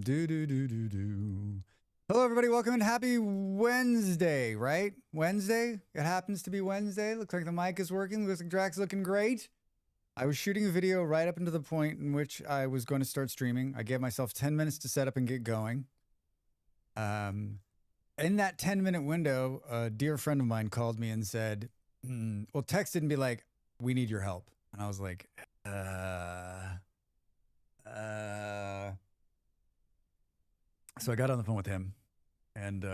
Do do do do do. Hello, everybody. Welcome and happy Wednesday, right? Wednesday? It happens to be Wednesday. Looks like the mic is working. Looks like Dracs looking great. I was shooting a video right up into the point in which I was going to start streaming. I gave myself 10 minutes to set up and get going. In that 10-minute window, a dear friend of mine called me and said, well, texted and be like, we need your help. And I was like, So I got on the phone with him, and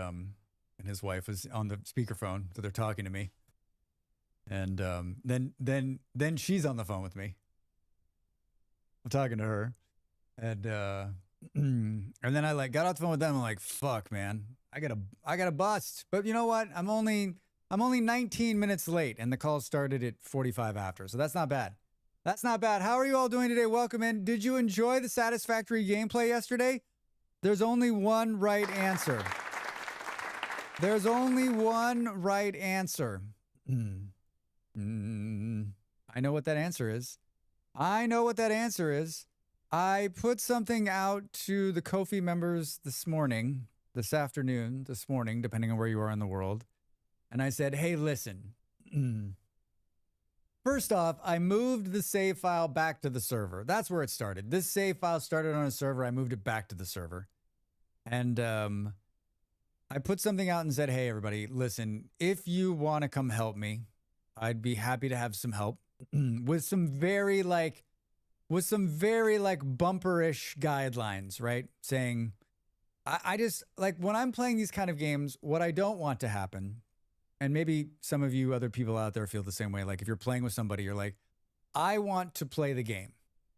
his wife was on the speakerphone, so they're talking to me. And then she's on the phone with me. I'm talking to her, and then I like got off the phone with them. I'm like, fuck, man, I gotta bust. But you know what? I'm only 19 minutes late, and the call started at 45 after, so that's not bad. That's not bad. How are you all doing today? Welcome in. Did you enjoy the Satisfactory gameplay yesterday? There's only one right answer. There's only one right answer. I know what that answer is. I know what that answer is. I put something out to the Ko-fi members this morning, this afternoon, this morning, depending on where you are in the world. And I said, hey, listen. First off, I moved the save file back to the server. That's where it started. This save file started on a server. I moved it back to the server. And I put something out and said, hey, everybody, listen, if you want to come help me, I'd be happy to have some help with some very bumperish guidelines, right? Saying, I just like when I'm playing these kind of games, what I don't want to happen, and maybe some of you other people out there feel the same way. Like if you're playing with somebody, you're like, I want to play the game,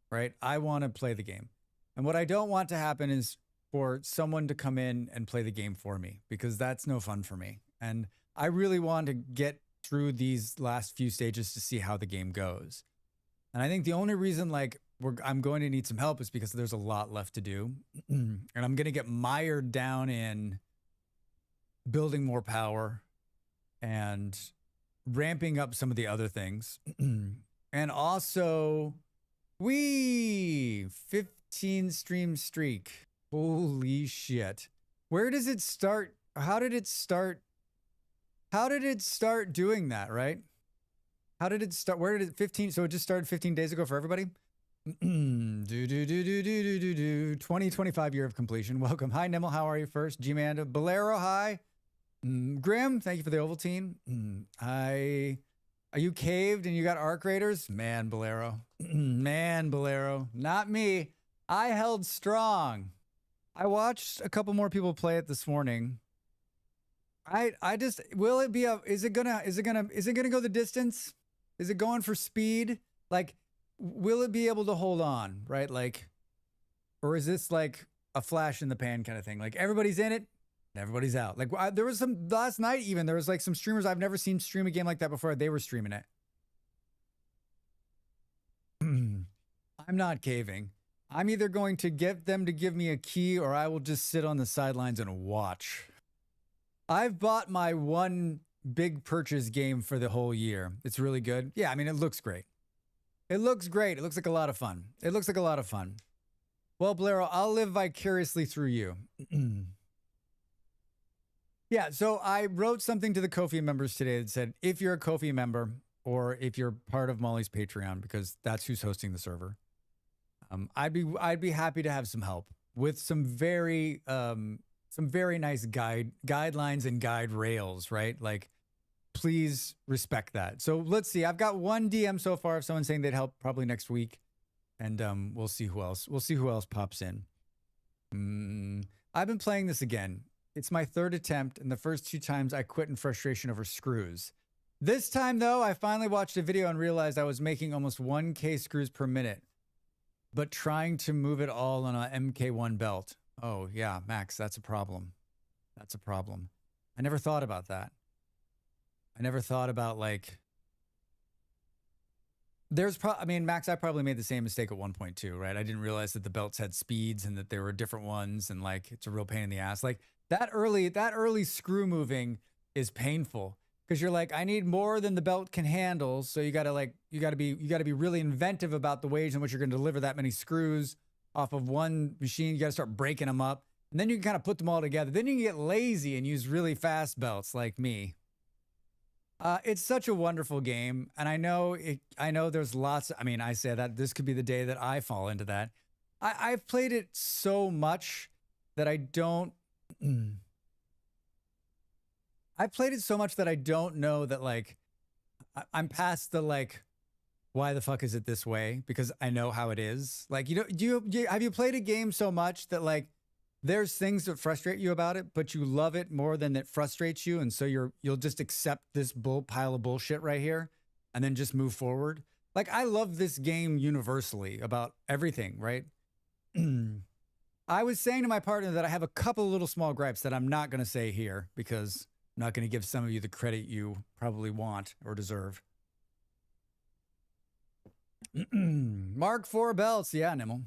right? I want to play the game. And what I don't want to happen is for someone to come in and play the game for me, because that's no fun for me. And I really want to get through these last few stages to see how the game goes. And I think the only reason like I'm going to need some help is because there's a lot left to do. And I'm going to get mired down in building more power and ramping up some of the other things. And also, 15 stream streak. Holy shit. Where does it start? How did it start? How did it start doing that, right? How did it start? Where did it 15? So it just started 15 days ago for everybody? 2025 year of completion. Welcome. Hi, Nimel. How are you first? G-Manda. Bolero, hi. Grim, thank you for the Ovaltine. Are you caved and you got arc raiders? Man, Bolero. Man, Bolero. Not me. I held strong. I watched a couple more people play it this morning. I just, will it be is it gonna go the distance? Is it going for speed? Like, will it be able to hold on, right? Like, or is this like a flash in the pan kind of thing? Like everybody's in it, everybody's out. Like there was some last night, even there was like some streamers I've never seen stream a game like that before. They were streaming it. I'm not caving. I'm either going to get them to give me a key or I will just sit on the sidelines and watch. I've bought my one big purchase game for the whole year. It's really good. Yeah, I mean, it looks great. It looks great. It looks like a lot of fun. It looks like a lot of fun. Well, Blairo, I'll live vicariously through you. Yeah, so I wrote something to the Ko-fi members today that said, if you're a Ko-fi member or if you're part of Molly's Patreon, because that's who's hosting the server, I'd be happy to have some help with some very nice guidelines and guide rails, right? Like, please respect that. So let's see. I've got one DM so far of someone saying they'd help probably next week, and we'll see who else. We'll see who else pops in. I've been playing this again. It's my third attempt, and the first two times I quit in frustration over screws. This time, though, I finally watched a video and realized I was making almost 1K screws per minute, but trying to move it all on a MK1 belt. Oh, yeah, Max, that's a problem. That's a problem. I never thought about that. I never thought about, like... I mean, Max, I probably made the same mistake at 1.2, right? I didn't realize that the belts had speeds and that there were different ones, and, like, it's a real pain in the ass. Like, that early screw moving is painful. Because you're like, I need more than the belt can handle, so you gotta be really inventive about the ways in which you're gonna deliver that many screws off of one machine. You got to start breaking them up. And then you can kind of put them all together. Then you can get lazy and use really fast belts like me. It's such a wonderful game. And I know there's lots. I mean, I say that this could be the day that I fall into that. I've played it so much that I don't. I've played it so much that I don't know that like I'm past the like, why the fuck is it this way? Because I know how it is. Like, have you played a game so much that like there's things that frustrate you about it, but you love it more than it frustrates you, and so you'll just accept this pile of bullshit right here, and then just move forward. Like I love this game universally about everything, right? I was saying to my partner that I have a couple of little small gripes that I'm not going to say here because I'm not going to give some of you the credit you probably want or deserve. Mark 4 belts. Yeah, Nimble.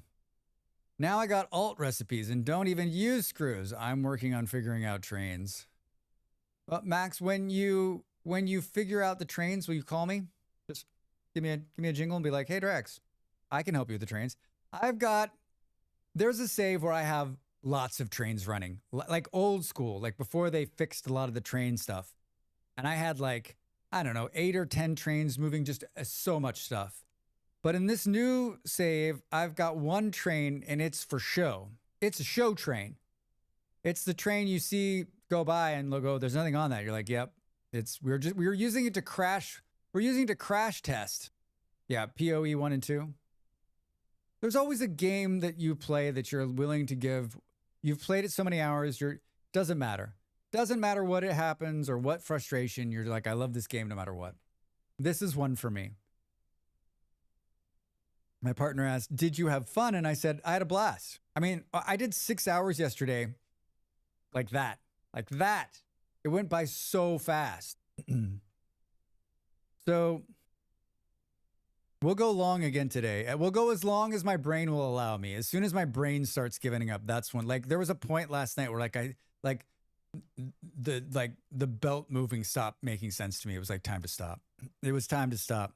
Now I got alt recipes and don't even use screws. I'm working on figuring out trains. Well, Max, when you figure out the trains, will you call me? Just give me a jingle and be like, hey, Dracs, I can help you with the trains. There's a save where I have lots of trains running, like old school, like before they fixed a lot of the train stuff. And I had like, I don't know, 8 or 10 trains moving, just so much stuff. But in this new save, I've got one train and it's for show. It's a show train. It's the train you see go by and logo, there's nothing on that. You're like, yep, we're using it to crash. We're using it to crash test. Yeah, PoE 1 and 2. There's always a game that you play that you're willing to give. You've played it so many hours, doesn't matter. Doesn't matter what it happens or what frustration. You're like, I love this game no matter what. This is one for me. My partner asked, did you have fun? And I said, I had a blast. I mean, I did 6 hours yesterday. Like that. It went by so fast. So we'll go long again today. We'll go as long as my brain will allow me. As soon as my brain starts giving up, that's when, like, there was a point last night where the belt moving stopped making sense to me. It was like time to stop. It was time to stop.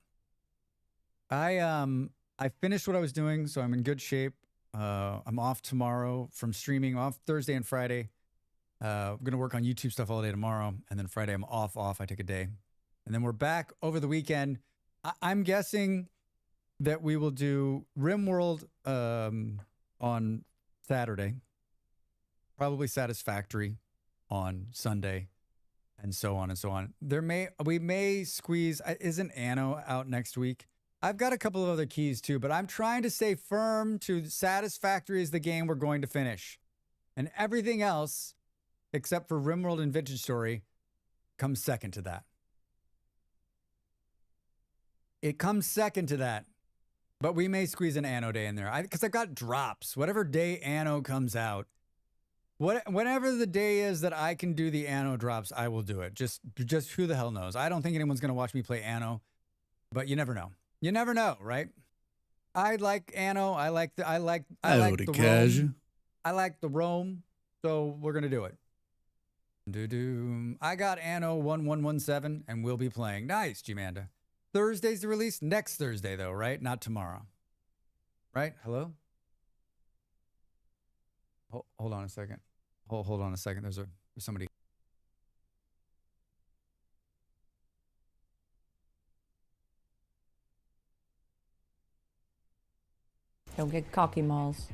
I finished what I was doing, so I'm in good shape. I'm off tomorrow from streaming. I'm off Thursday and Friday. I'm going to work on YouTube stuff all day tomorrow. And then Friday, I'm off. I take a day. And then we're back over the weekend. I'm guessing that we will do RimWorld on Saturday. Probably Satisfactory on Sunday. And so on and so on. We may squeeze. Isn't Anno out next week? I've got a couple of other keys too, but I'm trying to stay firm to Satisfactory is the game we're going to finish. And everything else, except for RimWorld and Vintage Story, comes second to that. It comes second to that. But we may squeeze an Anno day in there. Because I've got drops. Whatever day Anno comes out, whenever the day is that I can do the Anno drops, I will do it. Just who the hell knows? I don't think anyone's going to watch me play Anno, but you never know. You never know, right? I like Anno. I like the Rome. I like the Rome. So we're gonna do it. I got Anno 1117 and we'll be playing. Nice, Gmanda. Thursday's the release. Next Thursday though, right? Not tomorrow. Right? Hello? Hold on a second. Hold on a second. There's somebody. Don't get cocky, Malls.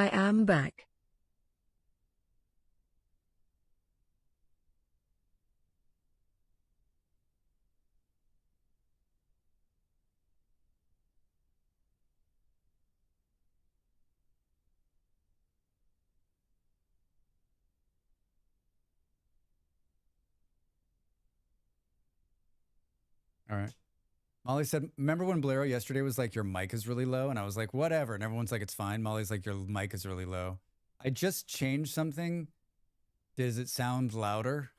I am back. All right. Molly said, remember when Blaireau yesterday was like, your mic is really low? And I was like, whatever. And everyone's like, it's fine. Molly's like, your mic is really low. I just changed something. Does it sound louder?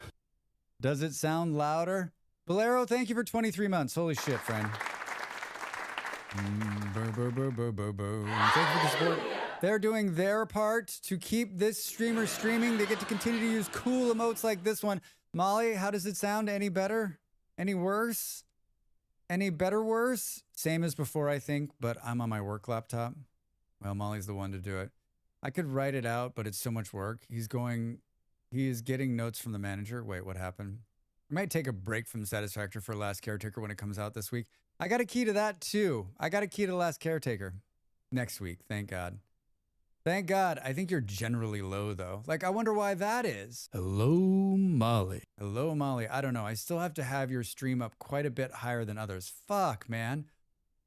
Does it sound louder? Blaireau, thank you for 23 months. Holy shit, friend. Thank you for the support. They're doing their part to keep this streamer streaming. They get to continue to use cool emotes like this one. Molly, how does it sound? Any better? Any worse? Any better worse? Same as before, I think, but I'm on my work laptop. Well, Molly's the one to do it. I could write it out, but it's so much work. He is getting notes from the manager. Wait, what happened? I might take a break from Satisfactory for Last Caretaker when it comes out this week. I got a key to that too. I got a key to Last Caretaker next week. Thank God. Thank God. I think you're generally low though. Like, I wonder why that is. Hello, Molly. Hello, Molly. I don't know. I still have to have your stream up quite a bit higher than others. Fuck, man.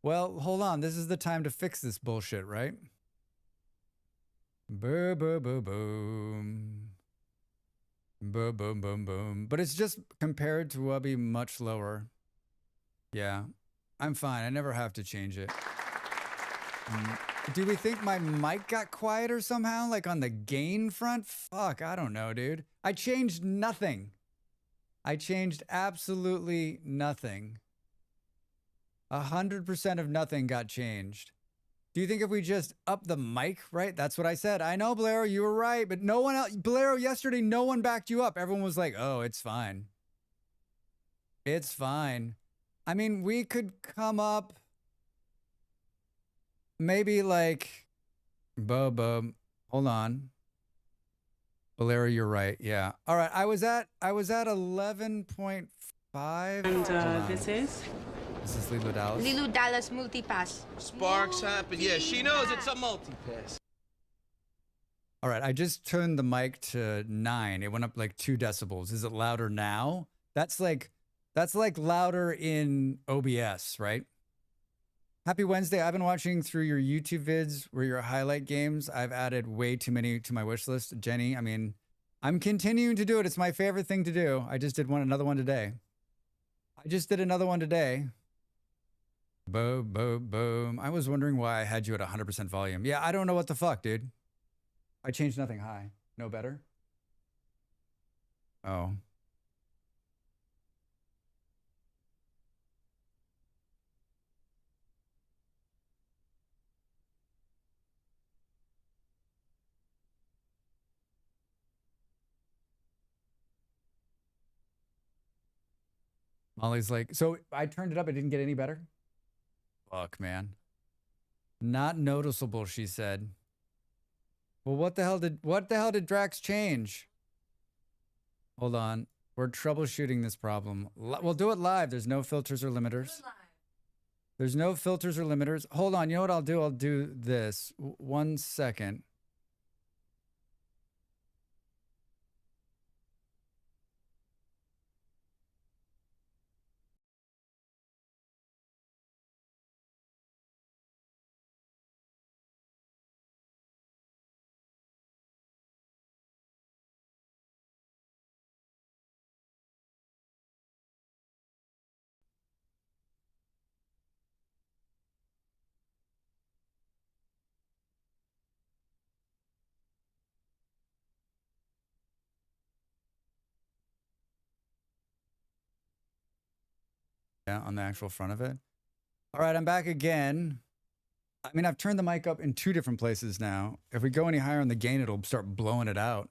Well, hold on. This is the time to fix this bullshit, right? Boom, boom, boom, boom. Boom, boom, boom, boom. But it's just compared to Wubby much lower. Yeah, I'm fine. I never have to change it. Do we think my mic got quieter somehow? Like on the gain front? Fuck, I don't know, dude. I changed nothing. I changed absolutely nothing. 100% of nothing got changed. Do you think if we just up the mic, right? That's what I said. I know, Blaireau, you were right, but no one else, Blaireau, yesterday, no one backed you up. Everyone was like, oh, it's fine. It's fine. I mean, we could come up maybe like, hold on. Blaireau, you're right. Yeah. All right. I was at 11.5. And this is? This is Lilo Dallas. Lilo Dallas multipass. Sparks happen. Yeah, she knows it's a multipass. All right, I just turned the mic to 9. It went up like 2 decibels. Is it louder now? That's like louder in OBS, right? Happy Wednesday. I've been watching through your YouTube vids where your highlight games. I've added way too many to my wish list. Jenny, I mean, I'm continuing to do it. It's my favorite thing to do. I just did another one today. Boom, boom, boom. I was wondering why I had you at 100% volume. Yeah, I don't know what the fuck, dude. I changed nothing high. No better? Oh. Molly's like, so I turned it up. It didn't get any better? Fuck, man. Not noticeable, she said. Well, what the hell did Dracs change? Hold on. We're troubleshooting this problem. We'll do it live. There's no filters or limiters. There's no filters or limiters. Hold on. You know what I'll do? I'll do this. 1 second. Yeah, on the actual front of it. All right, I'm back again. I mean, I've turned the mic up in 2 different places now. If we go any higher on the gain, it'll start blowing it out.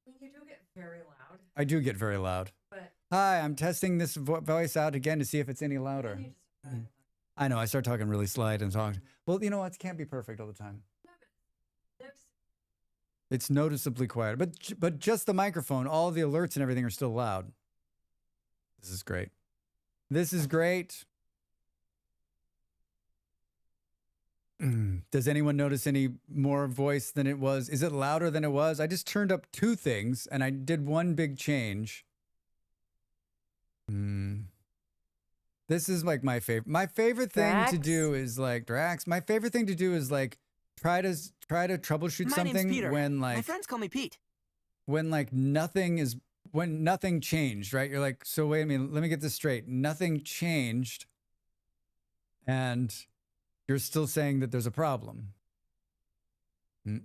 You do get very loud. I do get very loud. But hi, I'm testing this voice out again to see if it's any louder. I know, I start talking really slight and talking. Well, you know what? It can't be perfect all the time. It's noticeably quieter. But just the microphone, all the alerts and everything are still loud. This is great. This is great. Does anyone notice any more voice than it was? Is it louder than it was? I just turned up 2 things and I did one big change. This is like my favorite. My favorite thing Dracs? to do is like Dracs. My favorite thing to do is like try to troubleshoot My name's something Peter. when My like friends call me Pete. when like when nothing changed, right? You're like, so wait a minute, let me get this straight. Nothing changed, and you're still saying that there's a problem. I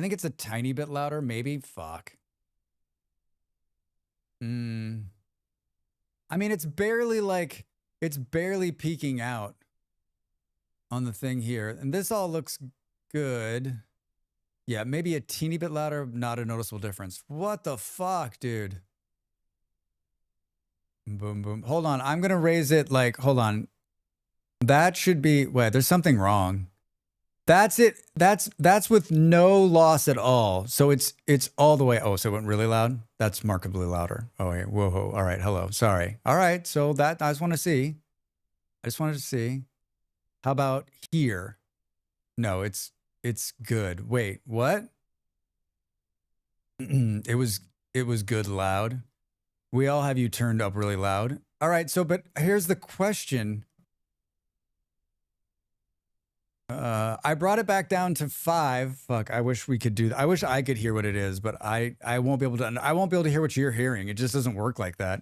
think it's a tiny bit louder, maybe. Fuck. I mean, it's barely peeking out on the thing here. And this all looks good. Yeah, maybe a teeny bit louder, not a noticeable difference. What the fuck, dude? Boom, boom. Hold on. I'm going to raise it like, hold on. That should be, wait, there's something wrong. That's it. That's with no loss at all. So it's all the way. Oh, so it went really loud? That's markedly louder. Oh, wait. Whoa. All right. Hello. Sorry. All right. So that I just want to see. I just wanted to see. How about here? No, it's good. Wait, what? It was good loud. We all have you turned up really loud. All right. So, but here's the question. I brought it back down to 5. Fuck, I wish we could do that. I wish I could hear what it is, but I won't be able to. I won't be able to hear what you're hearing. It just doesn't work like that,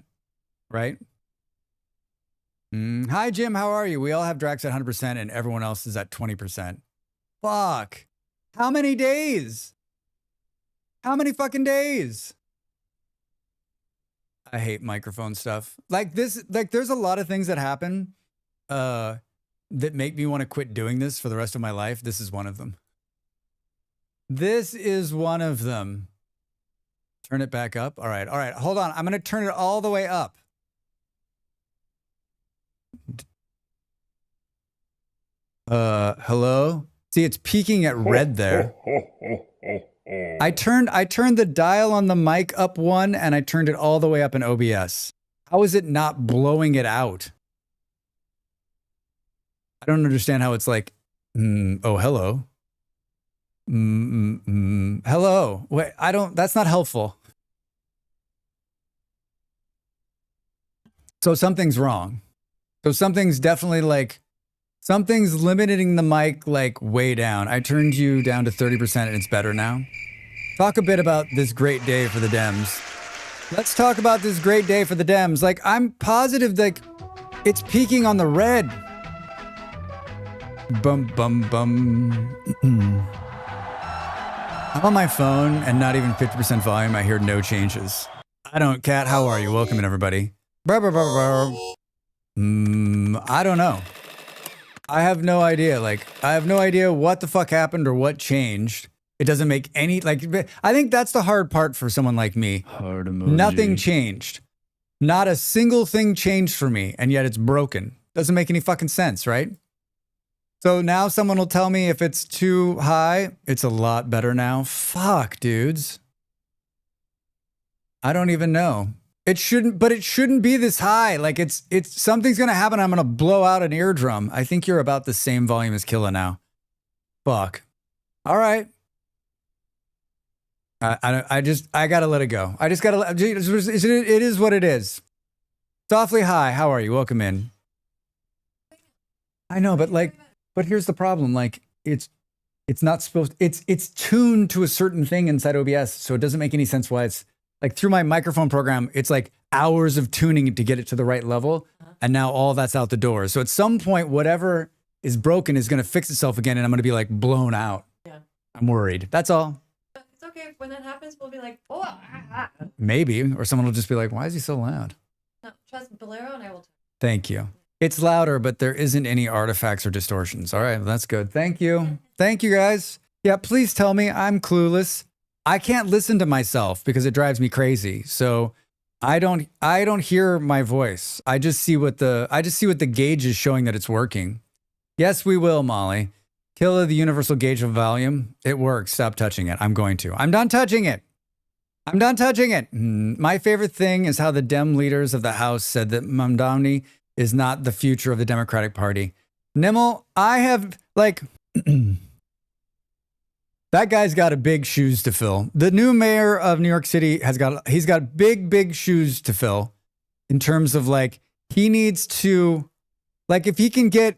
right? Hi, Jim. How are you? We all have Dracs at 100%, and everyone else is at 20%. Fuck. How many days? How many fucking days? I hate microphone stuff. Like this. Like, there's a lot of things that happen. That make me want to quit doing this for the rest of my life. This is one of them. This is one of them. Turn it back up. All right. Hold on. I'm going to turn it all the way up. Hello? See, it's peaking at red there. I turned the dial on the mic up 1 and I turned it all the way up in OBS. How is it not blowing it out? I don't understand how it's like, oh, hello. Hello. Wait, that's not helpful. So something's wrong. So something's definitely like, something's limiting the mic like way down. I turned you down to 30% and it's better now. Talk a bit about this great day for the Dems. Let's talk about this great day for the Dems. Like, I'm positive like it's peaking on the red. Bum, bum, bum. I'm on my phone and not even 50% volume. I hear no changes. I don't, Kat, how are you? Welcome in, everybody. I don't know. I have no idea. Like, I have no idea what the fuck happened or what changed. It doesn't make any, like, I think that's the hard part for someone like me. Hard emoji. Nothing changed. Not a single thing changed for me, and yet it's broken. Doesn't make any fucking sense, right? So now someone will tell me if it's too high. It's a lot better now. Fuck, dudes. I don't even know. It shouldn't be this high. Like, it's something's going to happen. I'm going to blow out an eardrum. I think you're about the same volume as Killa now. Fuck. All right. I got to let it go. I just got to, it is what it is. Softly high. How are you? Welcome in. I know, but here's the problem. Like, it's not supposed, it's tuned to a certain thing inside OBS. So it doesn't make any sense why it's like through my microphone program, it's like hours of tuning to get it to the right level. And now all that's out the door. So at some point, whatever is broken is going to fix itself again. And I'm going to be like blown out. Yeah. I'm worried. That's all. It's okay. When that happens, we'll be like, oh, Maybe. Or someone will just be like, why is he so loud? No, trust Bolero and I will. Thank you. It's louder, but there isn't any artifacts or distortions. All right, well, that's good. Thank you. Thank you, guys. Yeah, please tell me. I'm clueless. I can't listen to myself because it drives me crazy. So I don't hear my voice. I just see what the gauge is showing that it's working. Yes, we will, Molly. Killa the universal gauge of volume. It works. Stop touching it. I'm going to. I'm done touching it. I'm done touching it. My favorite thing is how the Dem leaders of the House said that Mamdani is not the future of the Democratic Party. Nimmel, I have like that guy's got a big shoes to fill. The new mayor of New York City he's got big shoes to fill in terms of like he needs to like if he can get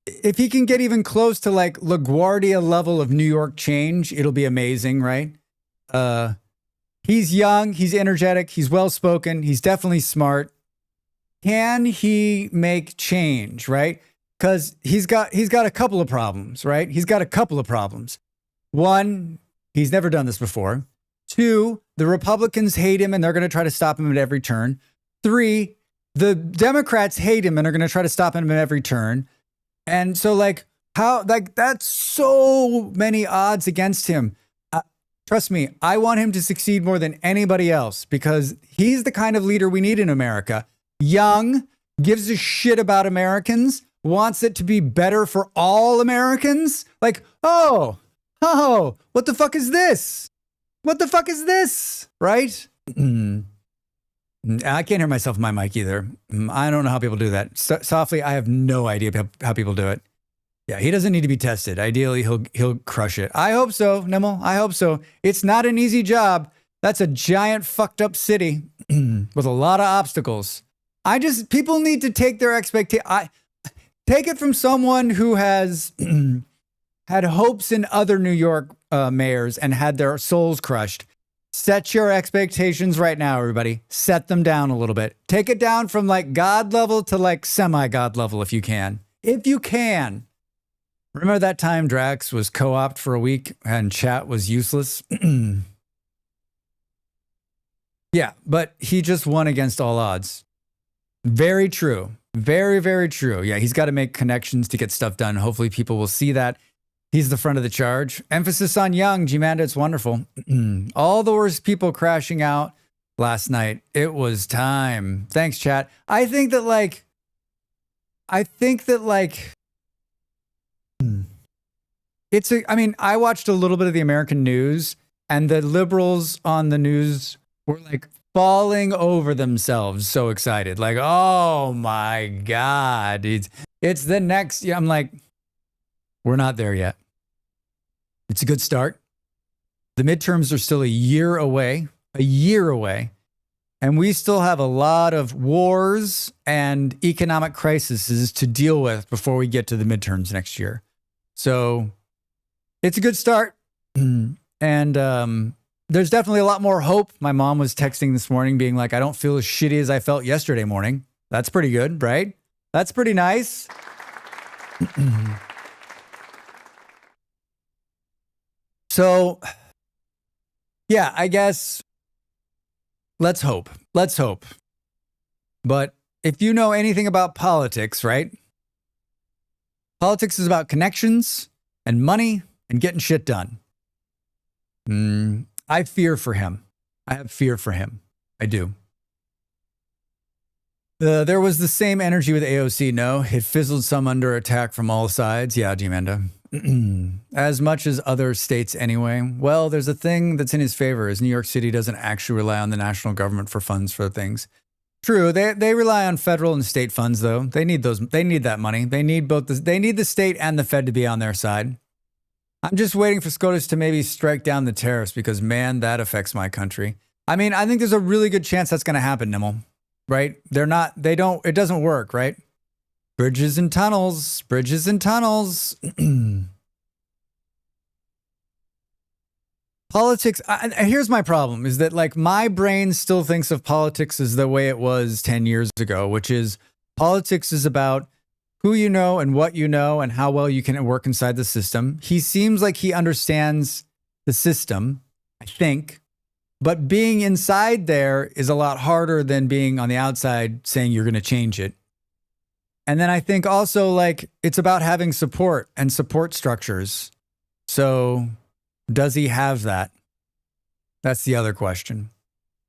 even close to like LaGuardia level of New York change, it'll be amazing, right? He's young, he's energetic, he's well-spoken, he's definitely smart. Can he make change, right? Because he's got a couple of problems, right? He's got a couple of problems. One, he's never done this before. Two, the Republicans hate him and they're going to try to stop him at every turn. Three, the Democrats hate him and are going to try to stop him at every turn. And so like that's so many odds against him. Trust me, I want him to succeed more than anybody else because he's the kind of leader we need in America. Young, gives a shit about Americans, wants it to be better for all Americans. Like, oh, what the fuck is this? What the fuck is this? Right? I can't hear myself in my mic either. I don't know how people do that. Softly, I have no idea how people do it. Yeah, he doesn't need to be tested. Ideally, he'll crush it. I hope so, Nimmel. I hope so. It's not an easy job. That's a giant fucked up city with a lot of obstacles. People need to take their take it from someone who has had hopes in other New York mayors and had their souls crushed. Set your expectations right now, everybody. Set them down a little bit. Take it down from like God level to like semi-God level if you can. If you can. Remember that time Dracs was co-opted for a week and chat was useless? Yeah, but he just won against all odds. Very true. Very, very true. Yeah, he's got to make connections to get stuff done. Hopefully people will see that. He's the front of the charge. Emphasis on young. G-Manda, it's wonderful. All the worst people crashing out last night. It was time. Thanks, chat. I think that I watched a little bit of the American news and the liberals on the news were like falling over themselves. So excited. Like, oh my God. It's the next. Yeah, I'm like, we're not there yet. It's a good start. The midterms are still a year away, and we still have a lot of wars and economic crises to deal with before we get to the midterms next year. So it's a good start. And there's definitely a lot more hope. My mom was texting this morning being like, I don't feel as shitty as I felt yesterday morning. That's pretty good, right? That's pretty nice. So, yeah, I guess let's hope. Let's hope. But if you know anything about politics, right? Politics is about connections and money and getting shit done. I fear for him. I have fear for him. I do. There was the same energy with AOC. No, it fizzled some under attack from all sides. Yeah, G-Manda. As much as other states anyway. Well, there's a thing that's in his favor is New York City doesn't actually rely on the national government for funds for things. True, they rely on federal and state funds though. They need those. They need that money. They need they need the state and the Fed to be on their side. I'm just waiting for SCOTUS to maybe strike down the tariffs because man, that affects my country. I mean, I think there's a really good chance that's going to happen, Nimmel. Right? It doesn't work, right? Bridges and tunnels. Politics, here's my problem, is that like my brain still thinks of politics as the way it was 10 years ago, which is politics is about who you know and what you know and how well you can work inside the system. He seems like he understands the system, I think, but being inside there is a lot harder than being on the outside saying you're going to change it. And then I think also like it's about having support and support structures. So does he have that? That's the other question.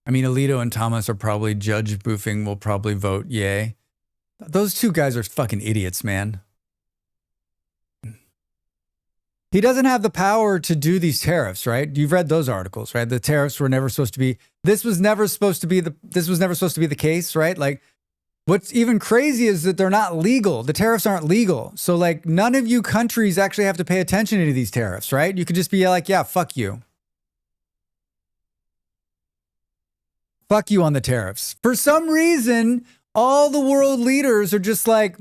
I mean, Alito and Thomas are probably Judge Boofing will probably vote yay. Those two guys are fucking idiots, man. He doesn't have the power to do these tariffs, right? You've read those articles, right? The tariffs were never supposed to be, this was never supposed to be the case, right? Like What's even crazy is that they're not legal. The tariffs aren't legal. So like none of you countries actually have to pay attention to these tariffs, right? You could just be like, yeah, fuck you. Fuck you on the tariffs. For some reason, all the world leaders are just like,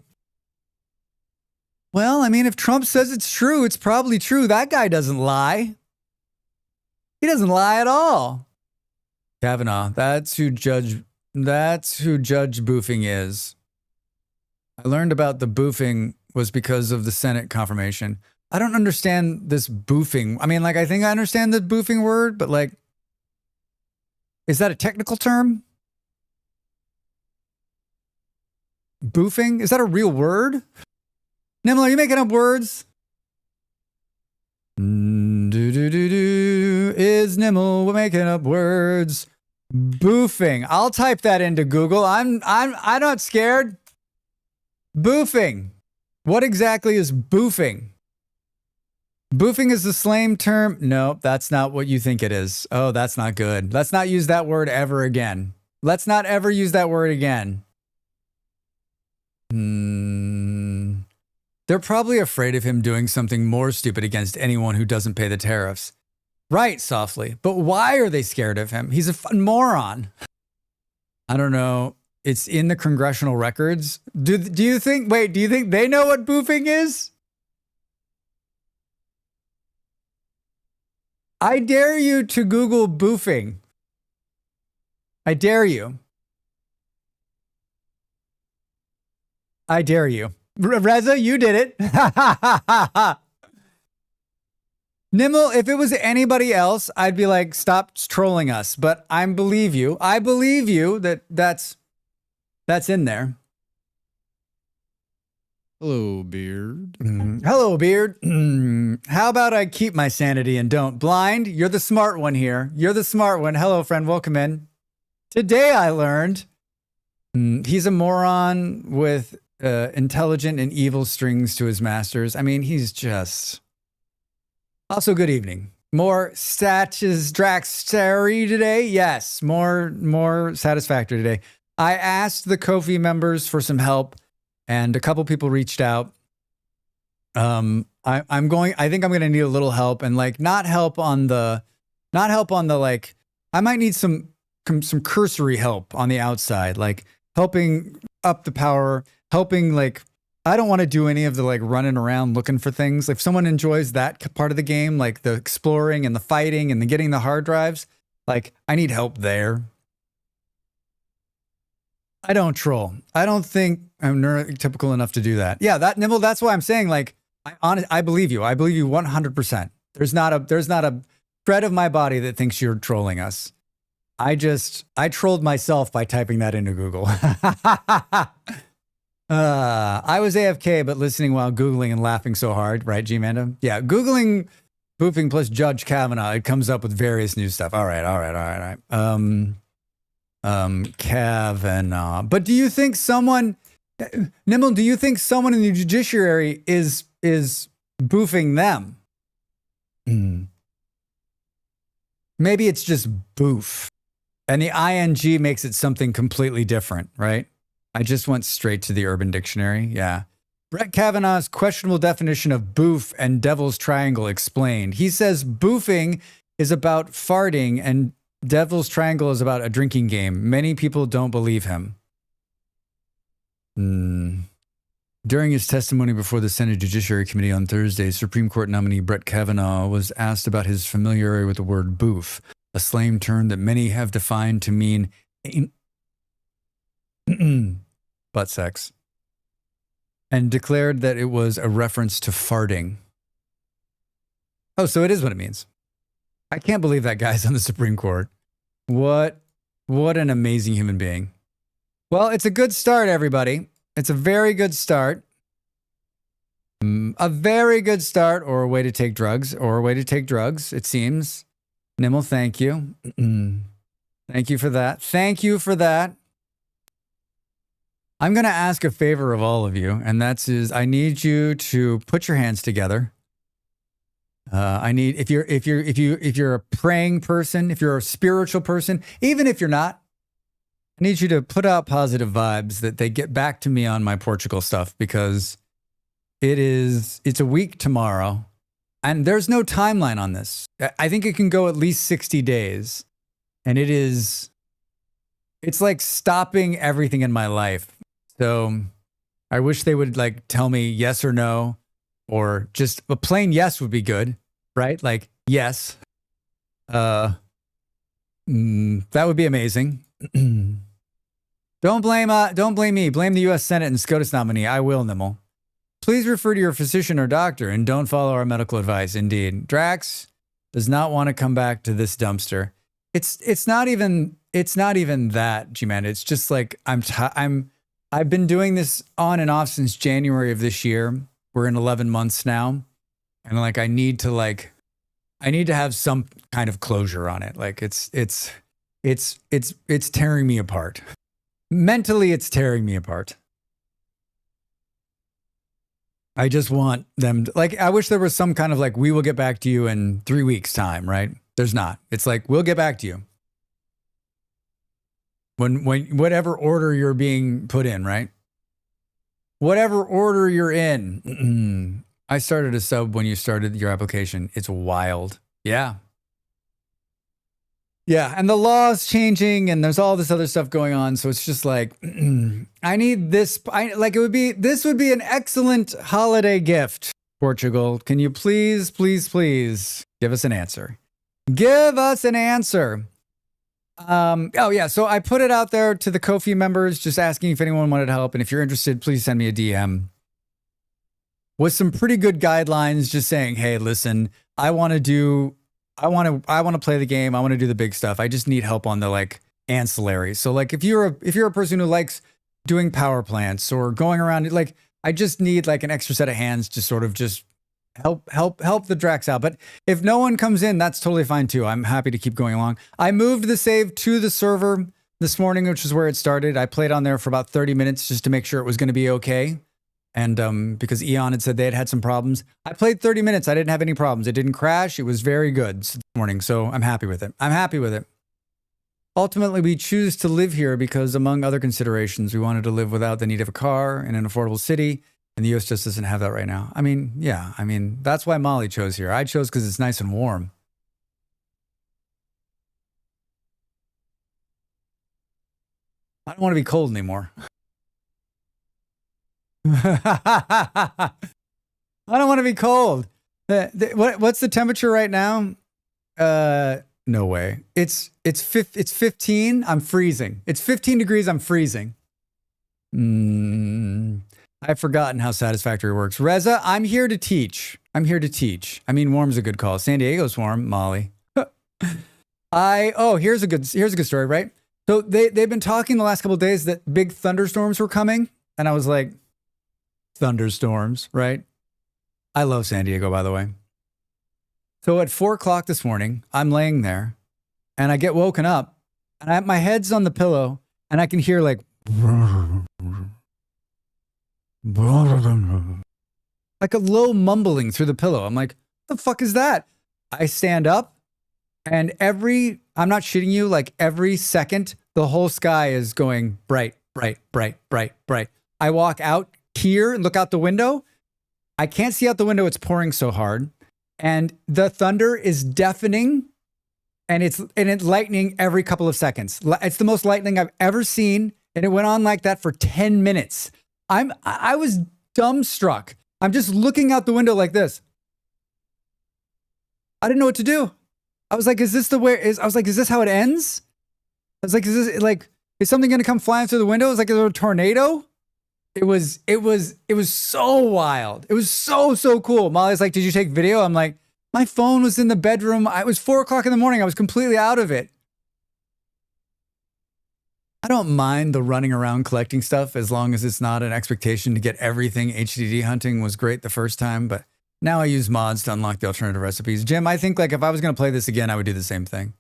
well, I mean, if Trump says it's true, it's probably true. That guy doesn't lie. He doesn't lie at all. Kavanaugh, that's who Judge Boofing is. I learned about the boofing was because of the Senate confirmation. I don't understand this boofing. I mean, like, I think I understand the boofing word, but like, is that a technical term? Boofing? Is that a real word? Nimble, are you making up words? Is Nimble making up words? Boofing. I'll type that into Google. I'm not scared. Boofing. What exactly is boofing? Boofing is the slang term. No, that's not what you think it is. Oh, that's not good. Let's not use that word ever again. Let's not ever use that word again. They're probably afraid of him doing something more stupid against anyone who doesn't pay the tariffs. Right, Softly. But why are they scared of him? He's a fun moron. I don't know. It's in the congressional records. Do you think they know what boofing is? I dare you to Google boofing. I dare you. I dare you. Reza, you did it. Nimble, if it was anybody else, I'd be like, stop trolling us. But I believe you. I believe you that's in there. Hello, Beard. Hello, Beard. How about I keep my sanity and don't? Blind, you're the smart one here. You're the smart one. Hello, friend. Welcome in. Today I learned he's a moron with intelligent and evil strings to his masters. I mean, he's just... Also, good evening. More Dracs today? Yes, more Satisfactory today. I asked the Ko-fi members for some help, and a couple people reached out. I think I'm gonna need a little help, and like not help on the like. I might need some cursory help on the outside, like helping up the power, helping like. I don't want to do any of the like running around looking for things. If someone enjoys that part of the game, like the exploring and the fighting and the getting the hard drives, like I need help there. I don't troll. I don't think I'm neurotypical enough to do that. Yeah, that Nimble, that's why I'm saying like, I believe you. I believe you 100%. There's not a thread of my body that thinks you're trolling us. I trolled myself by typing that into Google. I was AFK, but listening while Googling and laughing so hard, right, G-Manda? Yeah, Googling boofing plus Judge Kavanaugh, it comes up with various new stuff. All right. Kavanaugh. But do you think someone, Nimble, do you think someone in the judiciary is boofing them? Maybe it's just boof. And the ing makes it something completely different, right? I just went straight to the Urban Dictionary. Yeah. Brett Kavanaugh's questionable definition of boof and devil's triangle explained. He says boofing is about farting and devil's triangle is about a drinking game. Many people don't believe him. During his testimony before the Senate Judiciary Committee on Thursday, Supreme Court nominee Brett Kavanaugh was asked about his familiarity with the word boof, a slang term that many have defined to mean butt sex, and declared that it was a reference to farting. Oh, so it is what it means. I can't believe that guy's on the Supreme Court. What an amazing human being. Well, it's a good start, everybody. It's a very good start. A very good start, or a way to take drugs, it seems. Nimble, thank you. Thank you for that. Thank you for that. I'm going to ask a favor of all of you, and that's I need you to put your hands together. I need if you're a praying person, if you're a spiritual person, even if you're not, I need you to put out positive vibes that they get back to me on my Portugal stuff, because it's a week tomorrow and there's no timeline on this. I think it can go at least 60 days, and it's like stopping everything in my life. So I wish they would like tell me yes or no, or just a plain yes would be good, right? Like, yes. That would be amazing. Don't blame me. Blame the U.S. Senate and SCOTUS nominee. I will, Nimble. Please refer to your physician or doctor and don't follow our medical advice. Indeed. Drax does not want to come back to this dumpster. It's not even that, G-Man. It's just like I've been doing this on and off since January of this year. We're in 11 months now. And like I need to have some kind of closure on it. Like it's tearing me apart. Mentally, it's tearing me apart. I just want them to, like, I wish there was some kind of like, we will get back to you in 3 weeks' time, right? There's not. It's like, we'll get back to you. When whatever order you're being put in, right? Whatever order you're in. I started a sub when you started your application. It's wild. Yeah. Yeah, and the law is changing, and there's all this other stuff going on. So it's just like, I need this. This would be an excellent holiday gift. Portugal, can you please give us an answer? Give us an answer. Oh yeah, so I put it out there to the Ko-fi members, just asking if anyone wanted help, and if you're interested, please send me a DM with some pretty good guidelines, just saying, hey, listen, I want to play the game. I want to do the big stuff. I just need help on the like ancillary. So like if you're a person who likes doing power plants or going around, like I just need like an extra set of hands to sort of just help the Dracs out. But if no one comes in, that's totally fine too. I'm happy to keep going along. I moved the save to the server this morning, which is where it started. I played on there for about 30 minutes just to make sure it was going to be okay. And because Eon had said they had some problems. I played 30 minutes. I didn't have any problems. It didn't crash. It was very good this morning. So I'm happy with it. Ultimately, we choose to live here because, among other considerations, we wanted to live without the need of a car in an affordable city. And the US just doesn't have that right now. I mean, yeah. I mean, that's why Molly chose here. I chose because it's nice and warm. I don't want to be cold anymore. I don't want to be cold. What's the temperature right now? No way. It's 15. I'm freezing. It's 15 degrees. I'm freezing. I've forgotten how Satisfactory works. Reza, I'm here to teach. I mean, warm's a good call. San Diego's warm, Molly. Here's a good story, right? So they've been talking the last couple of days that big thunderstorms were coming, and I was like, thunderstorms, right? I love San Diego, by the way. So at 4 o'clock this morning, I'm laying there and I get woken up and my head's on the pillow and I can hear like a low mumbling through the pillow. I'm like, what the fuck is that? I stand up and I'm not shitting you, like every second, the whole sky is going bright, bright, bright, bright, bright. I walk out here and look out the window. I can't see out the window. It's pouring so hard. And the thunder is deafening and it's lightning every couple of seconds. It's the most lightning I've ever seen. And it went on like that for 10 minutes. I was dumbstruck. I'm just looking out the window like this. I didn't know what to do. I was like, is this how it ends? I was like, is something going to come flying through the window? It was like a little tornado. It was so wild. It was so cool. Molly's like, did you take video? I'm like, my phone was in the bedroom. It was 4 o'clock in the morning. I was completely out of it. I don't mind the running around collecting stuff as long as it's not an expectation to get everything. HDD hunting was great the first time, but now I use mods to unlock the alternative recipes. Jim, I think like if I was going to play this again, I would do the same thing.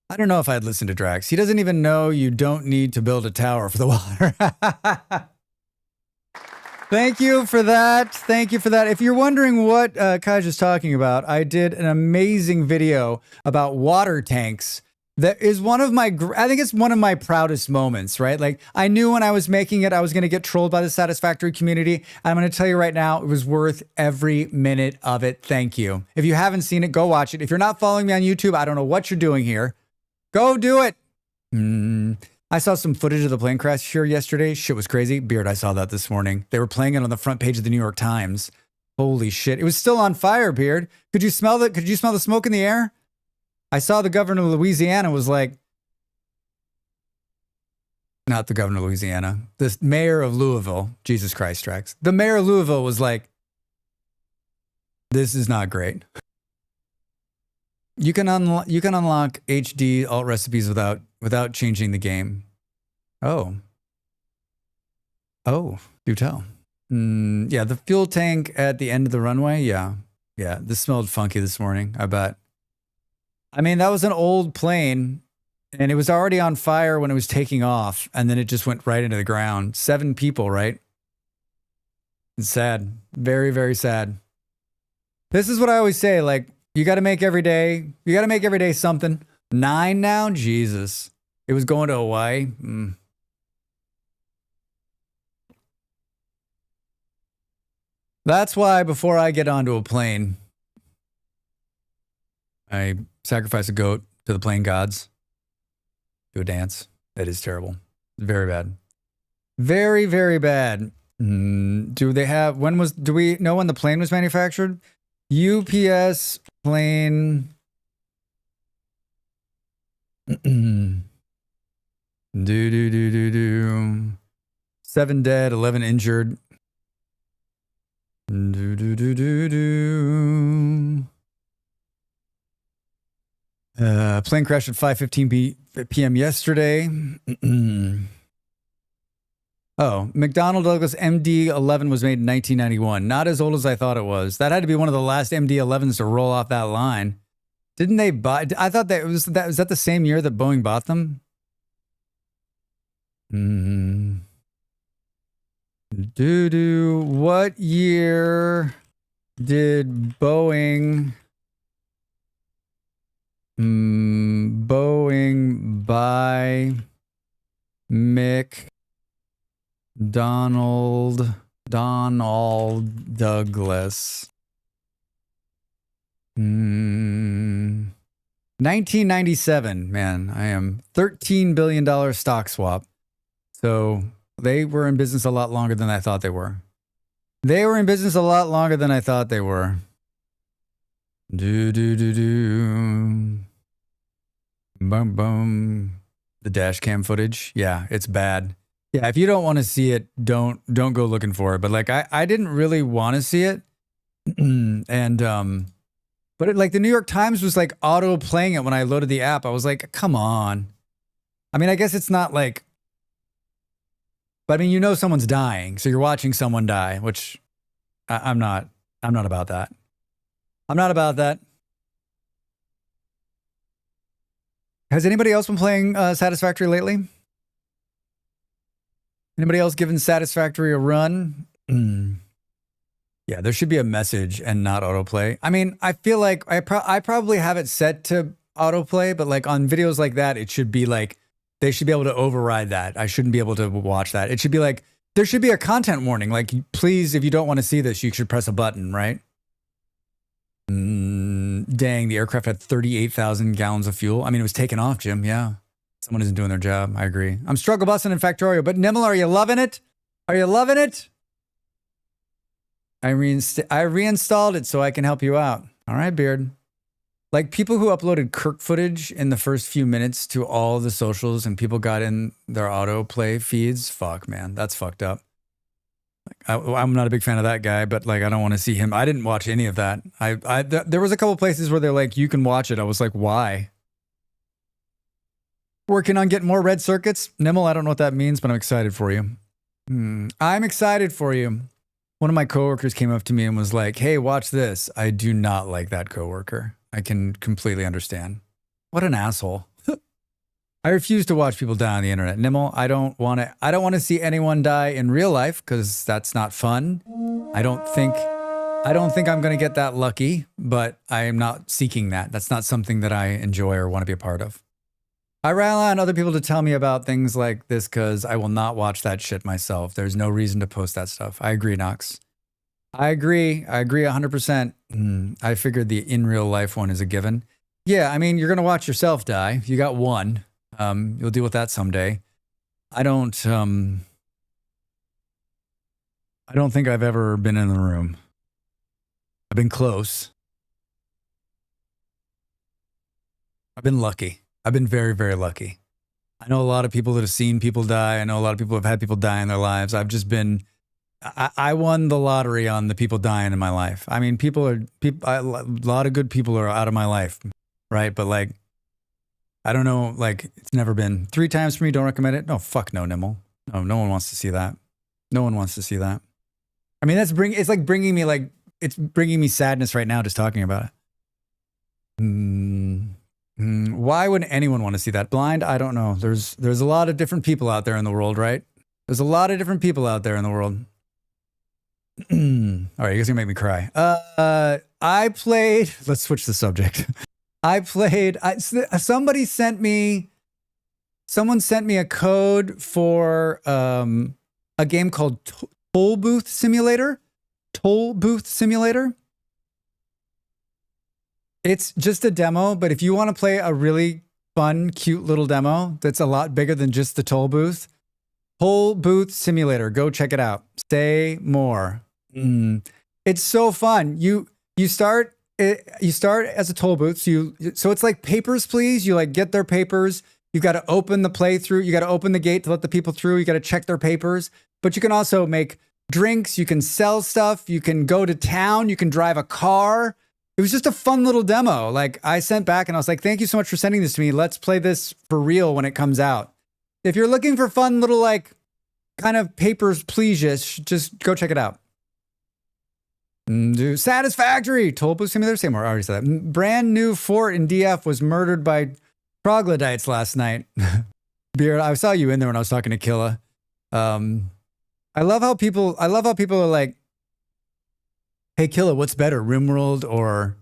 I don't know if I'd listen to Drax. He doesn't even know you don't need to build a tower for the water. Thank you for that. If you're wondering what Kaj is talking about, I did an amazing video about water tanks That is one of my, I think it's one of my proudest moments, right? Like I knew when I was making it, I was going to get trolled by the Satisfactory community. I'm going to tell you right now, it was worth every minute of it. Thank you. If you haven't seen it, go watch it. If you're not following me on YouTube, I don't know what you're doing here. Go do it. I saw some footage of the plane crash here yesterday. Shit was crazy. Beard, I saw that this morning. They were playing it on the front page of the New York Times. Holy shit. It was still on fire, Beard. Could you smell the smoke in the air? I saw the governor of Louisiana was like, not the governor of Louisiana, the mayor of Louisville. Jesus Christ, Dracs. The mayor of Louisville was like, this is not great. You can unlock HD alt recipes without changing the game. Oh, do tell. Yeah, the fuel tank at the end of the runway. Yeah, this smelled funky this morning, I bet. I mean, that was an old plane, and it was already on fire when it was taking off, and then it just went right into the ground. 7 people, right? It's sad. Very, very sad. This is what I always say, like, you got to make every day something. 9 now? Jesus. It was going to Hawaii. That's why before I get onto a plane, I sacrifice a goat to the plane gods. Do a dance. That is terrible. Very bad. Very, very bad. Do we know when the plane was manufactured? UPS plane. 7 dead, 11 injured. Plane crashed at 5:15 p.m. yesterday. Oh, McDonnell Douglas MD-11 was made in 1991. Not as old as I thought it was. That had to be one of the last MD-11s to roll off that line. Didn't they buy? I thought that was that the same year that Boeing bought them? What year did Boeing buy Donald Douglas? 1997, man. I am $13 billion stock swap. So they were in business a lot longer than I thought they were. They were in business a lot longer than I thought they were. Boom, boom. The dash cam footage. Yeah, it's bad. Yeah, if you don't want to see it, don't go looking for it. But like, I didn't really want to see it. But it, like the New York Times was like auto playing it when I loaded the app. I was like, come on. I mean, I guess it's not like, but I mean, you know, someone's dying. So you're watching someone die, which I'm not about that. I'm not about that. Has anybody else been playing Satisfactory lately? Anybody else given Satisfactory a run? Yeah, there should be a message and not autoplay. I mean, I feel like I probably have it set to autoplay, but like on videos like that, it should be like, they should be able to override that. I shouldn't be able to watch that. It should be like, there should be a content warning. Like, please, if you don't want to see this, you should press a button, right? Dang, the aircraft had 38,000 gallons of fuel. I mean, it was taken off, Jim. Yeah. Someone isn't doing their job. I agree. I'm struggle busting in Factorio, but Nimble, are you loving it? Are you loving it? I reinstalled it so I can help you out. All right, Beard. Like people who uploaded Kirk footage in the first few minutes to all the socials and people got in their autoplay feeds. Fuck, man. That's fucked up. I'm not a big fan of that guy, but like, I don't want to see him. I didn't watch any of that. There was a couple places where they're like, you can watch it. I was like, why? Working on getting more red circuits. Nimble, I don't know what that means, but I'm excited for you. I'm excited for you. One of my coworkers came up to me and was like, hey, watch this. I do not like that coworker. I can completely understand. What an asshole. I refuse to watch people die on the internet. Nimble, I don't want to see anyone die in real life because that's not fun. I don't think I'm going to get that lucky, but I am not seeking that. That's not something that I enjoy or want to be a part of. I rely on other people to tell me about things like this because I will not watch that shit myself. There's no reason to post that stuff. I agree, Knox. I agree 100%. I figured the in real life one is a given. Yeah, I mean, you're going to watch yourself die. You got one. You'll deal with that someday. I don't think I've ever been in the room. I've been close. I've been lucky. I've been very, very lucky. I know a lot of people that have seen people die. I know a lot of people have had people die in their lives. I've just been, I won the lottery on the people dying in my life. I mean, a lot of good people are out of my life, right? But like, I don't know, like it's never been 3 times for me. Don't recommend it. No, fuck no, Nimble. No, no one wants to see that. No one wants to see that. I mean, it's bringing me sadness right now just talking about it. Why would anyone want to see that? Blind? I don't know. There's a lot of different people out there in the world, right? There's a lot of different people out there in the world. All right, you guys are gonna make me cry. I played. Let's switch the subject. Someone sent me a code for a game called Toll Booth Simulator. Toll Booth Simulator. It's just a demo, but if you want to play a really fun, cute little demo that's a lot bigger than just the toll booth, Toll Booth Simulator, go check it out. Say more. It's so fun. You start as a toll booth. So it's like Papers, Please. You like get their papers. You've got to open the playthrough. You got to open the gate to let the people through. You got to check their papers. But you can also make drinks. You can sell stuff. You can go to town. You can drive a car. It was just a fun little demo. Like I sent back and I was like, thank you so much for sending this to me. Let's play this for real when it comes out. If you're looking for fun little like kind of Papers, Please-ish, just go check it out. Do Satisfactory. Toll Booth Simulator. Same more. I already said that. Brand new fort in DF was murdered by troglodytes last night. Beard, I saw you in there when I was talking to Killa. I love how people are like, hey, Killa, what's better, RimWorld or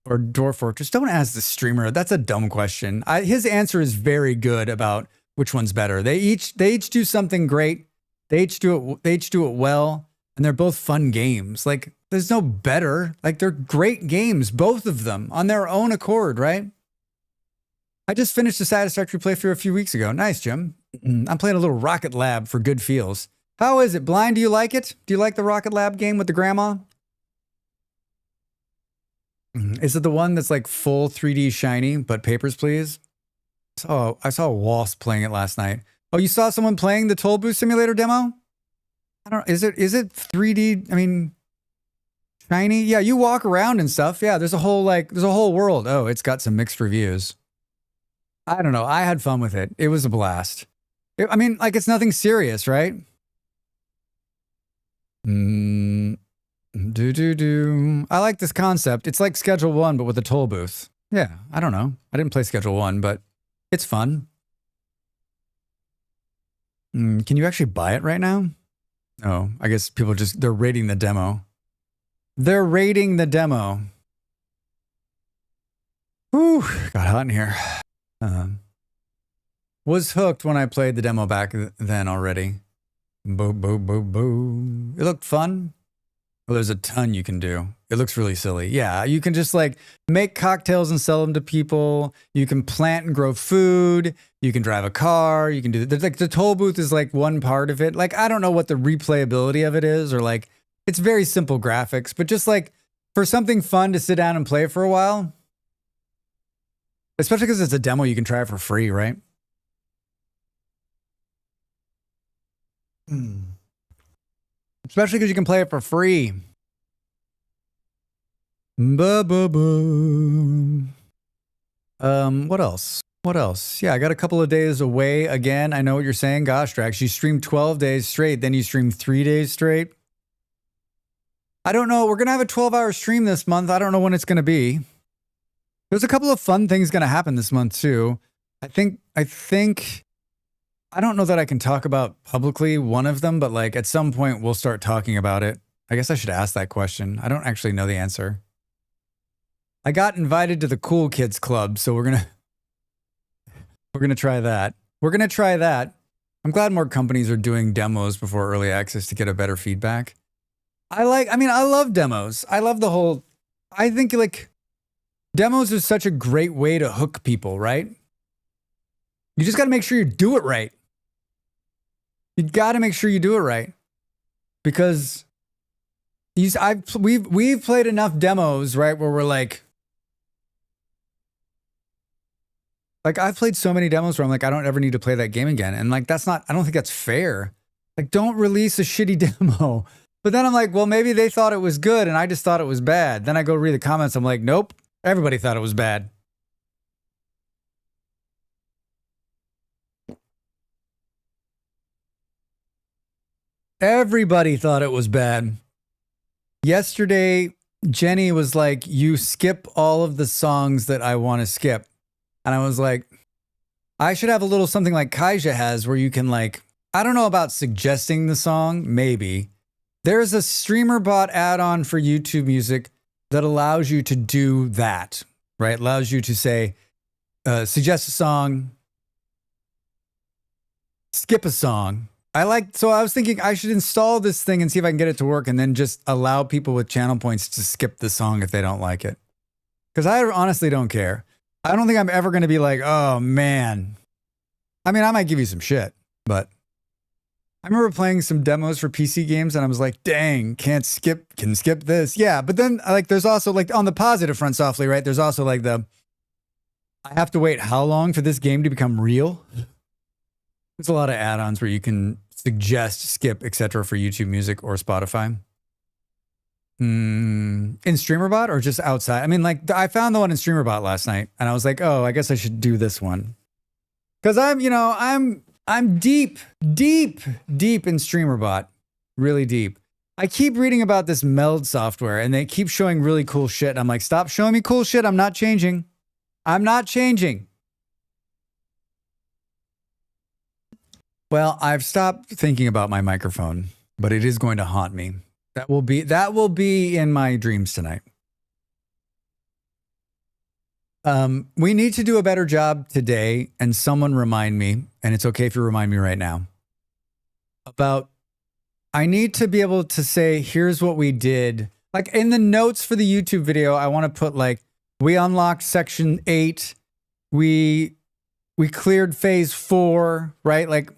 Dwarf Fortress? Don't ask the streamer. That's a dumb question. His answer is very good about which one's better. They each do something great. They each do it well, and they're both fun games. Like there's no better. Like they're great games, both of them on their own accord, right? I just finished a Satisfactory playthrough a few weeks ago. Nice, Jim. I'm playing a little Rocket Lab for good feels. How is it, Blind? Do you like it? Do you like the Rocket Lab game with the grandma? Is it the one that's like full 3D shiny, but Papers, Please? I saw a wasp playing it last night. Oh, you saw someone playing the Toll Booth Simulator demo? I don't know. Is it 3D? I mean, shiny? Yeah, you walk around and stuff. Yeah, there's a whole world. Oh, it's got some mixed reviews. I don't know. I had fun with it. It was a blast. I mean, like it's nothing serious, right? I like this concept. It's like Schedule 1, but with a toll booth. Yeah, I don't know. I didn't play Schedule 1, but it's fun. Can you actually buy it right now? Oh, I guess people they're rating the demo. They're rating the demo. Whew, got hot in here. Was hooked when I played the demo back then already. Boo, boo, boo, boo. It looked fun. Well, there's a ton you can do. It looks really silly. Yeah, you can just like make cocktails and sell them to people. You can plant and grow food. You can drive a car. You can do like the toll booth is like one part of it. Like I don't know what the replayability of it is, or like it's very simple graphics, but just like for something fun to sit down and play for a while. Especially because it's a demo, you can try it for free, right? Especially because you can play it for free. What else? What else? Yeah, I got a couple of days away again. I know what you're saying. Gosh, Dracs, you streamed 12 days straight, then you streamed 3 days straight. I don't know. We're going to have a 12-hour stream this month. I don't know when it's going to be. There's a couple of fun things going to happen this month too. I think I don't know that I can talk about publicly one of them, but like at some point we'll start talking about it. I guess I should ask that question. I don't actually know the answer. I got invited to the Cool Kids Club, so we're We're going to try that. We're going to try that. I'm glad more companies are doing demos before early access to get a better feedback. I love demos. I love the whole, I think like demos is such a great way to hook people, right? You just got to make sure you do it right. You got to make sure you do it right. Because we've played enough demos, right, where we're like I've played so many demos where I'm like, I don't ever need to play that game again. And like, I don't think that's fair. Like, don't release a shitty demo. But then I'm like, well, maybe they thought it was good and I just thought it was bad. Then I go read the comments. I'm like, nope, everybody thought it was bad. Everybody thought it was bad. Yesterday, Jenny was like, you skip all of the songs that I want to skip. And I was like, I should have a little something like Kaija has where you can like, I don't know about suggesting the song, maybe. There's a streamer bot add-on for YouTube Music that allows you to do that, right? Allows you to say, suggest a song, skip a song. So I was thinking I should install this thing and see if I can get it to work and then just allow people with channel points to skip the song if they don't like it. Because I honestly don't care. I don't think I'm ever going to be like, oh man. I mean, I might give you some shit, but I remember playing some demos for PC games and I was like, dang, can skip this. Yeah. But then like, there's also like on the positive front softly, right? There's also like I have to wait how long for this game to become real? There's a lot of add-ons where you can suggest, skip, etc. for YouTube Music or Spotify. In StreamerBot or just outside? I mean, like I found the one in StreamerBot last night and I was like, oh, I guess I should do this one. Because I'm deep in StreamerBot. Really deep. I keep reading about this meld software and they keep showing really cool shit. I'm like, stop showing me cool shit. I'm not changing. I'm not changing. Well, I've stopped thinking about my microphone, but it is going to haunt me. That will be in my dreams tonight. We need to do a better job today, and someone remind me, and it's okay if you remind me right now, about I need to be able to say, here's what we did. Like in the notes for the YouTube video, I want to put like, we unlocked section 8. We cleared phase 4, right? Like,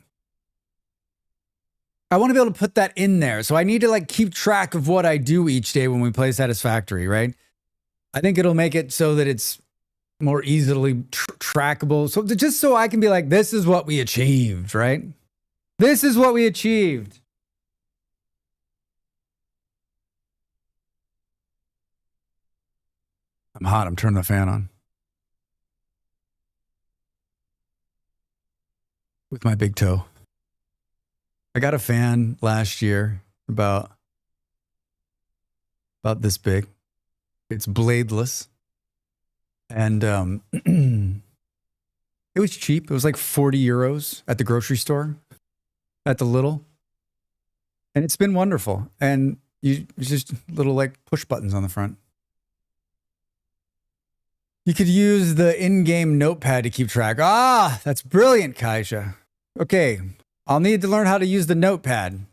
I want to be able to put that in there. So I need to like keep track of what I do each day when we play Satisfactory, right? I think it'll make it so that it's more easily trackable. So just so I can be like, this is what we achieved, right? This is what we achieved. I'm hot. I'm turning the fan on. With my big toe. I got a fan last year about this big. It's bladeless. And it was cheap. It was like 40 euros at the grocery store, at the Lidl. And it's been wonderful. And it's just little like push buttons on the front. You could use the in-game notepad to keep track. Ah, that's brilliant, Kaija. Okay, I'll need to learn how to use the notepad.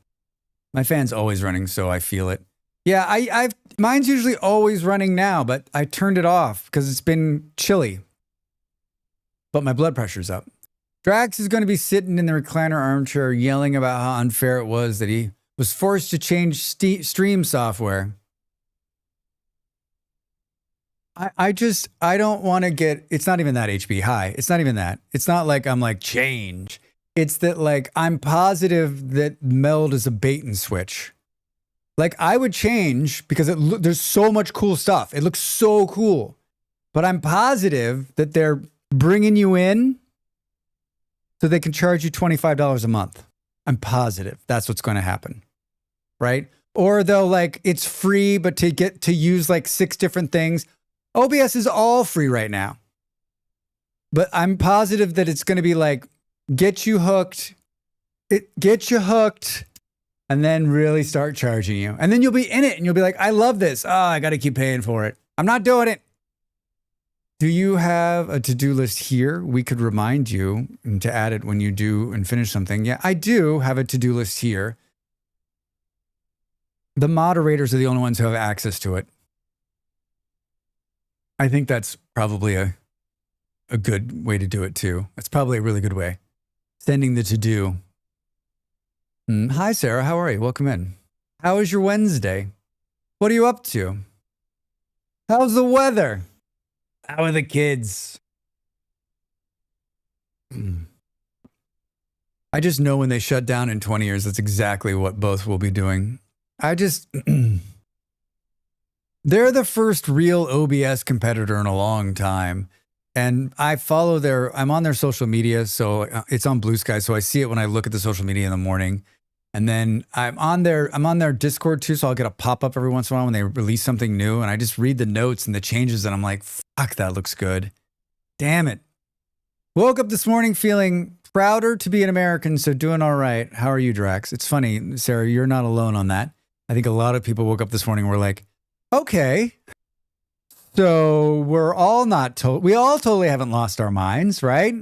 My fan's always running, so I feel it. Yeah, mine's usually always running now, but I turned it off because it's been chilly. But my blood pressure's up. Dracs is going to be sitting in the recliner armchair yelling about how unfair it was that he was forced to change stream software. I don't want to get, it's not even that HB. Hi, it's not even that. It's not like I'm like, change. It's that like, I'm positive that meld is a bait and switch. Like I would change because there's so much cool stuff. It looks so cool. But I'm positive that they're bringing you in so they can charge you $25 a month. I'm positive that's what's going to happen. Right? Or they'll like, it's free, but to get to use like 6 different things. OBS is all free right now. But I'm positive that it's going to be like, get you hooked, and then really start charging you. And then you'll be in it and you'll be like, I love this. Oh, I got to keep paying for it. I'm not doing it. Do you have a to-do list here? We could remind you to add it when you do and finish something. Yeah, I do have a to-do list here. The moderators are the only ones who have access to it. I think that's probably a good way to do it too. That's probably a really good way. Sending the to-do. Hi, Sarah. How are you? Welcome in. How is your Wednesday? What are you up to? How's the weather? How are the kids? I just know when they shut down in 20 years, that's exactly what both will be doing. They're the first real OBS competitor in a long time. And I follow I'm on their social media, so it's on Blue Sky, so I see it when I look at the social media in the morning. And then I'm on their Discord too, so I'll get a pop-up every once in a while when they release something new, and I just read the notes and the changes, and I'm like, fuck, that looks good. Damn it. Woke up this morning feeling prouder to be an American, so doing all right. How are you, Dracs? It's funny, Sarah, you're not alone on that. I think a lot of people woke up this morning and were like, okay, so we all totally haven't lost our minds, right?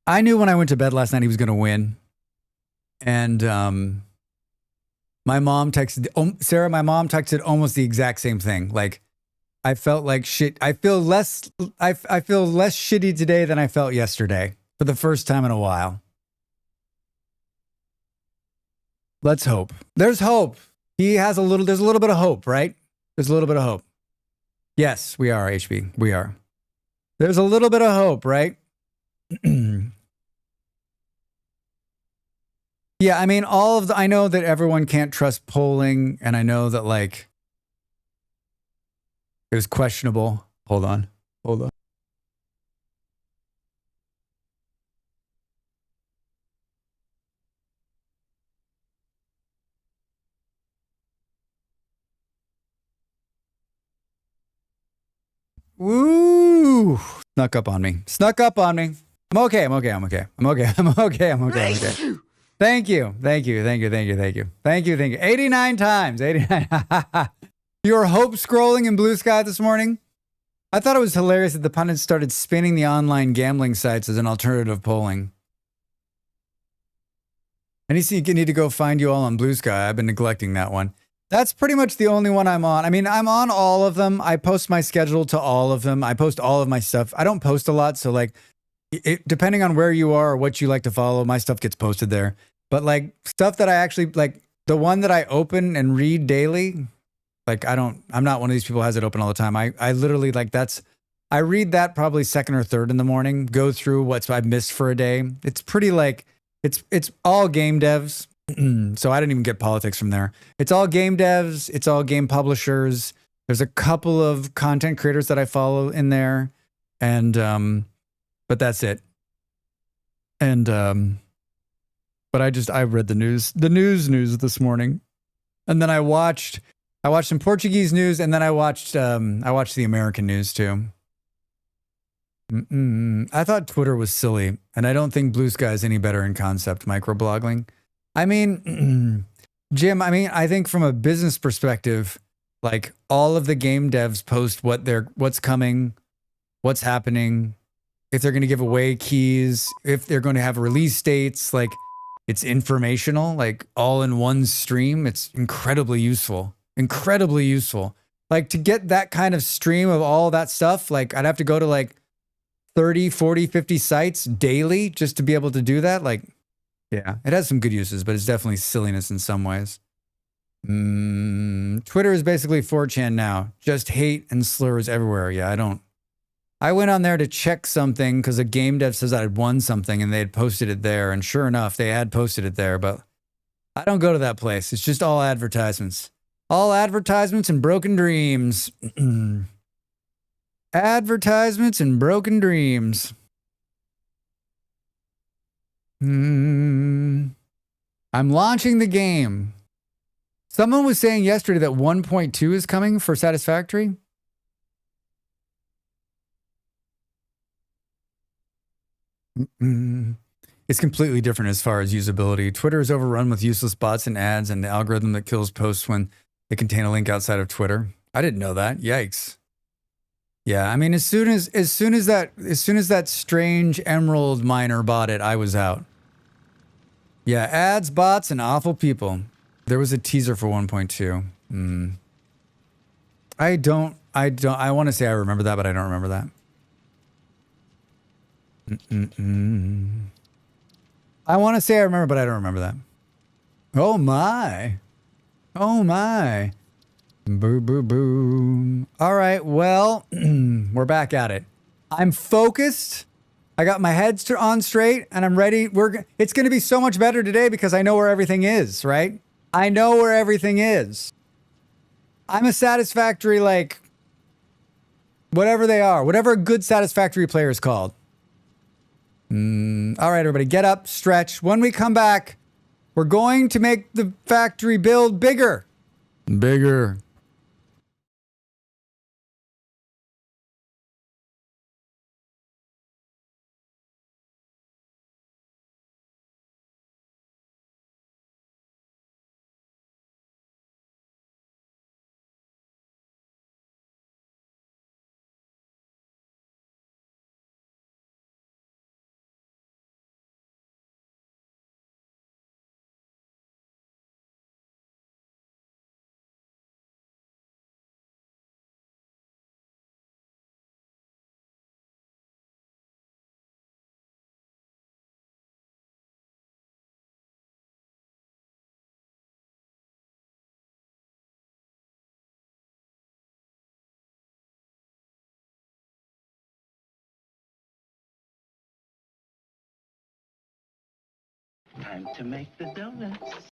I knew when I went to bed last night he was going to win. And my mom texted, Sarah, my mom texted almost the exact same thing. Like, I felt like shit. I feel less shitty today than I felt yesterday for the first time in a while. Let's hope. There's hope. There's a little bit of hope, right? There's a little bit of hope. Yes, we are, HB. We are. There's a little bit of hope, right? Yeah, I mean, I know that everyone can't trust polling, and I know that, like, it was questionable. Hold on. Woo! Snuck up on me. I'm okay. Thank you. 89 times. 89. You were hope scrolling in Blue Sky this morning? I thought it was hilarious that the pundits started spinning the online gambling sites as an alternative polling. I need to go find you all on Blue Sky. I've been neglecting that one. That's pretty much the only one I'm on. I mean, I'm on all of them. I post my schedule to all of them. I post all of my stuff. I don't post a lot, so like, depending on where you are or what you like to follow, my stuff gets posted there. But like stuff that I actually like, the one that I open and read daily, like I'm not one of these people who has it open all the time. I literally I read that probably second or third in the morning, go through what I've missed for a day. It's pretty like, it's all game devs. So I didn't even get politics from there. It's all game devs. It's all game publishers. There's a couple of content creators that I follow in there. And, but that's it. And, but I read the news this morning. And then I watched some Portuguese news, and then I watched the American news too. I thought Twitter was silly, and I don't think Blue Sky is any better in concept microblogging. I mean, Jim, I think from a business perspective, like all of the game devs post what's coming, what's happening, if they're going to give away keys, if they're going to have release dates, like it's informational, like all in one stream. It's incredibly useful. Like to get that kind of stream of all that stuff, like I'd have to go to like 30, 40, 50 sites daily just to be able to do that. Like, yeah, it has some good uses, but it's definitely silliness in some ways. Twitter is basically 4chan now. Just hate and slurs everywhere. Yeah, I went on there to check something because a game dev says I had won something and they had posted it there. And sure enough, they had posted it there, but I don't go to that place. It's just all advertisements. All advertisements and broken dreams. Advertisements and broken dreams. I'm launching the game. Someone was saying yesterday that 1.2 is coming for Satisfactory. It's completely different as far as usability. Twitter is overrun with useless bots and ads and the algorithm that kills posts when they contain a link outside of Twitter. I didn't know that. Yikes. Yeah, I mean, as soon as that strange emerald miner bought it, I was out. Yeah, ads, bots, and awful people. There was a teaser for 1.2. I want to say I remember that, but I don't remember that. I want to say I remember, but I don't remember that. Oh my. Oh my. Boo, boo, boo. All right, well, we're back at it. I'm focused. I got my head on straight, and I'm ready. It's going to be so much better today because I know where everything is, right? I know where everything is. I'm a Satisfactory, like, whatever they are. Whatever a good Satisfactory player is called. All right, everybody, get up, stretch. When we come back, we're going to make the factory build bigger. Bigger. Time to make the donuts.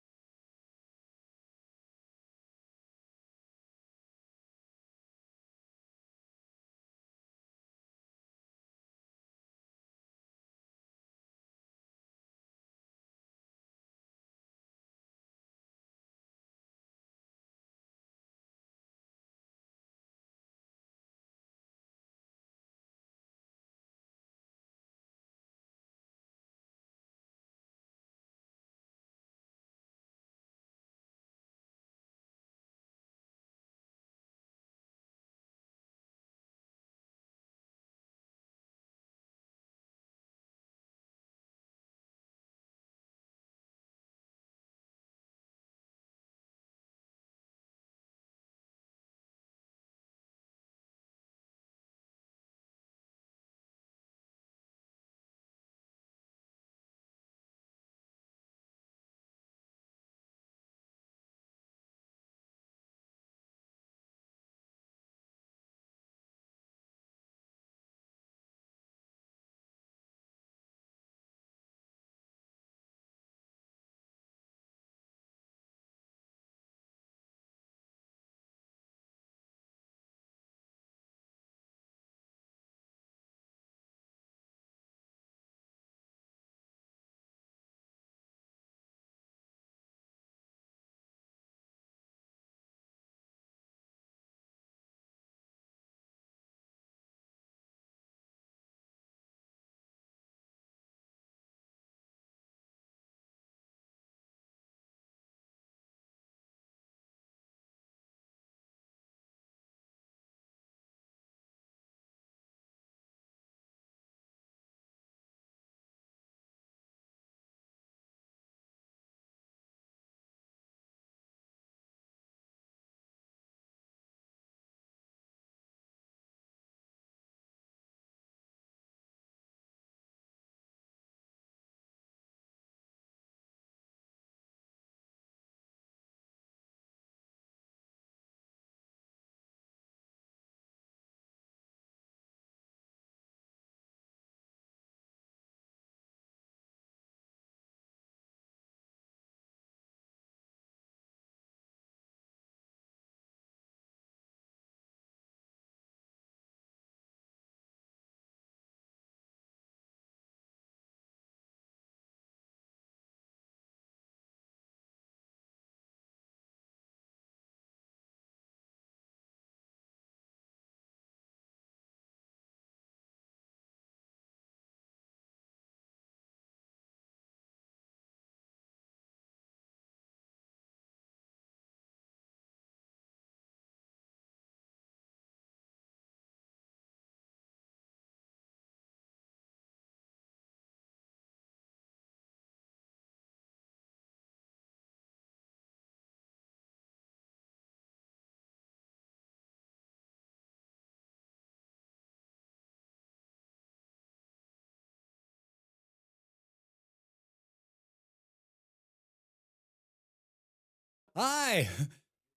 Hi,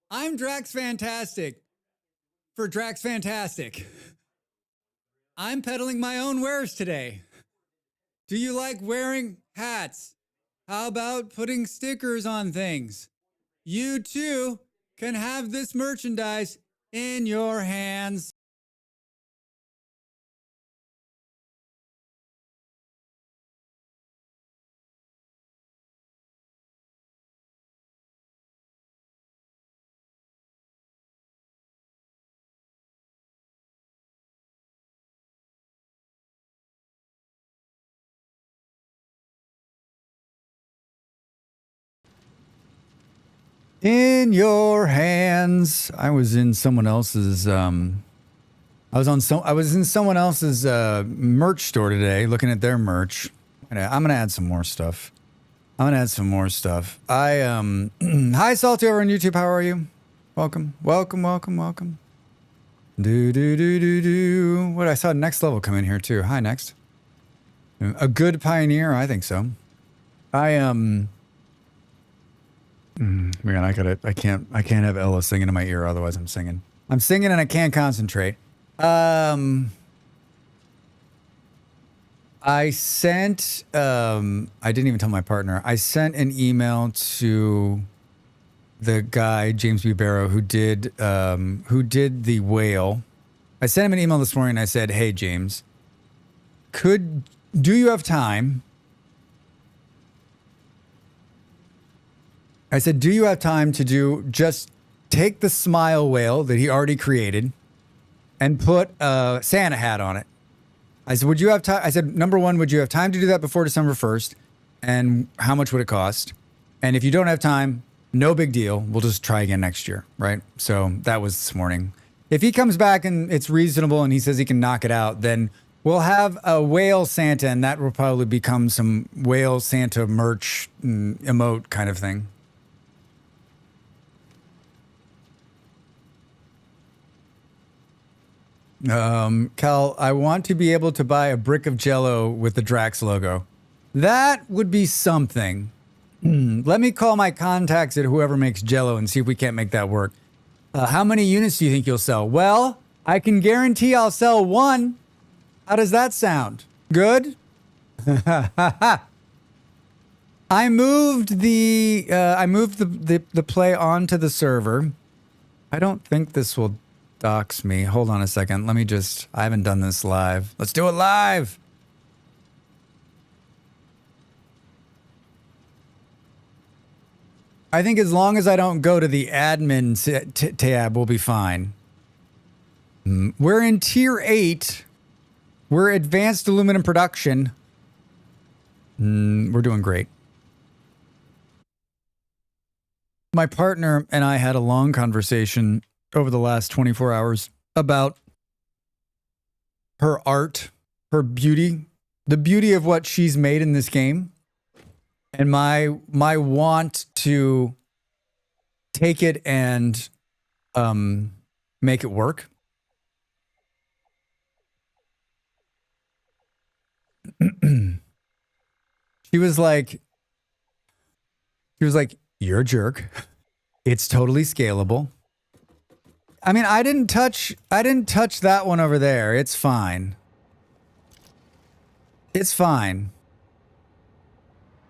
I'm Dracs Fantastic for Dracs Fantastic. I'm peddling my own wares today. Do you like wearing hats? How about putting stickers on things? You too can have this merchandise in your hands. In your hands. I was in someone else's I was in someone else's merch store today looking at their merch. I'm gonna add some more stuff. I hi Salty over on YouTube, how are you? Welcome. Do. What, I saw Next Level come in here too. Hi Next. A good pioneer, I think so. Man, I can't have Ella singing in my ear, otherwise I'm singing and I can't concentrate. I sent I didn't even tell my partner. I sent an email to the guy, James B. Barrow, who did the whale. I sent him an email this morning and I said, "Hey James, do you have time?" I said, "Do you have time to just take the smile whale that he already created and put a Santa hat on it?" I said, "Would you have time?" I said, "Number one, would you have time to do that before December 1st? And how much would it cost? And if you don't have time, no big deal. We'll just try again next year." Right? So that was this morning. If he comes back and it's reasonable and he says he can knock it out, then we'll have a whale Santa, and that will probably become some whale Santa merch emote kind of thing. Cal, I want to be able to buy a brick of Jell-O with the Drax logo. That would be something. Let me call my contacts at whoever makes Jell-O and see if we can't make that work. How many units do you think you'll sell? Well, I can guarantee I'll sell one. How does that sound? Good? I moved the play onto the server. I don't think this will dox me. Hold on a second. I haven't done this live. Let's do it live. I think as long as I don't go to the admin tab, we'll be fine. We're in tier 8. We're advanced aluminum production. We're doing great. My partner and I had a long conversation over the last 24 hours about her art, her beauty, the beauty of what she's made in this game, and my want to take it and make it work. She was like, "You're a jerk. It's totally scalable." I mean, I didn't touch that one over there. It's fine. It's fine.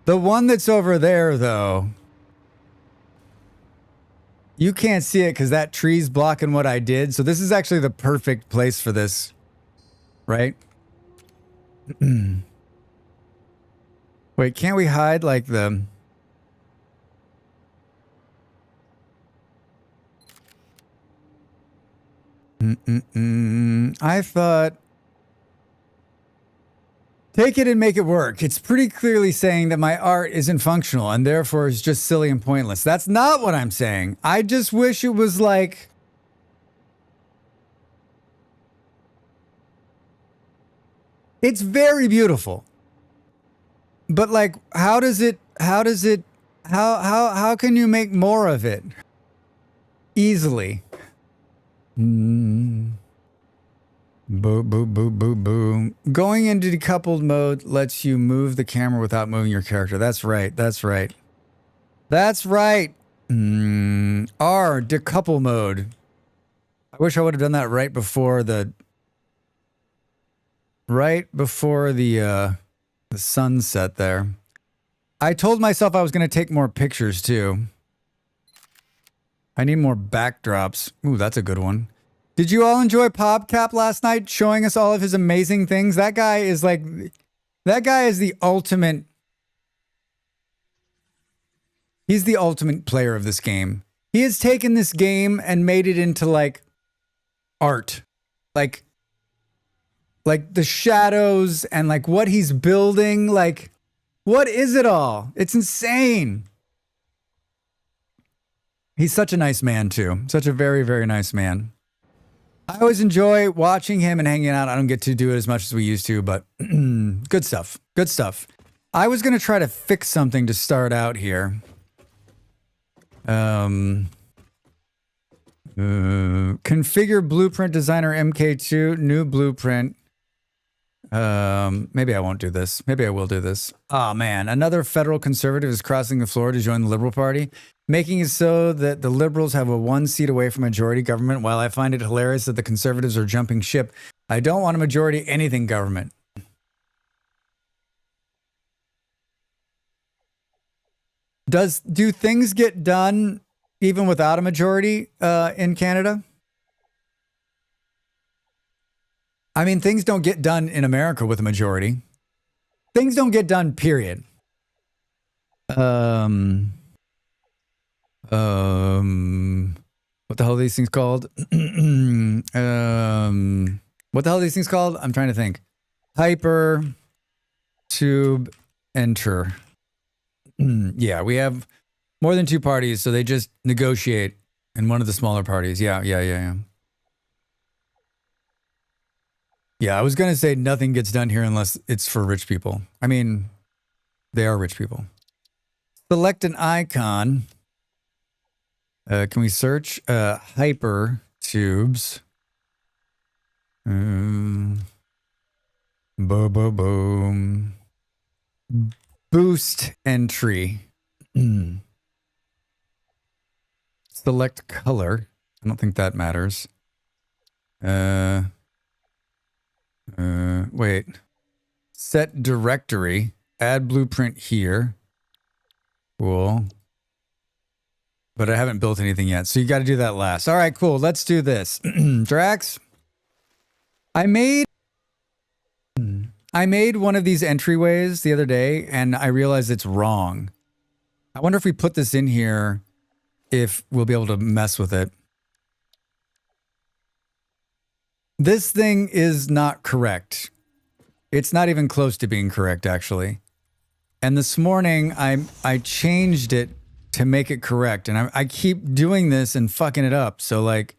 The one that's over there, though, you can't see it because that tree's blocking what I did. So this is actually the perfect place for this, right? Wait, can't we hide like the... I thought... Take it and make it work. It's pretty clearly saying that my art isn't functional and therefore is just silly and pointless. That's not what I'm saying. I just wish it was like... It's very beautiful. But like, how can you make more of it? Easily. Boo, boo, boo, boo, boo. Going into decoupled mode lets you move the camera without moving your character. That's right. That's right. That's right. R, decouple mode. I wish I would have done that right before the sunset there. I told myself I was going to take more pictures too. I need more backdrops. Ooh, that's a good one. Did you all enjoy PopCap last night showing us all of his amazing things? That guy is the ultimate. He's the ultimate player of this game. He has taken this game and made it into like art. Like the shadows and like what he's building. Like, what is it all? It's insane. He's such a nice man too. Such a very, very nice man. I always enjoy watching him and hanging out. I don't get to do it as much as we used to, but good stuff. Good stuff. I was going to try to fix something to start out here. Configure blueprint designer MK2, new blueprint. Maybe I won't do this. Maybe I will do this. Oh man, another federal conservative is crossing the floor to join the Liberal Party, making it so that the Liberals have a 1 seat away from majority government. While I find it hilarious that the Conservatives are jumping ship, I don't want a majority anything government. Do things get done even without a majority in Canada? I mean, things don't get done in America with a majority. Things don't get done, period. What the hell are these things called? What the hell are these things called? I'm trying to think. Hyper, tube, enter. Yeah, we have more than 2 parties, so they just negotiate in one of the smaller parties. Yeah. Yeah, I was going to say nothing gets done here unless it's for rich people. I mean, they are rich people. Select an icon. Can we search? Hyper tubes. Boom. Boost entry. Select color. I don't think that matters. Wait. Set directory. Add blueprint here. Cool. But I haven't built anything yet, so you got to do that last. All right, cool. Let's do this. Dracs. I made one of these entryways the other day, and I realized it's wrong. I wonder if we put this in here, if we'll be able to mess with it. This thing is not correct. It's not even close to being correct, actually. And this morning, I changed it to make it correct. And I keep doing this and fucking it up. So, like...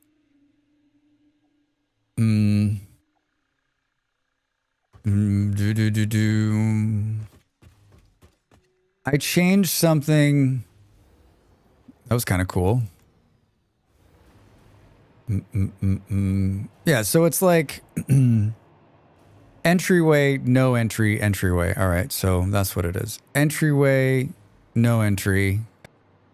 I changed something. That was kind of cool. Yeah, so it's like entryway, no entry, entryway. All right, so that's what it is. Entryway, no entry,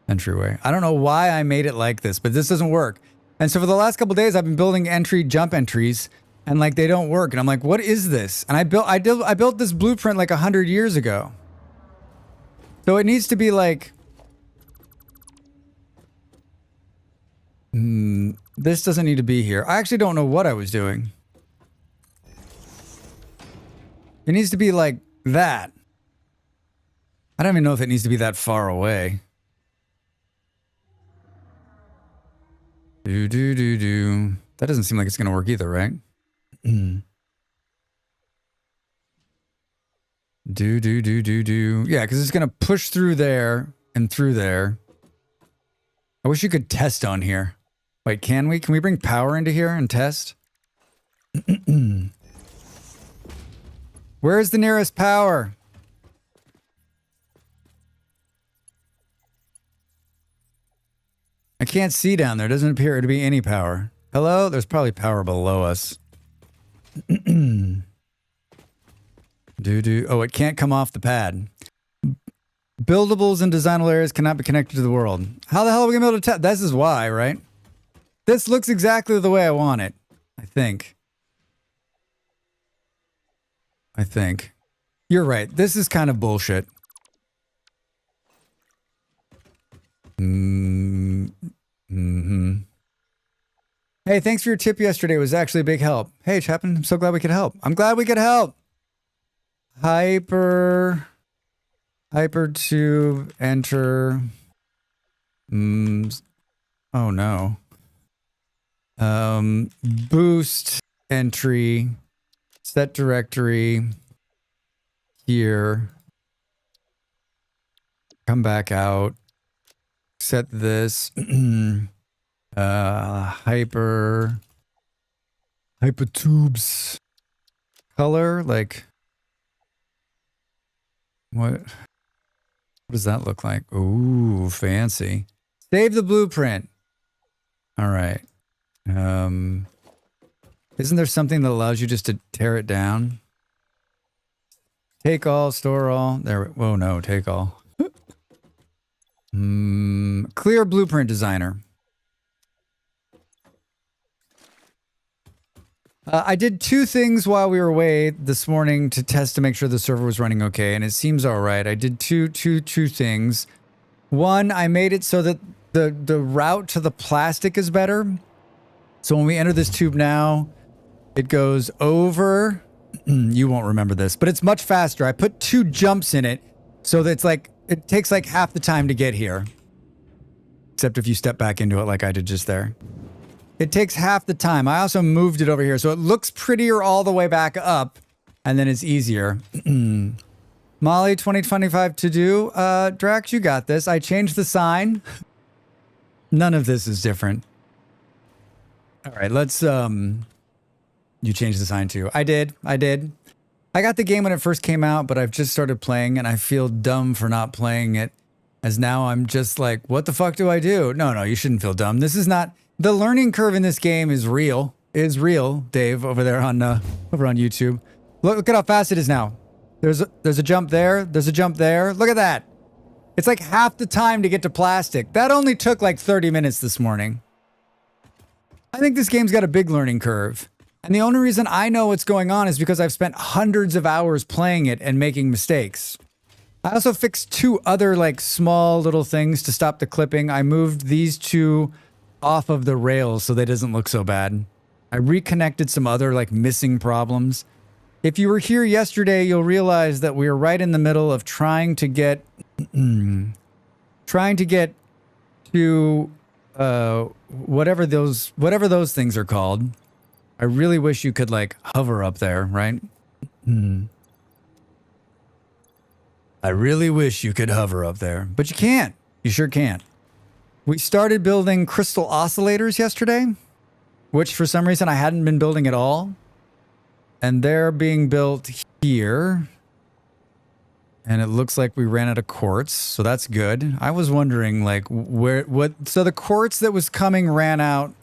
entryway. I don't know why I made it like this, but this doesn't work. And so for the last couple days, I've been building jump entries, and like they don't work. And I'm like, what is this? And I built this blueprint like 100 years ago. So it needs to be like, this doesn't need to be here. I actually don't know what I was doing. It needs to be like that. I don't even know if it needs to be that far away. That doesn't seem like it's going to work either, right? Yeah, because it's going to push through there and through there. I wish you could test on here. Wait, can we? Can we bring power into here and test? Where's the nearest power? I can't see down there. Doesn't appear to be any power. Hello? There's probably power below us. Oh, it can't come off the pad. Buildables and designable areas cannot be connected to the world. How the hell are we going to be able to test? This is why, right? This looks exactly the way I want it. I think. You're right. This is kind of bullshit. Hey, thanks for your tip yesterday. It was actually a big help. Hey, Chapman, I'm so glad we could help. I'm glad we could help. Hypertube, enter. Oh no. Boost entry, set directory here. Come back out. Set this. Hypertubes color, like what does that look like? Ooh, fancy. Save the blueprint. All right. Isn't there something that allows you just to tear it down? Take all, store all. There. Whoa, no, take all. Clear blueprint designer. I did two things while we were away this morning to test to make sure the server was running okay, and it seems all right. I did two things. One, I made it so that the route to the plastic is better. So when we enter this tube now, it goes over. You won't remember this, but it's much faster. I put 2 jumps in it, so that it takes like half the time to get here. Except if you step back into it like I did just there. It takes half the time. I also moved it over here, so it looks prettier all the way back up, and then it's easier. Molly, 2025 to do. Drax, you got this. I changed the sign. None of this is different. All right, let's, you changed the sign too. I did. I got the game when it first came out, but I've just started playing, and I feel dumb for not playing it, as now I'm just like, what the fuck do I do? No, you shouldn't feel dumb. This is not... The learning curve in this game is real. Is real, Dave, over there on YouTube. Look at how fast it is now. There's a jump there. There's a jump there. Look at that. It's like half the time to get to plastic. That only took like 30 minutes this morning. I think this game's got a big learning curve. And the only reason I know what's going on is because I've spent hundreds of hours playing it and making mistakes. I also fixed 2 other like small little things to stop the clipping. I moved these 2 off of the rails so that it doesn't look so bad. I reconnected some other like missing problems. If you were here yesterday, you'll realize that we are right in the middle of trying to get to whatever those things are called. I really wish you could like hover up there, right? I really wish you could hover up there, but you can't. You sure can't. We started building crystal oscillators yesterday, which for some reason I hadn't been building at all. And they're being built here. And it looks like we ran out of quartz, so that's good. I was wondering like so the quartz that was coming ran out.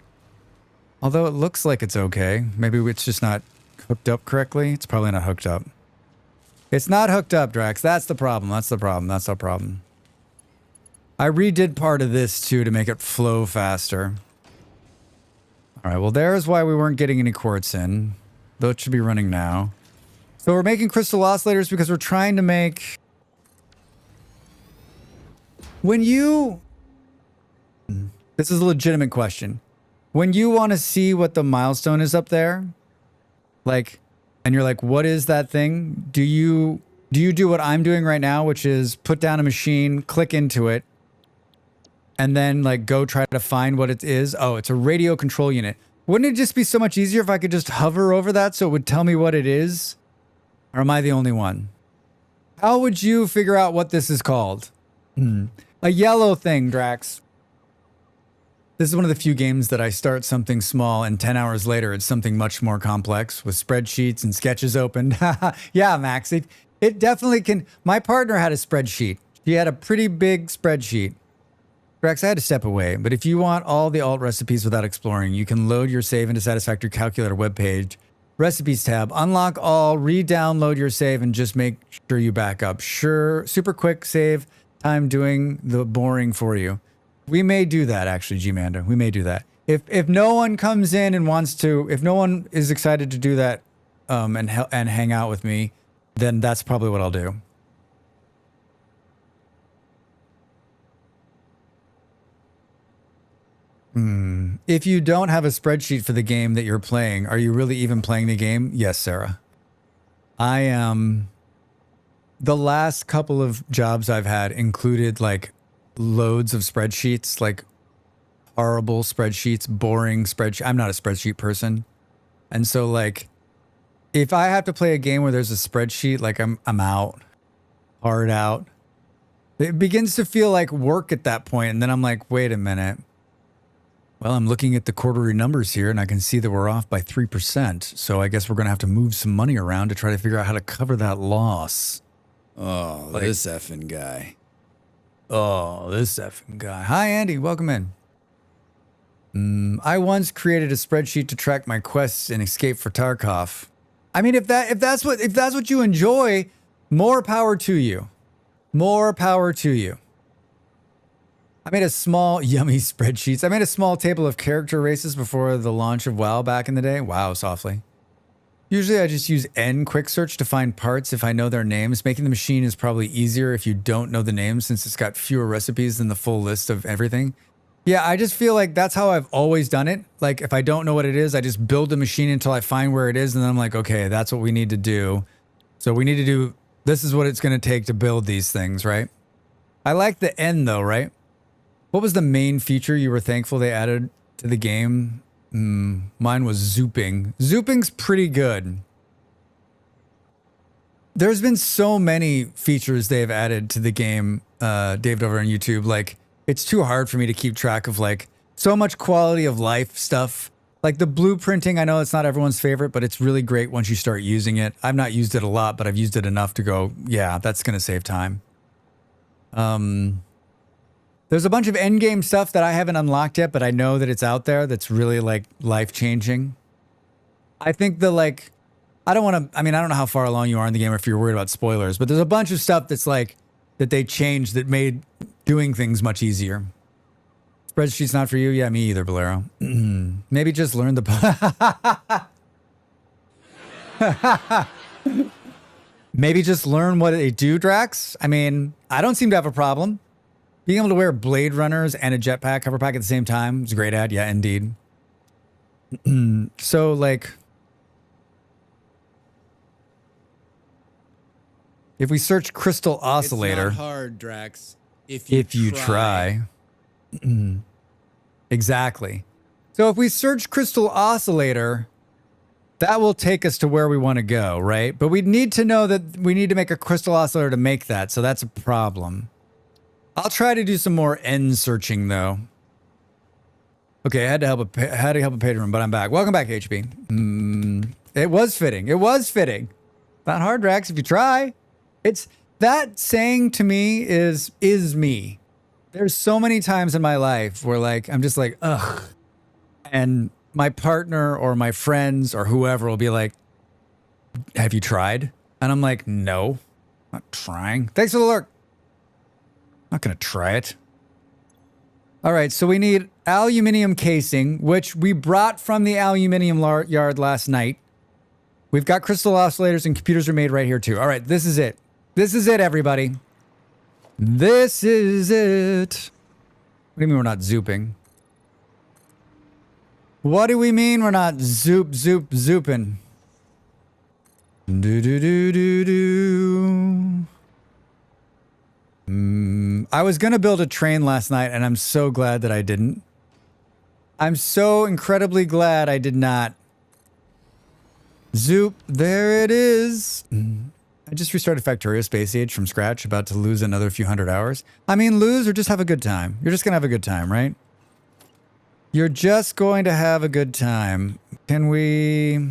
Although it looks like it's okay. Maybe it's just not hooked up correctly. It's probably not hooked up. It's not hooked up, Drax. That's the problem. That's the problem. I redid part of this too to make it flow faster. All right, well, there's why we weren't getting any quartz in. Those should be running now. So we're making crystal oscillators because we're trying to make... This is a legitimate question. When you want to see what the milestone is up there, like, and you're like, what is that thing? Do you do what I'm doing right now, which is put down a machine, click into it, and then like go try to find what it is? Oh, it's a radio control unit. Wouldn't it just be so much easier if I could just hover over that so it would tell me what it is? Or am I the only one? How would you figure out what this is called? A yellow thing, Drax. This is one of the few games that I start something small and 10 hours later it's something much more complex with spreadsheets and sketches opened. Yeah, Max, it definitely can. My partner had a spreadsheet. She had a pretty big spreadsheet. Drax, I had to step away, but if you want all the alt recipes without exploring, you can load your save into Satisfactory Calculator webpage, Recipes tab, unlock all, re-download your save, and just make sure you back up. Sure, super quick save, time doing the boring for you. We may do that, actually, G-Manda. We may do that. If no one comes in and wants to, if no one is excited to do that and hang out with me, then that's probably what I'll do. If you don't have a spreadsheet for the game that you're playing, are you really even playing the game? Yes, Sarah. I am. The last couple of jobs I've had included like loads of spreadsheets, like horrible spreadsheets, boring spreadsheet. I'm not a spreadsheet person. And so like if I have to play a game where there's a spreadsheet, like I'm out, hard out. It begins to feel like work at that point, and then I'm like, wait a minute. Well, I'm looking at the quarterly numbers here and I can see that we're off by 3%. So I guess we're going to have to move some money around to try to figure out how to cover that loss. Oh, Like- this effing guy. Oh, this effing guy. Hi, Andy. Welcome in. I once created a spreadsheet to track my quests in Escape for Tarkov. I mean, if that's what you enjoy, more power to you. More power to you. I made a small, yummy spreadsheets. I made a small table of character races before the launch of WoW back in the day. Wow, softly. Usually I just use N quick search to find parts if I know their names. Making the machine is probably easier if you don't know the names since it's got fewer recipes than the full list of everything. Yeah, I just feel like that's how I've always done it. Like if I don't know what it is, I just build the machine until I find where it is. And then I'm like, okay, that's what we need to do. So we need to do, this is what it's going to take to build these things, right? I like the N though, right? What was the main feature you were thankful they added to the game? Mine was zooping. Zooping's pretty good. There's been so many features they've added to the game, David over on YouTube. Like, it's too hard for me to keep track of, like, so much quality of life stuff. Like the blueprinting, I know it's not everyone's favorite, but it's really great once you start using it. I've not used it a lot, but I've used it enough to go, yeah, that's going to save time. There's a bunch of endgame stuff that I haven't unlocked yet, but I know that it's out there that's really like life-changing. I think the like, I don't know how far along you are in the game or if you're worried about spoilers, but there's a bunch of stuff that's like, that they changed that made doing things much easier. Spreadsheet's not for you? Yeah, me either, Bolero. Maybe just learn the... Maybe just learn what they do, Drax? I mean, I don't seem to have a problem. Being able to wear Blade Runners and a jetpack, cover pack at the same time is a great ad. Yeah, indeed. So, like... If we search Crystal Oscillator... It's not hard, Drax. If you try. Exactly. So if we search Crystal Oscillator, that will take us to where we want to go, right? But we need to know that we need to make a Crystal Oscillator to make that, so that's a problem. I'll try to do some more N searching though. Okay, I had to help a Patreon, but I'm back. Welcome back, HB. It was fitting. It was fitting. Not hard, Drax, if you try. It's that saying to me is me. There's so many times in my life where like I'm just like, ugh. And my partner or my friends or whoever will be like, have you tried? And I'm like, no, not trying. Thanks for the lurk. Not gonna try it. All right, so we need aluminum casing, which we brought from the aluminum yard last night. We've got crystal oscillators and computers are made right here too. All right, this is it. This is it, everybody. This is it. What do you mean we're not zooping? What do we mean we're not zooping? I was gonna build a train last night and I'm so glad that I didn't. I'm so incredibly glad I did not. Zoop, there it is. I just restarted Factorio Space Age from scratch, about to lose another few hundred hours. I mean, lose or just have a good time. You're just gonna have a good time, right? You're just going to have a good time. Can we...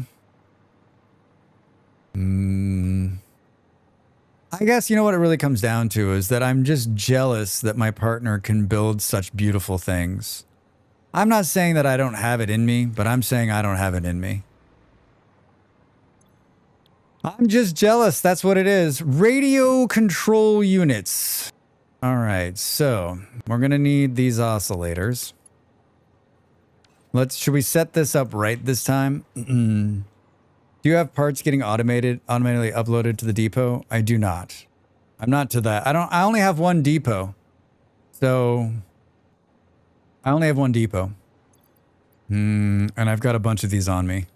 I guess you know what it really comes down to is that I'm just jealous that my partner can build such beautiful things. I'm not saying that I don't have it in me, but I'm saying I don't have it in me. I'm just jealous. That's what it is. Radio control units. All right, so we're gonna need these oscillators. Should we set this up right this time? Do you have parts getting automatically uploaded to the depot? I do not. I'm not to that. I only have one depot. So I only have one depot. And I've got a bunch of these on me.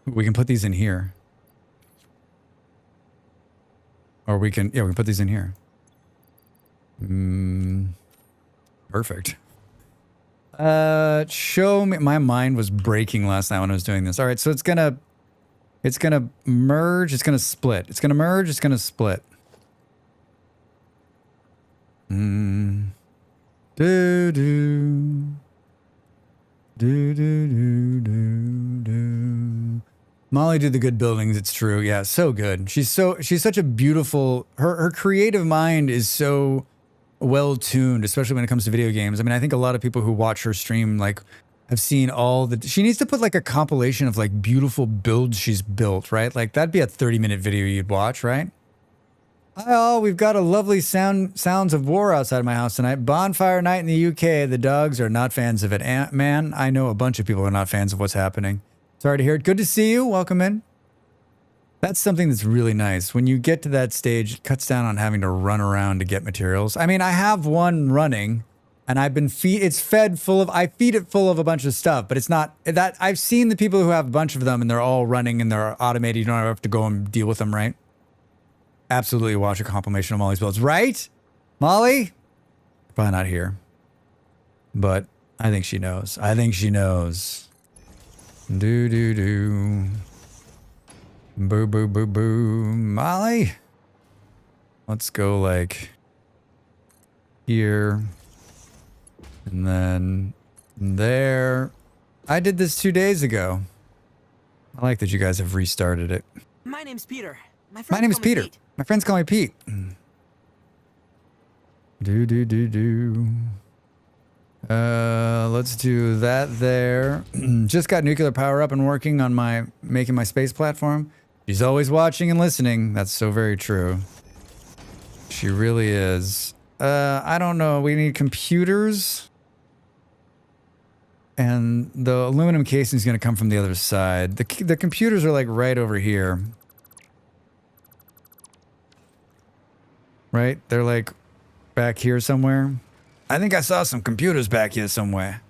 We can put these in here. Or we can put these in here. Perfect. Show me. My mind was breaking last night when I was doing this. All right, so it's gonna merge. It's gonna split. It's gonna merge. It's gonna split. Do do do do do do. Molly did the good buildings. It's true. Yeah, so good. She's such a beautiful. Her creative mind is so well tuned, especially when it comes to video games. I mean, I think a lot of people who watch her stream like have seen all the. She needs to put like a compilation of like beautiful builds she's built, right? Like that'd be a 30-minute video you'd watch, right? Oh, we've got a lovely sounds of war outside of my house tonight. Bonfire night in the UK. The dogs are not fans of it. And man, I know a bunch of people are not fans of what's happening. Sorry to hear it. Good to see you. Welcome in. That's something that's really nice. When you get to that stage, it cuts down on having to run around to get materials. I mean, I have one running and I've been it's fed full of, I feed it full of a bunch of stuff, but it's not that I've seen the people who have a bunch of them and they're all running and they're automated. You don't have to go and deal with them, right? Absolutely watch a compilation of Molly's builds, right? Molly? Probably not here. But I think she knows. I think she knows. Do do do. Boo boo boo boo. Molly? Let's go like here. And then there. I did this 2 days ago. I like that you guys have restarted it. My name's Peter. My name is Peter. My friends call me Pete. Do do do do. Let's do that there. Just got nuclear power up and working on making my space platform. She's always watching and listening. That's so very true. She really is. I don't know. We need computers. And the aluminum casing is going to come from the other side. The computers are like right over here. Right? They're like back here somewhere. I think I saw some computers back here somewhere.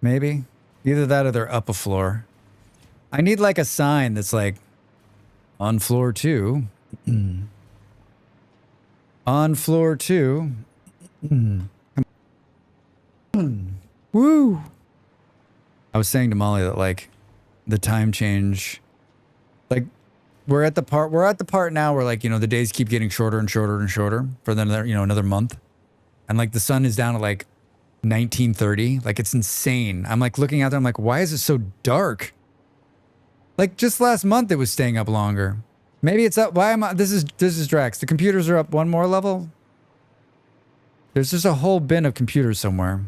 Maybe. Either that or they're up a floor. I need like a sign that's like on floor 2. On floor 2. Woo! I was saying to Molly that like the time change, like we're at the part now where like, you know, the days keep getting shorter and shorter and shorter for another month. And like the sun is down at like 1930. Like it's insane. I'm like looking out there. I'm like, why is it so dark? Like just last month it was staying up longer. Maybe it's up. Why am I? This is Dracs. The computers are up one more level. There's just a whole bin of computers somewhere.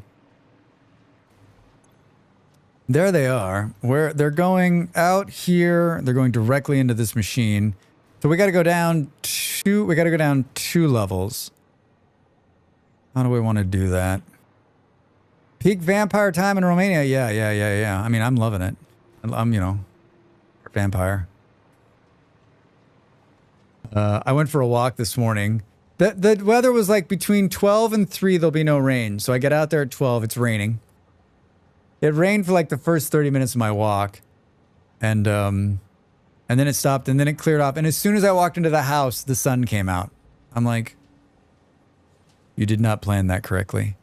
There they are. Where they're going out here. They're going directly into this machine. So we got to go down 2 levels. How do we want to do that? Peak vampire time in Romania. Yeah. I mean, I'm loving it. I'm, vampire. I went for a walk this morning. The weather was like between 12 and 3, there'll be no rain. So I get out there at 12, it's raining. It rained for like the first 30 minutes of my walk. And then it stopped and then it cleared off. And as soon as I walked into the house, the sun came out. I'm like, you did not plan that correctly.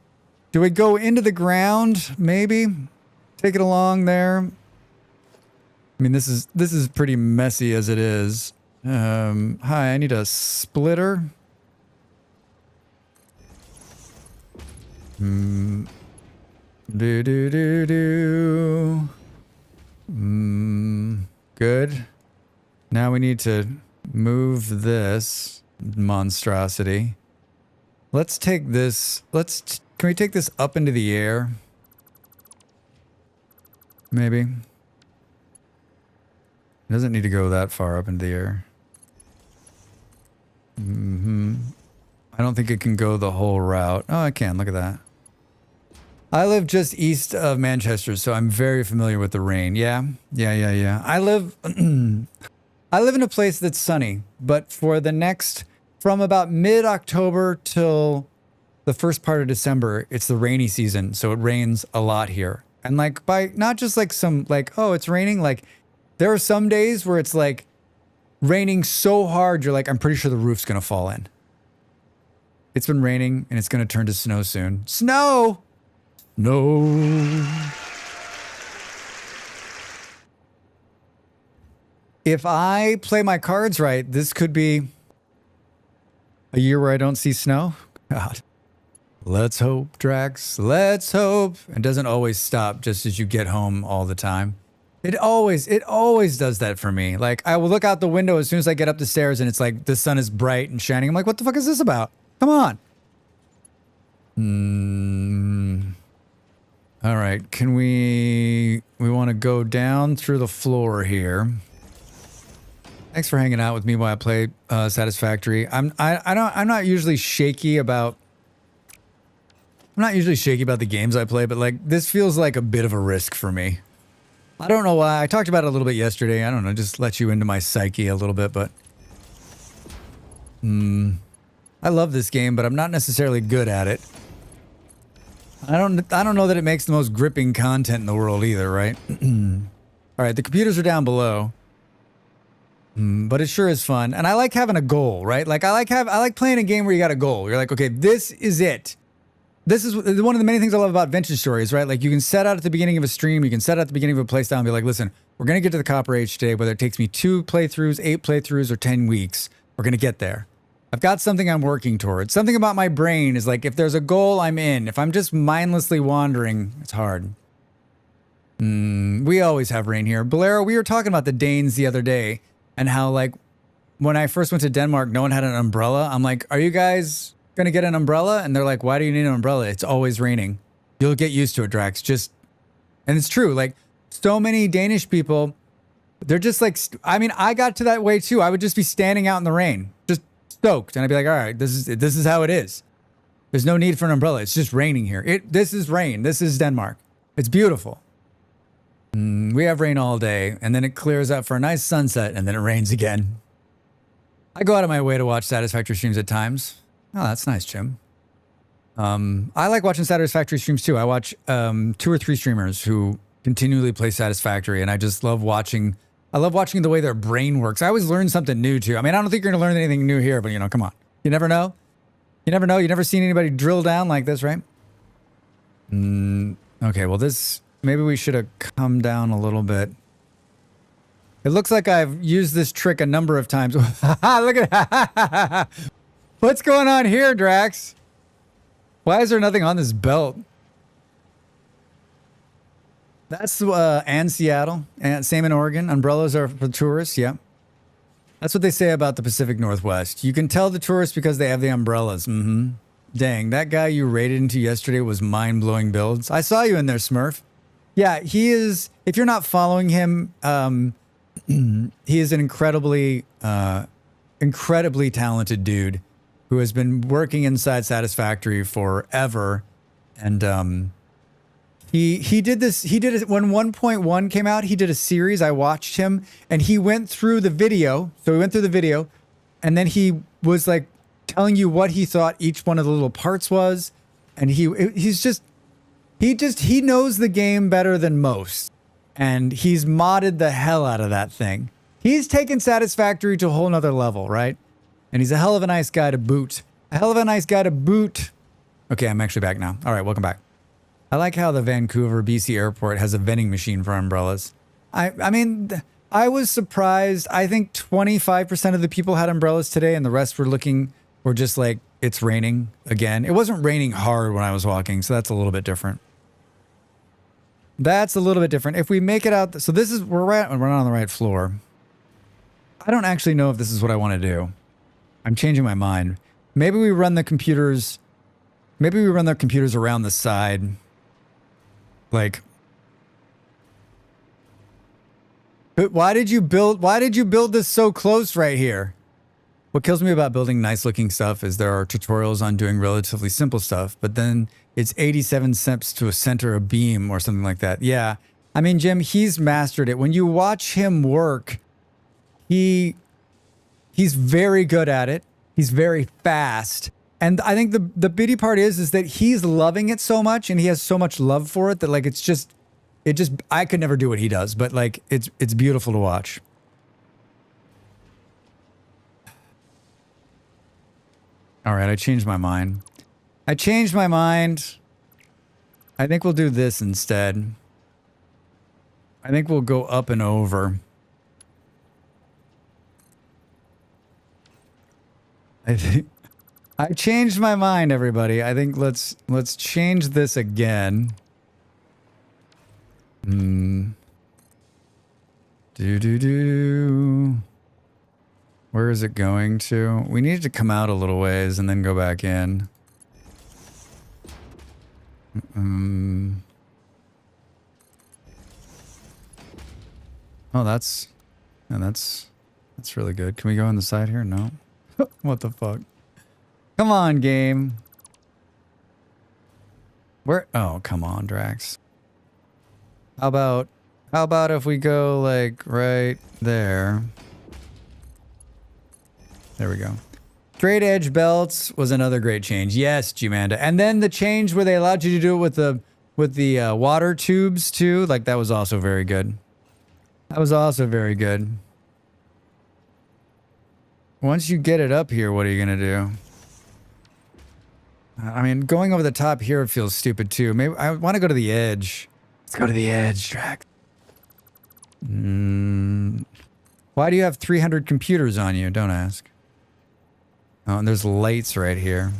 Do we go into the ground? Maybe take it along there. I mean, this is pretty messy as it is. Hi, I need a splitter. Good. Now we need to move this monstrosity. Let's take this. Can we take this up into the air? Maybe. It doesn't need to go that far up into the air. I don't think it can go the whole route. Oh, I can. Look at that. I live just east of Manchester, so I'm very familiar with the rain. Yeah. I live I live in a place that's sunny, but for the next from about mid-October till the first part of December, it's the rainy season, so it rains a lot here. And like by not just like some like, oh, it's raining, like there are some days where it's like raining so hard you're like, I'm pretty sure the roof's going to fall in. It's been raining and it's going to turn to snow soon. Snow! No. If I play my cards right, this could be a year where I don't see snow. God. Let's hope, Drax. Let's hope. It doesn't always stop just as you get home all the time. It always does that for me. Like I will look out the window as soon as I get up the stairs and it's like the sun is bright and shining. I'm like, what the fuck is this about? Come on. All right, can we want to go down through the floor here. Thanks for hanging out with me while I play Satisfactory. I'm not usually shaky about the games I play, but like this feels like a bit of a risk for me. I don't know why. I talked about it a little bit yesterday. I don't know, just let you into my psyche a little bit, but I love this game, but I'm not necessarily good at it. I don't know that it makes the most gripping content in the world either, right? All right, the computers are down below. But it sure is fun. And I like having a goal, right? Like I like playing a game where you got a goal. You're like, okay, this is it. This is one of the many things I love about vintage stories, right? Like you can set out at the beginning of a stream, you can set out at the beginning of a playstyle and be like, listen, we're going to get to the Copper Age today, whether it takes me 2 playthroughs, 8 playthroughs, or 10 weeks, we're going to get there. I've got something I'm working towards. Something about my brain is like, if there's a goal, I'm in. If I'm just mindlessly wandering, it's hard. We always have rain here. Bolero, we were talking about the Danes the other day and how like when I first went to Denmark, no one had an umbrella. I'm like, are you guys going to get an umbrella? And they're like, why do you need an umbrella? It's always raining. You'll get used to it, Drax. And it's true. Like so many Danish people, they're just like, I mean, I got to that way too. I would just be standing out in the rain, just stoked. And I'd be like, all right, this is how it is. There's no need for an umbrella. It's just raining here. This is rain. This is Denmark. It's beautiful. We have rain all day and then it clears up for a nice sunset and then it rains again. I go out of my way to watch Satisfactory streams at times. Oh, that's nice, Jim. I like watching Satisfactory streams too. I watch 2 or 3 streamers who continually play Satisfactory, and I just love watching. I love watching the way their brain works. I always learn something new too. I mean, I don't think you're gonna learn anything new here, but you know, come on. You never know. You never know. You've never seen anybody drill down like this, right? Okay, well maybe we should have come down a little bit. It looks like I've used this trick a number of times. Look at that. What's going on here, Drax? Why is there nothing on this belt? That's and Seattle, and same in Oregon. Umbrellas are for tourists. Yeah, that's what they say about the Pacific Northwest. You can tell the tourists because they have the umbrellas. Dang, that guy you raided into yesterday was mind-blowing builds. I saw you in there, Smurf. Yeah, he is. If you're not following him, he is an incredibly talented dude who has been working inside Satisfactory forever, and he did this. He did it when 1.1 came out. He did a series. I watched him, and he went through the video. So he went through the video, and then he was like telling you what he thought each one of the little parts was, and he knows the game better than most, and he's modded the hell out of that thing. He's taken Satisfactory to a whole nother level, right? And he's a hell of a nice guy to boot. A hell of a nice guy to boot. Okay, I'm actually back now. All right, welcome back. I like how the Vancouver, BC airport has a vending machine for umbrellas. I mean, I was surprised. I think 25% of the people had umbrellas today and the rest were just like, it's raining again. It wasn't raining hard when I was walking, so that's a little bit different. That's a little bit different. If we make it out, so we're not on the right floor. I don't actually know if this is what I want to do. I'm changing my mind. Maybe we run the computers around the side. Like, but why did you build this so close right here? what kills me about building nice looking stuff is there are tutorials on doing relatively simple stuff, but then it's 87 steps to center a beam or something like that. Yeah. I mean, Jim, he's mastered it. When you watch him work, he's very good at it. He's very fast. And I think the bitty part is that he's loving it so much and he has so much love for it that like I could never do what he does, but like it's beautiful to watch. All right, I changed my mind. I think we'll do this instead. I think we'll go up and over. I changed my mind, everybody. I think let's change this again. Where is it going to? We need to come out a little ways and then go back in. Oh, that's really good. Can we go on the side here? No. What the fuck? Come on, game. Where? Oh, come on, Drax. How about if we go like right there? There we go. Straight edge belts was another great change. Yes, Jumanda. And then the change where they allowed you to do it with the water tubes too. Like that was also very good. That was also very good. Once you get it up here, what are you gonna do? I mean, going over the top here feels stupid too. Maybe I want to go to the edge. Let's go to the edge, Drac. Why do you have 300 computers on you? Don't ask. Oh, and there's lights right here.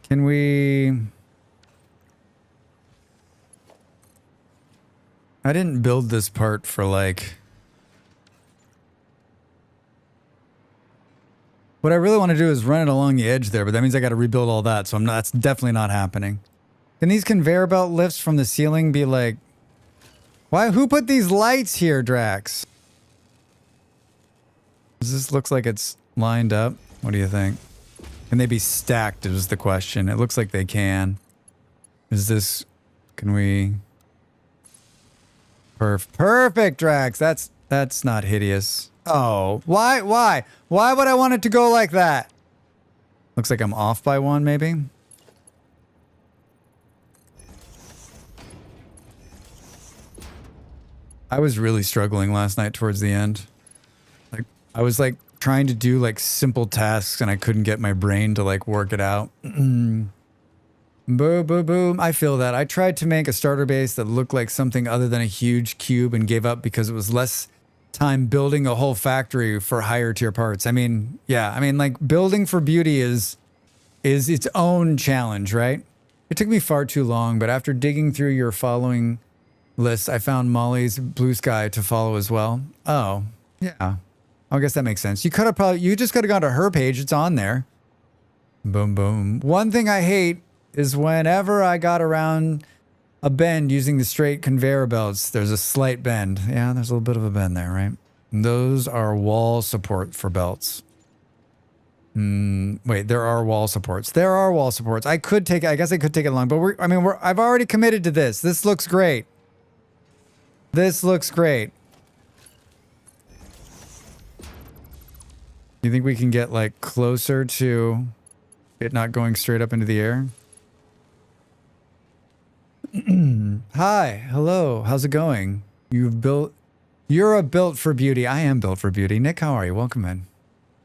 Can we... I didn't build this part for like... What I really want to do is run it along the edge there, but that means I got to rebuild all that, so that's definitely not happening. Can these conveyor belt lifts from the ceiling be like... Why? Who put these lights here, Drax? Does this look like it's lined up? What do you think? Can they be stacked is the question. It looks like they can. Is this... Can we... Perfect, Drax. That's not hideous. Oh, why? Why would I want it to go like that? Looks like I'm off by one, maybe. I was really struggling last night towards the end. Like, I was like trying to do like simple tasks and I couldn't get my brain to like work it out. Boom, boom, boom. I feel that. I tried to make a starter base that looked like something other than a huge cube and gave up because it was less time building a whole factory for higher tier parts. I mean, yeah, I mean like building for beauty is its own challenge, right? It took me far too long, but after digging through your following list, I found Molly's Blue Sky to follow as well. Oh, yeah. I guess that makes sense. You just could have gone to her page. It's on there. Boom, boom. One thing I hate is whenever I got around a bend using the straight conveyor belts, there's a slight bend. Yeah, there's a little bit of a bend there, right? And those are wall support for belts. Wait, there are wall supports. There are wall supports. I guess I could take it along, but I've already committed to this. This looks great. This looks great. You think we can get like closer to it not going straight up into the air? Hi, hello, how's it going? You're a built for beauty. I am built for beauty. Nick, how are you? Welcome in.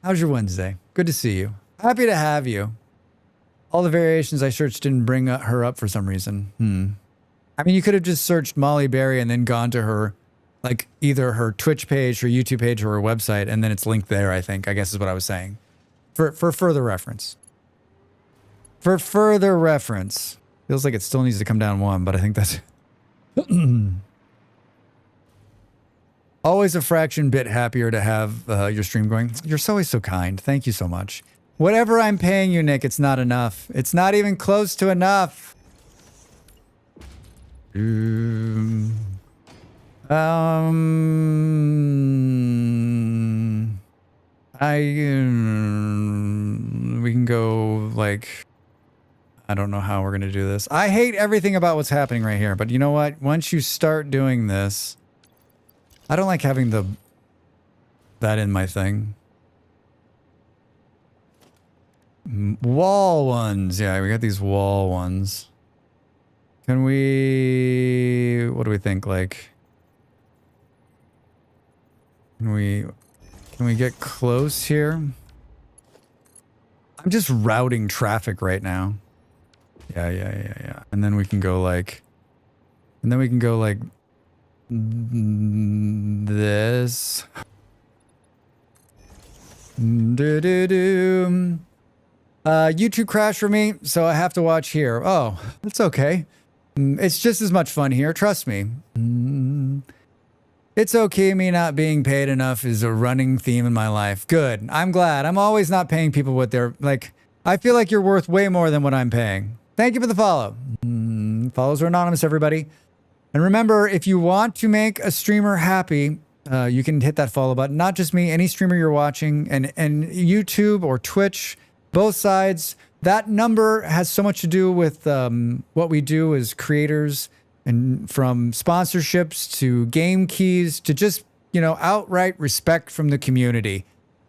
How's your Wednesday? Good to see you. Happy to have you. All the variations I searched didn't bring her up for some reason. I mean, you could have just searched Molly Berry and then gone to her, like either her Twitch page, her YouTube page, or her website, and then it's linked there, I think, I guess is what I was saying. For further reference. For further reference. Feels like it still needs to come down one, but I think that's... Always a fraction bit happier to have your stream going. You're always so kind. Thank you so much. Whatever I'm paying you, Nick, it's not enough. It's not even close to enough. We can go like, I don't know how we're gonna do this. I hate everything about what's happening right here, but you know what? Once you start doing this, I don't like having that in my thing. Wall ones, yeah, we got these wall ones. Can we? What do we think? Like, can we get close here? I'm just routing traffic right now. Yeah. And then we can go like, this. YouTube crashed for me, so I have to watch here. Oh, that's okay. It's just as much fun here, trust me. It's okay, me not being paid enough is a running theme in my life. Good. I'm glad. I'm always not paying people what they're like. I feel like you're worth way more than what I'm paying. Thank you for the follow. Follows are anonymous, everybody. And remember, if you want to make a streamer happy, you can hit that follow button. Not just me, any streamer you're watching, and YouTube or Twitch, both sides. That number has so much to do with what we do as creators, and from sponsorships to game keys to just, outright respect from the community.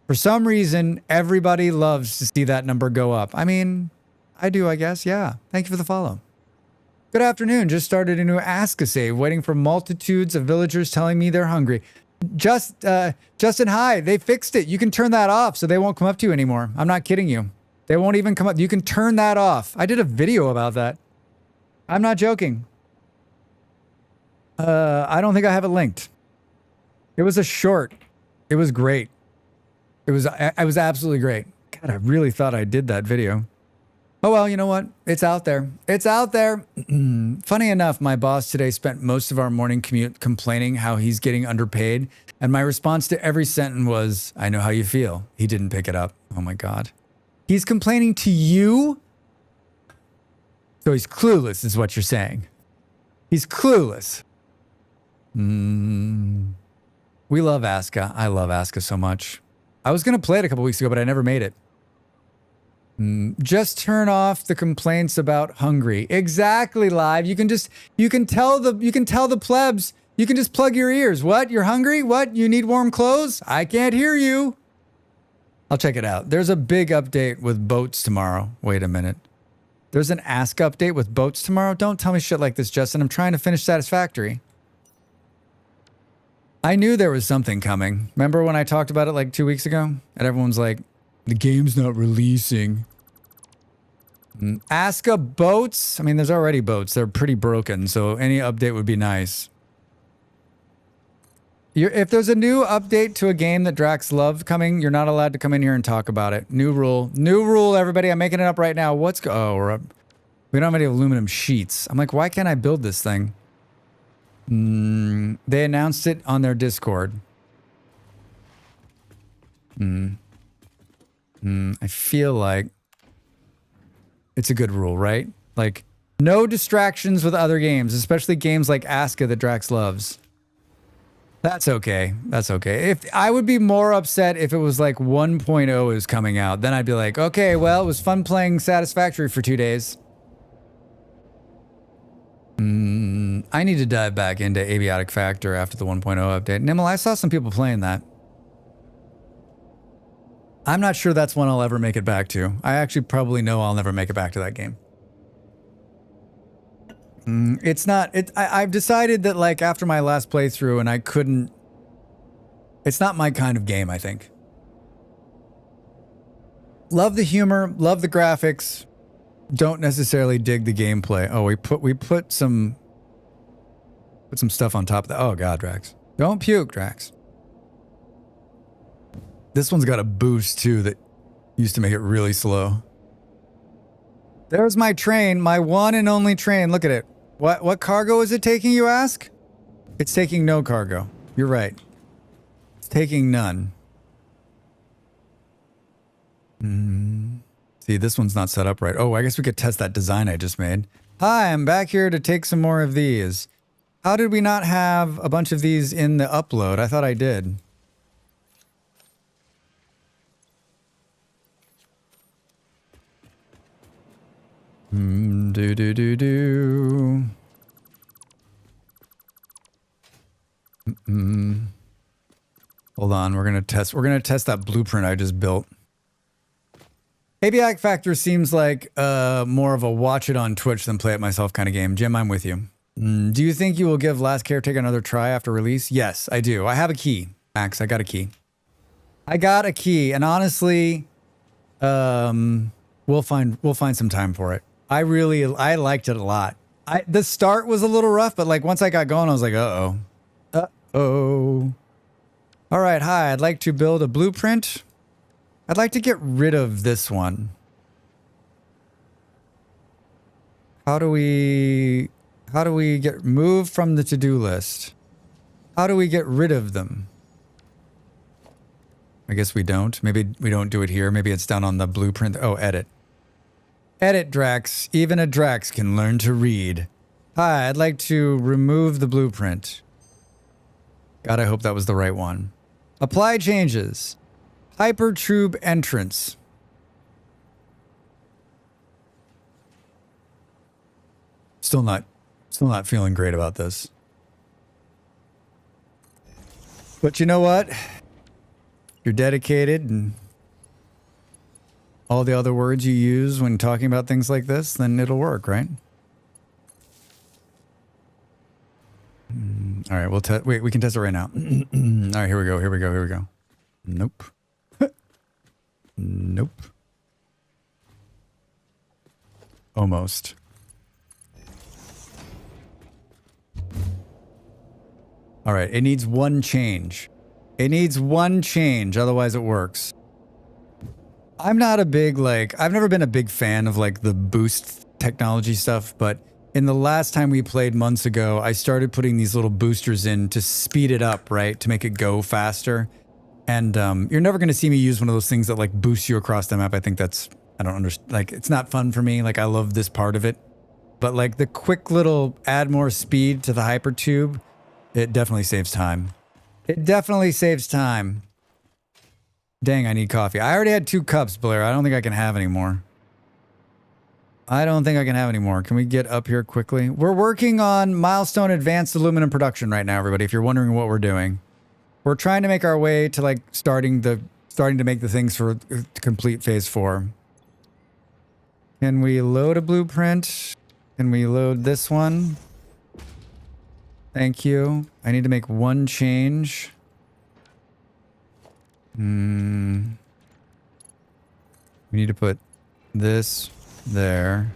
For some reason, everybody loves to see that number go up. I mean, I do, I guess. Yeah. Thank you for the follow. Good afternoon. Just started a new Ask-A-Save, waiting for multitudes of villagers telling me they're hungry. Justin, hi. They fixed it. You can turn that off so they won't come up to you anymore. I'm not kidding you. They won't even come up. You can turn that off. I did a video about that. I'm not joking. I don't think I have it linked. It was a short. It was great. It was absolutely great. God, I really thought I did that video. Oh, well, you know what? It's out there. It's out there. Funny enough, my boss today spent most of our morning commute complaining how he's getting underpaid. And my response to every sentence was, I know how you feel. He didn't pick it up. Oh my God. He's complaining to you? So he's clueless is what you're saying. He's clueless. We love Aska. I love Aska so much. I was going to play it a couple weeks ago, but I never made it. Just turn off the complaints about hungry. Exactly, live. You can tell the plebs. You can just plug your ears. What? You're hungry? What? You need warm clothes? I can't hear you. I'll check it out. There's a big update with boats tomorrow. Wait a minute. There's an Ask update with boats tomorrow? Don't tell me shit like this, Justin. I'm trying to finish Satisfactory. I knew there was something coming. Remember when I talked about it like 2 weeks ago? And everyone's like, the game's not releasing. Aska boats? I mean, there's already boats. They're pretty broken, so any update would be nice. If there's a new update to a game that Dracs love coming, you're not allowed to come in here and talk about it. New rule. New rule, everybody. I'm making it up right now. We don't have any aluminum sheets. I'm like, why can't I build this thing? They announced it on their Discord. I feel like it's a good rule, right? Like, no distractions with other games, especially games like Aska that Drax loves. That's okay. That's okay. If I would be more upset if it was like 1.0 is coming out, then I'd be like, okay, well, it was fun playing Satisfactory for 2 days. I need to dive back into Abiotic Factor after the 1.0 update. Nimble, I saw some people playing that. I'm not sure that's one I'll ever make it back to. I actually probably know I'll never make it back to that game. It's not... I've decided that, like, after my last playthrough, and I couldn't... It's not my kind of game, I think. Love the humor, love the graphics. Don't necessarily dig the gameplay. Oh, we put some stuff on top of that. Oh, God, Drax. Don't puke, Drax. This one's got a boost, too, that used to make it really slow. There's my train, my one and only train. Look at it. What cargo is it taking, you ask? It's taking no cargo. You're right. It's taking none. See, this one's not set up right. Oh, I guess we could test that design I just made. Hi, I'm back here to take some more of these. How did we not have a bunch of these in the upload? I thought I did. Do do do do. Hold on, we're gonna test that blueprint I just built. ABI Factor seems like more of a watch it on Twitch than play it myself kind of game. Jim, I'm with you. Do you think you will give Last Caretaker another try after release? Yes, I do. I have a key, Max. I got a key. I got a key, and honestly, we'll find some time for it. I liked it a lot. The start was a little rough, but like once I got going, I was like, uh-oh. Uh-oh. All right, hi, I'd like to build a blueprint. I'd like to get rid of this one. How do we get moved from the to-do list? How do we get rid of them? I guess we don't. Maybe we don't do it here. Maybe it's down on the blueprint. Oh, edit. Edit, Dracs. Even a Dracs can learn to read. Hi, I'd like to remove the blueprint. God, I hope that was the right one. Apply changes. Hypertube entrance. Still not feeling great about this. But you know what? You're dedicated and all the other words you use when talking about things like this, then it'll work, right? All right, wait, we can test it right now. All right, here we go. Nope. Nope. Almost. All right, it needs one change. It needs one change, otherwise it works. I'm not a big, I've never been a big fan of the boost technology stuff, but in the last time we played months ago, I started putting these little boosters in to speed it up, right? To make it go faster. And you're never going to see me use one of those things that boosts you across the map. I think that's, I don't understand, it's not fun for me. I love this part of it. But the quick little add more speed to the hypertube, it definitely saves time. It definitely saves time. Dang, I need coffee. I already had 2 cups, Blair. I don't think I can have any more. Can we get up here quickly? We're working on milestone advanced aluminum production right now, everybody, if you're wondering what we're doing. We're trying to make our way to starting to make the things for complete phase 4. Can we load a blueprint? Can we load this one? Thank you. I need to make one change. We need to put this there.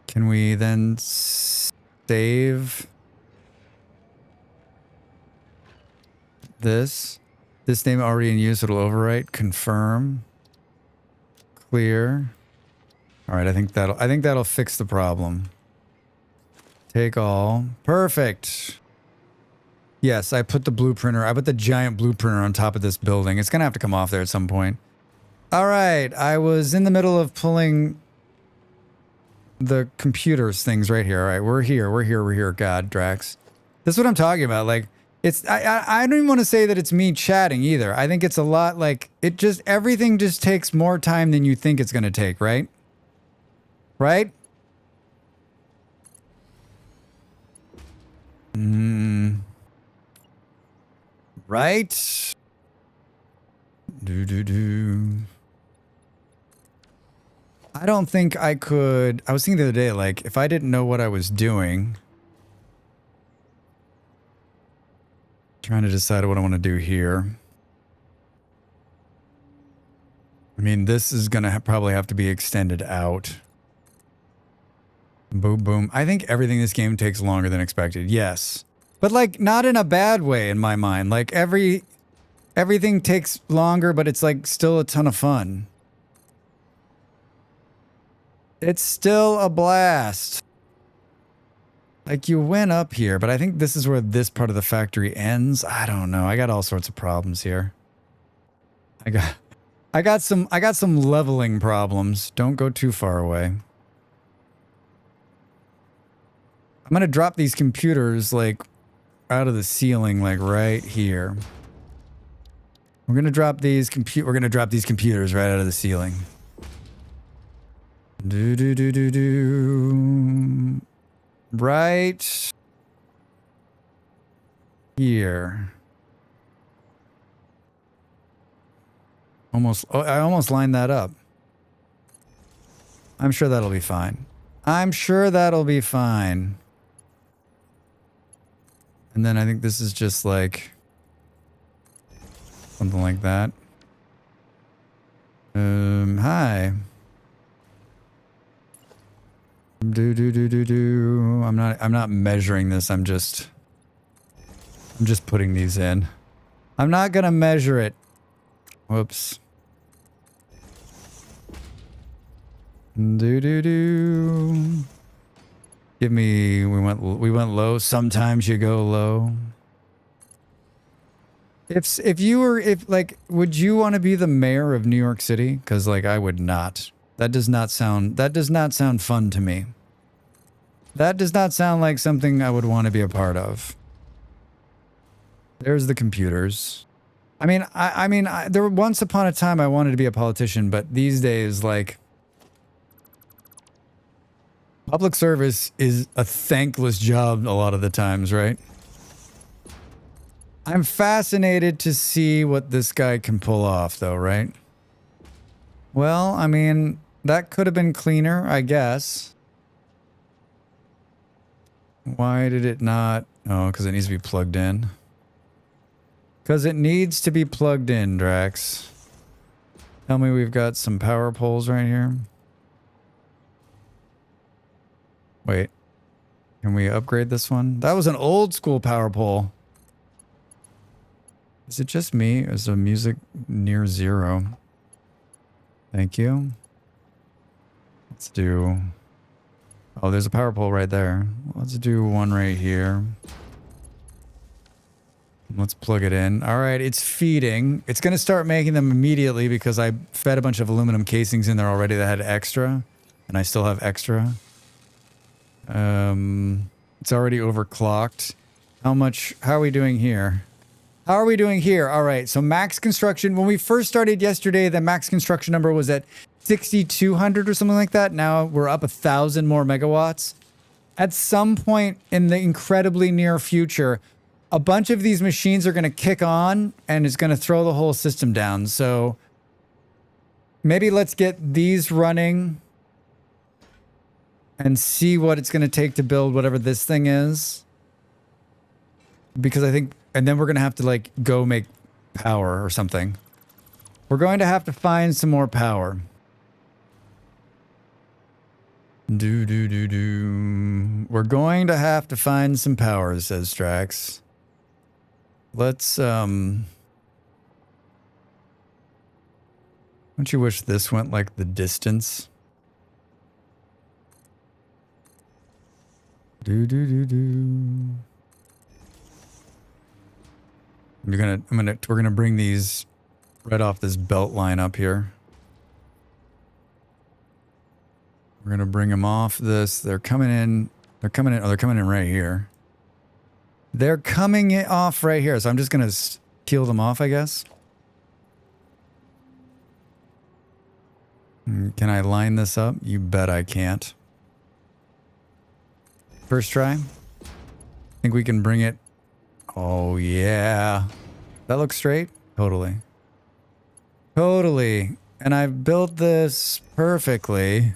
Can we then save this? This name already in use, it'll overwrite. Confirm. Clear. All right, I think that'll fix the problem. Take all. Perfect. Yes, I put the giant blueprinter on top of this building. It's gonna have to come off there at some point. All right, I was in the middle of pulling the computers things right here. All right, we're here. God, Drax. This is what I'm talking about. I don't even want to say that it's me chatting either. I think it's a lot everything just takes more time than you think it's gonna take, right? Right? Right? I don't think I could. I was thinking the other day, if I didn't know what I was doing, trying to decide what I want to do here. I mean, this is going to probably have to be extended out. Boom, boom. I think everything in this game takes longer than expected. Yes. But not in a bad way in my mind. Everything takes longer, but it's still a ton of fun. It's still a blast. You went up here, but I think this is where this part of the factory ends. I don't know. I got all sorts of problems here. I got some leveling problems. Don't go too far away. I'm gonna drop these computers out of the ceiling, right here. We're gonna drop these computers right out of the ceiling. Do do do do do. Right here. Almost. Oh, I almost lined that up. I'm sure that'll be fine. I'm sure that'll be fine. And then I think this is just like something like that. Hi. Do do do do do. I'm not measuring this. I'm just putting these in. I'm not gonna measure it. Whoops. Do do do. Give me. We went low. Sometimes you go low. If you were would you want to be the mayor of New York City? Because like I would not. That does not sound fun to me. That does not sound like something I would want to be a part of. There's the computers. I mean, there once upon a time I wanted to be a politician, but these days, like, public service is a thankless job a lot of the times, right? I'm fascinated to see what this guy can pull off, though, right? Well, I mean, that could have been cleaner, I guess. Why did it not? Oh, because it needs to be plugged in. Because it needs to be plugged in, Drax. Tell me we've got some power poles right here. Wait. Can we upgrade this one? That was an old school power pole. Is it just me? Is the music near zero? Thank you. Let's do... Oh, there's a power pole right there. Let's do one right here. Let's plug it in. All right, it's feeding. It's going to start making them immediately because I fed a bunch of aluminum casings in there already that had extra. And I still have extra. It's already overclocked. How are we doing here? How are we doing here? All right, so max construction. When we first started yesterday, the max construction number was at 6,200 or something like that. Now we're up 1,000 more megawatts. At some point in the incredibly near future, a bunch of these machines are going to kick on and it's going to throw the whole system down. So maybe let's get these running and see what it's going to take to build whatever this thing is. Because I think, and then we're going to have to like go make power or something. We're going to have to find some more power. Do do do do. We're going to have to find some power, says Drax. Let's don't you wish this went like the distance? Do do do do. We're gonna bring these right off this belt line up here. We're gonna bring them off this. They're coming in. They're coming in. Oh, they're coming in right here. They're coming off right here. So I'm just gonna peel them off, I guess. Can I line this up? You bet I can't. First try. Think we can bring it. Oh yeah. That looks straight? Totally. Totally. And I've built this perfectly.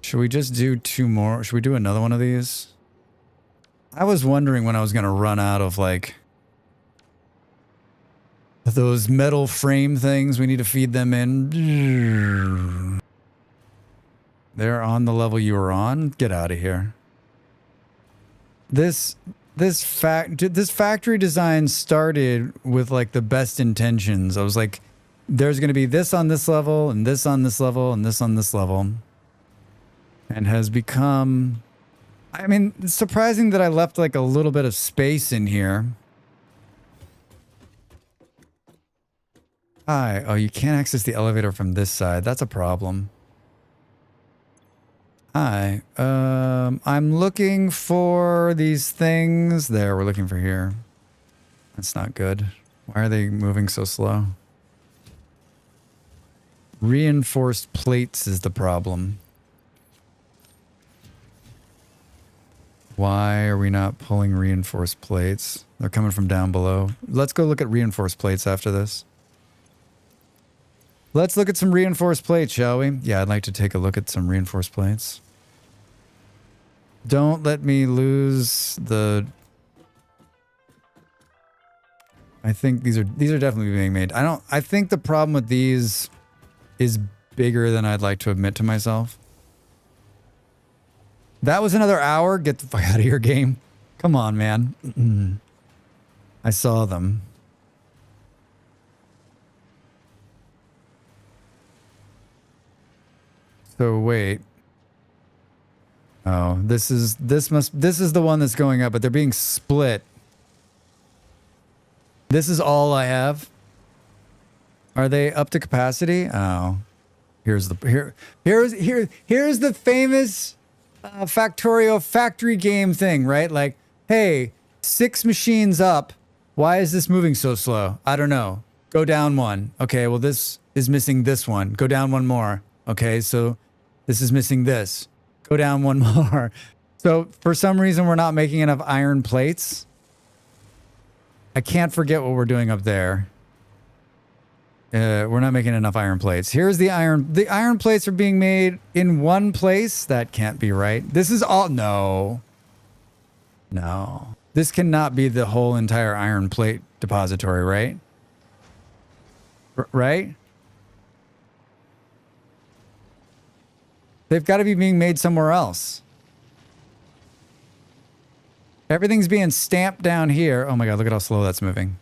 Should we just do two more? Should we do another one of these? I was wondering when I was going to run out of like those metal frame things. We need to feed them in. They're on the level you were on. Get out of here. This factory design started with like the best intentions. I was like, there's going to be this on this level and this on this level and this on this level. And has become, I mean, it's surprising that I left like a little bit of space in here. Hi. Oh, you can't access the elevator from this side. That's a problem. Hi. I'm looking for these things. There, we're looking for here. That's not good. Why are they moving so slow? Reinforced plates is the problem. Why are we not pulling reinforced plates? They're coming from down below. Let's go look at reinforced plates after this. Let's look at some reinforced plates, shall we? Yeah, I'd like to take a look at some reinforced plates. Don't let me lose the... I think these are definitely being made. I think the problem with these is bigger than I'd like to admit to myself. That was another hour? Get the fuck out of your game. Come on, man. I saw them. So wait. Oh, this is the one that's going up, but they're being split. This is all I have. Are they up to capacity? Oh. Here's the famous Factorio factory game thing, right? Like, hey, 6 machines up. Why is this moving so slow? I don't know. Go down one. Okay, well this is missing this one. Go down one more. Okay, so this is missing this. Go down one more. So for some reason we're not making enough iron plates. I can't forget what we're doing up there. We're not making enough iron plates. Here's the iron. The iron plates are being made in one place. That can't be right. This is all... No. No. This cannot be the whole entire iron plate depository, right? Right? They've got to be being made somewhere else. Everything's being stamped down here. Oh my god, look at how slow that's moving.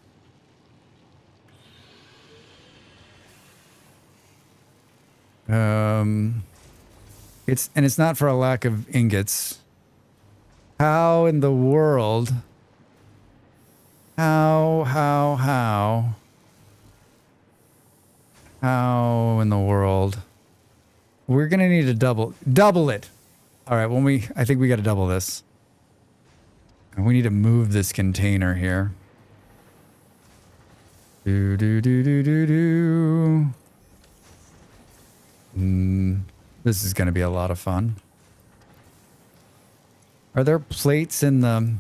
It's not for a lack of ingots. How in the world? How in the world? We're gonna need to double it. All right, I think we got to double this. And we need to move this container here. This is going to be a lot of fun. Are there plates in the...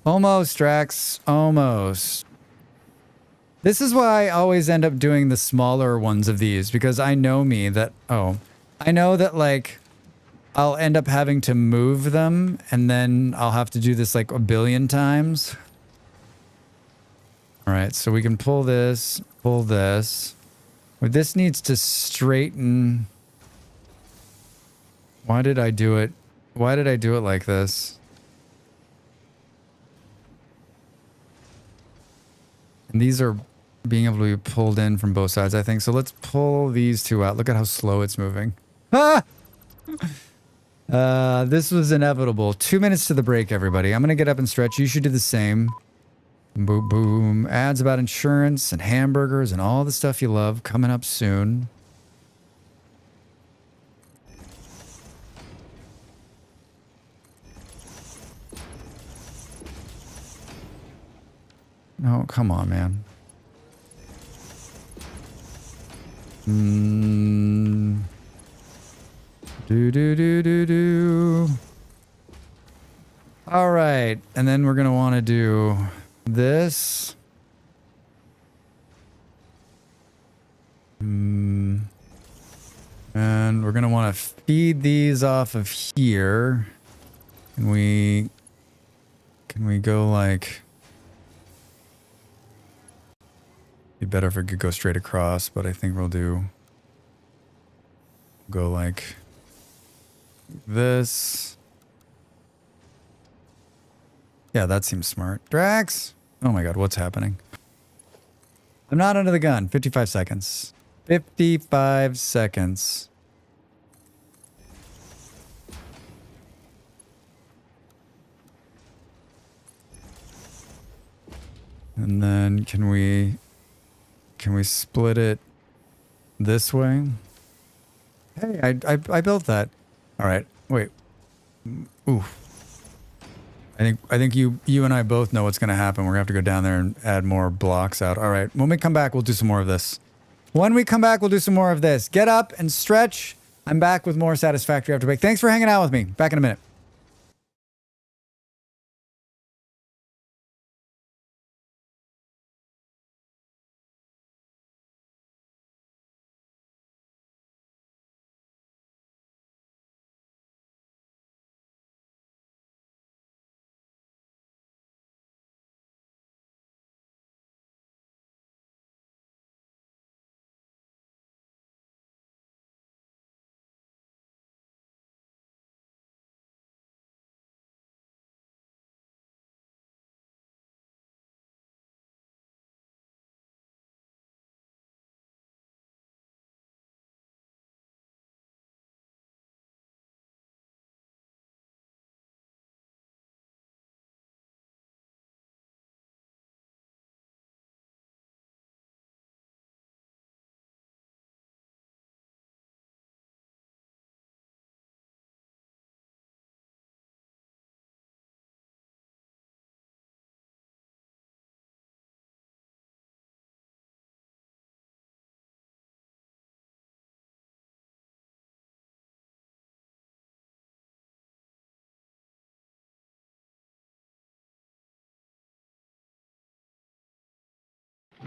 Almost, Drax. Almost. This is why I always end up doing the smaller ones of these, because I know me that... Oh. I know that, like, I'll end up having to move them, and then I'll have to do this, like, a billion times. Alright, so we can pull this, pull this. But this needs to straighten... Why did I do it? Why did I do it like this? And these are being able to be pulled in from both sides, I think. So let's pull these two out. Look at how slow it's moving. Ah! This was inevitable. 2 minutes to the break, everybody. I'm going to get up and stretch. You should do the same. Boom, boom. Ads about insurance and hamburgers and all the stuff you love coming up soon. No, come on, man. Do. All right, and then we're gonna want to do this. And we're gonna want to feed these off of here. Can we go like... Be better if it could go straight across, but I think we'll go like this. Yeah, that seems smart. Drax! Oh my god, what's happening? I'm not under the gun. 55 seconds. 55 seconds. And then can we split it this way? Hey, I built that. All right, wait. Ooh. I think you and I both know what's going to happen. We're going to have to go down there and add more blocks out. All right, when we come back, we'll do some more of this. When we come back, we'll do some more of this. Get up and stretch. I'm back with more Satisfactory after break. Thanks for hanging out with me. Back in a minute.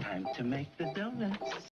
Time to make the donuts.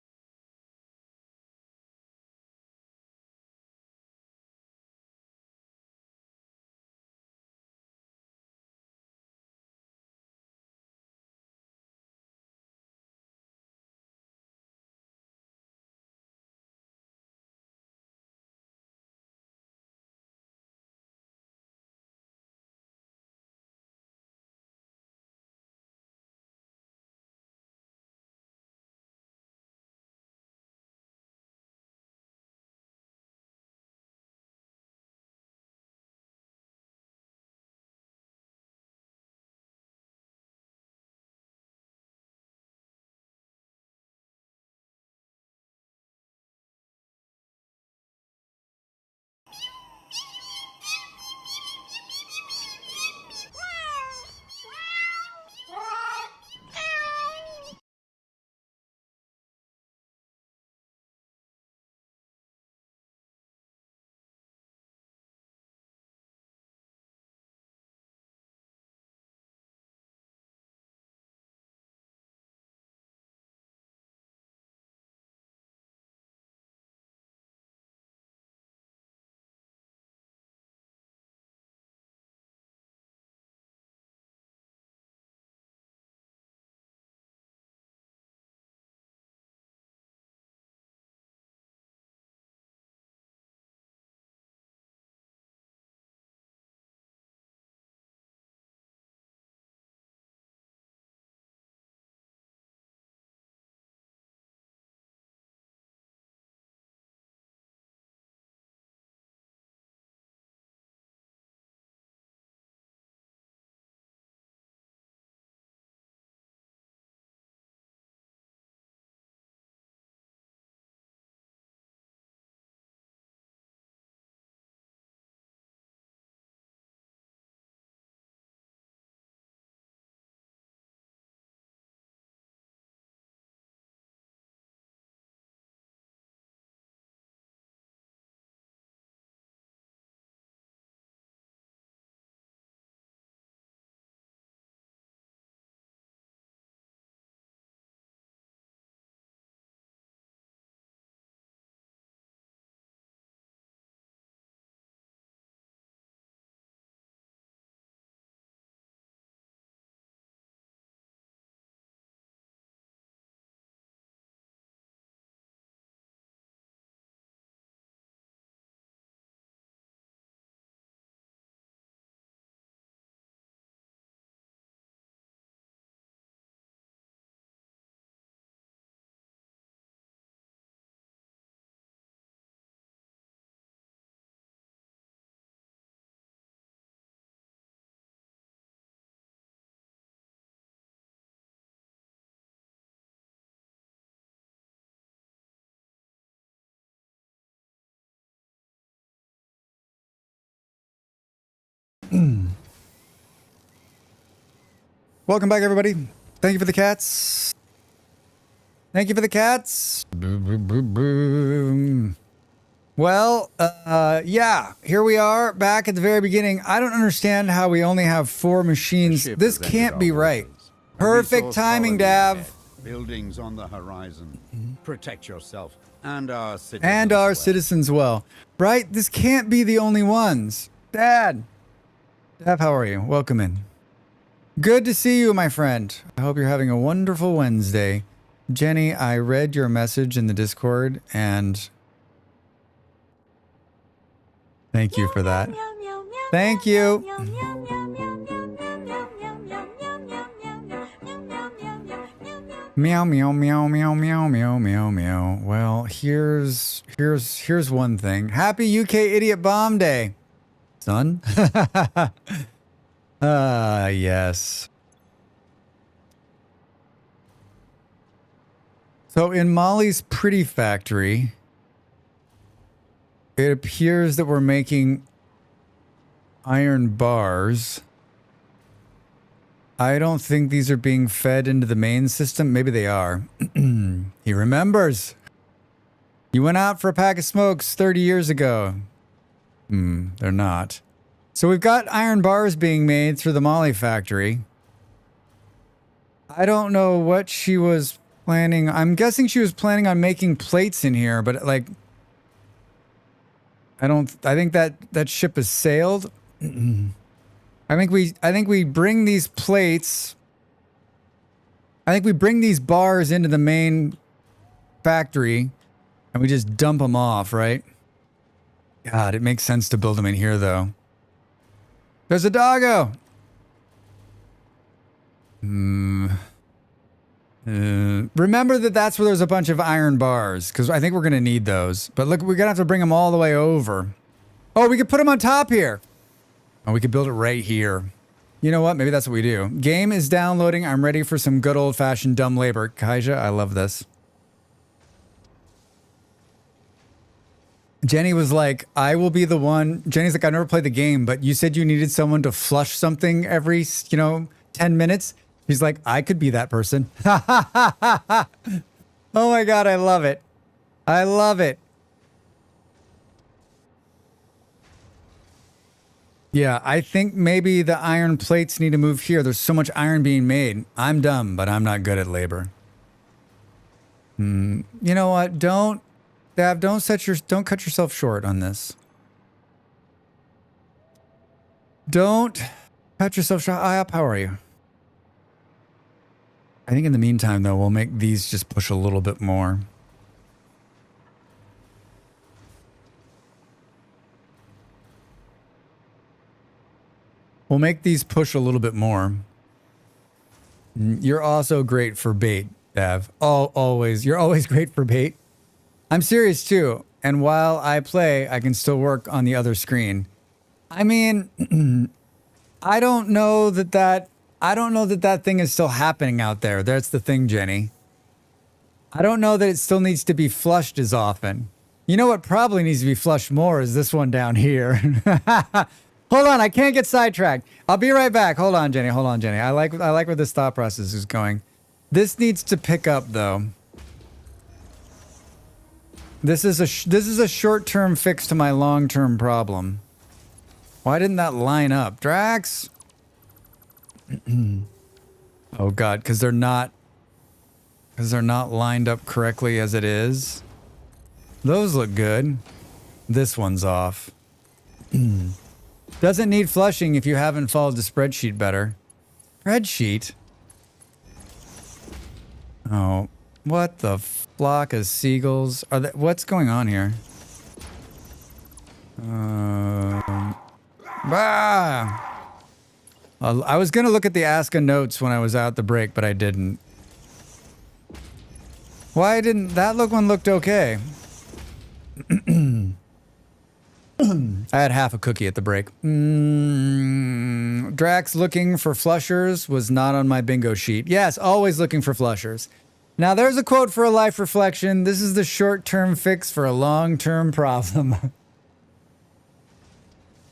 Welcome back, everybody. Thank you for the cats. Thank you for the cats. Boom, boom, boom, boom. Well, yeah, here we are back at the very beginning. I don't understand how we only have 4 machines. This can't be right. Perfect timing, Dav. Buildings on the horizon. Protect yourself and our citizens. And our citizens well. Right? This can't be the only ones. Dad. Dav, how are you? Welcome in. Good to see you, my friend. I hope you're having a wonderful Wednesday. Jenny, I read your message in the Discord and thank you for that. Thank you. Meow, meow, meow, meow, meow, meow, meow, meow. Well, here's one thing. Happy UK Idiot Bomb Day, son. Yes. So in Molly's Pretty Factory, it appears that we're making iron bars. I don't think these are being fed into the main system. Maybe they are. He remembers. You went out for a pack of smokes 30 years ago. They're not. So we've got iron bars being made through the Molly factory. I don't know what she was planning. I'm guessing she was planning on making plates in here, but like, I think that ship has sailed. I think we bring these plates. I think we bring these bars into the main factory and we just dump them off, right? God, it makes sense to build them in here though. There's a doggo. Remember that's where there's a bunch of iron bars because I think we're going to need those. But look, we're going to have to bring them all the way over. Oh, we could put them on top here. Oh, we could build it right here. You know what? Maybe that's what we do. Game is downloading. I'm ready for some good old-fashioned dumb labor. Kaija, I love this. Jenny was like, I will be the one. Jenny's like, I never played the game, but you said you needed someone to flush something every, 10 minutes. He's like, I could be that person. Oh my God, I love it. I love it. Yeah, I think maybe the iron plates need to move here. There's so much iron being made. I'm dumb, but I'm not good at labor. You know what? Don't cut yourself short on this. Don't cut yourself short. Up, how are you? I think in the meantime, though, we'll make these just push a little bit more. We'll make these push a little bit more. You're also great for bait, Dav. Always. You're always great for bait. I'm serious, too. And while I play, I can still work on the other screen. I mean, I don't know that thing is still happening out there. That's the thing, Jenny. I don't know that it still needs to be flushed as often. You know what probably needs to be flushed more is this one down here. Hold on, I can't get sidetracked. I'll be right back. Hold on, Jenny. I like where this thought process is going. This needs to pick up, though. This is a short-term fix to my long-term problem. Why didn't that line up, Dracs? Oh God, because they're not lined up correctly as it is. Those look good. This one's off. Doesn't need flushing if you haven't followed the spreadsheet better. Spreadsheet? Oh, what the flock of seagulls? What's going on here? I was going to look at the Aska notes when I was out the break, but I didn't. Why didn't that one looked okay? I had half a cookie at the break. Drax looking for flushers was not on my bingo sheet. Yes, always looking for flushers. Now there's a quote for a life reflection. This is the short-term fix for a long-term problem.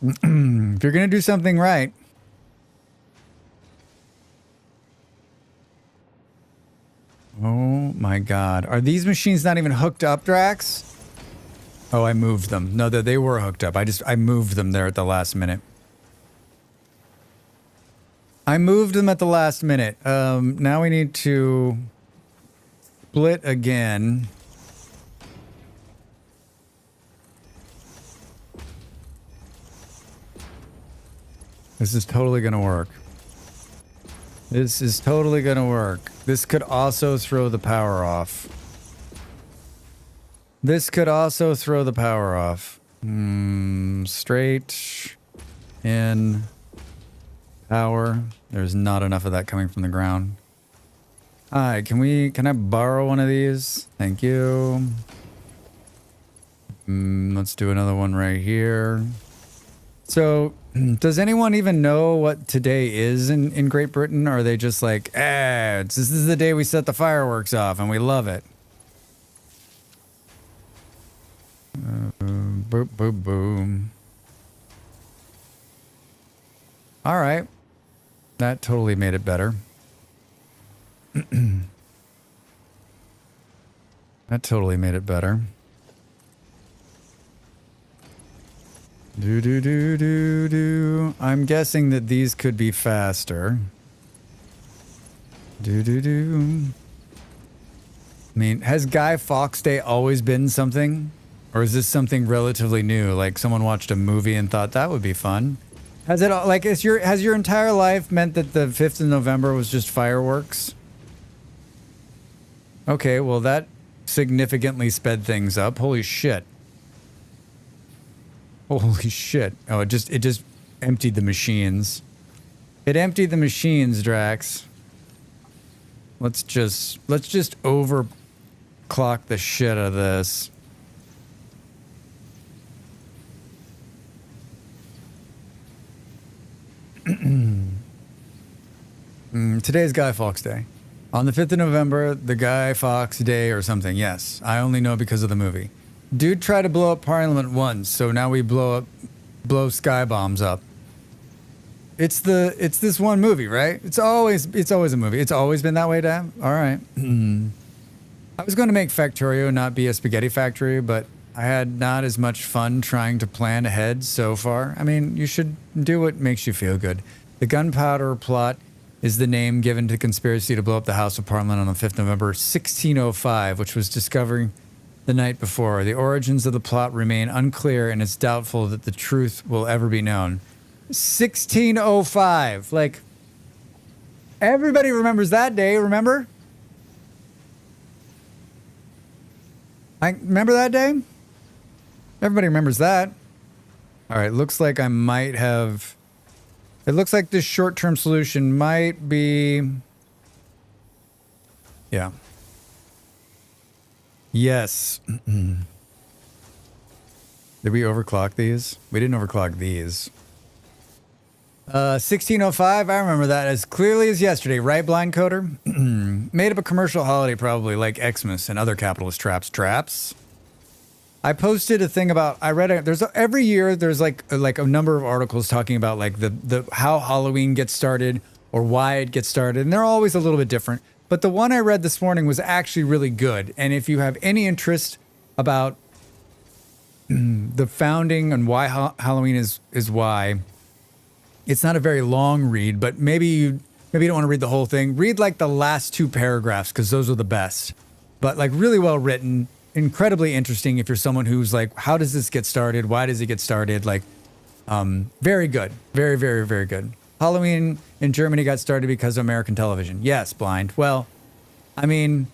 If you're going to do something right. Oh my god. Are these machines not even hooked up, Drax? Oh, I moved them. No, they were hooked up. I moved them there at the last minute. I moved them at the last minute. Now we need to split again. This is totally gonna work. This is totally gonna work. This could also throw the power off. This could also throw the power off. Straight in power. There's not enough of that coming from the ground. Hi, can I borrow one of these? Thank you. Let's do another one right here. So, does anyone even know what today is in Great Britain? Or are they just like, this is the day we set the fireworks off and we love it? Boom, boom, boom. All right. That totally made it better. That totally made it better. Do. I'm guessing that these could be faster. Do. I mean, has Guy Fawkes Day always been something? Or is this something relatively new? Like someone watched a movie and thought that would be fun? Has it like has your entire life meant that the 5th of November was just fireworks? Okay, well that significantly sped things up. Holy shit. Holy shit. Oh, it just emptied the machines. It emptied the machines, Drax. Let's just overclock the shit out of this. Today's Guy Fawkes Day. On the 5th of November, the Guy Fawkes Day or something. Yes, I only know because of the movie. Dude tried to blow up Parliament once, so now we blow sky bombs up. It's this one movie, right? It's always a movie. It's always been that way, Dad. All right. I was going to make Factorio not be a spaghetti factory, but I had not as much fun trying to plan ahead so far. I mean, you should do what makes you feel good. The gunpowder plot is the name given to the conspiracy to blow up the House of Parliament on the 5th of November, 1605, which was discovered the night before. The origins of the plot remain unclear, and it's doubtful that the truth will ever be known. 1605. Like, everybody remembers that day, remember? I remember that day? Everybody remembers that. All right, looks like I might have... It looks like this short-term solution might be... Yeah. Yes. Did we overclock these? We didn't overclock these. 1605, I remember that as clearly as yesterday, right, blind coder? Made up a commercial holiday probably, like Xmas and other capitalist traps. I posted a thing about, every year there's like a number of articles talking about like the how Halloween gets started or why it gets started, and they're always a little bit different. But the one I read this morning was actually really good. And if you have any interest about the founding and why Halloween is why, it's not a very long read, but maybe you don't want to read the whole thing. Read like the last 2 paragraphs because those are the best. But like really well written, incredibly interesting if you're someone who's like, how does this get started? Why does it get started? Like, very good. Very, very, very good. Halloween in Germany got started because of American television. Yes, blind. Well, I mean,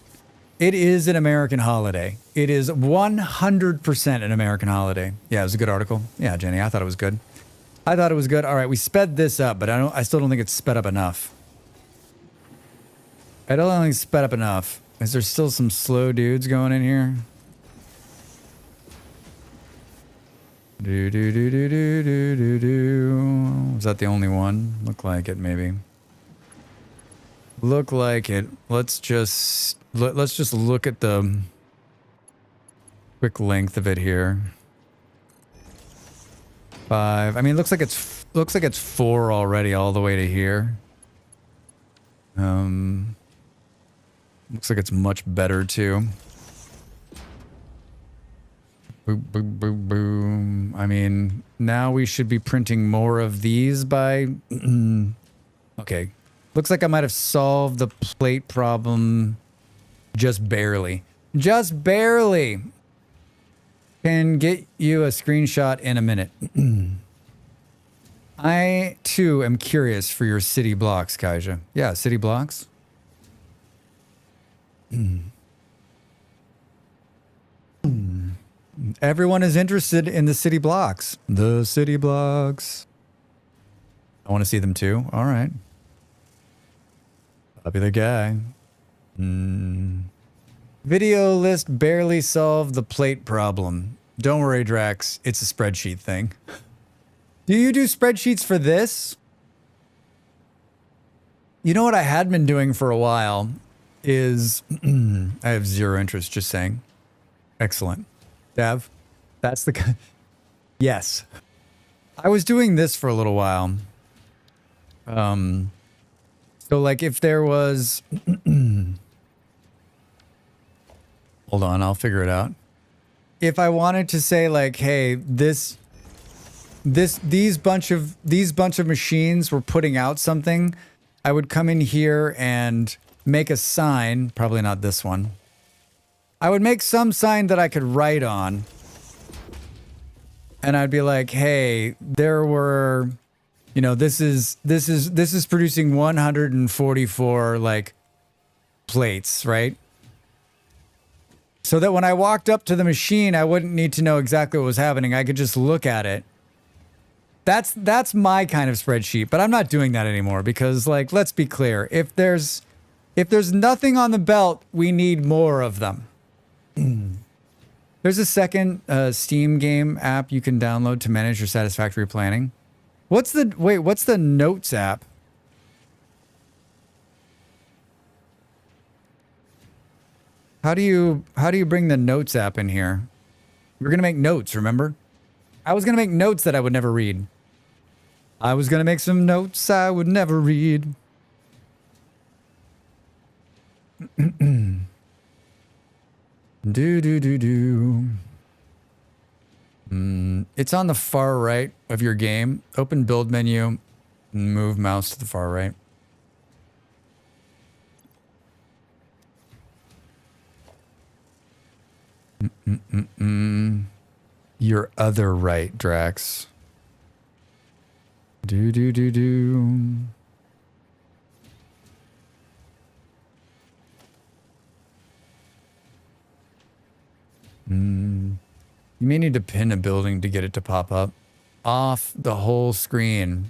it is an American holiday. It is 100% an American holiday. Yeah, it was a good article. Yeah, Jenny, I thought it was good. All right, we sped this up, but I still don't think it's sped up enough. I don't think it's sped up enough. Is there still some slow dudes going in here? Was that the only one? Look like it, maybe. Look like it. Let's just look at the quick length of it here. 5. I mean, looks like it's 4 already, all the way to here. Looks like it's much better too. Boom, boom, boom, boom. I mean, now we should be printing more of these by... okay. Looks like I might have solved the plate problem just barely. Just barely. Can get you a screenshot in a minute. I, too, am curious for your city blocks, Kaija. Yeah, city blocks. Everyone is interested in the city blocks. The city blocks. I want to see them too. All right. Popular guy. Video list barely solved the plate problem. Don't worry, Drax. It's a spreadsheet thing. Do you do spreadsheets for this? You know what I had been doing for a while is... I have zero interest, just saying. Excellent. Dav, that's the... Yes. I was doing this for a little while. So like if there was... Hold on, I'll figure it out. If I wanted to say like, hey, these bunch of machines were putting out something, I would come in here and make a sign, probably not this one. I would make some sign that I could write on. And I'd be like, hey, there were, you know, this is producing 144 like plates, right? So that when I walked up to the machine, I wouldn't need to know exactly what was happening. I could just look at it. That's my kind of spreadsheet, but I'm not doing that anymore because, like, let's be clear. If there's nothing on the belt, we need more of them. There's a second Steam game app you can download to manage your Satisfactory planning. What's the Notes app? How do you bring the Notes app in here? We're gonna make notes, remember? I was gonna make notes that I would never read. I was gonna make some notes I would never read. It's on the far right of your game. Open build menu, move mouse to the far right. Your other right, Drax. You may need to pin a building to get it to pop up. Off the whole screen.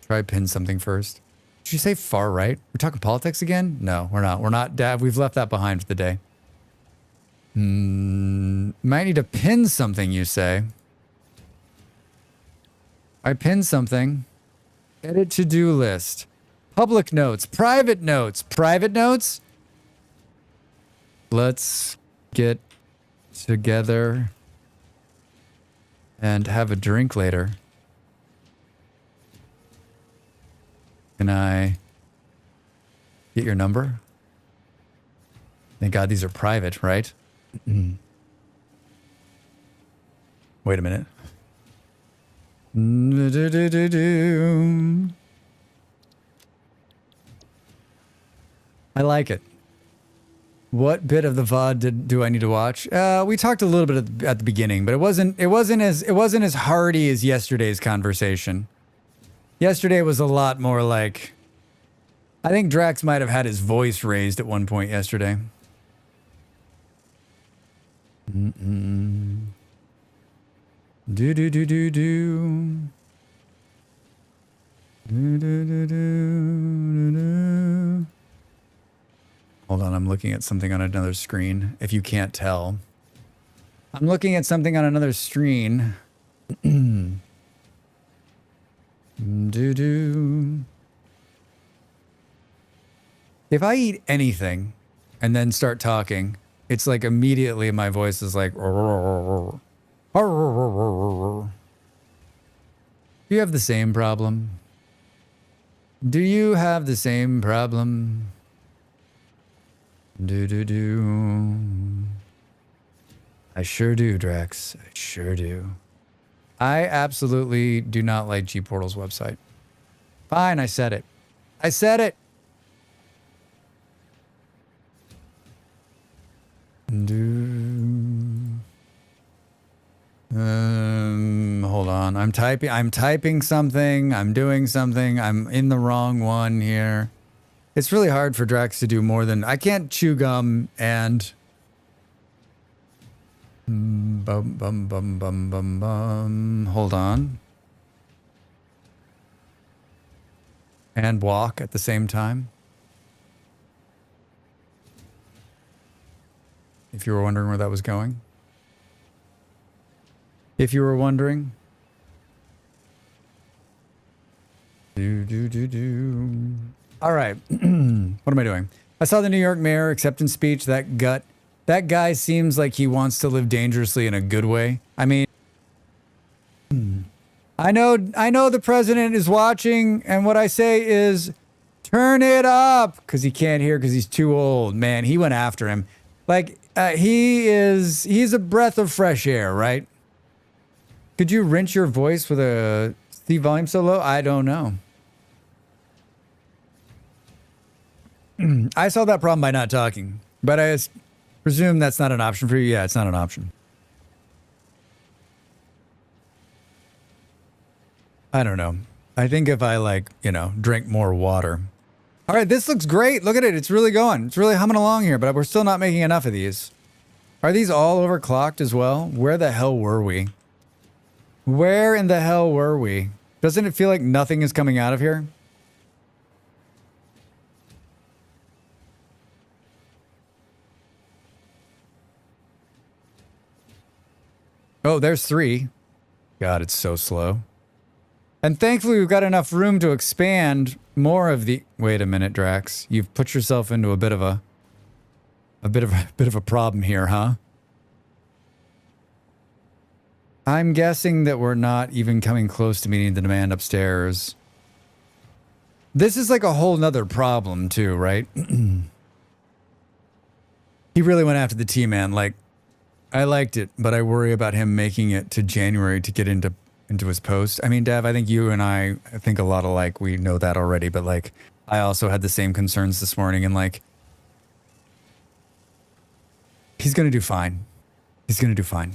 Try pin something first. Did you say far right? We're talking politics again? No, we're not. We're not, Dad. We've left that behind for the day. Might need to pin something, you say. I pinned something. Edit to-do list. Public notes. Private notes. Private notes? Let's get together and have a drink later. Can I get your number? Thank God these are private, right? Wait a minute. I like it. What bit of the VOD do I need to watch? We talked a little bit at the beginning, but it wasn't as hearty as yesterday's conversation. Yesterday was a lot more like, I think Drax might have had his voice raised at one point yesterday. Hold on, I'm looking at something on another screen, if you can't tell. I'm looking at something on another screen. If I eat anything and then start talking, it's like immediately my voice is like... Do you have the same problem? Do you have the same problem? Do. I sure do, Drax. I sure do. I absolutely do not like G-Portal's website. Fine, I said it. I said it. Hold on. I'm typing something. I'm doing something. I'm in the wrong one here. It's really hard for Drax to do more than I can't chew gum and hold on. And walk at the same time. If you were wondering where that was going. If you were wondering. All right. What am I doing? I saw the New York mayor acceptance speech. That guy seems like he wants to live dangerously in a good way. I mean, I know the president is watching, and what I say is turn it up because he can't hear because he's too old. Man, he went after him. Like, he's a breath of fresh air, right? Could you rinse your voice with a Steve volume so low? I don't know. I solved that problem by not talking, but I presume that's not an option for you. Yeah, it's not an option. I don't know. I think if I drink more water. All right, this looks great. Look at it. It's really going. It's really humming along here, but we're still not making enough of these. Are these all overclocked as well? Where the hell were we? Where in the hell were we? Doesn't it feel like nothing is coming out of here? Oh, there's 3. God, it's so slow. And thankfully, we've got enough room to expand more of the... Wait a minute, Drax. You've put yourself into a bit of a problem here, huh? I'm guessing that we're not even coming close to meeting the demand upstairs. This is like a whole nother problem too, right? He really went after the T-Man. Like, I liked it, but I worry about him making it to January to get into his post. I mean, Dev, I think you and I think a lot alike. We know that already, but like, I also had the same concerns this morning, and like, he's gonna do fine. He's gonna do fine.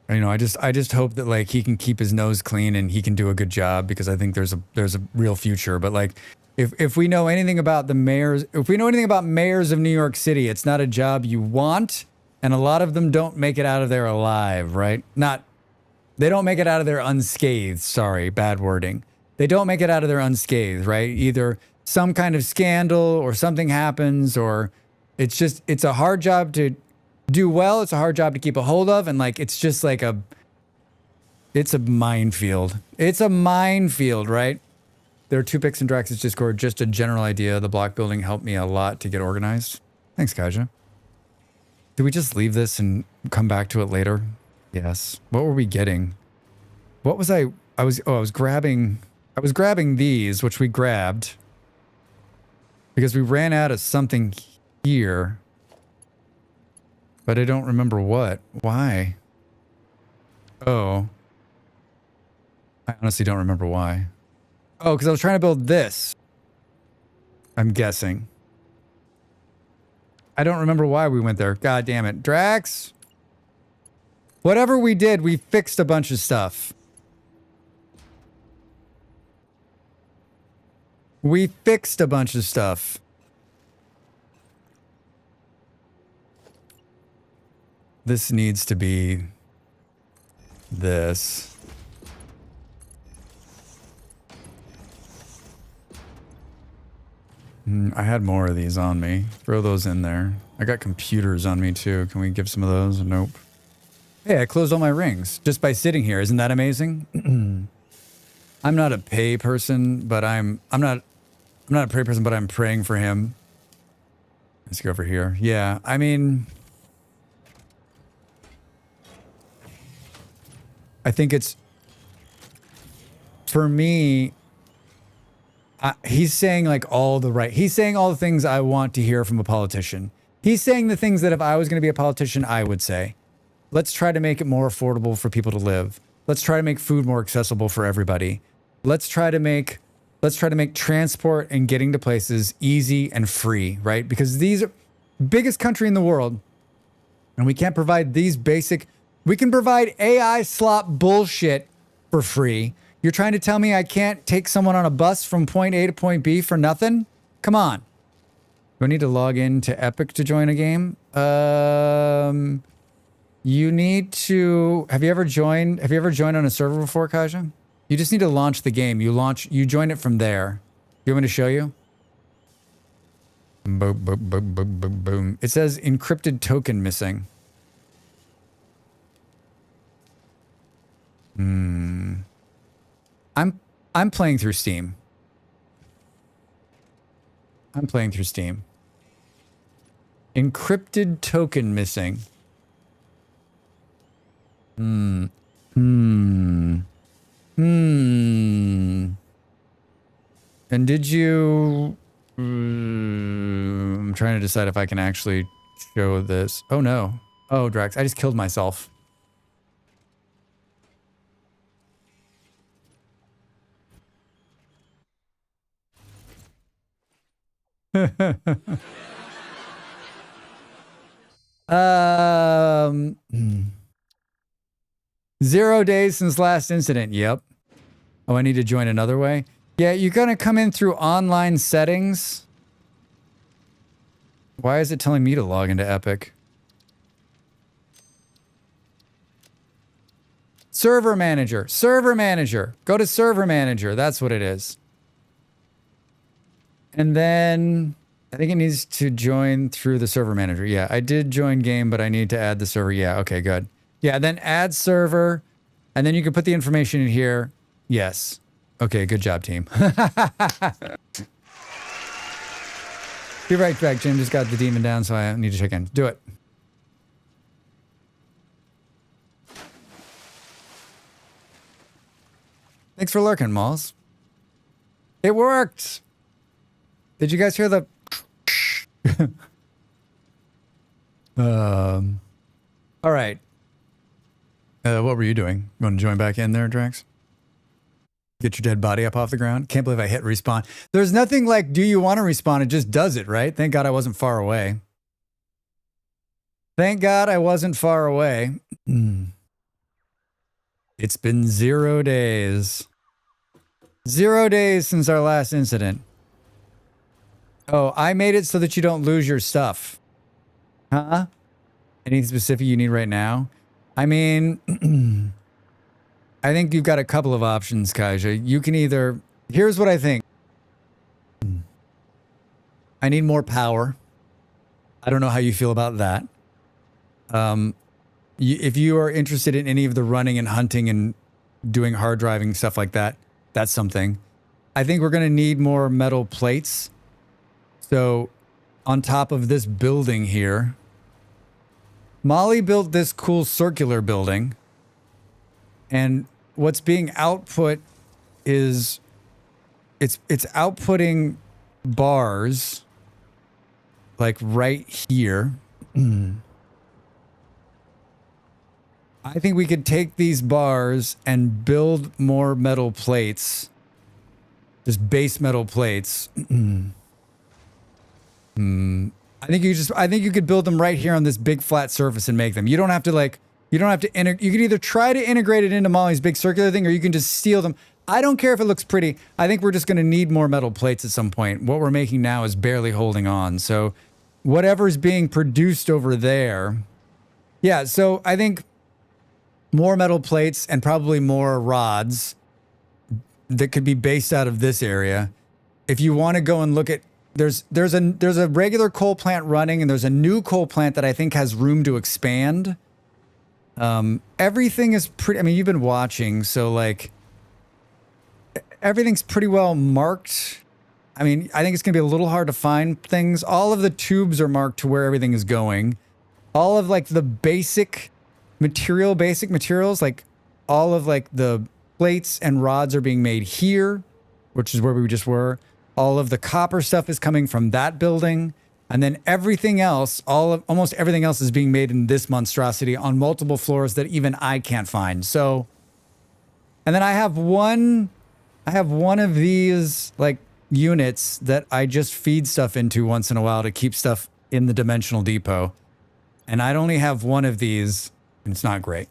You know, I just hope that like he can keep his nose clean and he can do a good job, because I think there's a real future. But like, if we know anything about the mayors, if we know anything about mayors of New York City, it's not a job you want, and a lot of them don't make it out of there alive, right? They don't make it out of there unscathed. Sorry, bad wording. They don't make it out of there unscathed, right? Either some kind of scandal or something happens, or it's a hard job to do well. It's a hard job to keep a hold of. And like, it's just like it's a minefield. It's a minefield, right? There are 2 pics in Drax's Discord. Just a general idea. The block building helped me a lot to get organized. Thanks, Kaja. Did we just leave this and come back to it later? Yes. What were we getting? What was I was grabbing these, which we grabbed because we ran out of something here. But I don't remember what. Why? Oh. I honestly don't remember why. Oh, because I was trying to build this. I'm guessing. I don't remember why we went there. God damn it. Drax! Whatever we did, we fixed a bunch of stuff. We fixed a bunch of stuff. This needs to be this. I had more of these on me. Throw those in there. I got computers on me too. Can we give some of those? Nope. Hey, I closed all my rings just by sitting here. Isn't that amazing? I'm not a pay person, but I'm not a pray person, but I'm praying for him. Let's go over here. Yeah, I mean, I think it's, for me, he's saying like he's saying all the things I want to hear from a politician. He's saying the things that if I was going to be a politician, I would say. Let's try to make it more affordable for people to live. Let's try to make food more accessible for everybody. Let's try to make transport and getting to places easy and free, right? Because these are biggest country in the world, and we can't provide these basic. We can provide AI slop bullshit for free. You're trying to tell me I can't take someone on a bus from point A to point B for nothing? Come on. Do I need to log into Epic to join a game? You need to. Have you ever joined on a server before, Kaja? You just need to launch the game. You join it from there. You want me to show you? Boom, boom, boom, boom, boom, boom. It says encrypted token missing. I'm playing through Steam. Encrypted token missing. And did you... I'm trying to decide if I can actually show this. Oh no. Oh, Drax, I just killed myself. um 0 days since last incident. Yep. Oh, I need to join another way. Yeah, you're gonna come in through online settings. Why is it telling me to log into Epic? Server manager. Server manager. Go to server manager. That's what it is. And then I think it needs to join through the server manager. Yeah, I did join game, but I need to add the server. Yeah, okay, good. Yeah, then add server, and then you can put the information in here. Yes. Okay, good job, team. Be right back, Jim. Just got the demon down, so I need to check in. Do it. Thanks for lurking, Malls. It worked. Did you guys hear the... All right. What were you doing? You want to join back in there, Drax? Get your dead body up off the ground? Can't believe I hit respawn. There's nothing like, do you want to respawn? It just does it, right? Thank God I wasn't far away. Thank God I wasn't far away. It's been 0 days. 0 days since our last incident. Oh, I made it so that you don't lose your stuff. Huh? Anything specific you need right now? I mean, I think you've got a couple of options, Kaja. You can either... Here's what I think. I need more power. I don't know how you feel about that. If you are interested in any of the running and hunting and doing hard driving, stuff like that, that's something. I think we're going to need more metal plates. So on top of this building here, Molly built this cool circular building, and what's being output is it's outputting bars like right here. I think we could take these bars and build more metal plates, just base metal plates. I think you could build them right here on this big flat surface and make them. You don't have to you could either try to integrate it into Molly's big circular thing, or you can just steal them. I don't care if it looks pretty. I think we're just going to need more metal plates at some point. What we're making now is barely holding on. So whatever's being produced over there. Yeah, so I think more metal plates and probably more rods that could be based out of this area. If you want to go and look at, there's a regular coal plant running, and there's a new coal plant that I think has room to expand. Everything is pretty, I mean, you've been watching, so like everything's pretty well marked. I mean, I think it's going to be a little hard to find things. All of the tubes are marked to where everything is going. All of like the basic materials, like all of like the plates and rods are being made here, which is where we just were. All of the copper stuff is coming from that building. And then everything else, almost everything else is being made in this monstrosity on multiple floors that even I can't find. So, and then I have one of these like units that I just feed stuff into once in a while to keep stuff in the dimensional depot. And I'd only have one of these, and it's not great.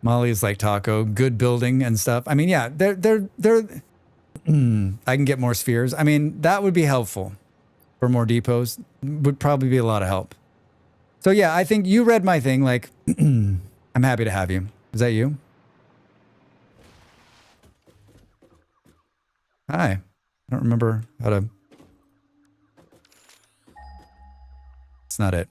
Molly's like taco, good building and stuff. I mean, yeah, they're I can get more spheres. I mean, that would be helpful for more depots. Would probably be a lot of help. So yeah, I think you read my thing. Like, I'm happy to have you. Is that you? Hi. I don't remember how to... It's not it.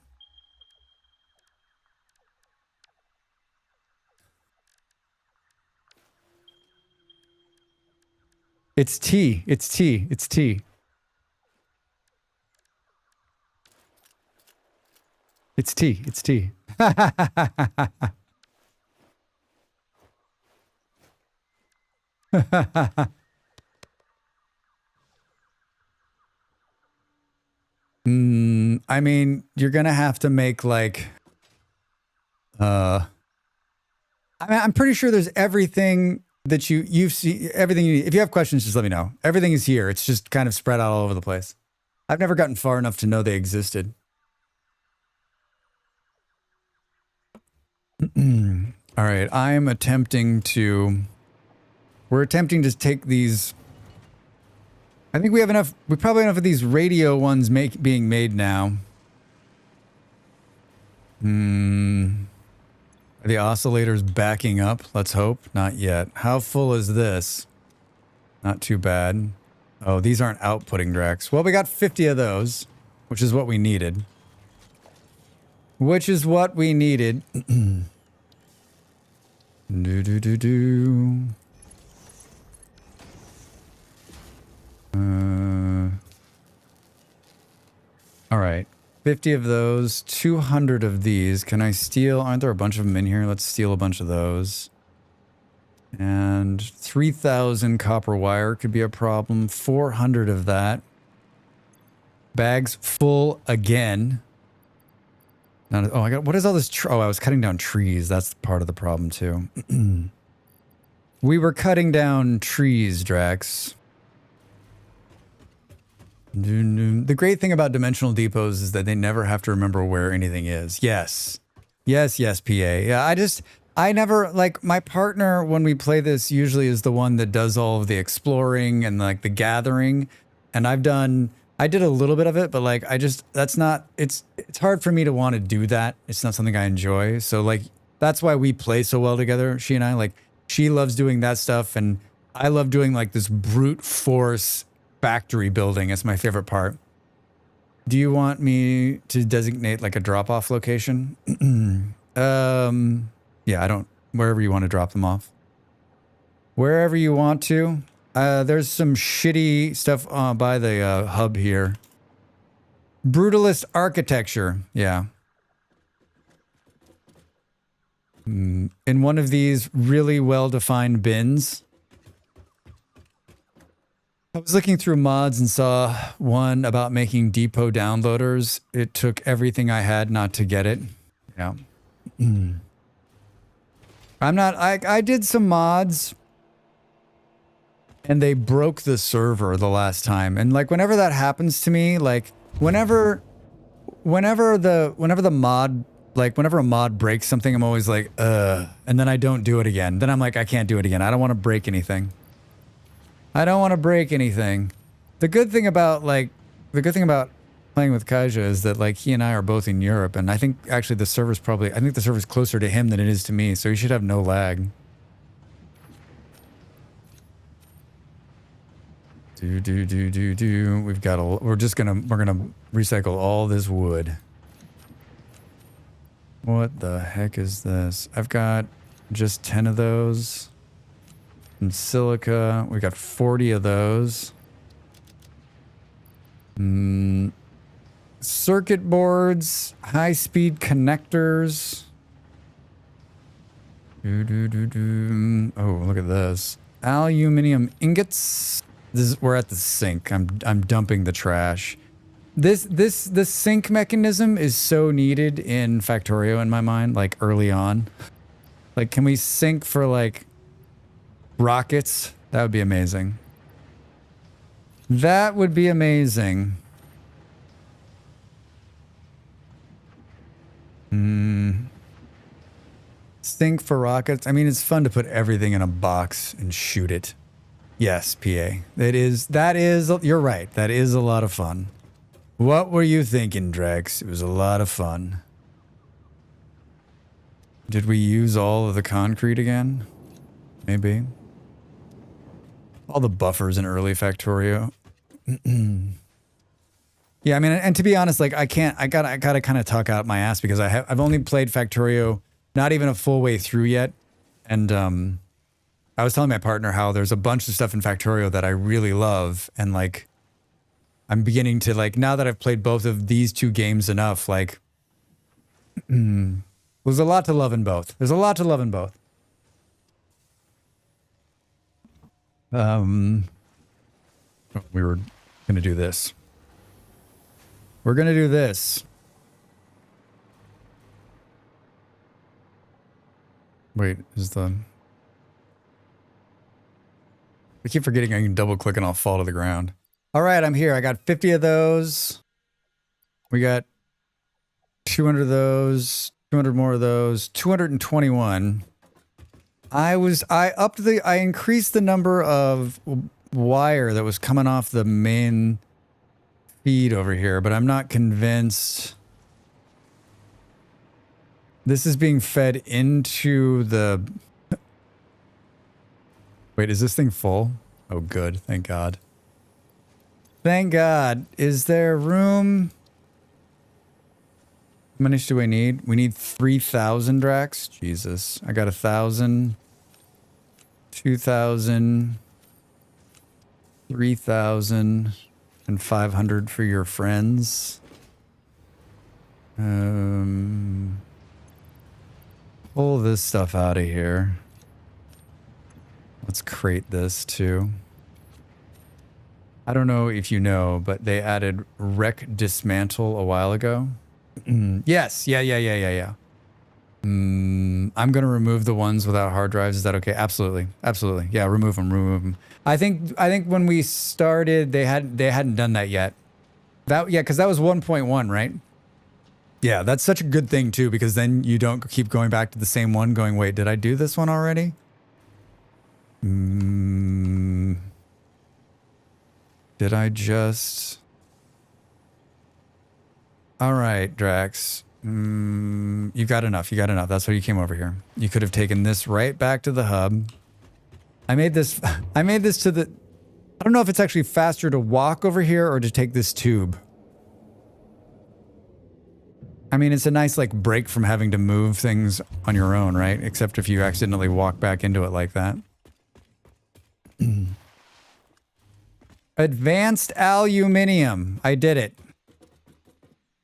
It's T. It's T. It's T. It's T. It's T. I mean, you're gonna have to make like, I mean, I'm pretty sure there's everything that you've seen, everything you need. If you have questions, just let me know. Everything is here. It's just kind of spread out all over the place. I've never gotten far enough to know they existed. All right, we're attempting to take these. I think we have enough. We probably have enough of these radio ones being made now. Are the oscillators backing up? Let's hope. Not yet. How full is this? Not too bad. Oh, these aren't outputting Dracs. Well, we got 50 of those, which is what we needed. Which is what we needed. Do. All right. 50 of those, 200 of these. Can I steal? Aren't there a bunch of them in here? Let's steal a bunch of those. And 3,000 copper wire could be a problem. 400 of that. Bags full again. What is all this? I was cutting down trees. That's part of the problem too. We were cutting down trees, Drax. The great thing about dimensional depots is that they never have to remember where anything is. Yes. Yes, PA. Yeah, I never, like, my partner, when we play this, usually is the one that does all of the exploring and, like, the gathering. And I did a little bit of it, but, like, that's not, it's hard for me to want to do that. It's not something I enjoy. So, like, that's why we play so well together, she and I. Like, she loves doing that stuff, and I love doing, like, this brute force factory building. It's my favorite part. Do you want me to designate like a drop-off location? Yeah, wherever you want to drop them off. Wherever you want to. There's some shitty stuff by the hub here. Brutalist architecture. Yeah. In one of these really well-defined bins. I was looking through mods and saw one about making depot downloaders. It took everything I had not to get it. Yeah. I did some mods and they broke the server the last time. And like whenever that happens to me, like whenever a mod breaks something, I'm always like, and then I don't do it again. Then I'm like, I can't do it again. I don't want to break anything. I don't want to break anything. The good thing about playing with Kaja is that like he and I are both in Europe, and I think actually the server's closer to him than it is to me, so he should have no lag. We're gonna recycle all this wood. What the heck is this? I've got just 10 of those. And silica, we got 40 of those. Circuit boards, high-speed connectors. Oh, look at this. Aluminum ingots. We're at the sink. I'm dumping the trash. The sink mechanism is so needed in Factorio in my mind, like early on. Like, can we sink for like rockets? That would be amazing. That would be amazing. Sink for rockets. I mean, it's fun to put everything in a box and shoot it. Yes, PA. That is, you're right. That is a lot of fun. What were you thinking, Dracs? It was a lot of fun. Did we use all of the concrete again? Maybe. All the buffers in early Factorio. Yeah, I mean, and to be honest, like I gotta kind of talk out my ass because I've only played Factorio not even a full way through yet. And I was telling my partner how there's a bunch of stuff in Factorio that I really love, and like I'm beginning to like, now that I've played both of these two games enough, like there's a lot to love in both. There's a lot to love in both. We were gonna do this. We're gonna do this. Wait, is the... I keep forgetting I can double click and I'll fall to the ground. All right, I'm here. I got 50 of those. We got 200 of those, 200 more of those, 221. I increased the number of wire that was coming off the main feed over here, but I'm not convinced. This is being fed into the... Wait, is this thing full? Oh, good. Thank God. Thank God. Is there room? How much do I need? We need 3,000 Dracs. Jesus. I got 1,000. 2,000. 3,000. And 500 for your friends. Pull this stuff out of here. Let's crate this too. I don't know if you know, but they added wreck dismantle a while ago. Yes, yeah. I'm gonna remove the ones without hard drives. Is that okay? Absolutely, absolutely. Yeah, remove them. I think when we started, they hadn't done that yet. Because that was 1.1, right? Yeah, that's such a good thing too, because then you don't keep going back to the same one going, wait, did I do this one already? Did I just... All right, Dracs. You got enough. That's why you came over here. You could have taken this right back to the hub. I made this to the... I don't know if it's actually faster to walk over here or to take this tube. I mean, it's a nice, like, break from having to move things on your own, right? Except if you accidentally walk back into it like that. Advanced aluminium. I did it.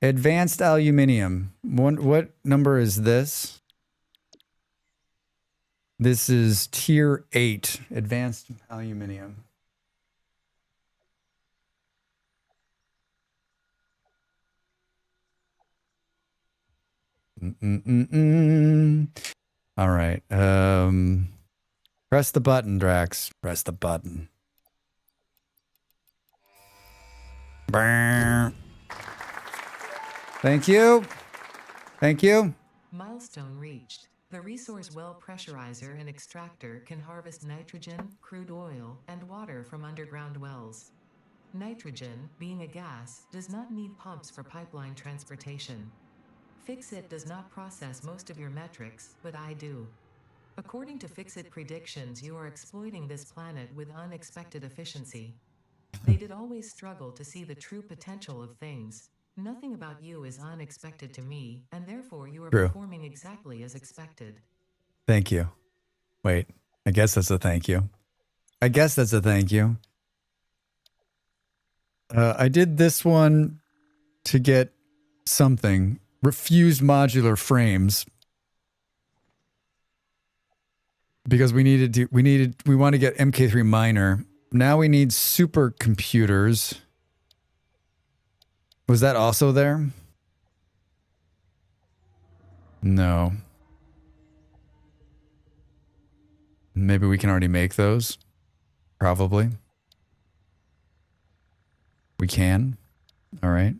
Advanced aluminium. What number is this? This is tier 8. Advanced aluminium. All right. Press the button, Drax. Press the button. Brr. Thank you. Thank you. Milestone reached. The resource well pressurizer and extractor can harvest nitrogen, crude oil, and water from underground wells. Nitrogen, being a gas, does not need pumps for pipeline transportation. Fixit does not process most of your metrics, but I do. According to Fixit predictions, you are exploiting this planet with unexpected efficiency. They did always struggle to see the true potential of things. Nothing about you is unexpected to me, and therefore you are performing exactly as expected. Thank you. Wait, I guess that's a thank you. I did this one to get something. Refused modular frames. Because we want to get MK3 minor Now we need supercomputers. Was that also there? No. Maybe we can already make those. Probably. We can. All right.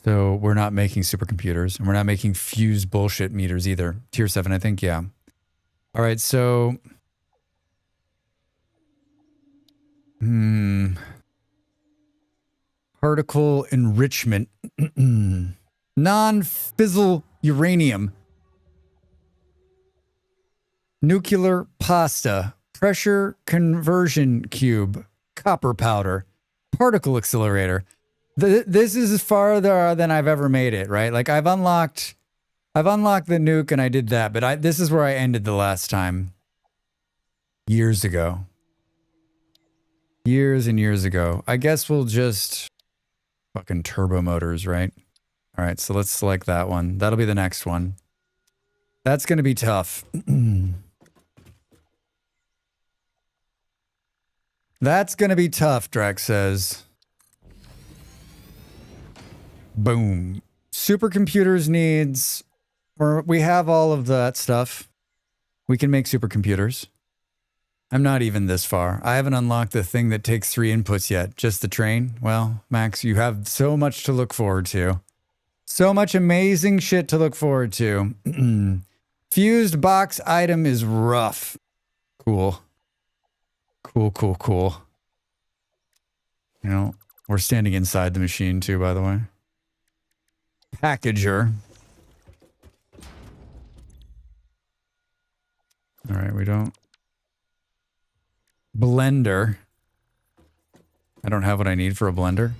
So we're not making supercomputers, and we're not making fuse bullshit meters either. Tier 7, I think, yeah. All right, so... Particle enrichment. Non-fissile uranium. Nuclear pasta. Pressure conversion cube. Copper powder. Particle accelerator. This is farther than I've ever made it, right? Like I've unlocked the nuke and I did that, but this is where I ended the last time. Years ago. Years and years ago. I guess we'll just fucking turbo motors, right? All right, so let's select that one. That'll be the next one. That's going to be tough. That's going to be tough, Drax says. Boom. Supercomputers needs... we have all of that stuff. We can make supercomputers. I'm not even this far. I haven't unlocked the thing that takes 3 inputs yet. Just the train? Well, Max, you have so much to look forward to. So much amazing shit to look forward to. Fused box item is rough. Cool. Cool, cool, cool. You know, we're standing inside the machine too, by the way. Packager. All right, we don't. Blender. I don't have what I need for a blender.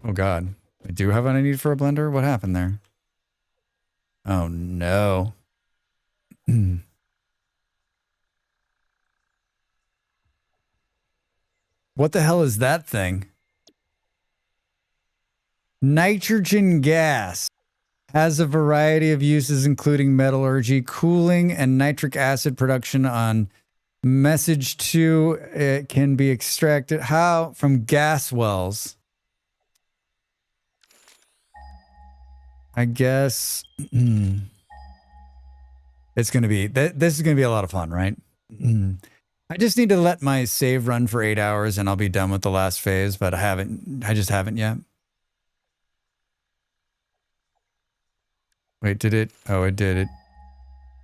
Oh God. I do have what I need for a blender? What happened there? Oh no. What the hell is that thing? Nitrogen gas has a variety of uses, including metallurgy, cooling, and nitric acid production on message 2. It can be extracted how? From gas wells. I guess it's going to be, this is going to be a lot of fun, right? I just need to let my save run for 8 hours and I'll be done with the last phase, but I just haven't yet. Wait, did it? Oh, it did it.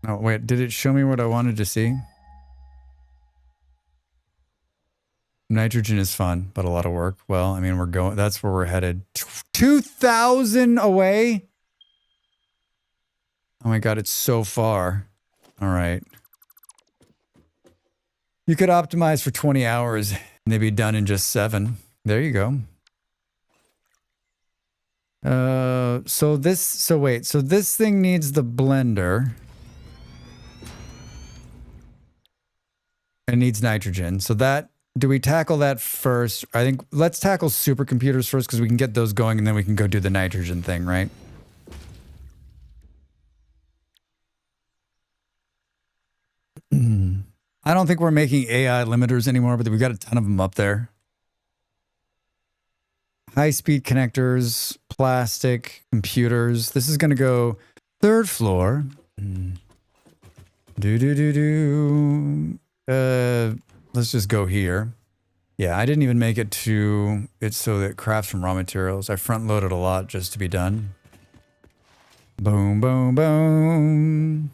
Oh, wait, did it show me what I wanted to see? Nitrogen is fun, but a lot of work. Well, I mean, we're going, that's where we're headed. 2,000 away? Oh my God, it's so far. All right. You could optimize for 20 hours and they'd be done in just 7. There you go. So this thing needs the blender. It needs nitrogen. So that, do we tackle that first? I think let's tackle supercomputers first because we can get those going and then we can go do the nitrogen thing, right? I don't think we're making AI limiters anymore, but we've got a ton of them up there. High-speed connectors, plastic, computers. This is going to go 3rd floor. Let's just go here. Yeah, I didn't even make it to it so that it crafts from raw materials. I front-loaded a lot just to be done. Boom, boom, boom.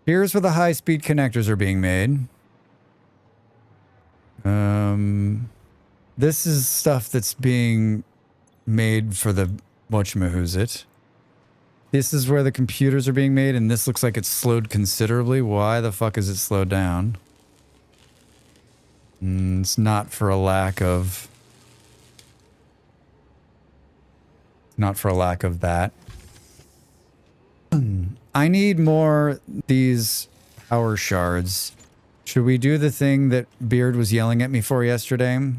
Here's where the high-speed connectors are being made. This is stuff that's being made for the whatchamahoosit. This is where the computers are being made, and this looks like it's slowed considerably. Why the fuck is it slowed down? It's not for a lack of... Not for a lack of that. I need more these power shards. Should we do the thing that Beard was yelling at me for yesterday?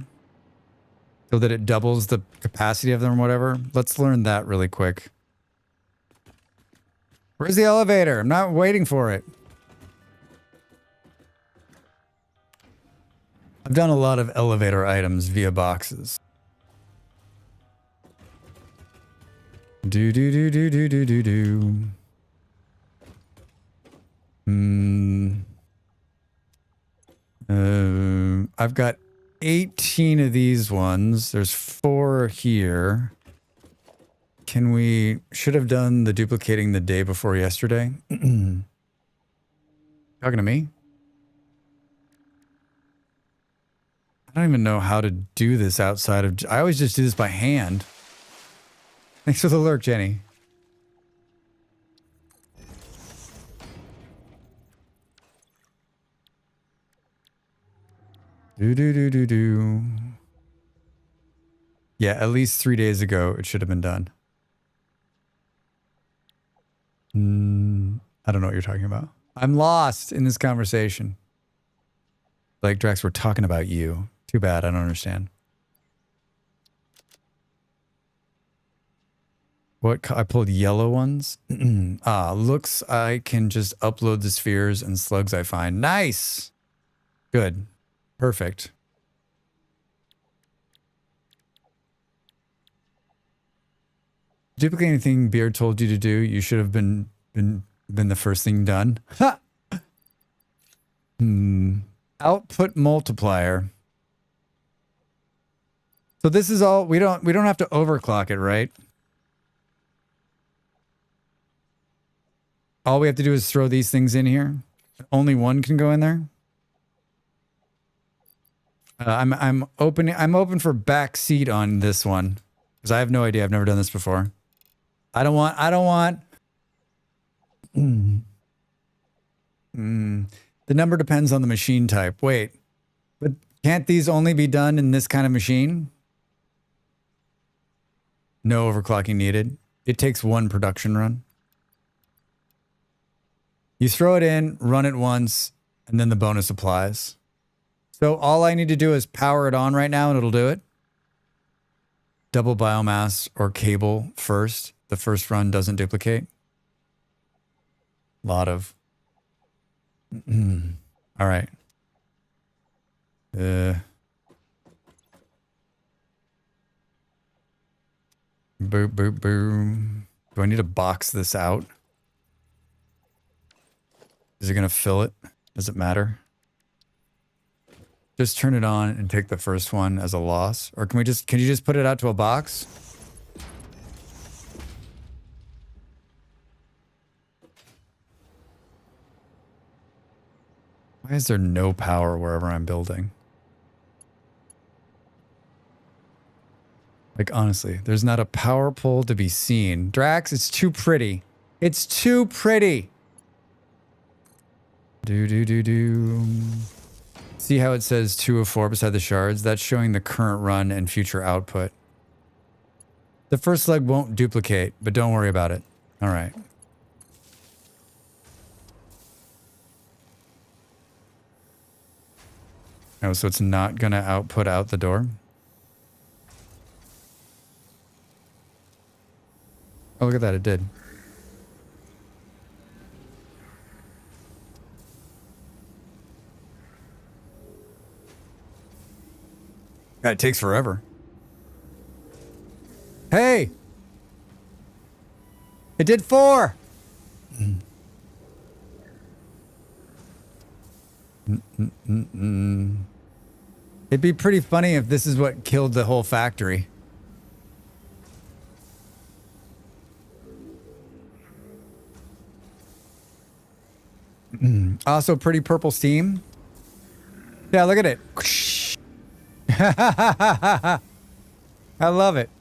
So that it doubles the capacity of them or whatever? Let's learn that really quick. Where's the elevator? I'm not waiting for it. I've done a lot of elevator items via boxes. Do do do do do do do do. I've got 18 of these ones. There's 4 here. Should have done the duplicating the day before yesterday. Talking to me? I don't even know how to do this outside of... I always just do this by hand. Thanks for the lurk, Jenny. Do. Yeah, at least 3 days ago, it should have been done. I don't know what you're talking about. I'm lost in this conversation. Like, Drax, we're talking about you. Too bad, I don't understand. What? I pulled yellow ones? Looks I can just upload the spheres and slugs I find. Nice! Good. Perfect. Duplicate anything Beard told you to do, you should have been the first thing done. Ha! Output multiplier. So this is all we don't have to overclock it, right? All we have to do is throw these things in here. Only one can go in there. I'm open for back seat on this one because I have no idea. I've never done this before. I don't want. The number depends on the machine type. Wait, but can't these only be done in this kind of machine? No overclocking needed. It takes one production run. You throw it in, run it once, and then the bonus applies. So all I need to do is power it on right now and it'll do it. Double biomass or cable first. The first run doesn't duplicate. Lot of. All right. Boop, boop, boom. Do I need to box this out? Is it going to fill it? Does it matter? Just turn it on and take the first one as a loss? Or can you just put it out to a box? Why is there no power wherever I'm building? Like, honestly, there's not a power pole to be seen. Drax, it's too pretty. It's too pretty. Do. See how it says 2 of 4 beside the shards? That's showing the current run and future output. The first leg won't duplicate, but don't worry about it. All right. Oh, so it's not going to output out the door? Oh, look at that. It did. God, it takes forever. Hey! It did 4! It'd be pretty funny if this is what killed the whole factory. Also, pretty purple steam. Yeah, look at it. I love it.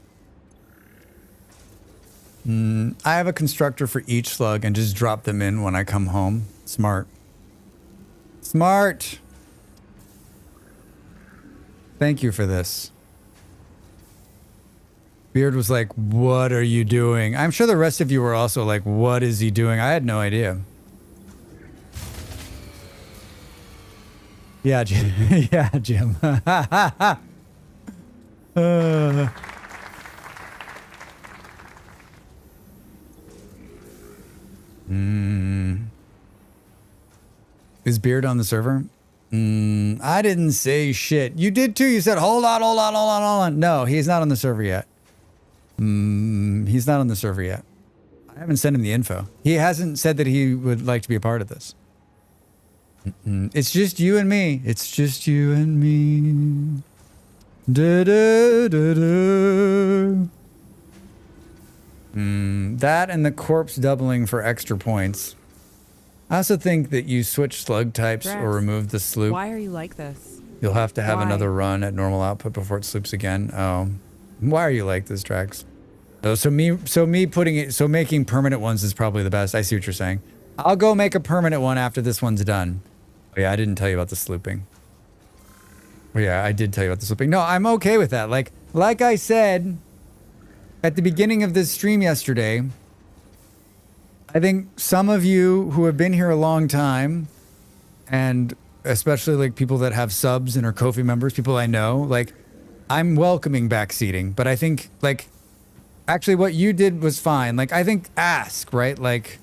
I have a constructor for each slug and just drop them in when I come home. Smart. Smart. Thank you for this. Beard was like, what are you doing? I'm sure the rest of you were also like, what is he doing? I had no idea. Yeah, Jim. Yeah, Jim. Is Beard on the server? I didn't say shit. You did too. You said, hold on, hold on, hold on, hold on. No, he's not on the server yet. He's not on the server yet. I haven't sent him the info. He hasn't said that he would like to be a part of this. It's just you and me. It's just you and me. Da, da, da, da. That and the corpse doubling for extra points. I also think that you switch slug types Drax, or remove the sloop. Why are you like this? You'll have to have Why? another run at normal output before it sloops again. Oh, why are you like this, Drax? Oh, so making permanent ones is probably the best. I see what you're saying. I'll go make a permanent one after this one's done. Oh, yeah, I didn't tell you about the slooping. Oh, yeah, I did tell you about the slooping. No, I'm okay with that. Like I said at the beginning of this stream yesterday, I think some of you who have been here a long time, and especially like people that have subs and are Ko-fi members, people I know, like, I'm welcoming backseating. But I think, like, actually what you did was fine. Like, I think ask, right? Like,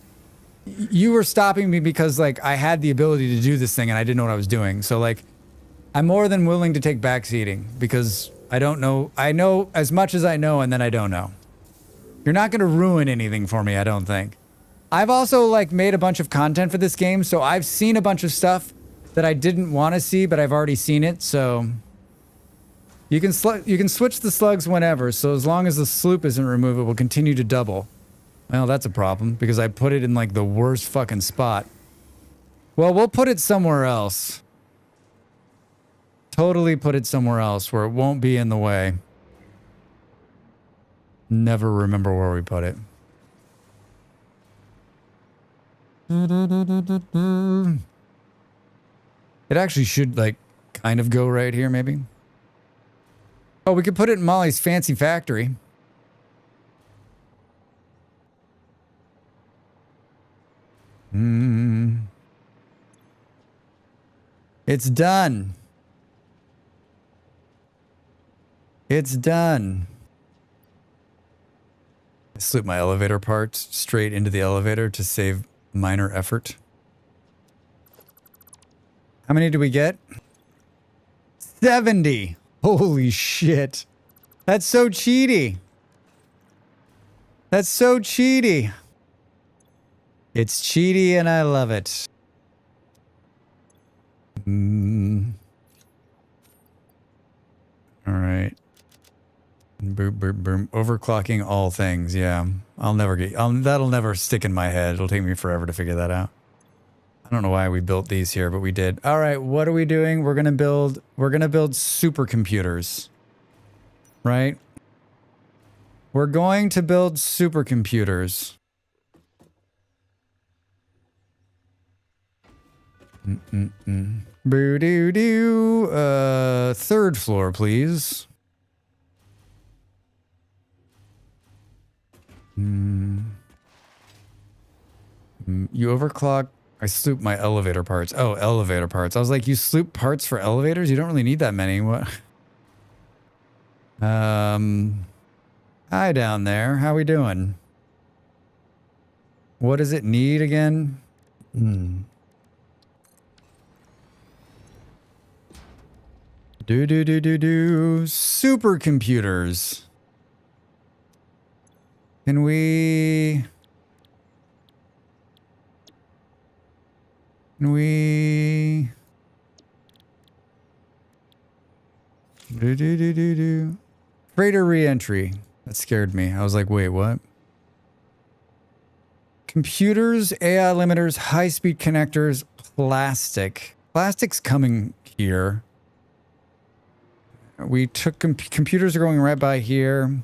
you were stopping me because, like, I had the ability to do this thing and I didn't know what I was doing. So, like, I'm more than willing to take backseating because I don't know. I know as much as I know and then I don't know. You're not going to ruin anything for me, I don't think. I've also, like, made a bunch of content for this game, so I've seen a bunch of stuff that I didn't want to see, but I've already seen it, so you can switch the slugs whenever, so as long as the sloop isn't removed, it will continue to double. Well, that's a problem, because I put it in, like, the worst fucking spot. Well, we'll put it somewhere else. Totally put it somewhere else where it won't be in the way. Never remember where we put it. It actually should, like, kind of go right here, maybe. Oh, we could put it in Molly's fancy factory. It's done. It's done. I slip my elevator parts straight into the elevator to save minor effort. How many do we get? 70. Holy shit. That's so cheaty. That's so cheaty. It's cheaty and I love it. All right. Boom, boom, boom. Overclocking all things. Yeah. That'll never stick in my head. It'll take me forever to figure that out. I don't know why we built these here, but we did. All right. What are we doing? We're going to build supercomputers. Right? We're going to build supercomputers. Boo-doo-doo. Third floor, please. You overclock. I sloop my elevator parts. Oh, elevator parts. I was like, you sloop parts for elevators? You don't really need that many. What? Hi down there. How we doing? What does it need again? Supercomputers. Can we... Freighter re-entry. That scared me. I was like, wait, what? Computers, AI limiters, high-speed connectors, plastic. Plastic's coming here. We took... computers are going right by here.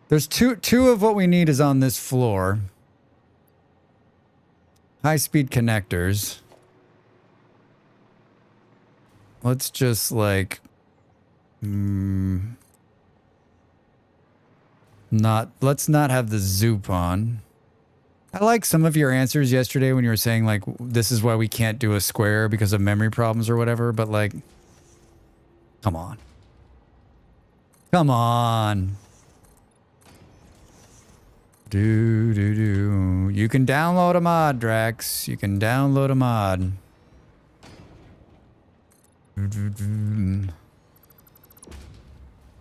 There's two of what we need is on this floor. High-speed connectors. Let's just, like... let's not have the zoop on. I like some of your answers yesterday when you were saying, like, this is why we can't do a square because of memory problems or whatever, but, like... Come on. Come on. You can download a mod, Drax. You can download a mod.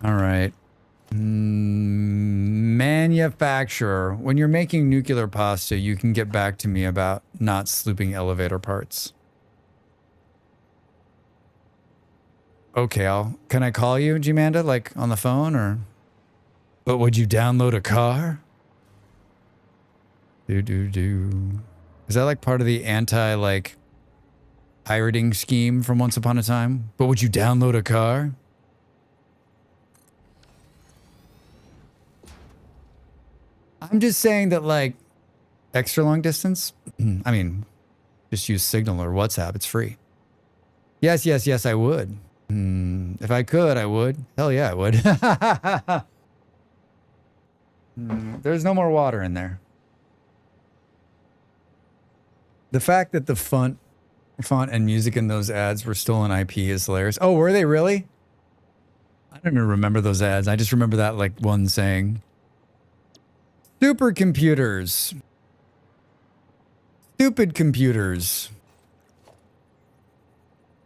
All right. Manufacturer. When you're making nuclear pasta, you can get back to me about not slooping elevator parts. Okay, can I call you, Gmanda, like on the phone or? But would you download a car? Is that like part of the like pirating scheme from Once Upon a Time? But would you download a car? I'm just saying that like extra long distance. I mean, just use Signal or WhatsApp. It's free. Yes, I would. If I could, I would. Hell yeah, I would. There's no more water in there. The fact that the font and music in those ads were stolen IP is hilarious. Oh, were they really? I don't even remember those ads. I just remember that like one saying, supercomputers. Stupid computers.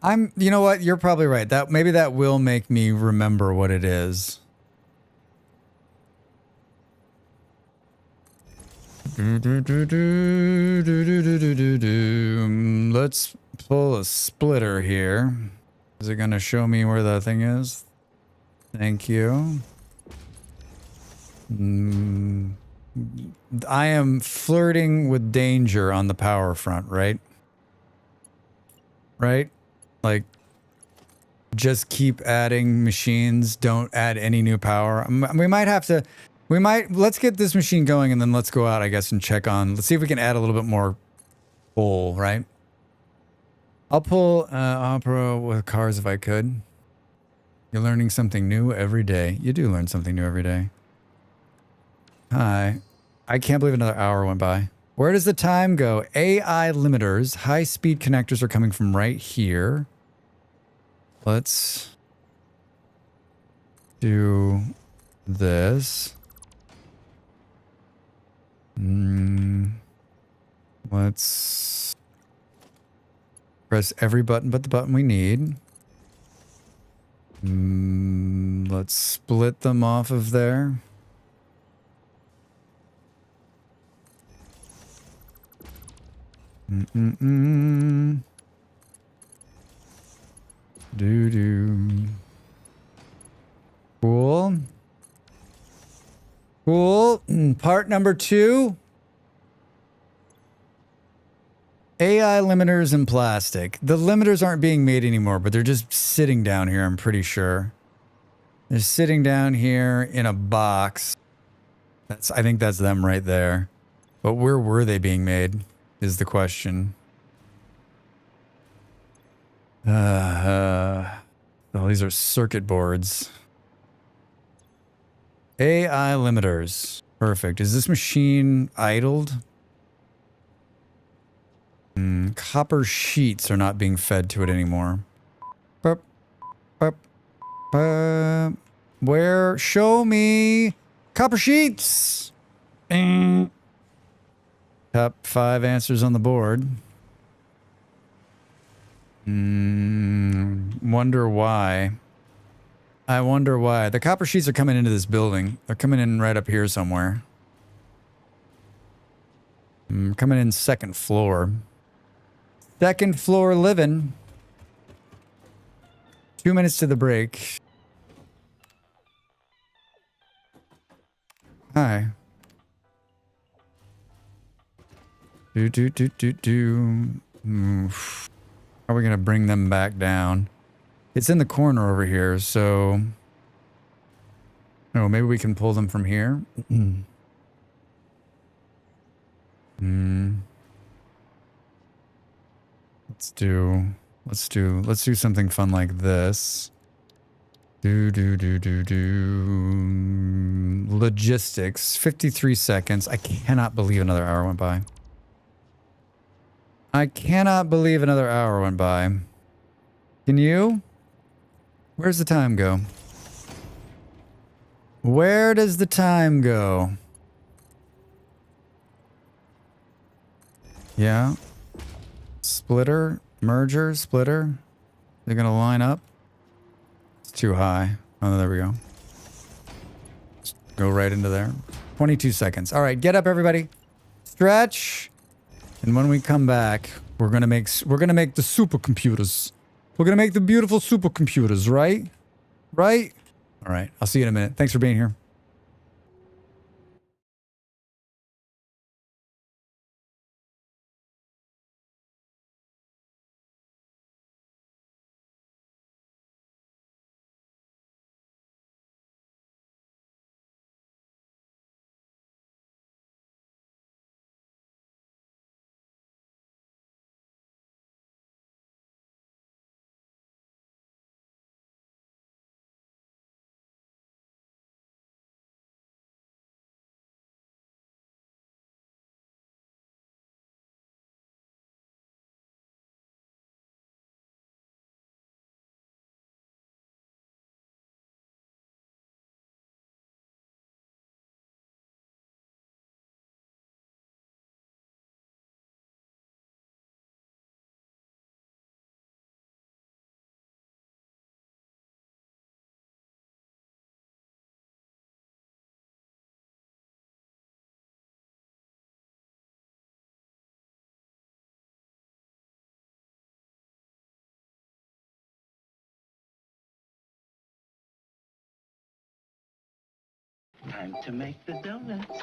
You know what? You're probably right. Maybe that will make me remember what it is. Let's pull a splitter here. Is it going to show me where that thing is? Thank you. I am flirting with danger on the power front, right? Right? Like, just keep adding machines. Don't add any new power. We might have to... let's get this machine going and then let's go out, I guess, and check on... Let's see if we can add a little bit more coal, right? I'll pull Opera with cars if I could. You're learning something new every day. You do learn something new every day. Hi. I can't believe another hour went by. Where does the time go? AI limiters. High-speed connectors are coming from right here. Let's do this. Let's press every button but the button we need. Let's split them off of there. Cool. Cool. Part number 2. AI limiters and plastic. The limiters aren't being made anymore, but they're just sitting down here, I'm pretty sure. They're sitting down here in a box. I think that's them right there. But where were they being made is the question. Oh, these are circuit boards. AI limiters. Perfect. Is this machine idled? Copper sheets are not being fed to it anymore. Where? Show me copper sheets. Top 5 answers on the board. Wonder why. I wonder why. The copper sheets are coming into this building. They're coming in right up here somewhere. Coming in 2nd floor. 2nd floor living. 2 minutes to the break. Hi. How are we gonna bring them back down? It's in the corner over here, so... Oh, maybe we can pull them from here? Let's do something fun like this. Logistics, 53 seconds. I cannot believe another hour went by. I cannot believe another hour went by. Can you? Where's the time go? Where does the time go? Yeah. Splitter, merger, splitter. They're going to line up. It's too high. Oh, there we go. Just go right into there. 22 seconds. All right, get up, everybody. Stretch. And when we come back, we're gonna make the supercomputers. We're gonna make the beautiful supercomputers, right? Right? All right. I'll see you in a minute. Thanks for being here. Time to make the donuts.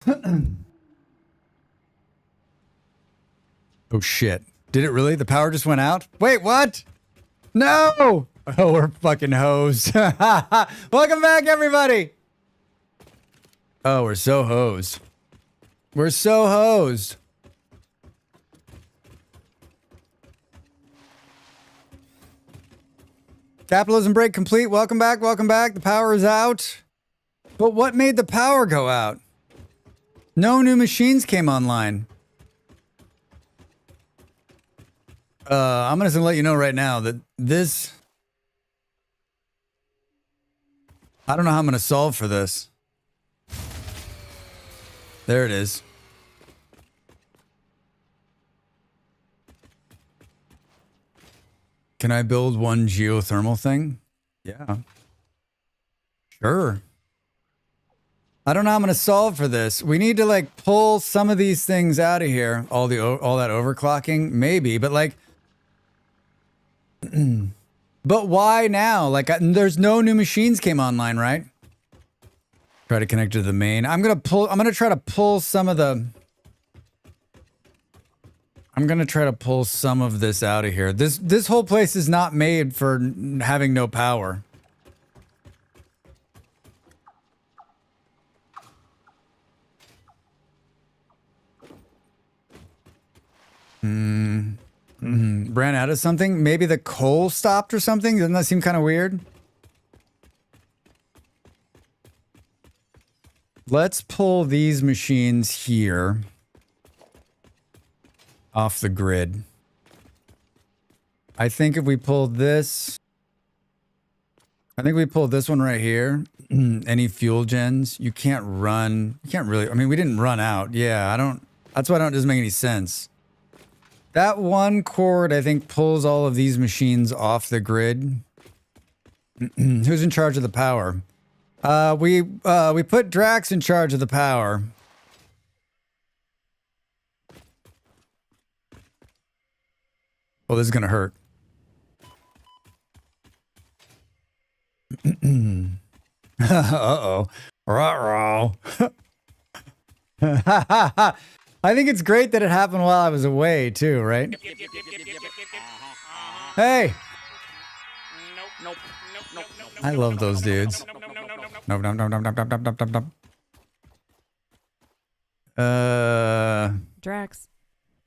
Oh shit. Did it really? The power just went out? Wait, what? No! Oh, we're fucking hosed. Welcome back, everybody! Oh, we're so hosed. We're so hosed. Capitalism break complete. Welcome back, welcome back. The power is out. But what made the power go out? No new machines came online. I'm just gonna let you know right now that this... I don't know how I'm gonna solve for this. There it is. Can I build one geothermal thing? Yeah. Sure. I don't know how I'm gonna solve for this. We need to like pull some of these things out of here. All that overclocking, maybe, but like... But why now? Like, there's no new machines came online, right? Try to connect to the main. I'm gonna try to pull some of the... I'm gonna try to pull some of this out of here. This whole place is not made for having no power. Ran out of something? Maybe the coal stopped or something? Doesn't that seem kind of weird? Let's pull these machines here off the grid. I think if we pull this... I think we pulled this one right here. Any fuel gens, you can't run... You can't really... I mean, we didn't run out. Yeah, I don't... That's why it doesn't make any sense. That one cord, I think, pulls all of these machines off the grid. Who's in charge of the power? We put Dracs in charge of the power. Well, this is gonna hurt. Uh-oh. Ruh-roh. I think it's great that it happened while I was away, too, right? Hey! I love those dudes. Nope. Drax,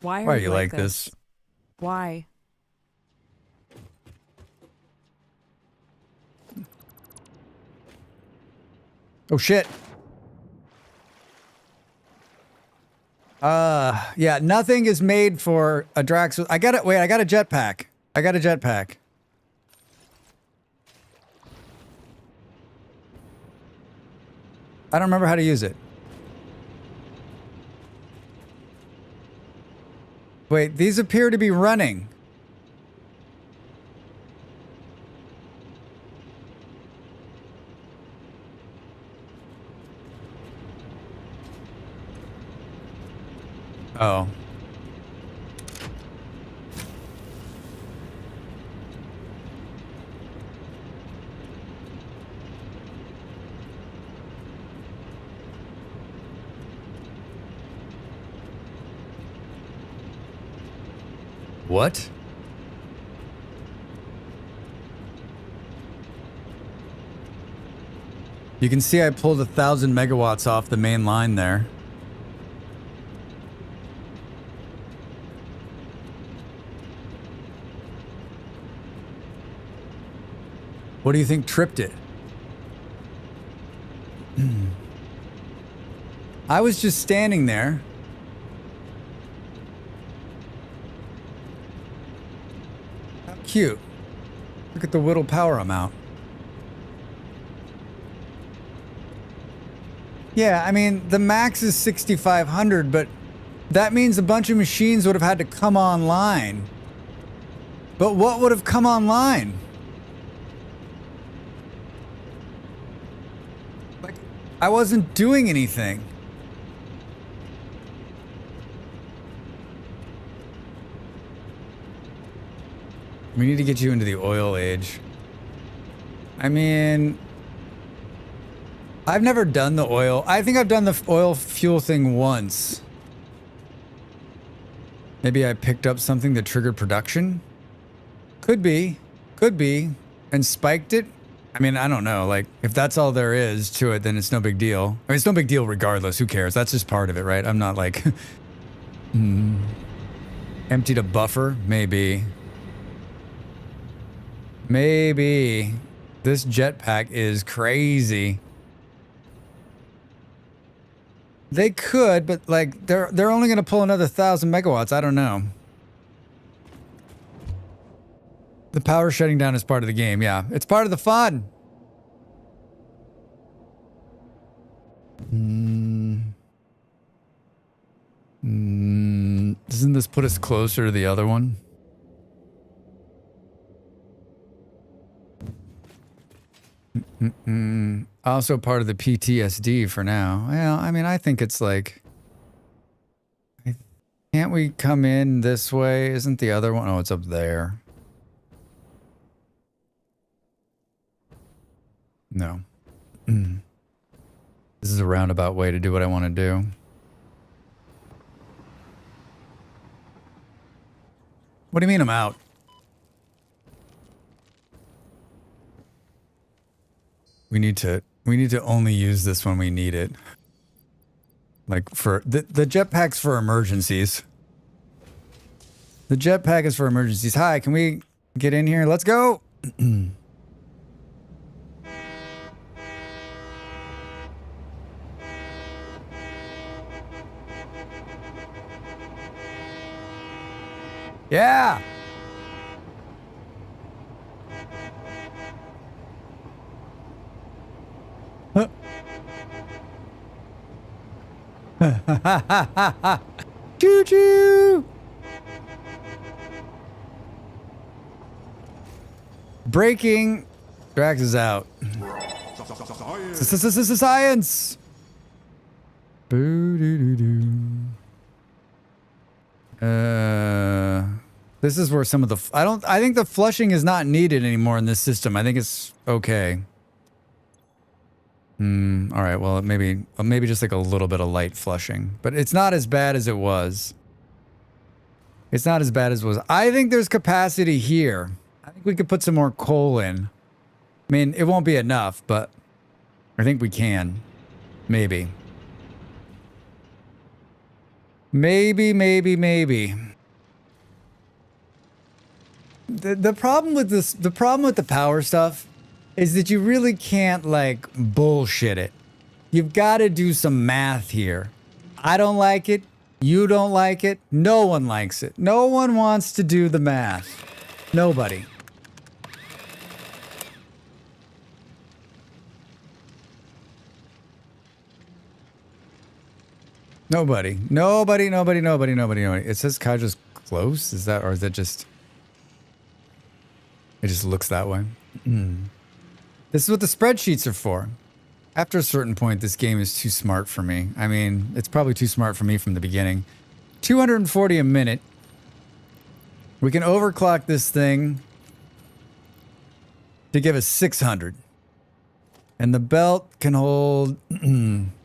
why are you like this? Why? Oh, shit. Yeah, nothing is made for a Drax. I got a jetpack. I got a jetpack. I don't remember how to use it. Wait, these appear to be running. Oh. What? You can see I pulled 1,000 megawatts off the main line there. What do you think tripped it? I was just standing there. How cute. Look at the whittle power amount. Yeah, I mean, the max is 6,500, but that means a bunch of machines would have had to come online. But what would have come online? Like, I wasn't doing anything. We need to get you into the oil age. I mean... I've never done the oil. I think I've done the oil fuel thing once. Maybe I picked up something that triggered production? Could be. Could be. And spiked it? I mean, I don't know. Like, if that's all there is to it, then it's no big deal. I mean, it's no big deal regardless. Who cares? That's just part of it, right? I'm not like... Emptied a buffer? Maybe. Maybe. This jetpack is crazy. They could, but like they're only gonna pull another 1,000 megawatts. I don't know. The power shutting down is part of the game. Yeah, it's part of the fun. Doesn't this put us closer to the other one? Also part of the PTSD for now. Well, I mean, I think it's like... Can't we come in this way? Isn't the other one? Oh, it's up there. No. This is a roundabout way to do what I want to do. What do you mean I'm out? We need to only use this when we need it. Like for the jetpack's for emergencies. The jetpack is for emergencies. Hi, can we get in here? Let's go. Yeah. Choo choo. Breaking. Dracs is out. Science. Boo doo doo doo. This is where some of the I think the flushing is not needed anymore in this system. I think it's okay. All right. Well, maybe just like a little bit of light flushing, but it's not as bad as it was. It's not as bad as it was. I think there's capacity here. I think we could put some more coal in. I mean, it won't be enough, but I think we can. Maybe. Maybe. The problem with this, the problem with the power stuff is that you really can't like bullshit it. You've got to do some math here. I don't like it. You don't like it. No one likes it. No one wants to do the math. Nobody. Nobody. It says Kaja's close? Is that, or is that just... It just looks that way. This is what the spreadsheets are for. After a certain point, this game is too smart for me. I mean, it's probably too smart for me from the beginning. 240 a minute. We can overclock this thing to give us 600. And the belt can hold...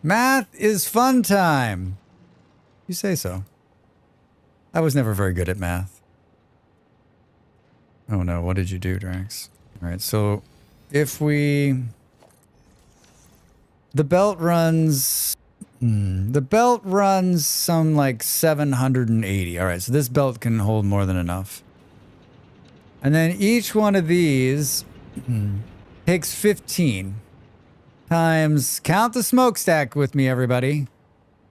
Math is fun time. You say so. I was never very good at math. Oh no, what did you do, Dracs? Alright, so if we... The belt runs some like 780. Alright, so this belt can hold more than enough. And then each one of these takes 15 times... Count the smokestack with me, everybody.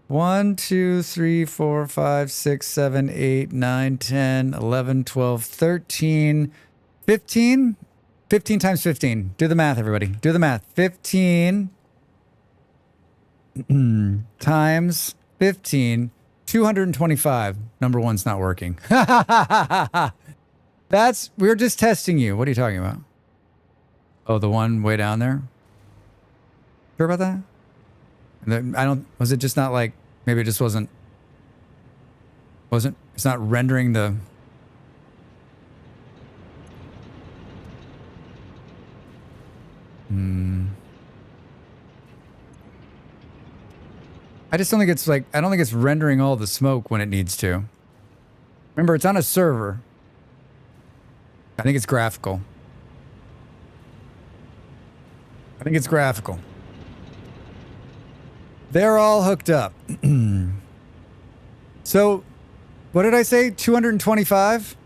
1, 2, 3, 4, 5, 6, 7, 8, 9, 10, 11, 12, 13, 15? 15 times 15. Do the math, everybody. Do the math. 15 times 15. 225. Number one's not working. We're just testing you. What are you talking about? Oh, the one way down there? Sure about that? Was it just not like, maybe it just wasn't, it's not rendering the, I just don't think it's like, I don't think it's rendering all the smoke when it needs to. Remember, it's on a server. I think it's graphical. I think it's graphical. They're all hooked up. So, what did I say? 225?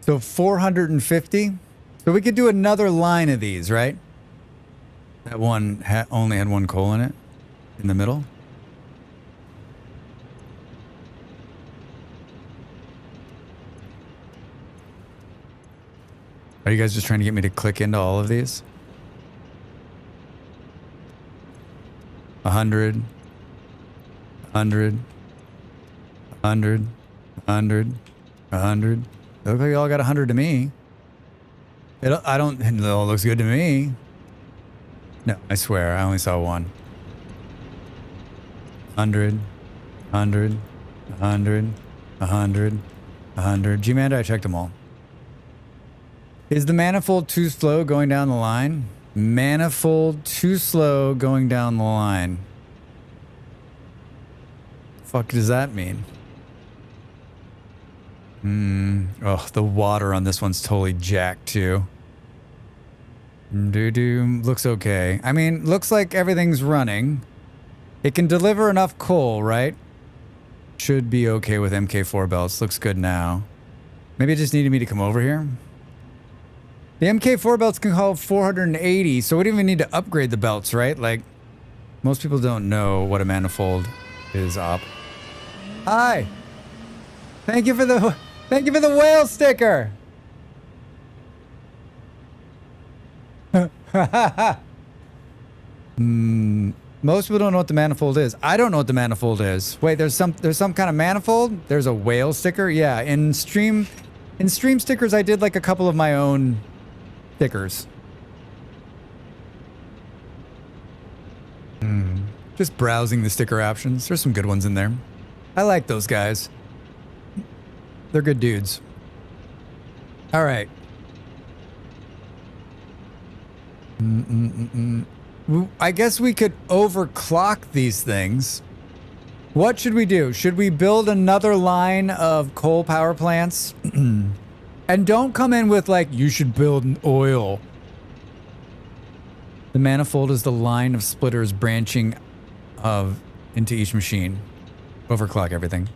So 450. So we could do another line of these, right? That one only had one coal in it, in the middle. Are you guys just trying to get me to click into all of these? 100, 100, 100, 100, 100. They look like you all got 100 to me. It all looks good to me. No, I swear, I only saw one. 100, 100, 100, 100, 100. G-Manda, I checked them all. Is the manifold too slow going down the line? Manifold too slow going down the line. Fuck does that mean? Oh, the water on this one's totally jacked too. Looks okay. I mean, looks like everything's running. It can deliver enough coal, right? Should be okay with MK4 belts. Looks good now. Maybe it just needed me to come over here. The MK4 belts can haul 480, so we don't even need to upgrade the belts, right? Like, most people don't know what a manifold is op. Hi! Thank you for the whale sticker! Most people don't know what the manifold is. I don't know what the manifold is. Wait, there's some kind of manifold? There's a whale sticker? Yeah, in stream stickers I did like a couple of my own stickers. Just browsing the sticker options. There's some good ones in there. I like those guys. They're good dudes. All right. I guess we could overclock these things. What should we do? Should we build another line of coal power plants? And don't come in with like, you should build an oil. The manifold is the line of splitters branching into each machine. Overclock everything.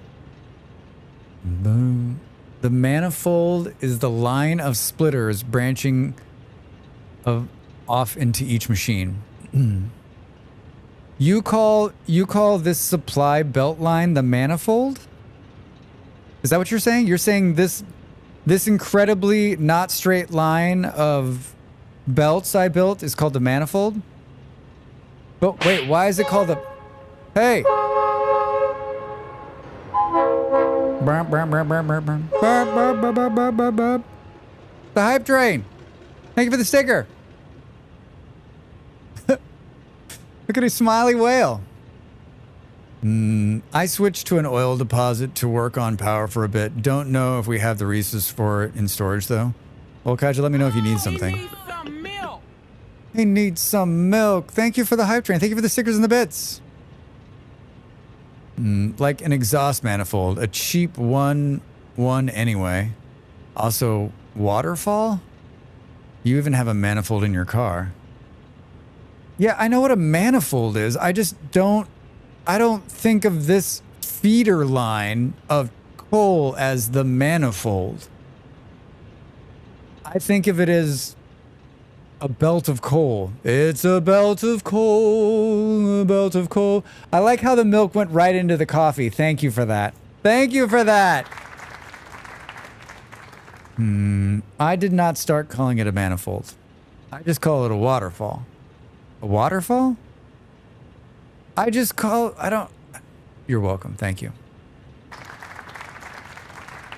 Boom. The manifold is the line of splitters branching off into each machine. You call this supply belt line the manifold? Is that what you're saying? You're saying this incredibly not straight line of belts I built is called the manifold? But wait, why is it called the... Hey! The hype train! Thank you for the sticker! Look at a smiley whale. I switched to an oil deposit to work on power for a bit. Don't know if we have the resources for it in storage though. Well, Kaja, let me know if you need something. He needs some milk. He needs some milk. Thank you for the hype train. Thank you for the stickers and the bits. Like an exhaust manifold. A cheap one anyway. Also, waterfall? You even have a manifold in your car. Yeah, I know what a manifold is. I don't think of this feeder line of coal as the manifold. I think of it as a belt of coal. It's a belt of coal, a belt of coal. I like how the milk went right into the coffee. Thank you for that. Thank you for that. I did not start calling it a manifold. I just call it a waterfall. A waterfall? I don't... You're welcome. Thank you.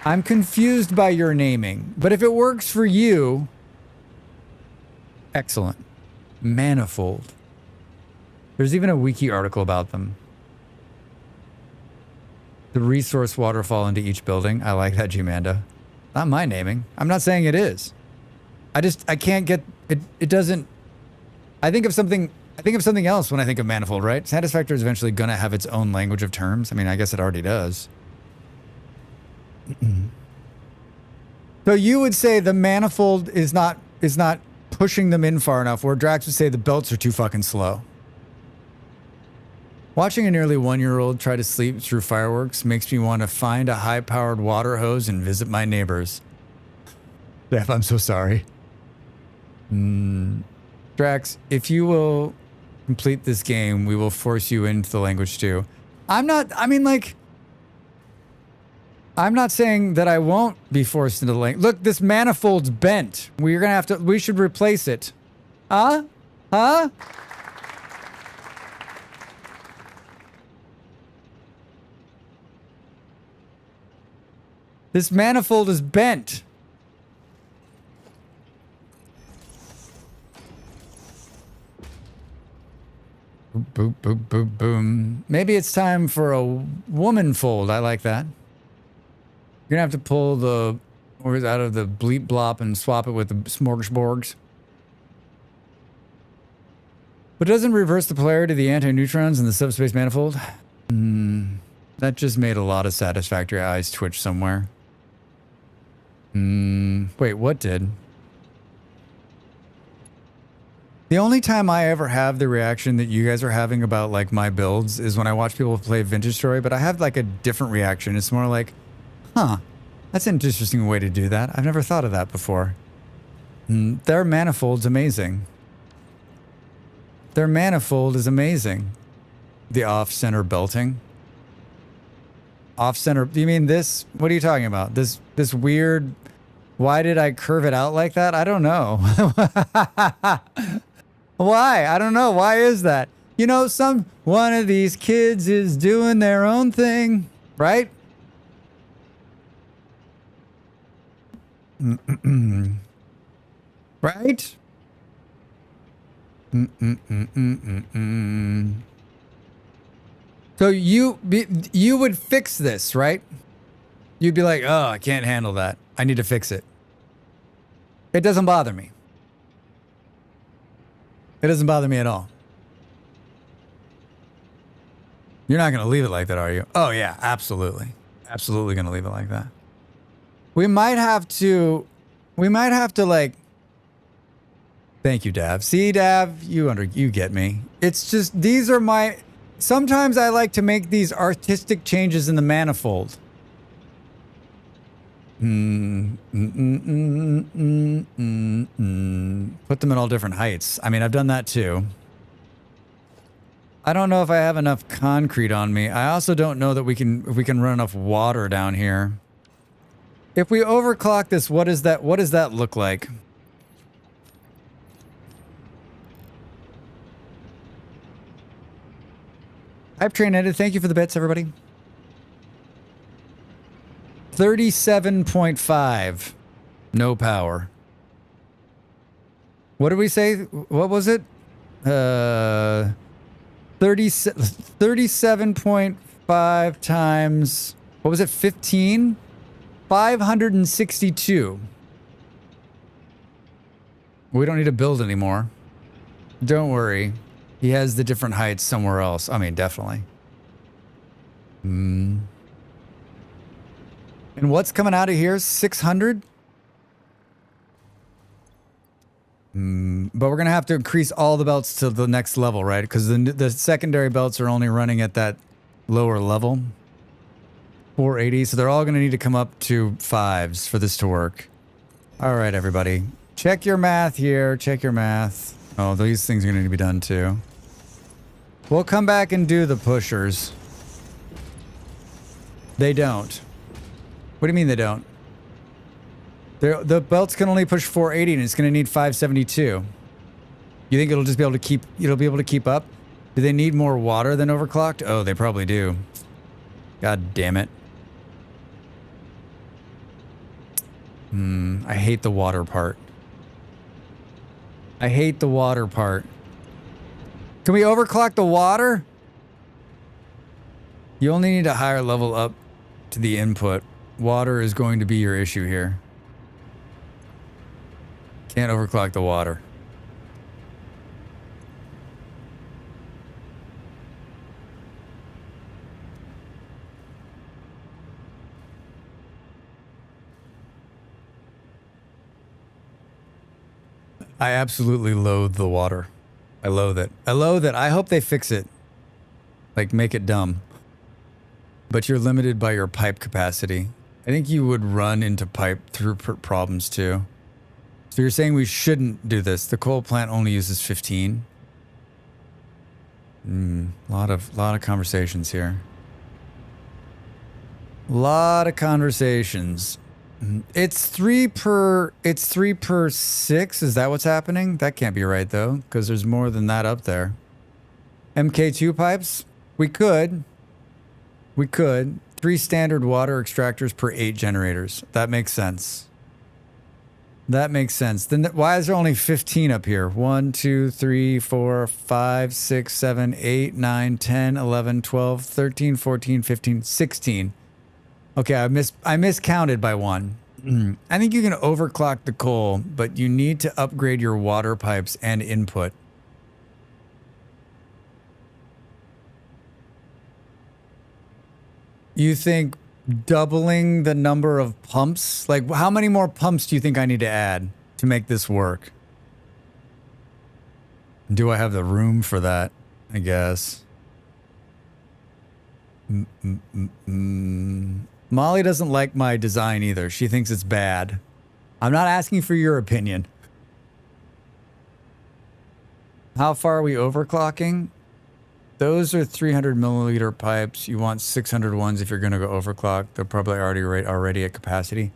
I'm confused by your naming, but if it works for you... Excellent. Manifold. There's even a wiki article about them. The resource waterfall into each building. I like that, G-Manda. Not my naming. I'm not saying it is. I can't get it. It doesn't. I think of something else when I think of manifold, right? Satisfactory is eventually going to have its own language of terms. I mean, I guess it already does. So you would say the manifold is not pushing them in far enough, where Drax would say the belts are too fucking slow. Watching a nearly 1-year-old try to sleep through fireworks makes me want to find a high-powered water hose and visit my neighbors. Jeff, I'm so sorry. Drax, if you will complete this game, we will force you into the language too. I'm not saying that I won't be forced into the language. Look, this manifold's bent. We should replace it. Huh? This manifold is bent. Boop, boop, boop, boom. Maybe it's time for a woman fold. I like that. You're gonna have to pull the words out of the bleep blop and swap it with the smorgasbords. But doesn't reverse the polarity of the antineutrons in the subspace manifold? That just made a lot of Satisfactory eyes twitch somewhere. Wait, what did? The only time I ever have the reaction that you guys are having about like my builds is when I watch people play Vintage Story, but I have like a different reaction. It's more like, huh, that's an interesting way to do that. I've never thought of that before. Their manifold's amazing. Their manifold is amazing. The off-center belting. Off-center, do you mean this? What are you talking about? This weird, why did I curve it out like that? I don't know. Why? I don't know. Why is that? You know, one of these kids is doing their own thing, right? Right? So you would fix this, right? You'd be like, oh, I can't handle that. I need to fix it. It doesn't bother me. It doesn't bother me at all. You're not going to leave it like that, are you? Oh, yeah, absolutely. Absolutely going to leave it like that. We might have to like, thank you, Dav. See, Dav, you get me. It's just, sometimes I like to make these artistic changes in the manifold. Put them at all different heights. I mean, I've done that too. I don't know if I have enough concrete on me. I also don't know that if we can run enough water down here. If we overclock this, what does that look like? Hype train ended. Thank you for the bits, everybody. 37.5. No power. What did we say? What was it? 37.5 times, what was it? 15? 562. We don't need to build anymore. Don't worry. He has the different heights somewhere else. I mean, definitely. And what's coming out of here? 600? But we're going to have to increase all the belts to the next level, right? Because the secondary belts are only running at that lower level. 480. So they're all going to need to come up to 5s for this to work. All right, everybody. Check your math here. Check your math. Oh, these things are going to need to be done too. We'll come back and do the pushers. They don't. What do you mean they don't? The belts can only push 480 and it's going to need 572. You think it'll just be able to keep up? Do they need more water than overclocked? Oh, they probably do. God damn it. I hate the water part. I hate the water part. Can we overclock the water? You only need a higher level up to the input. water is going to be your issue here. Can't overclock the water. I absolutely loathe the water. I loathe it. I loathe it. I hope they fix it. Like, make it dumb. But you're limited by your pipe capacity. I think you would run into pipe throughput problems too. So you're saying we shouldn't do this. The coal plant only uses 15. Lot of conversations here. Lot of conversations. It's 3 per 6. Is that what's happening? That can't be right though, because there's more than that up there. MK2 pipes? We could. 3 standard water extractors per 8 generators. That makes sense. That makes sense. Then why is there only 15 up here? 1, 2, 3, 4, 5, 6, 7, 8, 9, 10, 11, 12, 13, 14, 15, 16. Okay, I miscounted by 1. I think you can overclock the coal, but you need to upgrade your water pipes and input. You think doubling the number of pumps? Like, how many more pumps do you think I need to add to make this work? Do I have the room for that? I guess. Molly doesn't like my design either. She thinks it's bad. I'm not asking for your opinion. How far are we overclocking? Those are 300 milliliter pipes. You want 600 ones if you're going to go overclock. They're probably already at capacity.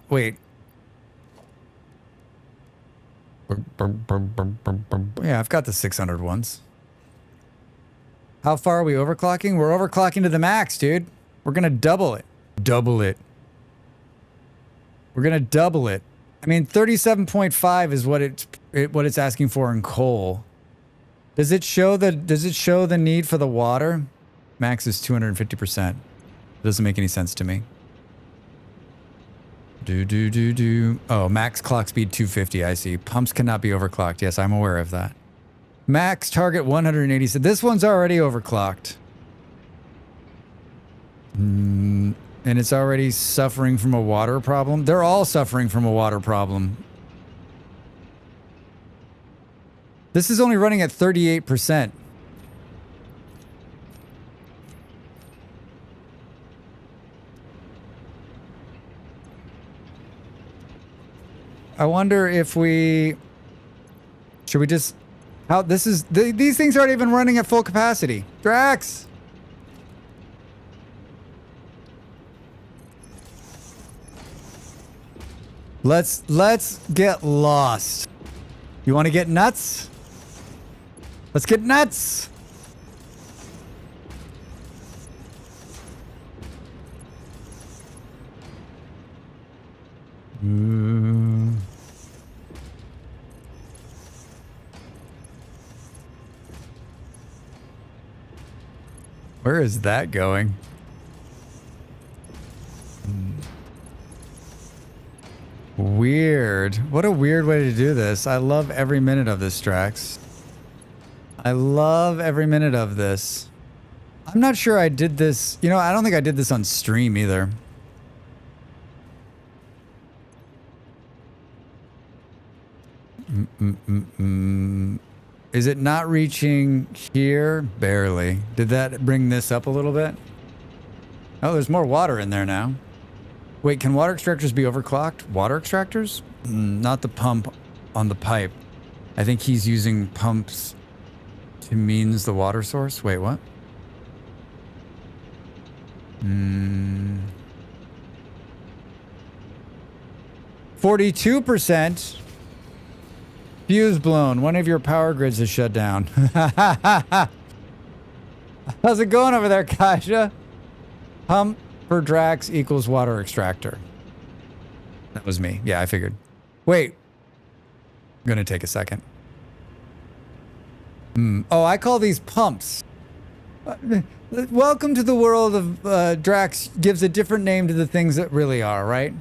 Wait. Yeah, I've got the 600 ones. How far are we overclocking? We're overclocking to the max, dude. We're going to double it. Double it. We're going to double it. I mean, 37.5 is what it's asking for in coal. Does it show the need for the water? Max is 250%. Doesn't make any sense to me. Oh, max clock speed 250. I see. Pumps cannot be overclocked. Yes, I'm aware of that. Max target 180. So this one's already overclocked. And it's already suffering from a water problem. They're all suffering from a water problem. This is only running at 38%. I wonder if should we just, these things aren't even running at full capacity. Dracs! Let's get lost. You want to get nuts? Let's get nuts. Where is that going? Weird. What a weird way to do this. I love every minute of this, Drax. I love every minute of this. I'm not sure I did this. You know, I don't think I did this on stream either. Is it not reaching here? Barely. Did that bring this up a little bit? Oh, there's more water in there now. Wait, can water extractors be overclocked? Water extractors? Not the pump on the pipe. I think he's using pumps to means the water source. Wait, what? 42%. Fuse blown. One of your power grids is shut down. How's it going over there, Kasia? Pump for Drax equals water extractor. That was me. Yeah, I figured. Wait. I'm gonna take a second. Oh, I call these pumps. Welcome to the world of Drax gives a different name to the things that really are, right?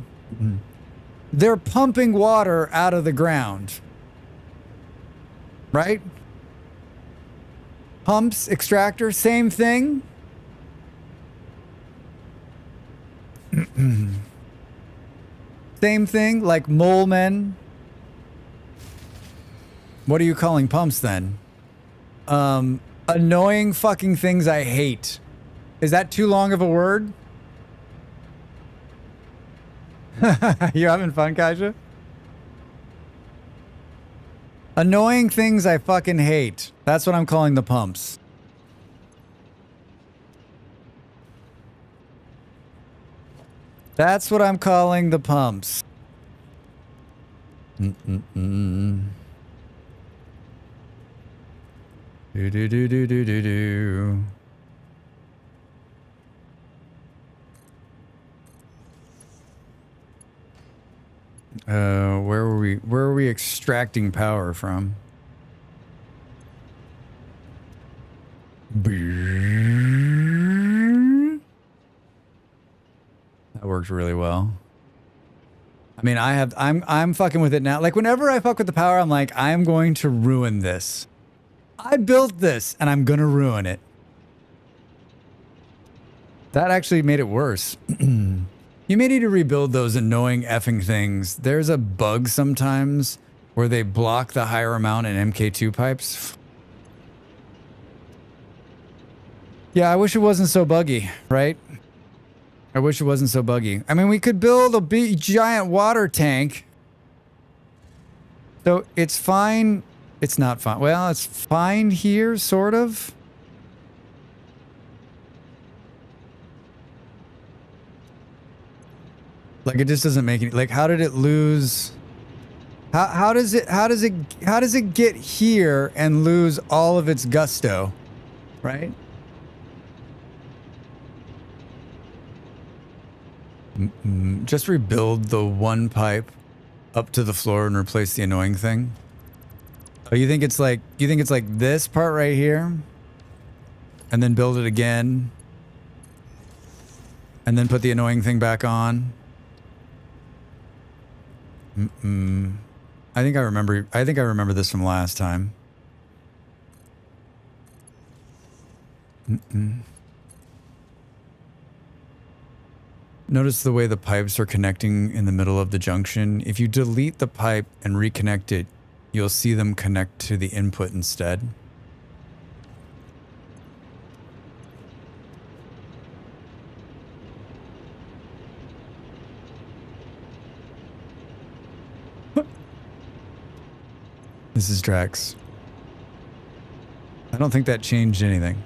They're pumping water out of the ground. Right? Pumps, extractor, same thing. Same thing, like mole men. What are you calling pumps then? Annoying fucking things I hate. Is that too long of a word? You having fun, Kaja? Annoying things I fucking hate. That's what I'm calling the pumps. That's what I'm calling the pumps. Do do do do do do do. Where were we? Where are we extracting power from? That worked really well. I mean, I'm fucking with it now. Like whenever I fuck with the power, I'm like, I'm going to ruin this. I built this and I'm gonna ruin it. That actually made it worse. You may need to rebuild those annoying effing things. There's a bug sometimes where they block the higher amount in MK2 pipes. Yeah, I wish it wasn't so buggy, right? I wish it wasn't so buggy. I mean, we could build a big giant water tank. So it's fine. It's not fine. Well, it's fine here, sort of. Like it just doesn't make any, like how did it lose? How does it get here and lose all of its gusto? Right? Just rebuild the one pipe up to the floor and replace the annoying thing. Oh, you think it's like this part right here? And then build it again? And then put the annoying thing back on? I think I remember this from last time. Notice the way the pipes are connecting in the middle of the junction. If you delete the pipe and reconnect it, you'll see them connect to the input instead. This is Drax. I don't think that changed anything.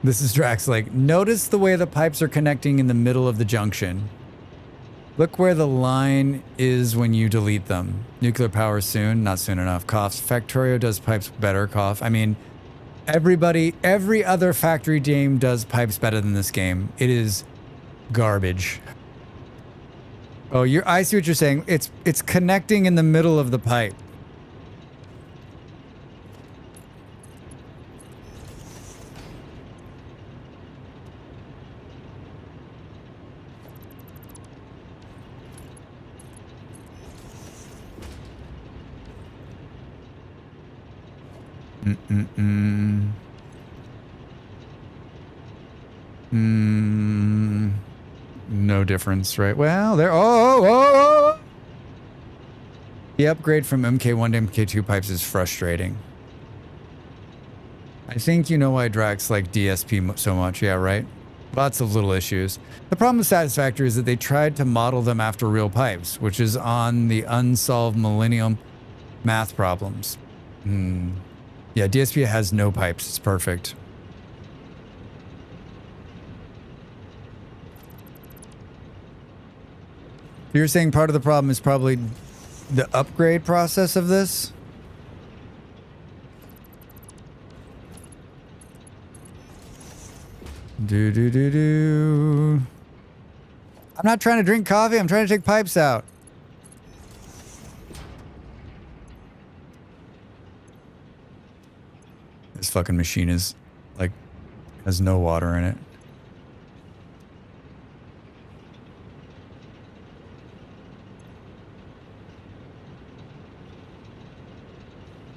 This is Drax, like, notice the way the pipes are connecting in the middle of the junction. Look where the line is when you delete them. Nuclear power soon, not soon enough. Coughs. Factorio does pipes better, cough. I mean, every other factory game does pipes better than this game. It is garbage. Oh, I see what you're saying. It's connecting in the middle of the pipe. No difference, right? Well, there. Oh. The upgrade from MK1 to MK2 pipes is frustrating. I think you know why Drax like DSP so much. Yeah, right? Lots of little issues. The problem with Satisfactory is that they tried to model them after real pipes, which is on the unsolved millennium math problems. Yeah, DSP has no pipes. It's perfect. You're saying part of the problem is probably the upgrade process of this? I'm not trying to drink coffee. I'm trying to take pipes out. It's fucking machine is like has no water in it.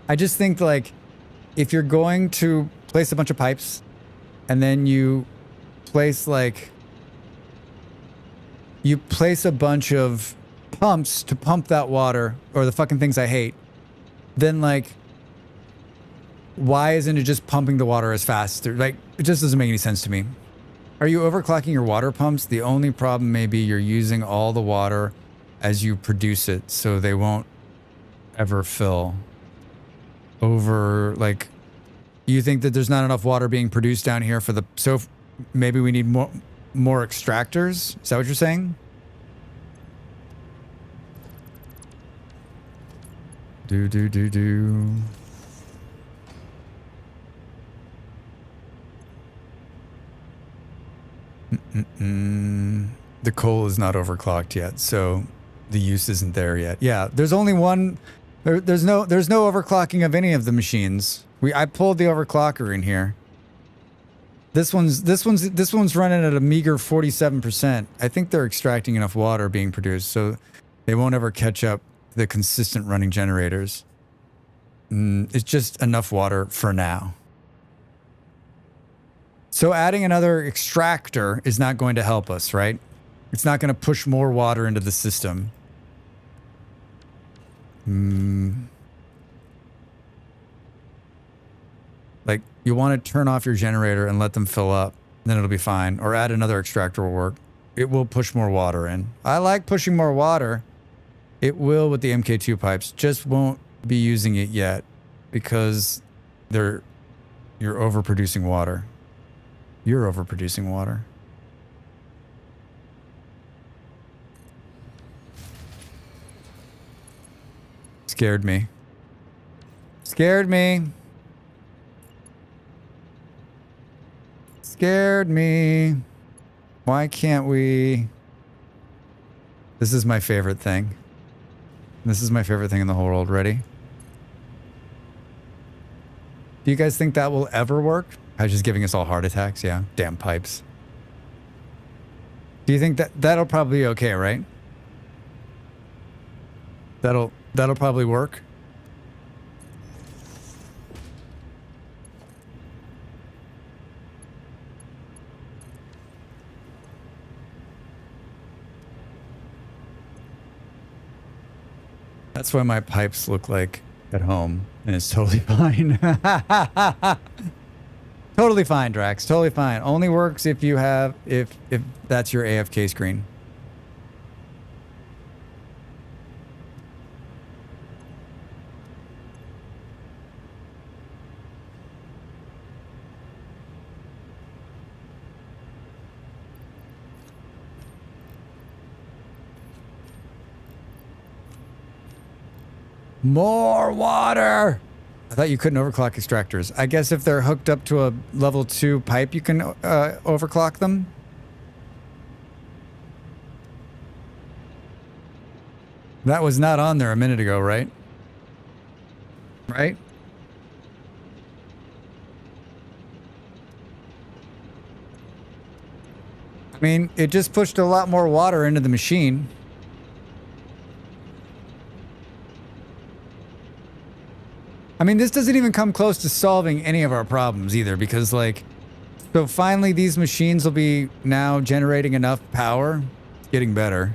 I just think like if you're going to place a bunch of pipes and then you place a bunch of pumps to pump that water, or the fucking things I hate, then like why isn't it just pumping the water as fast? Like it just doesn't make any sense to me. Are you overclocking your water pumps? The only problem may be you're using all the water as you produce it, so they won't ever fill. Over, like, you think that there's not enough water being produced down here for the, so maybe we need more extractors? Is that what you're saying? Do. The coal is not overclocked yet, so the use isn't there yet. Yeah, there's only one. There's no overclocking of any of the machines. I pulled the overclocker in here. This one's running at a meager 47%. I think they're extracting enough water being produced, so they won't ever catch up the consistent running generators. It's just enough water for now. So adding another extractor is not going to help us, right? It's not going to push more water into the system. Like, you want to turn off your generator and let them fill up, then it'll be fine. Or add another extractor will work. It will push more water in. I like pushing more water. It will with the MK2 pipes. Just won't be using it yet because you're overproducing water. You're overproducing water. Scared me. Scared me. Scared me. Why can't we? This is my favorite thing. This is my favorite thing in the whole world. Ready? Do you guys think that will ever work? I was just giving us all heart attacks. Yeah. Damn pipes. Do you think that'll probably be okay, right? That'll probably work. That's why my pipes look like at home, and it's totally fine. Totally fine, Drax. Totally fine. Only works if you have, if that's your AFK screen. More water! I thought you couldn't overclock extractors. I guess if they're hooked up to a level 2 pipe, you can overclock them. That was not on there a minute ago, right? Right? I mean, it just pushed a lot more water into the machine. I mean, this doesn't even come close to solving any of our problems either, because like, so finally these machines will be now generating enough power. It's getting better.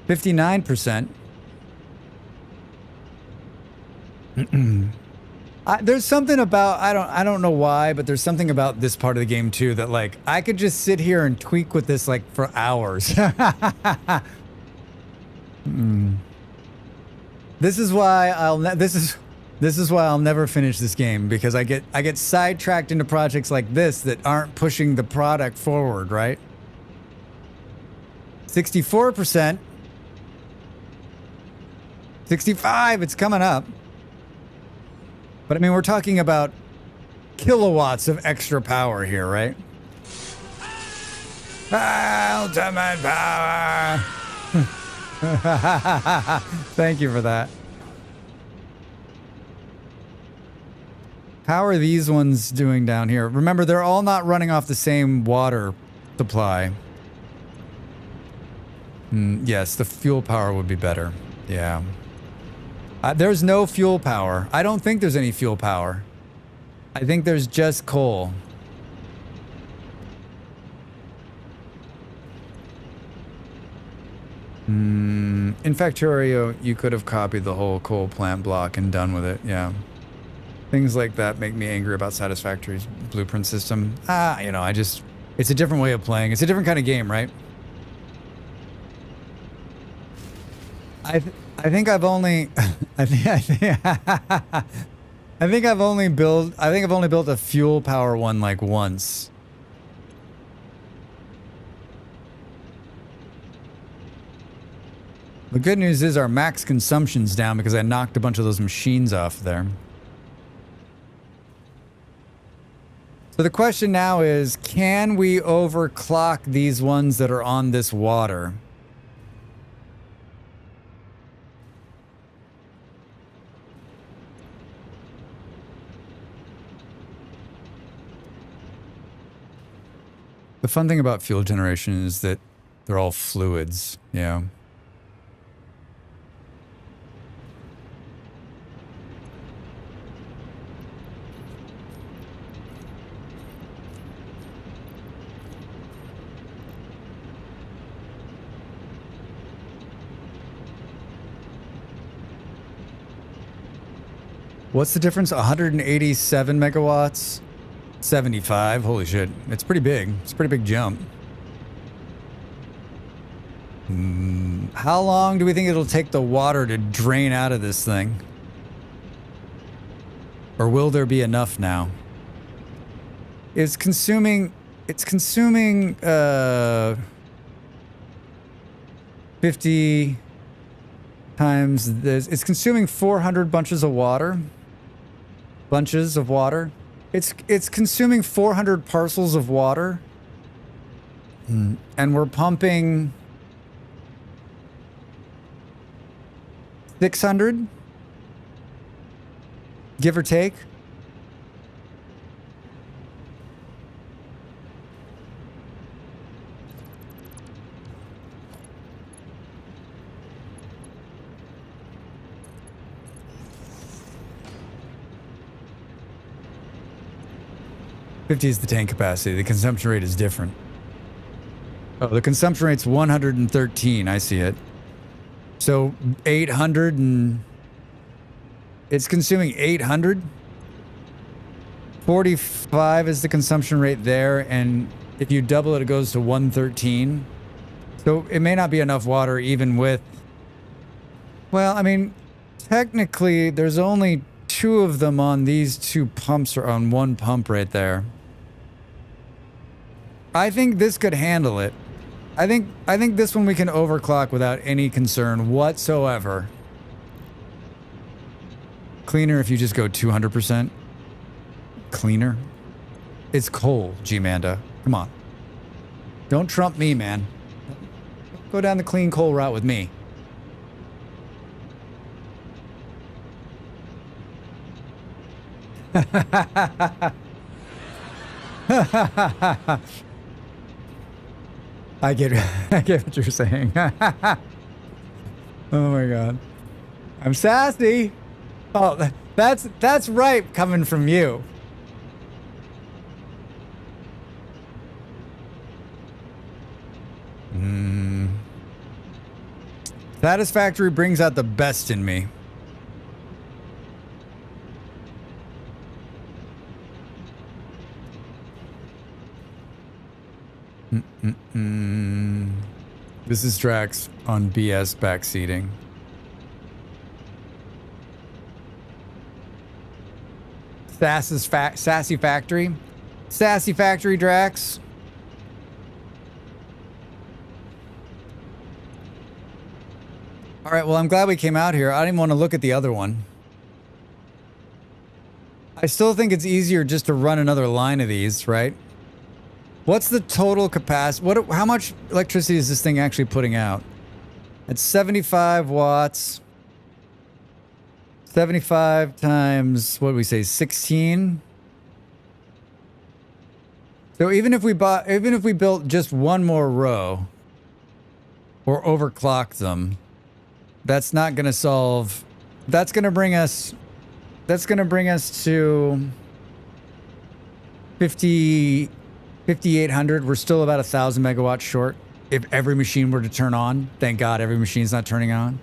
%. There's something about, I don't know why, but there's something about this part of the game too that like I could just sit here and tweak with this like for hours. This is why this is why I'll never finish this game, because I get sidetracked into projects like this that aren't pushing the product forward, right? 64%. 65, it's coming up. But I mean, we're talking about kilowatts of extra power here, right? Ultimate power. Thank you for that. How are these ones doing down here? Remember, they're all not running off the same water supply. Yes, the fuel power would be better. Yeah. There's no fuel power. I don't think there's any fuel power. I think there's just coal. In Factorio, you could have copied the whole coal plant block and done with it. Yeah. Things like that make me angry about Satisfactory's blueprint system. You know, it's a different way of playing. It's a different kind of game, right? I think I've only I think I've only built a fuel power one like once. The good news is our max consumption's down because I knocked a bunch of those machines off there. So the question now is, can we overclock these ones that are on this water? The fun thing about fuel generation is that they're all fluids, yeah. What's the difference? 187 megawatts? 75. Holy shit. It's pretty big. It's a pretty big jump. How long do we think it'll take the water to drain out of this thing? Or will there be enough now? It's consuming 50 times this. It's consuming 400 bunches of water. It's consuming 400 parcels of water. And we're pumping 600, give or take. $50 is the tank capacity. The consumption rate is different. Oh, the consumption rate's 113. I see it. So 800 and... It's consuming 800. 45 is the consumption rate there, and if you double it, it goes to 113. So it may not be enough water even with... Well, I mean, technically, there's only 2 of them on these 2 pumps, or on 1 pump right there. I think this could handle it. I think this one we can overclock without any concern whatsoever. Cleaner if you just go 200%. Cleaner? It's coal, G-Manda. Come on. Don't trump me, man. Go down the clean coal route with me. I get what you're saying. Oh my god. I'm sassy. Oh, that's right coming from you. Satisfactory brings out the best in me. This is Dracs on BS backseating. Sassy Factory. Sassy Factory, Dracs. All right, well, I'm glad we came out here. I didn't want to look at the other one. I still think it's easier just to run another line of these, right? What's the total capacity? How much electricity is this thing actually putting out? It's 75 watts. 75 times, what do we say, 16? So even if we built just one more row or overclock them, that's not going to solve. That's going to bring us to 5,800. We're still about 1,000 megawatts short. If every machine were to turn on, thank God every machine's not turning on.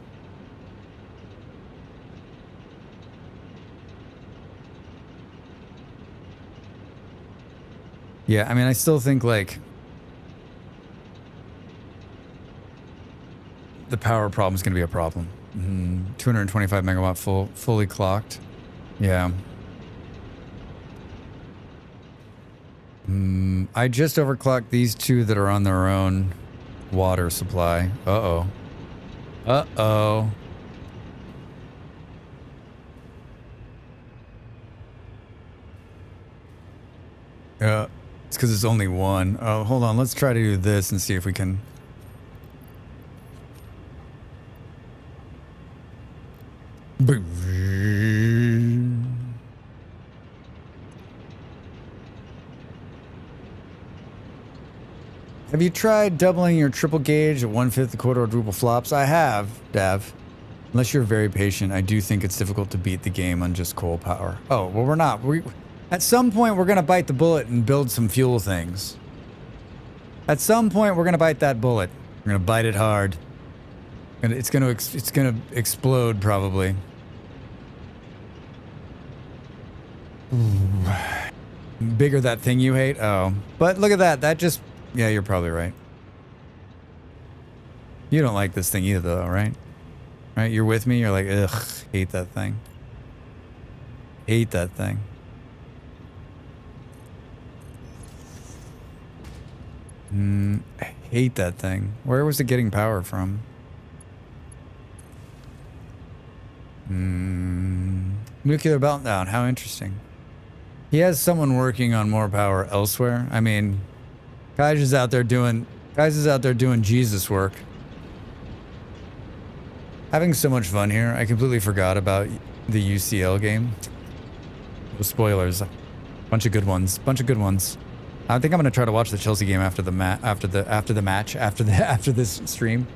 Yeah, I mean, I still think, like, the power problem is going to be a problem. 225 megawatt fully clocked. Yeah. I just overclocked these two that are on their own water supply. Uh-oh. Uh-oh. It's because it's only one. Oh, hold on. Let's try to do this and see if we can. Have you tried doubling your triple gauge at 1/5 the quadruple flops? I have, Dav. Unless you're very patient, I do think it's difficult to beat the game on just coal power. Oh, well, we're not. At some point, we're going to bite the bullet and build some fuel things. At some point, we're going to bite that bullet. We're going to bite it hard. And it's going to explode, probably. Bigger that thing you hate? Oh. But look at that. That just... Yeah, you're probably right. You don't like this thing either, though, right? Right? You're with me? You're like, ugh, hate that thing. Hate that thing. I hate that thing. Where was it getting power from? Nuclear meltdown. How interesting. He has someone working on more power elsewhere. I mean, Kaj is out there doing Jesus work. Having so much fun here. I completely forgot about the UCL game. No spoilers. Bunch of good ones. I think I'm gonna try to watch the Chelsea game after this stream.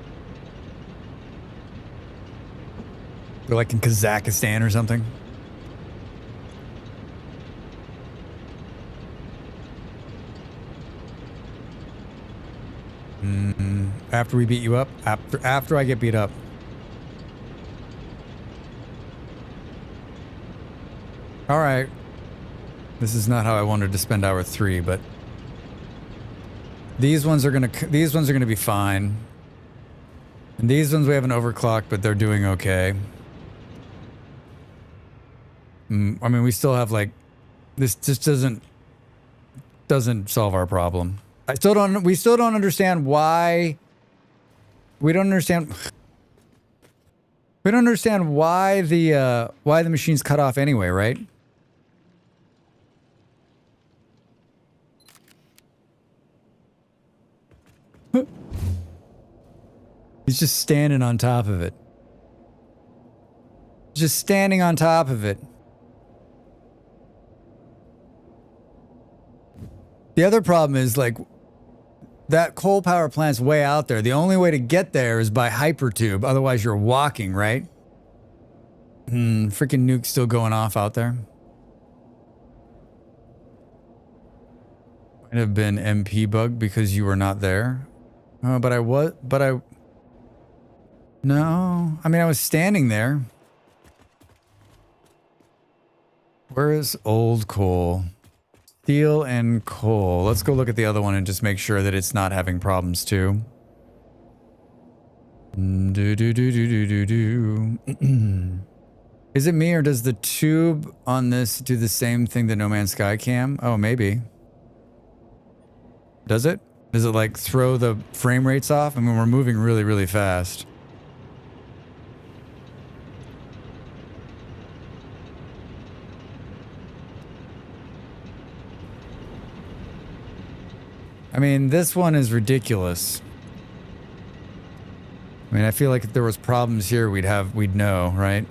They're like in Kazakhstan or something. After we beat you up? After I get beat up. All right. This is not how I wanted to spend hour 3, but these ones are gonna be fine. And these ones we haven't overclocked, but they're doing okay. I mean, we still have like this just doesn't solve our problem. We still don't understand why. We don't understand why the machine's cut off anyway, right? He's just standing on top of it. Just standing on top of it. The other problem is, like, that coal power plant's way out there. The only way to get there is by hypertube. Otherwise, you're walking, right? Freaking nuke's still going off out there. Might have been MP bug because you were not there. Oh, no. I mean, I was standing there. Where is old coal? Steel and coal. Let's go look at the other one and just make sure that it's not having problems too. Is it me or does the tube on this do the same thing that No Man's Sky can? Oh, maybe. Does it? Does it like throw the frame rates off? I mean, we're moving really, really fast. I mean, this one is ridiculous. I mean, I feel like if there was problems here, we'd know, right?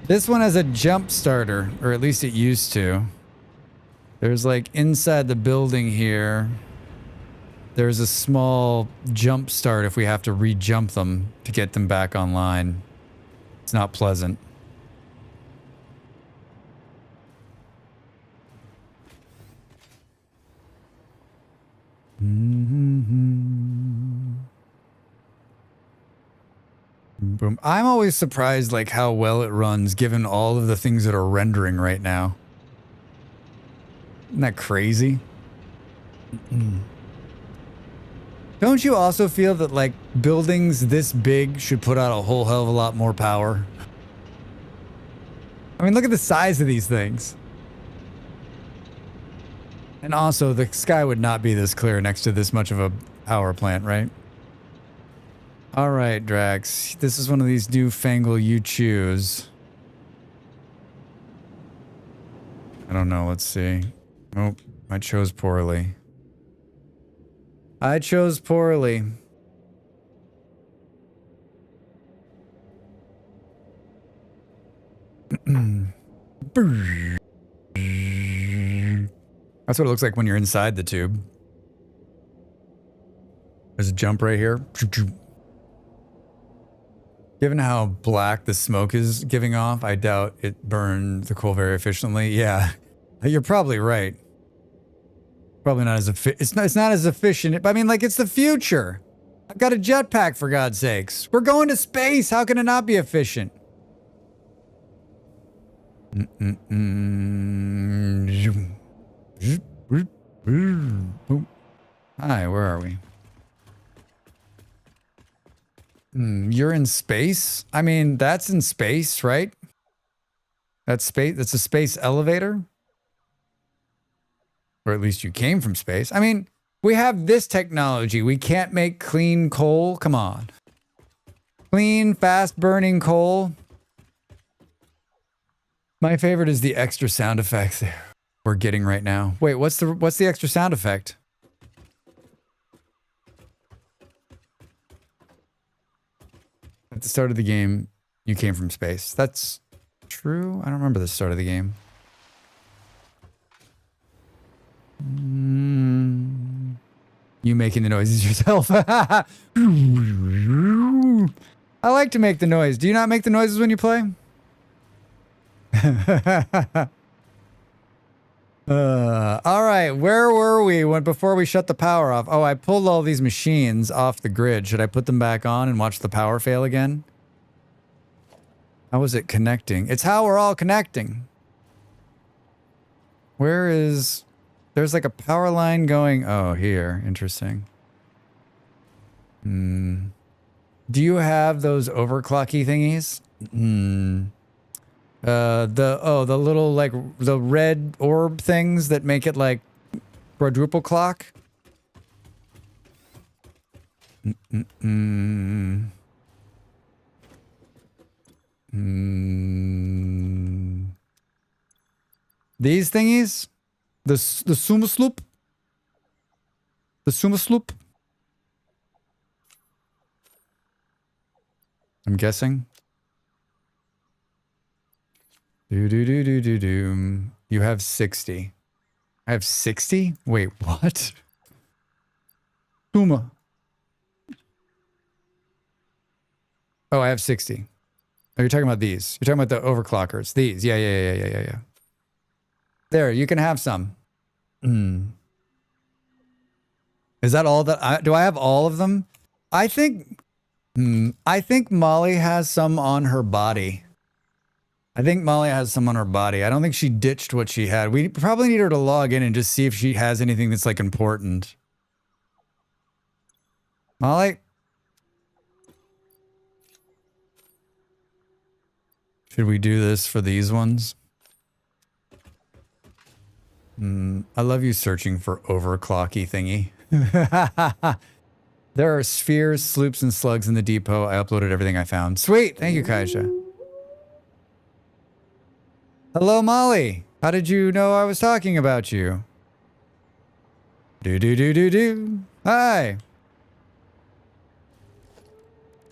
This one has a jump starter, or at least it used to. There's like inside the building here, there's a small jump start if we have to re-jump them to get them back online. It's not pleasant. Boom. I'm always surprised like how well it runs given all of the things that are rendering right now. Isn't that crazy? Don't you also feel that like buildings this big should put out a whole hell of a lot more power? I mean, look at the size of these things. And also, the sky would not be this clear next to this much of a power plant, right? All right, Dracs. This is one of these newfangled you choose. I don't know. Let's see. Nope. I chose poorly. I chose poorly. That's what it looks like when you're inside the tube. There's a jump right here. Given how black the smoke is giving off, I doubt it burned the coal very efficiently. Yeah, you're probably right. Probably not as it's not as efficient. But I mean, like, it's the future. I've got a jetpack, for God's sakes. We're going to space. How can it not be efficient? Hi, where are we? You're in space? I mean, that's in space, right? That's space. That's a space elevator. Or at least you came from space. I mean, we have this technology. We can't make clean coal. Come on. Clean, fast-burning coal. My favorite is the extra sound effects we're getting right now. Wait, what's the extra sound effect? At the start of the game, you came from space. That's true? I don't remember the start of the game. You making the noises yourself. I like to make the noise. Do you not make the noises when you play? All right, where were we before we shut the power off? Oh, I pulled all these machines off the grid. Should I put them back on and watch the power fail again? How was it connecting? It's how we're all connecting. Where is... There's like a power line going... Oh, here. Interesting. Do you have those overclocky thingies? The little, like, the red orb things that make it, like, quadruple clock? These thingies? The sumo sloop? The sumo sloop? I'm guessing. Do. You have 60. I have 60? Wait, what? Suma. Oh, I have 60. Oh, you're talking about these. You're talking about the overclockers. These. Yeah. There, you can have some. Is that all that do I have all of them? I think Molly has some on her body. I don't think she ditched what she had. We probably need her to log in and just see if she has anything that's like important. Molly? Should we do this for these ones? I love you searching for overclocky thingy. There are spheres, sloops, and slugs in the depot. I uploaded everything I found. Sweet! Thank you, Kaisha. Hello, Molly. How did you know I was talking about you? Do. Hi.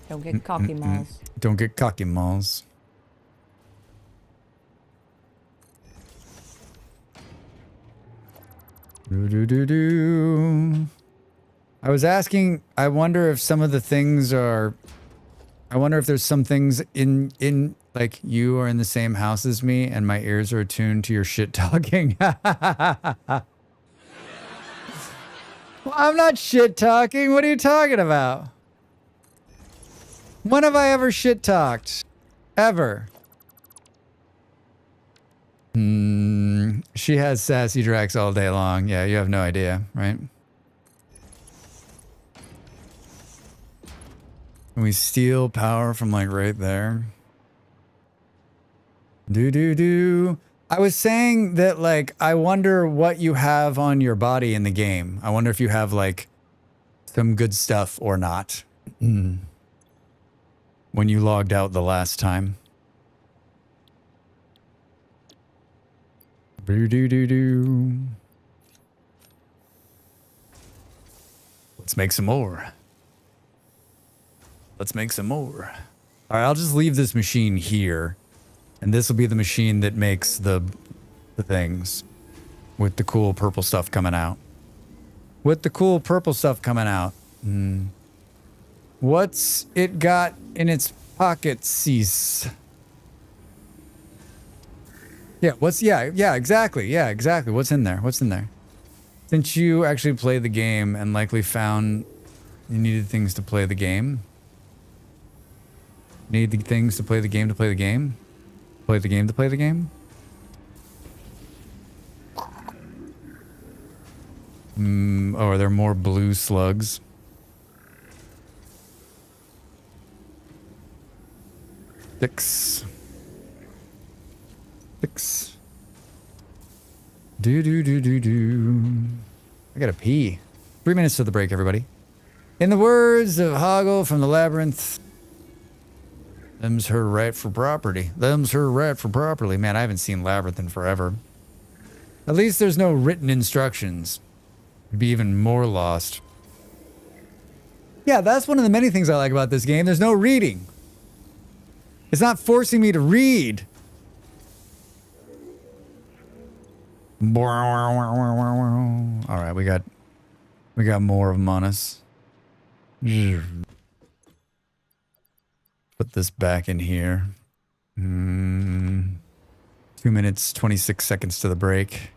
Don't get cocky, Malls. Don't get cocky, Malls. Do. I was asking, I wonder if some of the things are, I wonder if there's some things in like you are in the same house as me and my ears are attuned to your shit talking. Well, I'm not shit talking. What are you talking about? When have I ever shit talked? Ever? She has sassy Dracs all day long. Yeah, you have no idea, right? Can we steal power from like right there? Do. I was saying that like, I wonder what you have on your body in the game. I wonder if you have like some good stuff or not. When you logged out the last time. Do. Let's make some more. Let's make some more. All right, I'll just leave this machine here. And this will be the machine that makes the things with the cool purple stuff coming out. With the cool purple stuff coming out. What's it got in its pocket, cease? Yeah, exactly. Yeah, exactly. What's in there? What's in there? Since you actually played the game and likely found you needed things to play the game. Need the things to play the game to play the game? Play the game to play the game? Oh, are there more blue slugs? Six. Do. I gotta pee. 3 minutes to the break, everybody. In the words of Hoggle from the Labyrinth, them's her right for property. Them's her right for property. Man, I haven't seen Labyrinth in forever. At least there's no written instructions. It'd be even more lost. Yeah, that's one of the many things I like about this game. There's no reading. It's not forcing me to read. All right, we got more of them on us. Put this back in here. 2 minutes, 26 seconds to the break.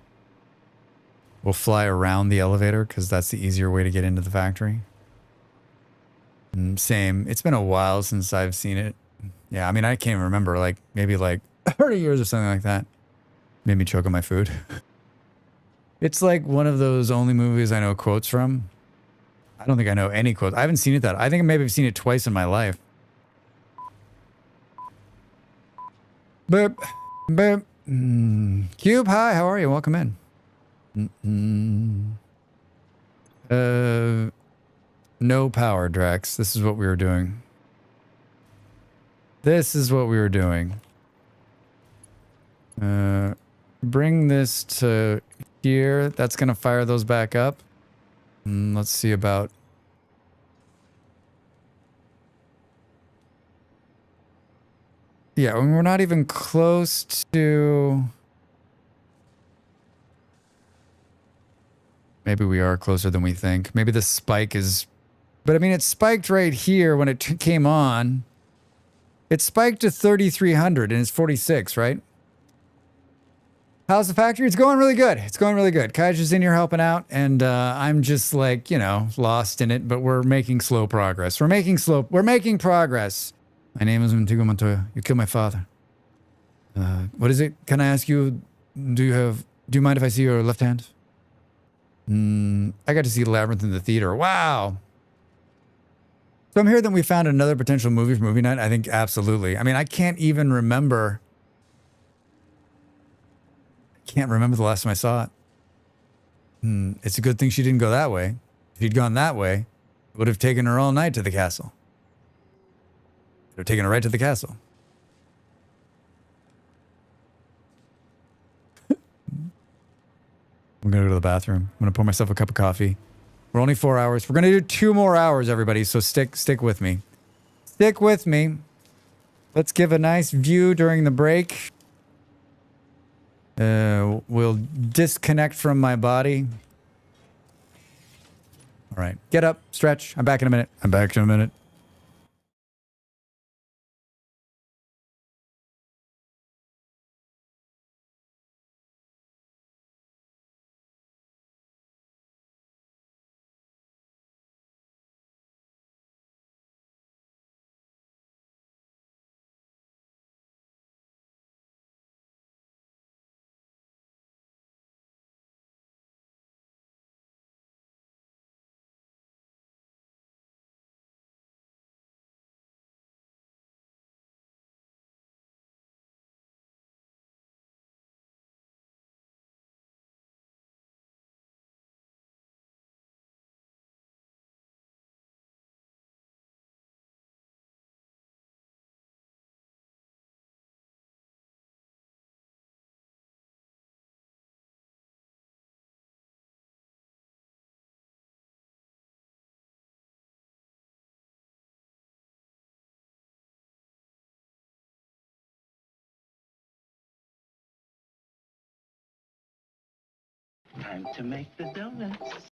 We'll fly around the elevator because that's the easier way to get into the factory. Same. It's been a while since I've seen it. Yeah, I mean, I can't remember. Like, maybe like 30 years or something like that. Made me choke on my food. It's like one of those only movies I know quotes from. I don't think I know any quotes. I haven't seen it that. I think maybe I've seen it twice in my life. Boop. Boop. Cube, hi, how are you? Welcome in. No power, Drax. This is what we were doing. Bring this to here. That's gonna fire those back up. Let's see about... Yeah, we're not even close to... Maybe we are closer than we think. Maybe the spike is... But I mean, it spiked right here when it came on. It spiked to 3,300 and it's 46, right? How's the factory? It's going really good. It's going really good. Kaiju's in here helping out, and I'm just like, you know, lost in it, but we're making slow progress. We're making progress. My name is Montigo Montoya. You killed my father. What is it? Can I ask you, do you mind if I see your left hand? I got to see Labyrinth in the theater. Wow. So I'm here that we found another potential movie for movie night. I think absolutely. I mean, I can't even remember. Can't remember the last time I saw it. It's a good thing she didn't go that way. If she'd gone that way, it would have taken her all night to the castle. It would have taken her right to the castle. I'm going to go to the bathroom. I'm going to pour myself a cup of coffee. We're only 4 hours. We're going to do 2 more hours, everybody. So stick with me. Stick with me. Let's give a nice view during the break. We'll disconnect from my body. All right. Get up. Stretch. I'm back in a minute. I'm back in a minute. Time to make the donuts.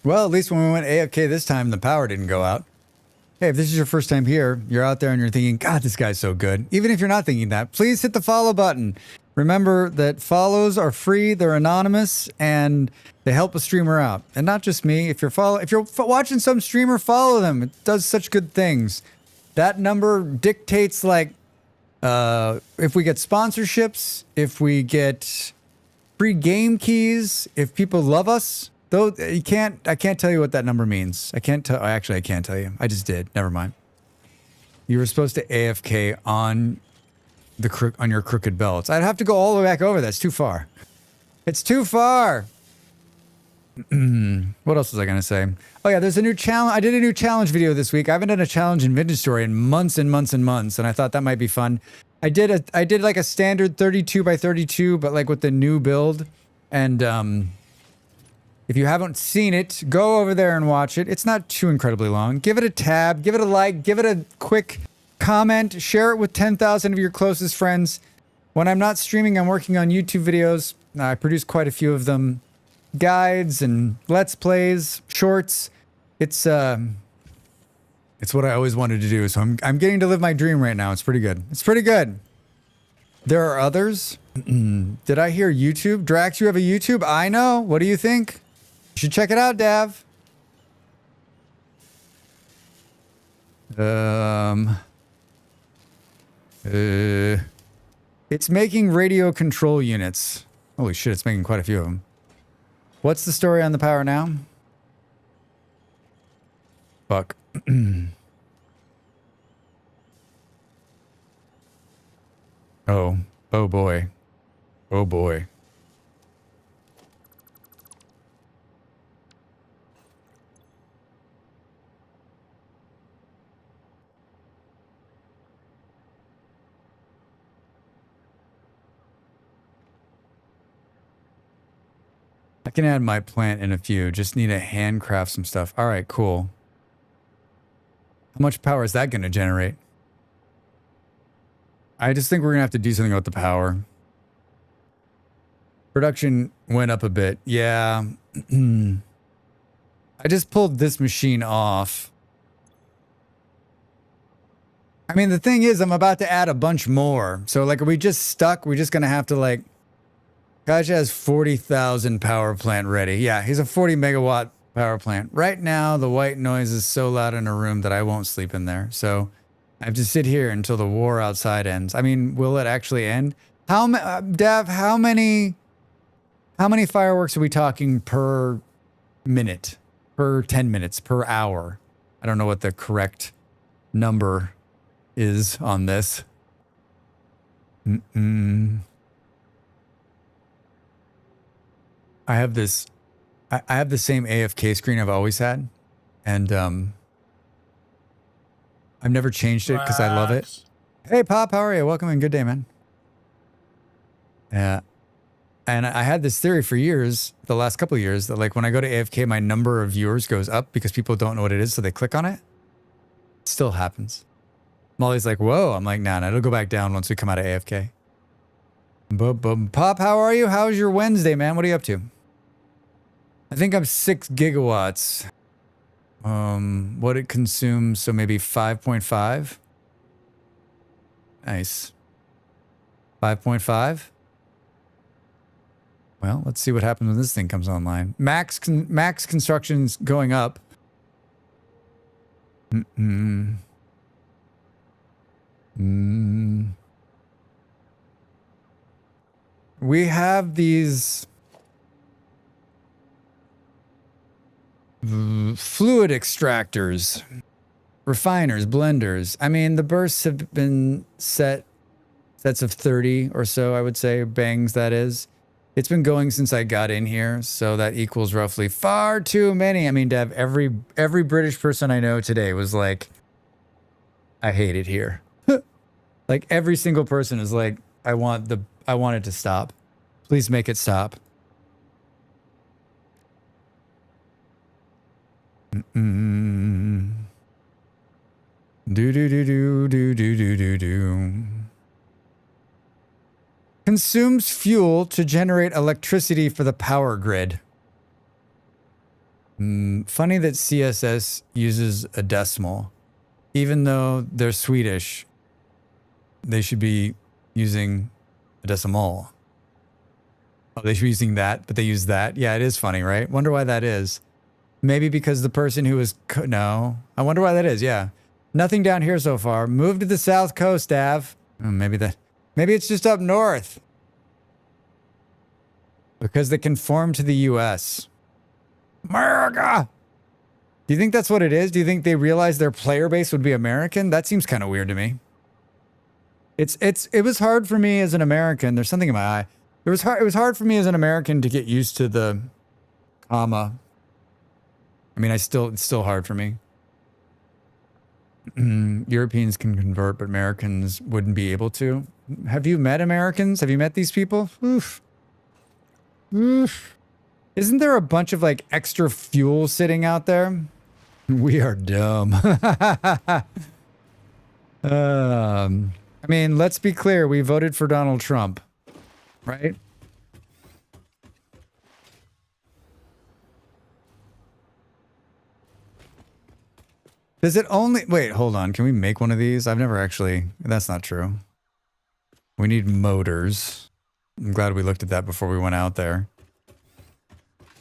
Well, at least when we went AFK this time, the power didn't go out. Hey, if this is your first time here, you're out there and you're thinking, God, this guy's so good. Even if you're not thinking that, please hit the follow button. Remember that follows are free, they're anonymous, and they help a streamer out. And not just me. If you're watching some streamer, follow them. It does such good things. That number dictates like if we get sponsorships, if we get free game keys, if people love us. Though I can't tell you what that number means. I can't tell. Actually, I can't tell you. I just did. Never mind. You were supposed to AFK on your crooked belts. I'd have to go all the way back over. That's too far. It's too far. What else was I gonna say? Oh yeah, there's a new challenge. I did a new challenge video this week. I haven't done a challenge in Vintage Story in months and months and months, and I thought that might be fun. I did like a standard 32 by 32, but like with the new build, and if you haven't seen it, go over there and watch it. It's not too incredibly long. Give it a tab, give it a like, give it a quick comment, share it with 10,000 of your closest friends. When I'm not streaming, I'm working on YouTube videos. I produce quite a few of them. Guides and Let's Plays, shorts. It's what I always wanted to do. So I'm getting to live my dream right now. It's pretty good. It's pretty good. There are others. Did I hear YouTube? Dracs, you have a YouTube? I know. What do you think? You should check it out, Dav. It's making radio control units. Holy shit, it's making quite a few of them. What's the story on the power now? Fuck. Oh boy. Oh boy. I can add my plant in a few. Just need to handcraft some stuff. All right, cool. How much power is that going to generate? I just think we're going to have to do something about the power. Production went up a bit. Yeah. I just pulled this machine off. I mean, the thing is, I'm about to add a bunch more. So, like, are we just stuck? We're just going to have to, like... Gaj has 40,000 power plant ready. Yeah, he's a 40 megawatt power plant. Right now, the white noise is so loud in a room that I won't sleep in there. So I have to sit here until the war outside ends. I mean, will it actually end? Dav, how many fireworks are we talking per minute? Per 10 minutes? Per hour? I don't know what the correct number is on this. I have this, I have the same AFK screen I've always had, and I've never changed it because I love it. Hey Pop, how are you? Welcome and good day, man. Yeah, and I had this theory for years, the last couple of years, that like when I go to AFK, my number of viewers goes up because people don't know what it is, so they click on it. It still happens. Molly's like, whoa. I'm like, nah, it'll go back down once we come out of AFK. Pop, how are you? How's your Wednesday, man? What are you up to? I think I'm 6 gigawatts. What it consumes, so maybe 5.5. Nice. 5.5. Well, let's see what happens when this thing comes online. Max construction's going up. We have these fluid extractors, refiners, blenders. I mean, the bursts have been sets of 30 or so, I would say, bangs that is. It's been going since I got in here, so that equals roughly far too many. I mean, Dev, every British person I know today was like, I hate it here. Like every single person is like, I want it to stop. Please make it stop. Consumes fuel to generate electricity for the power grid. Funny that CSS uses a decimal. Even though they're Swedish, they should be using a decimal. Oh, they should be using that, but they use that. Yeah, it is funny, right? Wonder why that is. Maybe because the person who was... no. I wonder why that is, yeah. Nothing down here so far. Move to the south coast, Av. Oh, maybe it's just up north. Because they conform to the U.S. America! Do you think that's what it is? Do you think they realize their player base would be American? That seems kind of weird to me. It was hard for me as an American. There's something in my eye. It was hard for me as an American to get used to the comma. I mean, it's still hard for me. Europeans can convert, but Americans wouldn't be able to. Have you met Americans? Have you met these people? Oof. Oof. Isn't there a bunch of like extra fuel sitting out there? We are dumb. I mean, let's be clear. We voted for Donald Trump, right? Does it only... wait, hold on. Can we make one of these? I've never actually... that's not true. We need motors. I'm glad we looked at that before we went out there.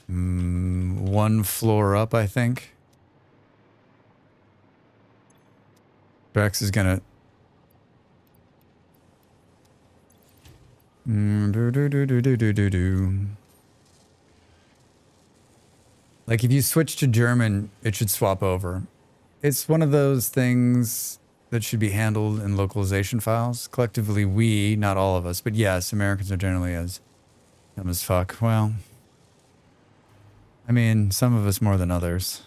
One floor up, I think. Dracs is gonna... Like, if you switch to German, it should swap over. It's one of those things that should be handled in localization files. Collectively, we, not all of us, but yes, Americans are generally as dumb as fuck. Well, I mean, some of us more than others.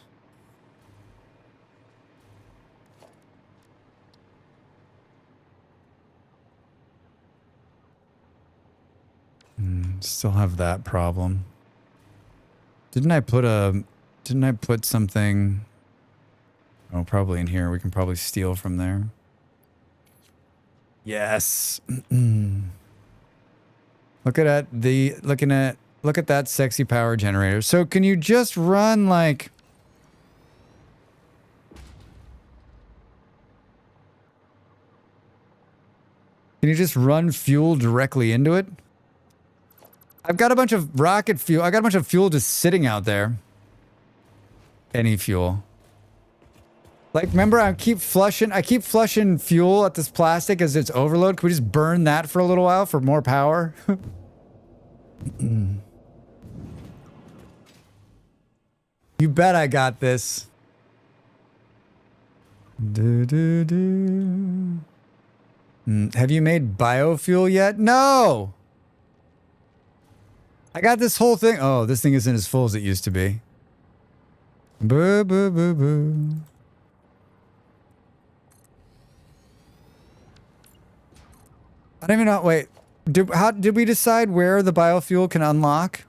Still have that problem. Didn't I put something... oh, probably in here. We can probably steal from there. Yes. Look at that sexy power generator. So can you just run like... can you just run fuel directly into it? I've got a bunch of rocket fuel. I got a bunch of fuel just sitting out there. Any fuel. Like, remember, I keep flushing fuel at this plastic as it's overload. Can we just burn that for a little while for more power? You bet I got this. Have you made biofuel yet? No! I got this whole thing. Oh, this thing isn't as full as it used to be. Boo, boo, boo, boo. I don't even know. Wait, how did we decide where the biofuel can unlock?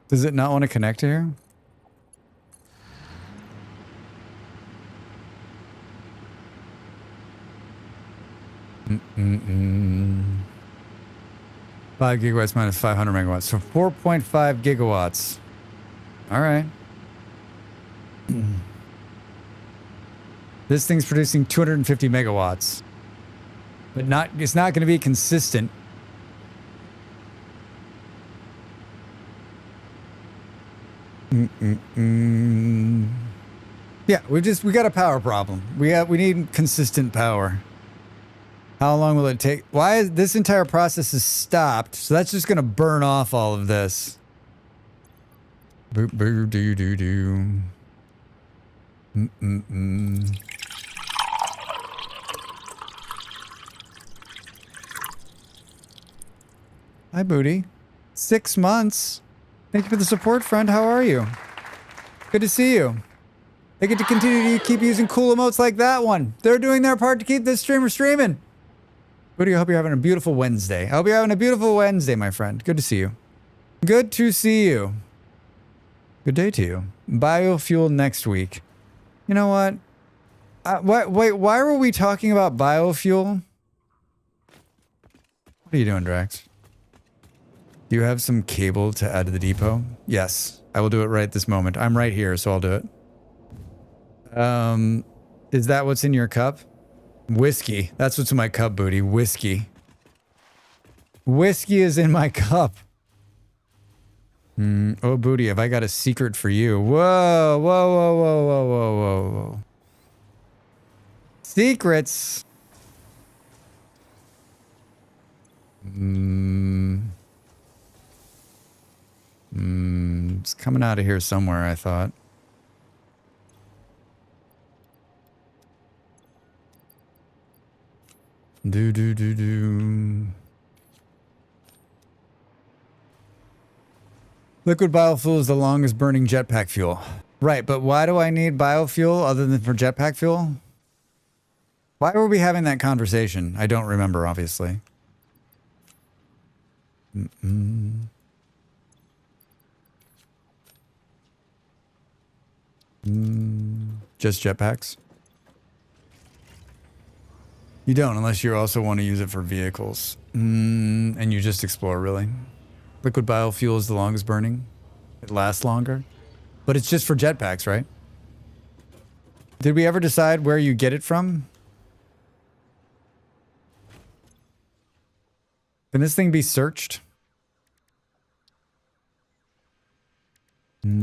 Does it not want to connect to here? 5 gigawatts minus 500 megawatts. So 4.5 gigawatts. All right. This thing's producing 250 megawatts. But it's not going to be consistent. Yeah, we got a power problem. We need consistent power. How long will it take? Why is this entire process is stopped? So that's just gonna burn off all of this. Boop boo doo doo doo. Hi, Booty. 6 months. Thank you for the support, friend. How are you? Good to see you. They get to continue to keep using cool emotes like that one. They're doing their part to keep this streamer streaming. Booty, I hope you're having a beautiful Wednesday. I hope you're having a beautiful Wednesday, my friend. Good to see you. Good to see you. Good day to you. Biofuel next week. You know what? Wait, why were we talking about biofuel? What are you doing, Drax? Do you have some cable to add to the depot? Yes, I will do it right this moment. I'm right here, so I'll do it. Is that what's in your cup? Whiskey. That's what's in my cup, Booty. Whiskey. Whiskey is in my cup. Oh, Booty, have I got a secret for you? Whoa, whoa, whoa, whoa, whoa, whoa, whoa, whoa. Secrets. It's coming out of here somewhere, I thought. Do. Liquid biofuel is the longest burning jetpack fuel. Right, but why do I need biofuel other than for jetpack fuel? Why were we having that conversation? I don't remember, obviously. Just jetpacks? You don't, unless you also want to use it for vehicles. And you just explore, really. Liquid biofuel is the longest burning. It lasts longer. But it's just for jetpacks, right? Did we ever decide where you get it from? Can this thing be searched? Do.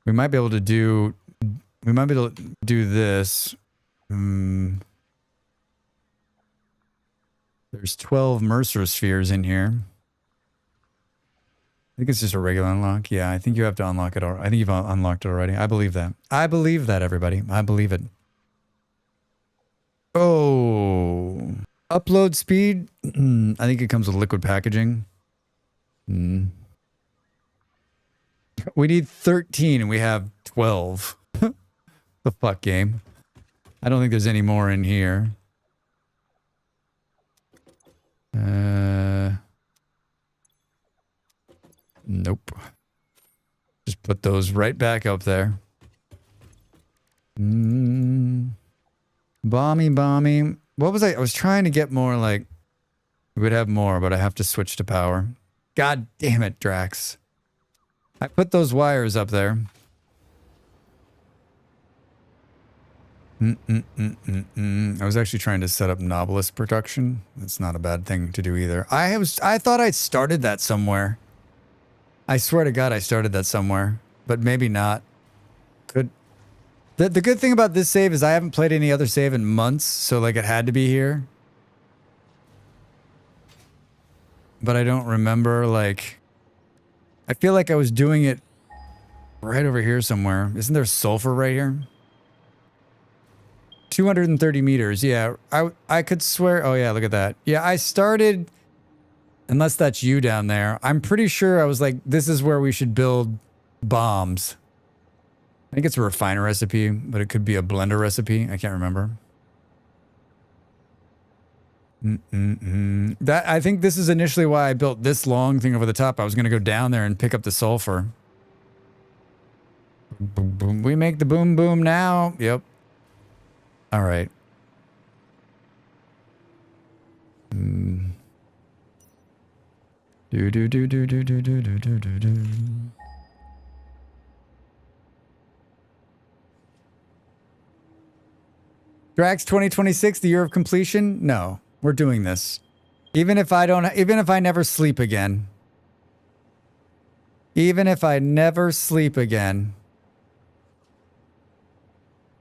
We might be able to do this. There's 12 Mercer spheres in here. I think it's just a regular unlock. Yeah, I think you have to unlock it. I think you've unlocked it already. I believe that. I believe that, everybody. I believe it. Oh. Upload speed? I think it comes with liquid packaging. We need 13 and we have 12. The fuck game. I don't think there's any more in here. Nope. Just put those right back up there. Bomby. What was I was trying to get more like... We would have more, but I have to switch to power. God damn it, Drax. I put those wires up there. I was actually trying to set up Novelist production. That's not a bad thing to do either. I thought I started that somewhere. I swear to God I started that somewhere. But maybe not. Good. The good thing about this save is I haven't played any other save in months, so like it had to be here. But I don't remember, like... I feel like I was doing it right over here somewhere. Isn't there sulfur right here? 230 meters. Yeah, I could swear. Oh, yeah, look at that. Yeah, I started, unless that's you down there. I'm pretty sure I was like, this is where we should build bombs. I think it's a refiner recipe, but it could be a blender recipe. I can't remember. I think this is initially why I built this long thing over the top. I was going to go down there and pick up the sulfur. Boom, boom. We make the boom boom now. Yep. All right. Drax 2026, the year of completion? No. We're doing this. Even if I never sleep again. Even if I never sleep again.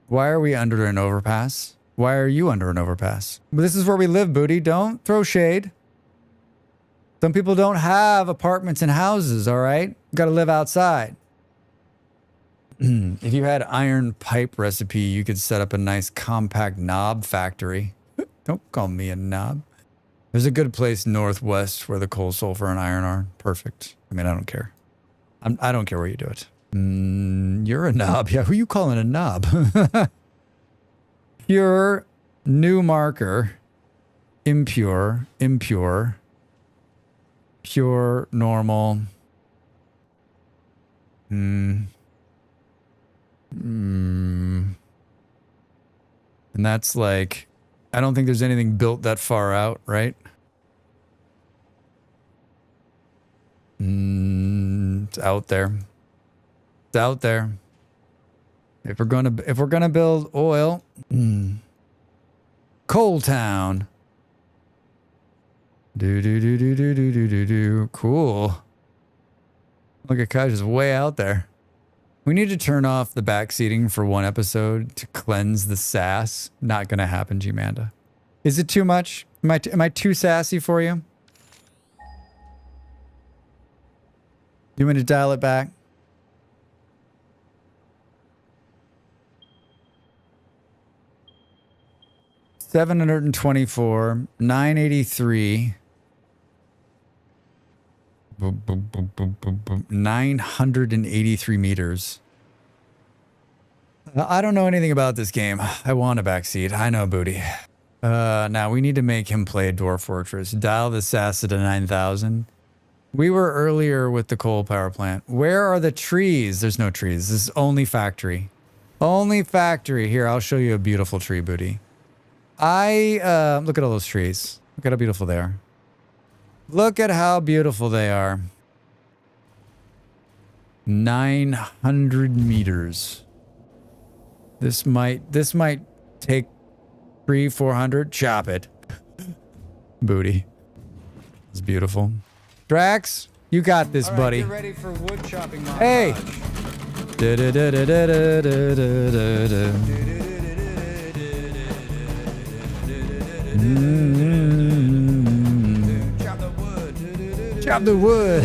Why are we under an overpass? Why are you under an overpass? This is where we live, Booty. Don't throw shade. Some people don't have apartments and houses, all right? Got to live outside. If you had iron pipe recipe, you could set up a nice compact knob factory. Don't call me a knob. There's a good place northwest where the coal, sulfur, and iron are. Perfect. I mean, I don't care. I don't care where you do it. You're a knob. Yeah, who you calling a knob? Pure New marker. Impure. Impure. Pure. Normal. And that's like, I don't think there's anything built that far out, right? It's out there. It's out there. If we're gonna build oil, Coal Town. Do. Cool. Look at Kaj is way out there. We need to turn off the backseating for one episode to cleanse the sass. Not gonna happen, G-Manda. Is it too much? Am I too sassy for you? You want me to dial it back? $724, $983, 983 meters. I don't know anything about this game. I want a backseat. I know, booty. Now we need to make him play a Dwarf Fortress. Dial the sass to 9,000. We were earlier with the coal power plant. Where are the trees? There's no trees. This is only factory. Only factory. Here, I'll show you a beautiful tree, booty. Look at all those trees. Look at how beautiful they are. Look at how beautiful they are. 900 meters. This might take 300-400. Chop it. Booty. It's beautiful. Dracs, you got this, buddy. Get ready for wood chopping montage. Hey. Chop the wood.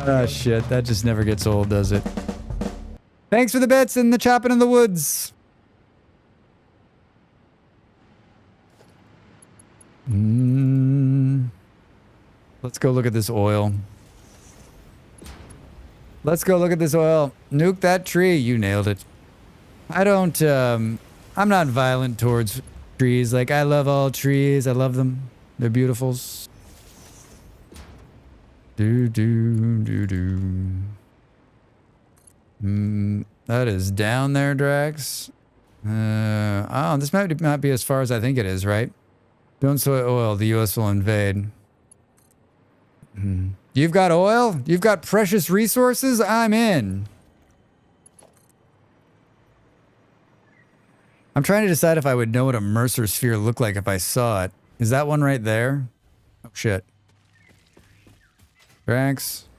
Oh shit, that just never gets old, does it? Thanks for the bits and the chopping in the woods. Let's go look at this oil. Let's go look at this oil. Nuke that tree. You nailed it. I don't, I'm not violent towards trees. Like, I love all trees. I love them. They're beautiful. That is down there, Drax. Oh, this might not be as far as I think it is, right? Don't soy oil. The U.S. will invade. You've got oil? You've got precious resources? I'm in. I'm trying to decide if I would know what a Mercer sphere looked like if I saw it. Is that one right there? Oh, shit. Drax.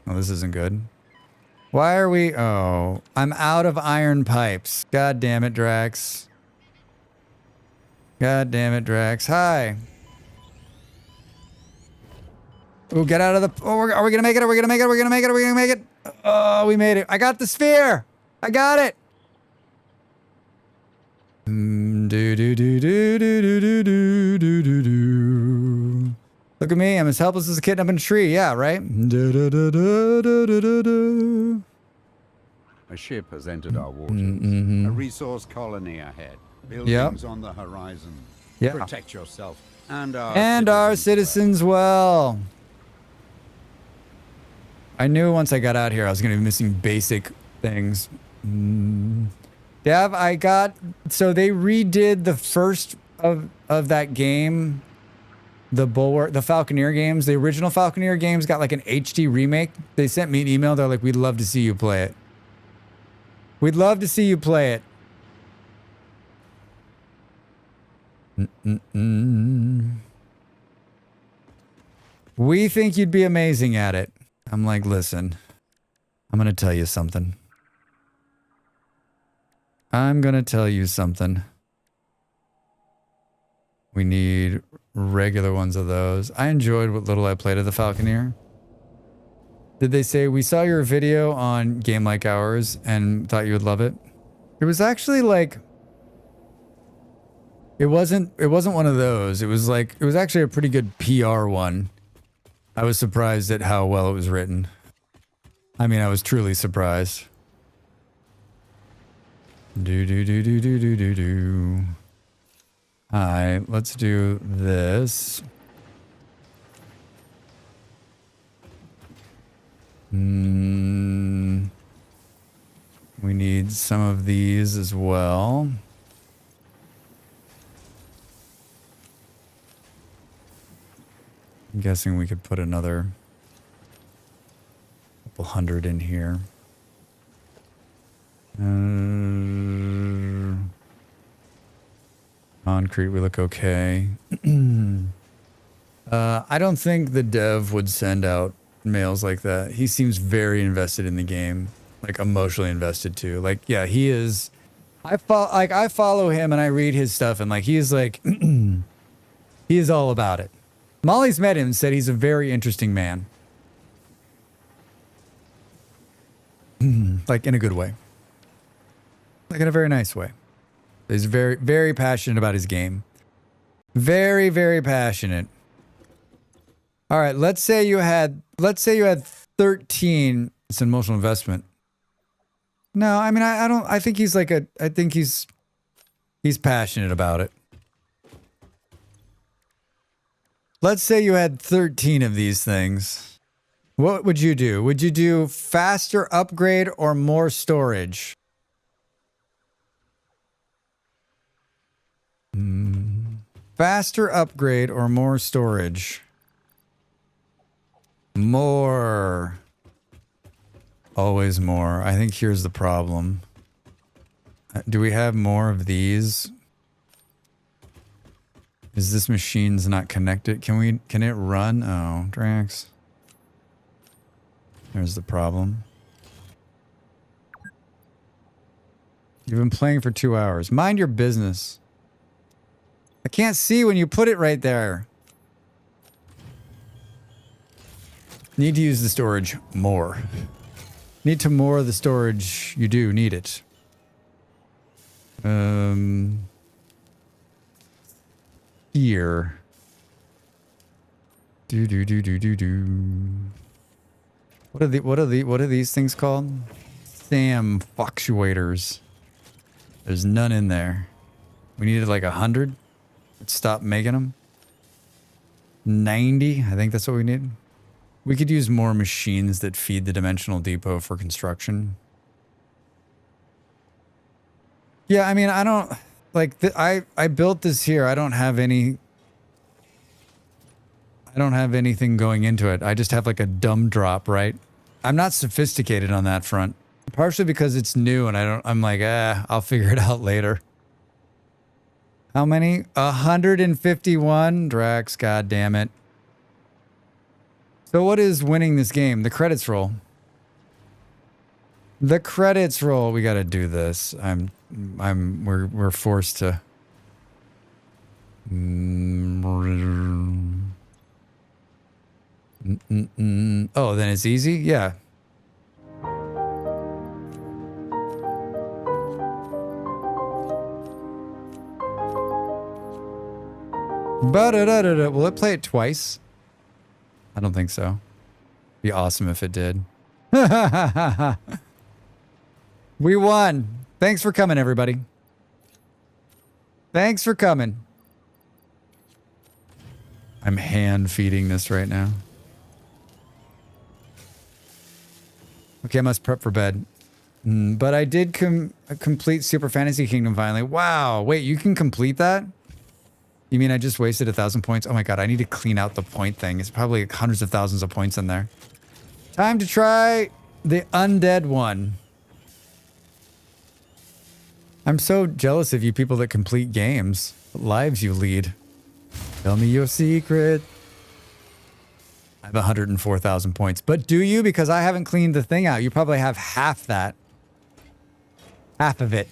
Oh, this isn't good. Why are we... Oh, I'm out of iron pipes. God damn it, Drax. God damn it, Drax. Hi. Oh, get out of the... Oh, are we gonna make it? Are we gonna make it? Are we gonna make it? Are we gonna make it? Oh, we made it. I got the sphere. I got it. Look at me. I'm as helpless as a kitten up in a tree. Yeah, right? A ship has entered our waters. A resource colony ahead. Buildings on the horizon. Yeah. Protect yourself and our citizens well. I knew once I got out here I was going to be missing basic things. Dev, I got... So they redid the first of that game. The Bulwark, the Falconeer games. The original Falconeer games got like an HD remake. They sent me an email. They're like, we'd love to see you play it. We'd love to see you play it. We think you'd be amazing at it. I'm like, listen, I'm going to tell you something. I'm going to tell you something. We need regular ones of those. I enjoyed what little I played of the Falconeer. Did they say, we saw your video on Game Like Ours and thought you would love it? It was actually like... It wasn't one of those. It was actually a pretty good PR one. I was surprised at how well it was written. I mean, I was truly surprised. Do. Alright, let's do this. We need some of these as well. I'm guessing we could put another couple hundred in here. Concrete, we look okay. I don't think the dev would send out mails like that. He seems very invested in the game, like emotionally invested too. Like, yeah, he is. I follow him and I read his stuff, and like he is like he is all about it. Molly's met him and said he's a very interesting man. Like in a good way. Like in a very nice way. He's very, very passionate about his game. Very, very passionate. All right, let's say you had 13. It's an emotional investment. No, I mean I think he's like I think he's passionate about it. Let's say you had 13 of these things. What would you do? Would you do faster upgrade or more storage? Faster upgrade or more storage? More. Always more. I think here's the problem. Do we have more of these? Is this machine's not connected? Can it run? Oh, Dracs. There's the problem. You've been playing for 2 hours. Mind your business. I can't see when you put it right there. Need to use the storage more. Need to more of the storage. You do need it. Here. What are these things called? Sam fluctuators. There's none in there. We needed like 100. Let's stop making them. 90. I think that's what we need. We could use more machines that feed the dimensional depot for construction. Yeah, I mean, I don't like I built this here. I don't have anything going into it. I just have like a dumb drop, right? I'm not sophisticated on that front. Partially because it's new and I'm like, I'll figure it out later. How many? 151 Dracs, god damn it. So what is winning this game? The credits roll. The credits roll. We got to do this. We're forced to. Oh, then it's easy? Yeah. Will it play it twice? I don't think so. Be awesome if it did. We won. Thanks for coming, everybody. Thanks for coming. I'm hand feeding this right now. Okay, I must prep for bed. But I did complete Super Fantasy Kingdom finally. Wow. Wait, you can complete that? You mean I just wasted 1,000 points? Oh my god, I need to clean out the point thing. It's probably like hundreds of thousands of points in there. Time to try the undead one. I'm so jealous of you people that complete games. What lives you lead. Tell me your secret. I have 104,000 points. But do you? Because I haven't cleaned the thing out. You probably have half that. Half of it.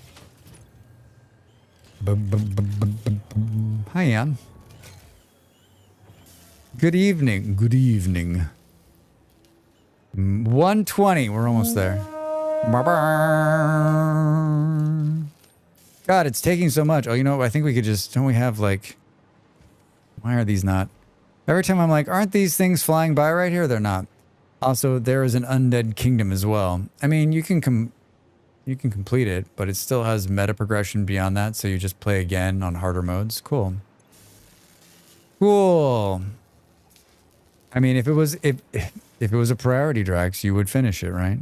Hi, Ann. Good evening. Good evening. 120. We're almost there. God, it's taking so much. Oh, you know, I think we could just... Don't we have, like... Why are these not... Every time I'm like, aren't these things flying by right here? They're not. Also, there is an undead kingdom as well. I mean, you can You can complete it, but it still has meta progression beyond that, so you just play again on harder modes. Cool. Cool. I mean, if it was a priority Drax, you would finish it, right?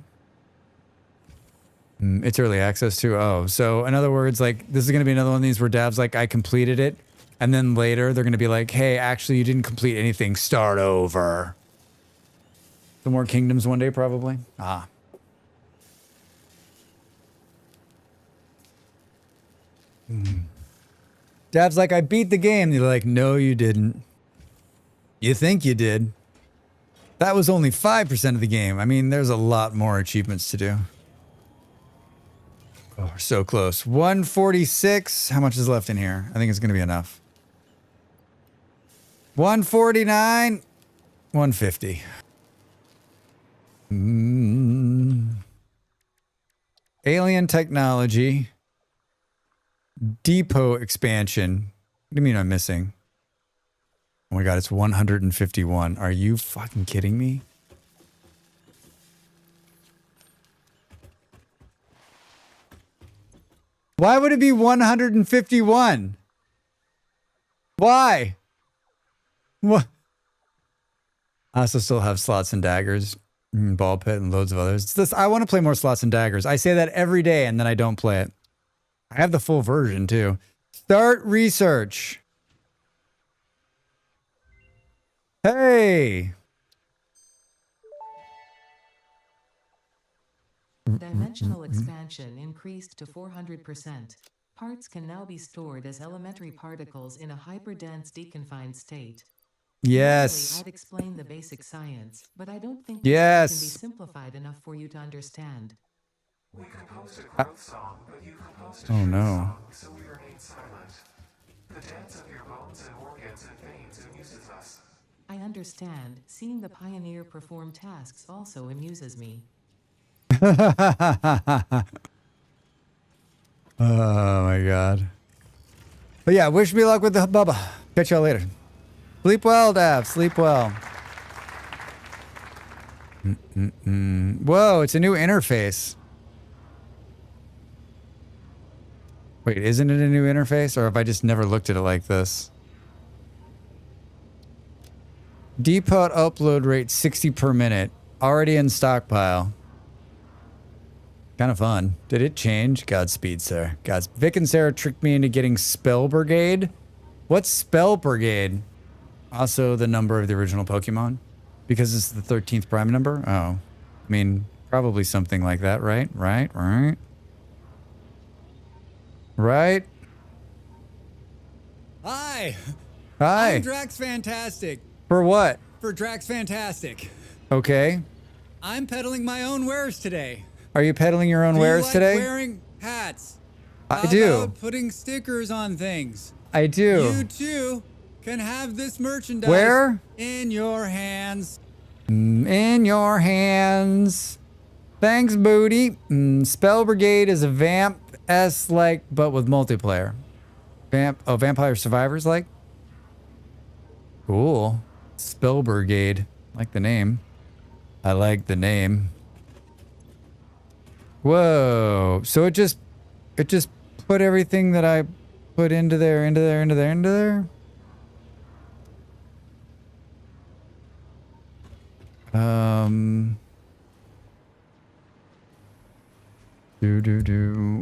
It's early access too. Oh, so in other words, like this is going to be another one of these where Dav's like, I completed it. And then later they're going to be like, hey, actually you didn't complete anything. Start over. The more kingdoms one day, probably. Ah. Dav's like, I beat the game. And you're like, no, you didn't. You think you did. That was only 5% of the game. I mean, there's a lot more achievements to do. Oh, we're so close. 146. How much is left in here? I think it's going to be enough. 149. 150. Alien technology. Depot expansion. What do you mean I'm missing? Oh my god, it's 151. Are you fucking kidding me? Why would it be 151? Why? What? I also still have slots and daggers, ball pit, and loads of others. It's this, I want to play more slots and daggers. I say that every day and then I don't play it. I have the full version too. Start research. Hey. Dimensional expansion increased to 400%. Parts can now be stored as elementary particles in a hyperdense deconfined state. Yes. Normally, I'd explain the basic science, but I don't think Yes. this can be simplified enough for you to understand. We composed a growth song, but you composed a Oh truth no. song, so we remain silent. The dance of your bones and organs and veins amuses us. I understand. Seeing the pioneer perform tasks also amuses me. Oh my god. But yeah, wish me luck with the Bubba. Catch y'all later. Sleep well, Dav. Sleep well. Whoa, it's a new interface. Wait, isn't it a new interface? Or have I just never looked at it like this? Depot upload rate 60 per minute. Already in stockpile. Kind of fun. Did it change? Godspeed, sir. Vic and Sarah tricked me into getting Spell Brigade. What's Spell Brigade? Also the number of the original Pokemon? Because it's the 13th prime number? Oh. I mean, probably something like that, right? Right? Hi! Hi! I'm Dracs Fantastic. For what? For Dracs Fantastic. Okay. I'm peddling my own wares today. Are you peddling your own wares today? Wearing hats. I How do. about putting stickers on things. I do. You too can have this merchandise Where? in your hands. In your hands. Thanks, booty. Spell Brigade is a vamp-esque like, but with multiplayer. Vampire Survivors like? Cool. Spell Brigade. Like the name. I like the name. Whoa. So it just put everything that I put into there.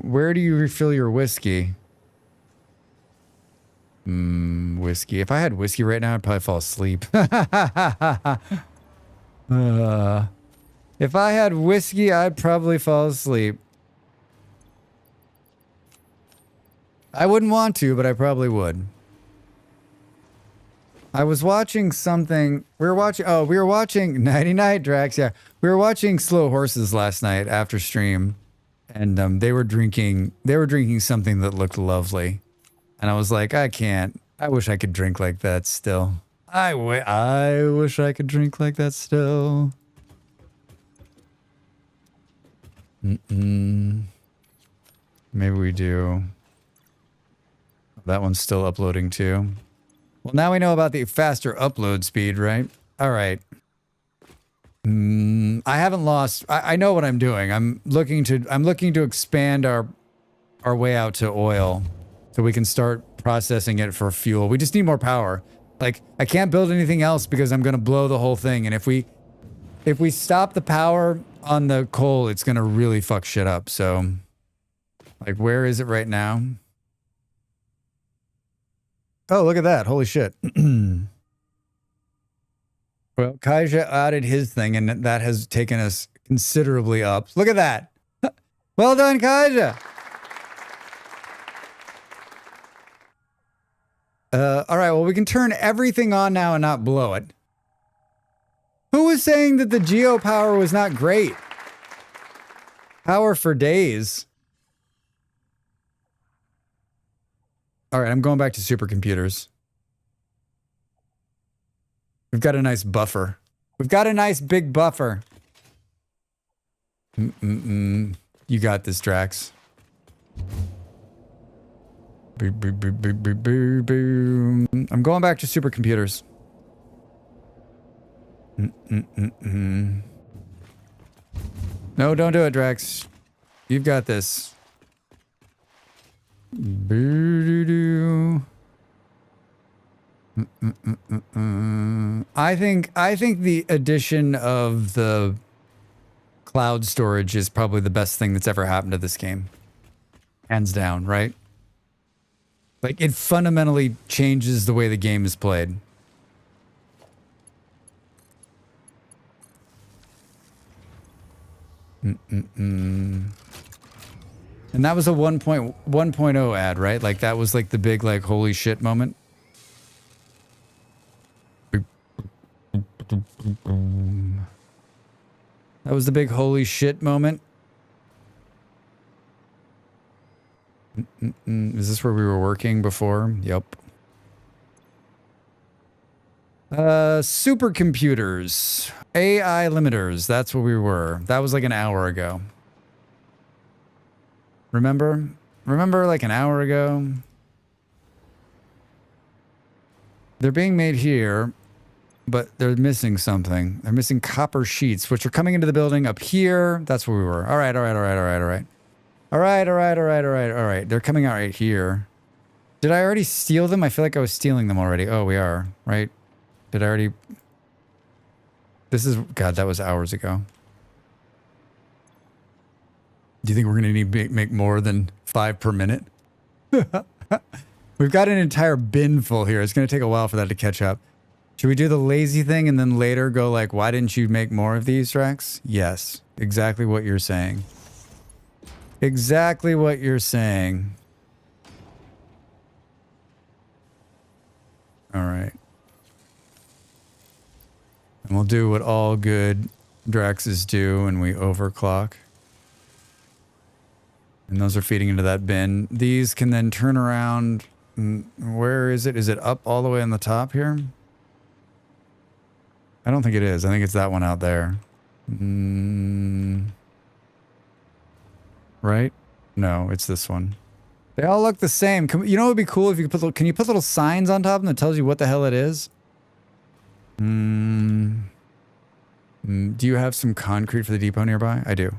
Where do you refill your whiskey? Whiskey. If I had whiskey right now, I'd probably fall asleep. If I had whiskey, I'd probably fall asleep. I wouldn't want to, but I probably would. I was watching something. We were watching Nighty Night, Drax. Yeah. We were watching Slow Horses last night after stream. And they were drinking something that looked lovely. And I was like, I can't. I wish I could drink like that still. I wish I could drink like that still. Maybe we do. That one's still uploading too. Well, now we know about the faster upload speed, right? All right. I haven't lost. I know what I'm doing. I'm looking to expand our way out to oil so we can start processing it for fuel. We just need more power. Like, I can't build anything else because I'm going to blow the whole thing. And if we stop the power on the coal, it's going to really fuck shit up. So, like, where is it right now? Oh, look at that. Holy shit. Well, Kaija added his thing, and that has taken us considerably up. Look at that. Well done, Kaija. All right, well, we can turn everything on now and not blow it. Who was saying that the geo power was not great? Power for days. All right, I'm going back to supercomputers. We've got a nice buffer. We've got a nice big buffer. You got this, Drax. I'm going back to supercomputers. No, don't do it, Drax. You've got this. I think the addition of the cloud storage is probably the best thing that's ever happened to this game. Hands down, right? Like, it fundamentally changes the way the game is played. And that was a 1.0 ad, right? Like, that was like the big, like, holy shit moment. That was the big holy shit moment. Is this where we were working before? Yep. Supercomputers. AI limiters. That's where we were. That was like an hour ago. Remember? Remember like an hour ago? They're being made here, but they're missing something. They're missing copper sheets, which are coming into the building up here. That's where we were. All right. All right. They're coming out right here. Did I already steal them? I feel like I was stealing them already. Oh, we are, right? Did I already? This is, God, that was hours ago. Do you think we're going to need to make more than 5 per minute? We've got an entire bin full here. It's going to take a while for that to catch up. Should we do the lazy thing and then later go like, why didn't you make more of these, Drax? Yes, exactly what you're saying. Exactly what you're saying. All right. And we'll do what all good Draxes do and we overclock. And those are feeding into that bin. These can then turn around. Where is it? Is it up all the way on the top here? I don't think it is. I think it's that one out there. Right? No, it's this one. They all look the same. You know what would be cool if you could put can you put little signs on top of them that tells you what the hell it is? Do you have some concrete for the depot nearby? I do.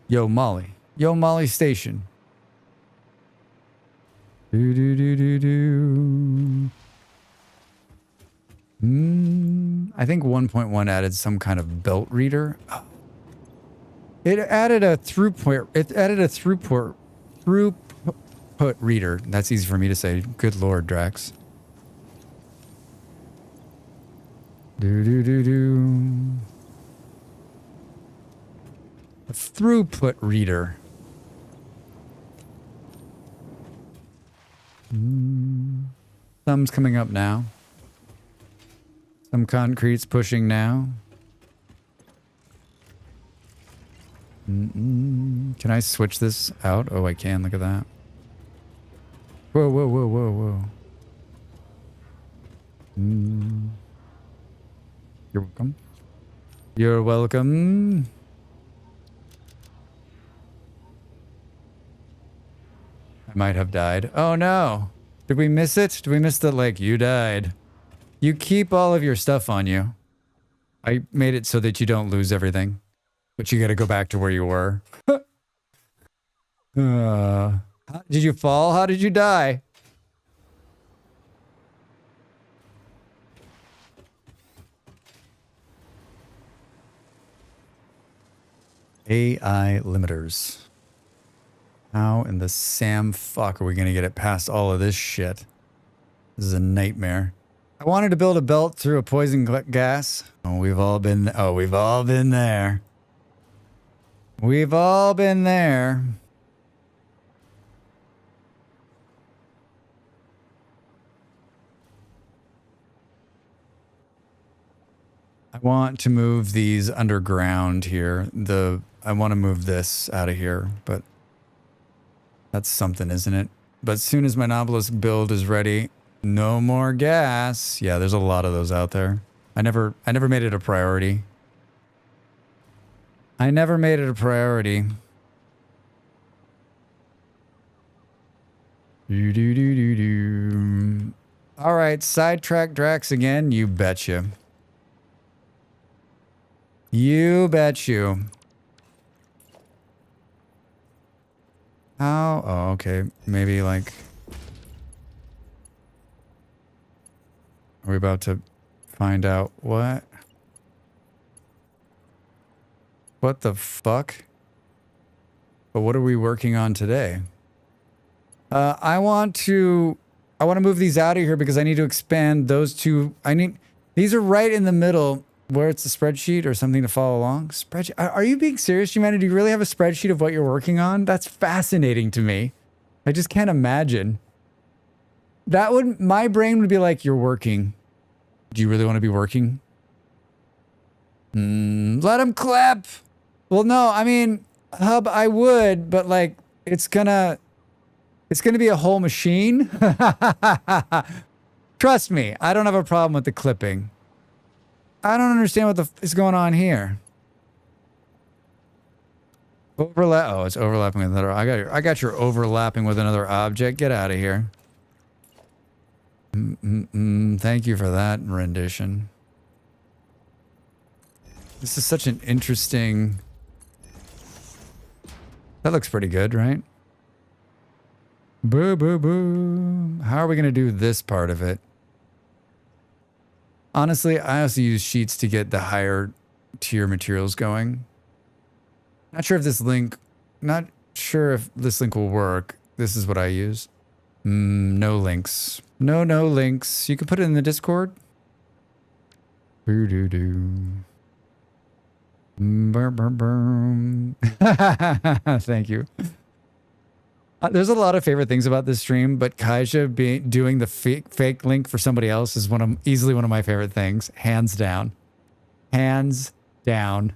Yo, Molly. Yo, Molly Station. I think 1.1 added some kind of belt reader. It added a throughput. It added a throughput reader. That's easy for me to say. Good Lord, Drax. A throughput reader. Thumb's coming up now. Some concrete's pushing now. Can I switch this out? Oh, I can. Look at that. Whoa, whoa, whoa, whoa, whoa. You're welcome. You're welcome. I might have died. Oh no. Did we miss it? Did we miss the, like, you died? You keep all of your stuff on you. I made it so that you don't lose everything. But you gotta go back to where you were. Did you fall? How did you die? AI limiters. How in the Sam fuck are we gonna get it past all of this shit? This is a nightmare. I wanted to build a belt through a poison gas. Oh, we've all been there. We've all been there. We've all been there. I want to move these underground here. I want to move this out of here, but that's something, isn't it? But as soon as my Novelist build is ready, no more gas. Yeah, there's a lot of those out there. I never made it a priority. I never made it a priority. All right, sidetrack Dracs again. You betcha. You bet you. How? Oh, okay. Maybe like... Are we about to find out what? What the fuck? But what are we working on today? I want to move these out of here because I need to expand those two. These are right in the middle where it's a spreadsheet or something to follow along. Spreadsheet. Are you being serious, humanity? Do you really have a spreadsheet of what you're working on? That's fascinating to me. I just can't imagine. My brain would be like, you're working. Do you really want to be working? Let him clap. Well, no, I mean, Hub, I would, but like, it's gonna be a whole machine. Trust me, I don't have a problem with the clipping. I don't understand what is going on here. Overlap. Oh, it's overlapping with another. I got your overlapping with another object. Get out of here. Thank you for that rendition. This is such an interesting... That looks pretty good, right? Boo, boo, boo. How are we going to do this part of it? Honestly, I also use sheets to get the higher tier materials going. Not sure if this link will work. This is what I use. No links. No links. You can put it in the Discord. Boo-doo-doo. Thank you. There's a lot of favorite things about this stream, but Kaija doing the fake link for somebody else is easily one of my favorite things. Hands down. Hands down.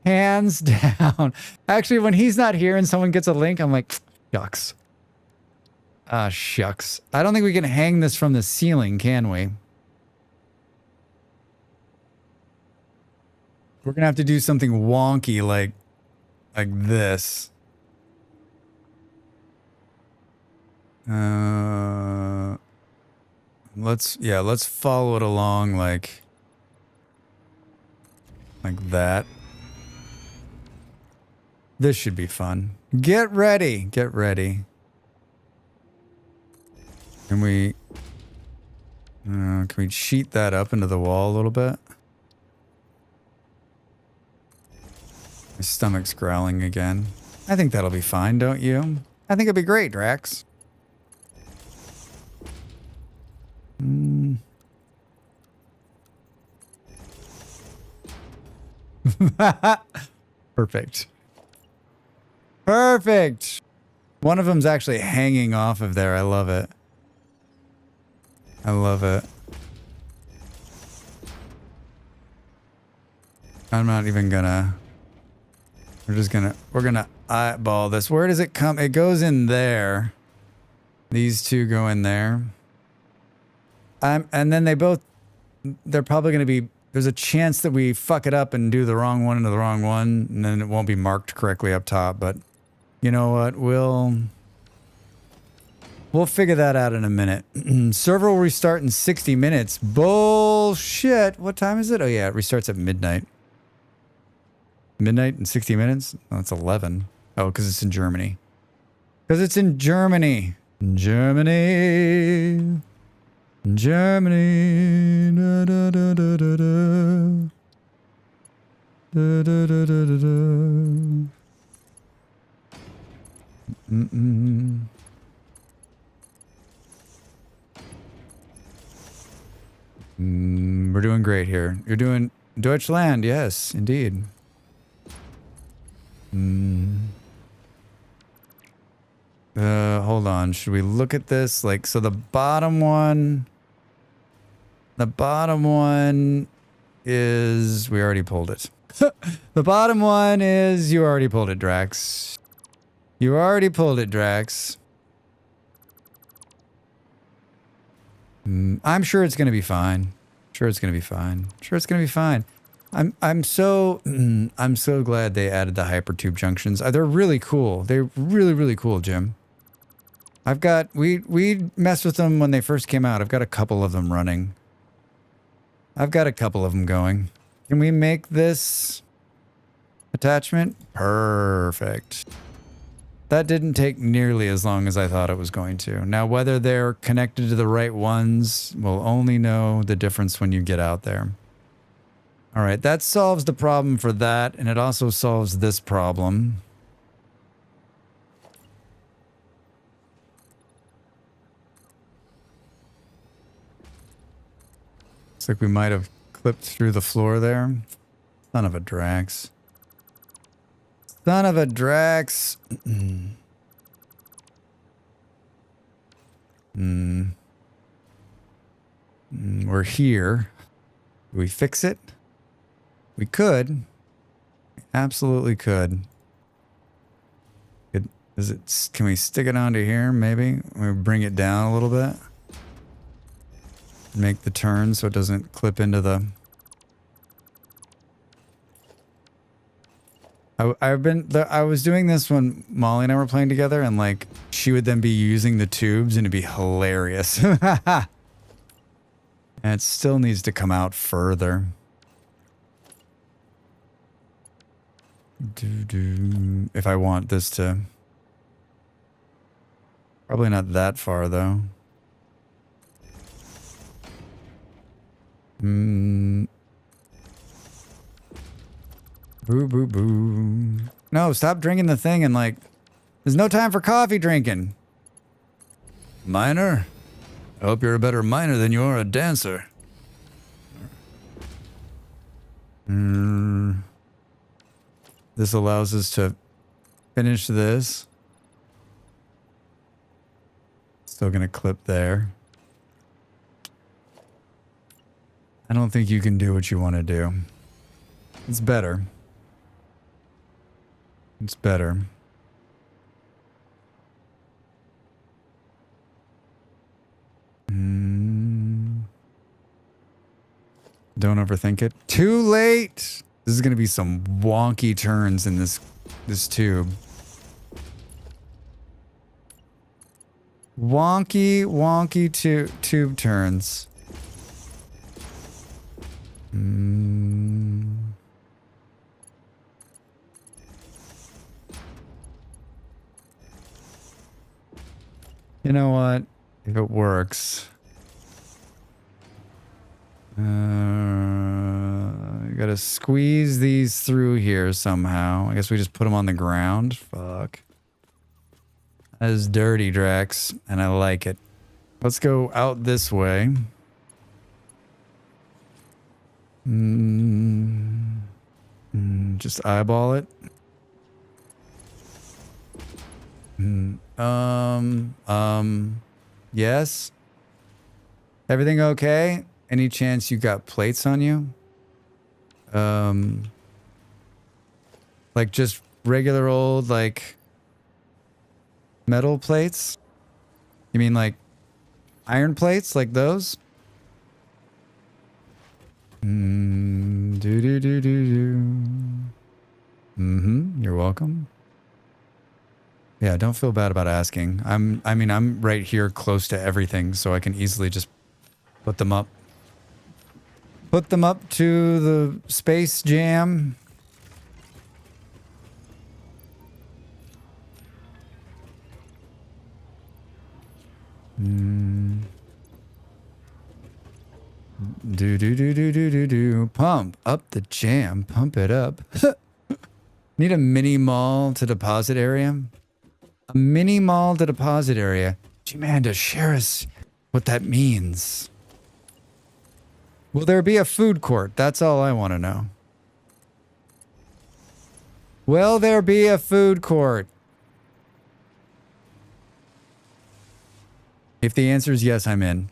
Hands down. Actually, when he's not here and someone gets a link, I'm like, shucks. Ah, shucks. I don't think we can hang this from the ceiling, can we? We're going to have to do something wonky like this. Let's follow it along like that. This should be fun. Get ready. Get ready. Can we sheet that up into the wall a little bit? My stomach's growling again. I think that'll be fine, don't you? I think it'll be great, Drax. Perfect. Perfect. One of them's actually hanging off of there. I love it. I love it. I'm not even gonna... We're gonna eyeball this. Where does it come? It goes in there. These two go in there. And then they're probably gonna be... There's a chance that we fuck it up and do the wrong one into the wrong one, and then it won't be marked correctly up top, but you know what? We'll figure that out in a minute. Server will restart in 60 minutes. Bullshit. What time is it? Oh, yeah, it restarts at midnight. Midnight in 60 minutes? Oh, it's 11. Oh, because it's in Germany. Because it's in Germany. Germany. Germany. Da, da, da, da, da, da. Da, da, da, da, da, da. Mm-mm. We're doing great here. You're doing Deutschland, yes, indeed. Hold on. Should we look at this? Like, so the bottom one is, we already pulled it. The bottom one is, you already pulled it, Drax. You already pulled it, Drax. I'm sure it's gonna be fine. Sure it's gonna be fine. Sure it's gonna be fine. I'm so glad they added the hypertube junctions. They're really cool. They're really cool, Jim. I've got we messed with them when they first came out. I've got a couple of them running. I've got a couple of them going. Can we make this attachment? Perfect. That didn't take nearly as long as I thought it was going to. Now, whether they're connected to the right ones, we'll only know the difference when you get out there. All right, that solves the problem for that, and it also solves this problem. Looks like we might have clipped through the floor there. Son of a Drax. Son of a Drax. We're here. Do we fix it? We could. Absolutely could. Can we stick it onto here, maybe? We bring it down a little bit. Make the turn so it doesn't clip into the... I was doing this when Molly and I were playing together, and like she would then be using the tubes and it'd be hilarious. And it still needs to come out further. If I want this to... Probably not that far though. Boo, boo, boo. No, stop drinking the thing and like... There's no time for coffee drinking. Miner? I hope you're a better miner than you are a dancer. This allows us to finish this. Still gonna clip there. I don't think you can do what you want to do. It's better. It's better. Don't overthink it. Too late! This is going to be some wonky turns in this tube. Wonky tube turns. You know what? If it works... you gotta squeeze these through here somehow. I guess we just put them on the ground. Fuck. That is dirty, Drax, and I like it. Let's go out this way. Just eyeball it. Yes? Everything okay? Any chance you got plates on you? Like just regular old, like, metal plates? You mean like iron plates, like those? You're welcome. Yeah, don't feel bad about asking. I'm right here close to everything, so I can easily just put them up. Put them up to the space jam. Do. Pump up the jam. Pump it up. Need a mini mall to deposit area. A mini mall to deposit area. G-Manda, share us what that means. Will there be a food court? That's all I want to know. Will there be a food court? If the answer is yes, I'm in.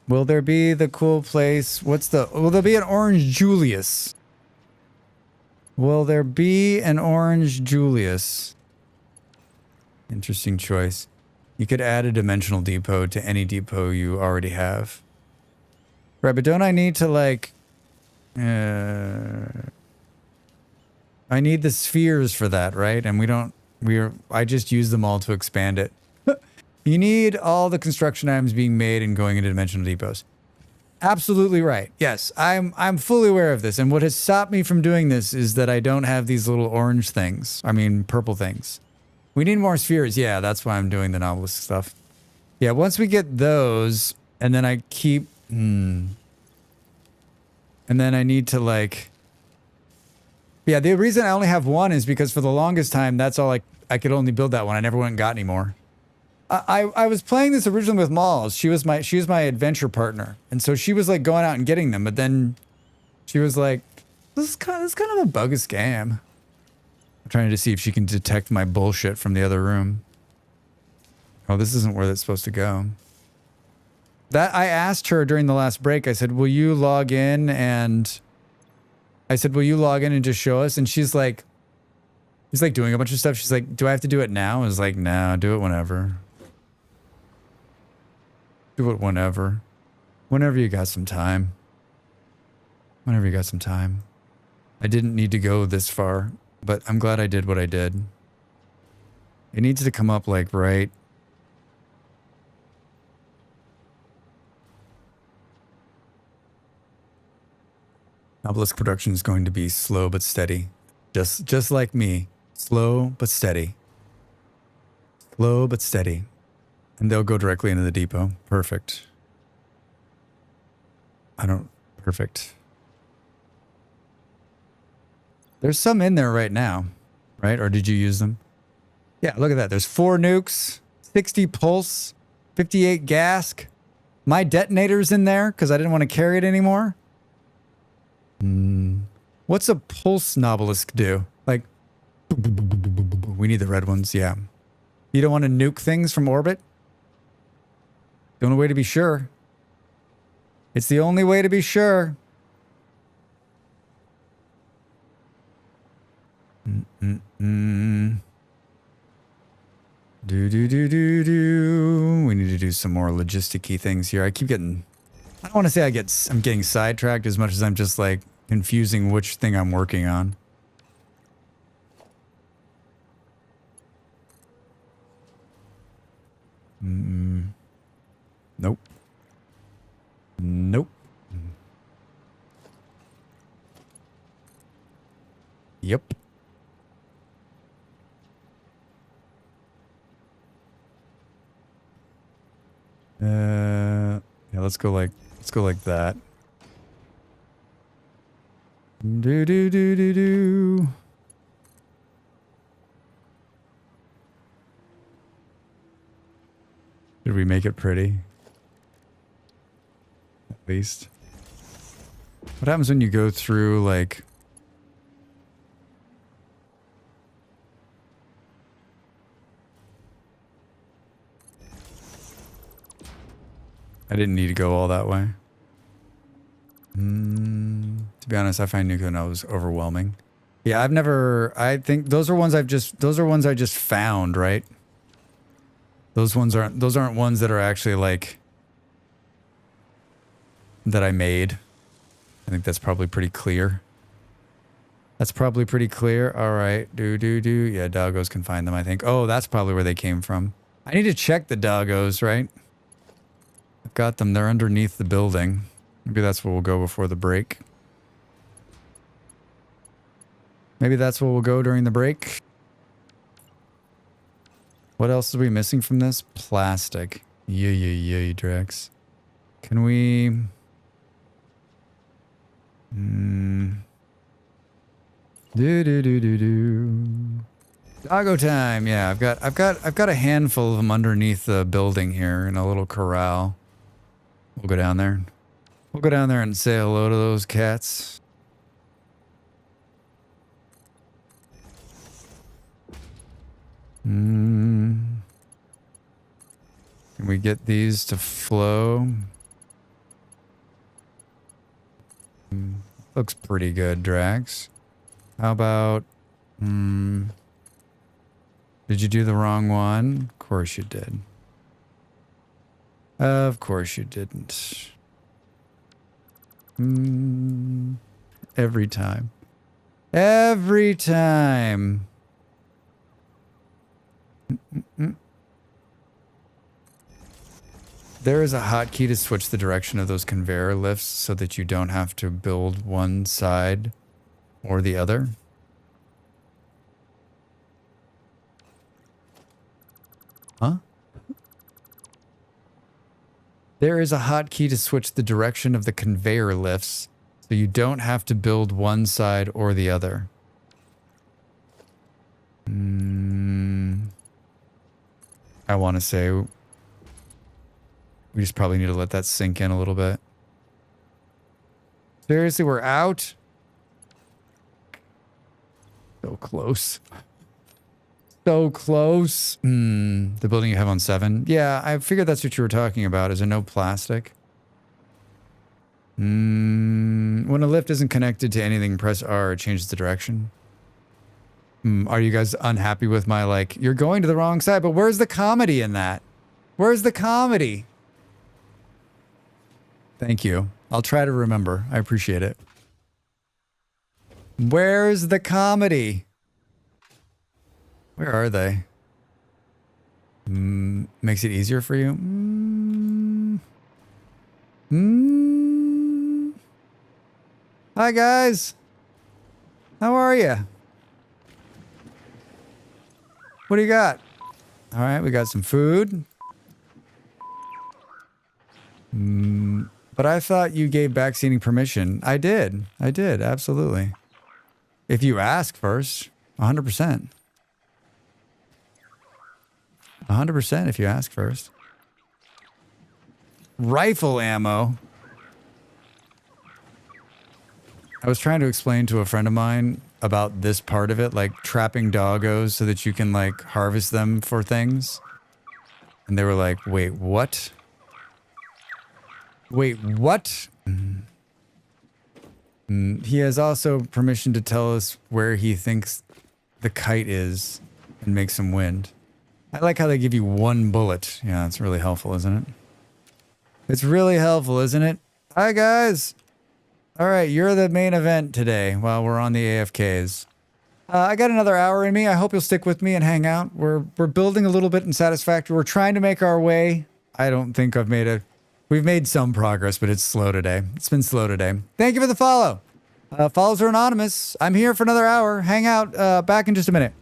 Will there be the cool place? Will there be an Orange Julius? Will there be an Orange Julius? Interesting choice. You could add a dimensional depot to any depot you already have. Right, but don't I need to like... I need the spheres for that, right? And I just use them all to expand it. You need all the construction items being made and going into dimensional depots. Absolutely right. Yes, I'm fully aware of this. And what has stopped me from doing this is that I don't have these little orange things. I mean, purple things. We need more spheres. Yeah, that's why I'm doing the novelist stuff. Yeah, once we get those, and then I keep... And then I need to like... Yeah, the reason I only have one is because for the longest time, that's all I could only build that one. I never went and got any more. I was playing this originally with Malls. She was my adventure partner, and so she was like going out and getting them. But then she was like, "This is kind of a bogus scam." I'm trying to see if she can detect my bullshit from the other room. Oh, this isn't where that's supposed to go. That I asked her during the last break. I said, "Will you log in?" And I said, "Will you log in and just show us?" And she's like doing a bunch of stuff. She's like, "Do I have to do it now?" I was like, "No, do it whenever." Do it whenever. Whenever you got some time. Whenever you got some time. I didn't need to go this far, but I'm glad I did what I did. It needs to come up like right. Obelisk production is going to be slow but steady. Just like me. Slow but steady. Slow but steady. And they'll go directly into the depot. Perfect. Perfect. There's some in there right now, right? Or did you use them? Yeah, look at that. There's 4 nukes, 60 pulse, 58 gask. My detonator's in there because I didn't want to carry it anymore. What's a pulse Nobelisk do? Like, we need the red ones, yeah. You don't want to nuke things from orbit? The only way to be sure. It's the only way to be sure. Do. We need to do some more logistic-y things here. I don't want to say I'm getting sidetracked as much as I'm just like confusing which thing I'm working on. Nope. Nope. Yep. Yeah, let's go like that. Do. Did we make it pretty? At least. What happens when you go through like... I didn't need to go all that way. To be honest, I find Nuke-O-No's overwhelming. Yeah, I think those are ones I just found, right? Those aren't ones that are actually like that I made. I think that's probably pretty clear. That's probably pretty clear. All right. Do. Yeah, doggos can find them, I think. Oh, that's probably where they came from. I need to check the doggos, right? I've got them. They're underneath the building. Maybe that's where we'll go before the break. Maybe that's where we'll go during the break. What else are we missing from this? Plastic. Yeah, Dracs. Can we... Doggo time. Yeah, I've got a handful of them underneath the building here in a little corral. We'll go down there. We'll go down there and say hello to those cats. Can we get these to flow? Looks pretty good, Drax. How about... Did you do the wrong one? Of course you did. Of course you didn't. Every time. Every time. There is a hotkey to switch the direction of those conveyor lifts so that you don't have to build one side or the other. Huh? There is a hotkey to switch the direction of the conveyor lifts so you don't have to build one side or the other. I want to say we just probably need to let that sink in a little bit. Seriously, we're out? So close. So close. The building you have on 7. Yeah, I figured that's what you were talking about. Is there no plastic? When a lift isn't connected to anything, press R. It changes the direction. Are you guys unhappy with my, like, you're going to the wrong side, but where's the comedy in that? Where's the comedy? Thank you. I'll try to remember. I appreciate it. Where's the comedy? Where are they? Makes it easier for you? Hi, guys. How are you? What do you got? All right, we got some food. But I thought you gave backseating permission. I did, absolutely. If you ask first, 100%. 100% if you ask first. Rifle ammo. I was trying to explain to a friend of mine about this part of it, like trapping doggos so that you can like harvest them for things. And they were like, wait, what? Wait, what? He has also permission to tell us where he thinks the kite is and make some wind. I like how they give you 1 bullet. Yeah, it's really helpful, isn't it? It's really helpful, isn't it? Hi, guys. All right, you're the main event today while we're on the AFKs. I got another hour in me. I hope you'll stick with me and hang out. We're building a little bit in Satisfactory. We're trying to make our way. I don't think we've made some progress, but it's slow today. It's been slow today. Thank you for the follow. Follows are anonymous. I'm here for another hour. Hang out. Back in just a minute.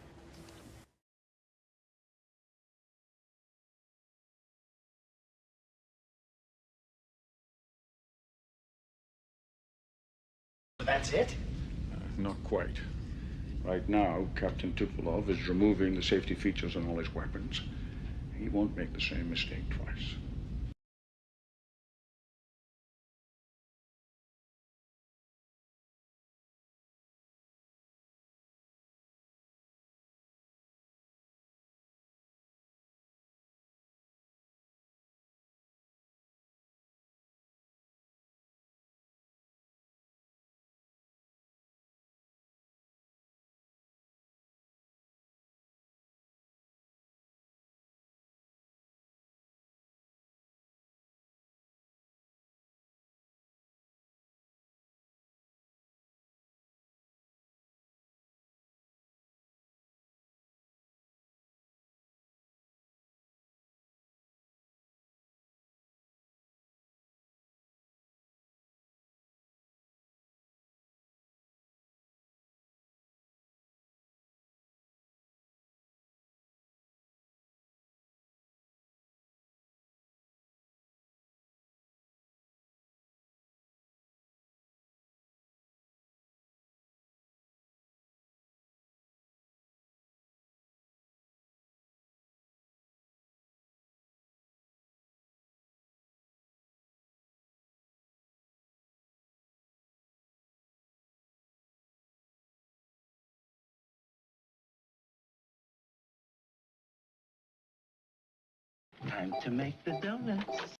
That's it? Not quite. Right now, Captain Tupolev is removing the safety features on all his weapons. He won't make the same mistake twice. Time to make the donuts.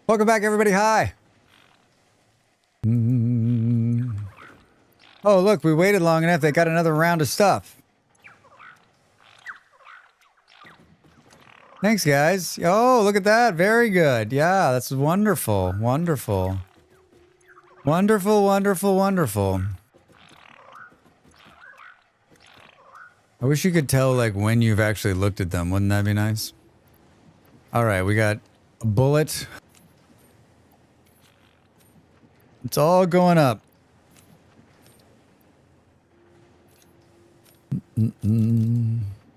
Welcome back, everybody. Hi. Oh, look, we waited long enough. They got another round of stuff. Thanks, guys. Oh, look at that. Very good. Yeah, that's wonderful. Wonderful. Wonderful, wonderful, wonderful. I wish you could tell, like, when you've actually looked at them. Wouldn't that be nice? All right, we got a bullet. It's all going up.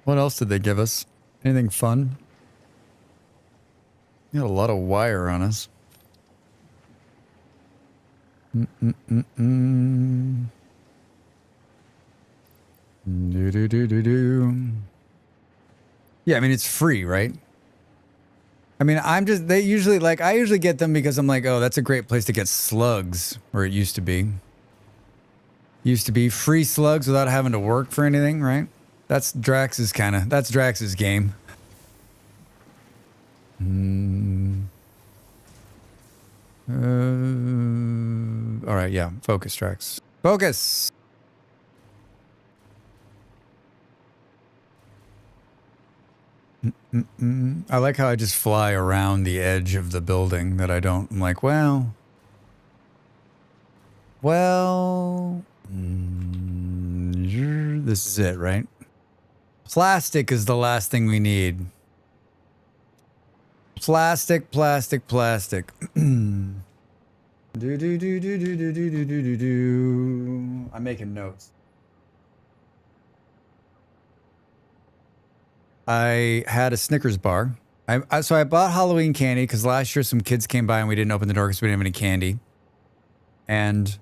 What else did they give us? Anything fun? We got a lot of wire on us. Yeah, I mean, it's free, right? I mean, they usually, like, I usually get them because I'm like, oh, that's a great place to get slugs, or it used to be. Used to be free slugs without having to work for anything, right? That's Drax's game. All right, yeah, focus, Drax. Focus! I like how I just fly around the edge of the building that I don't. I'm like, well, this is it, right? Plastic is the last thing we need. Plastic, plastic, plastic. I'm making notes. I had a Snickers bar. So I bought Halloween candy because last year some kids came by and we didn't open the door because we didn't have any candy. And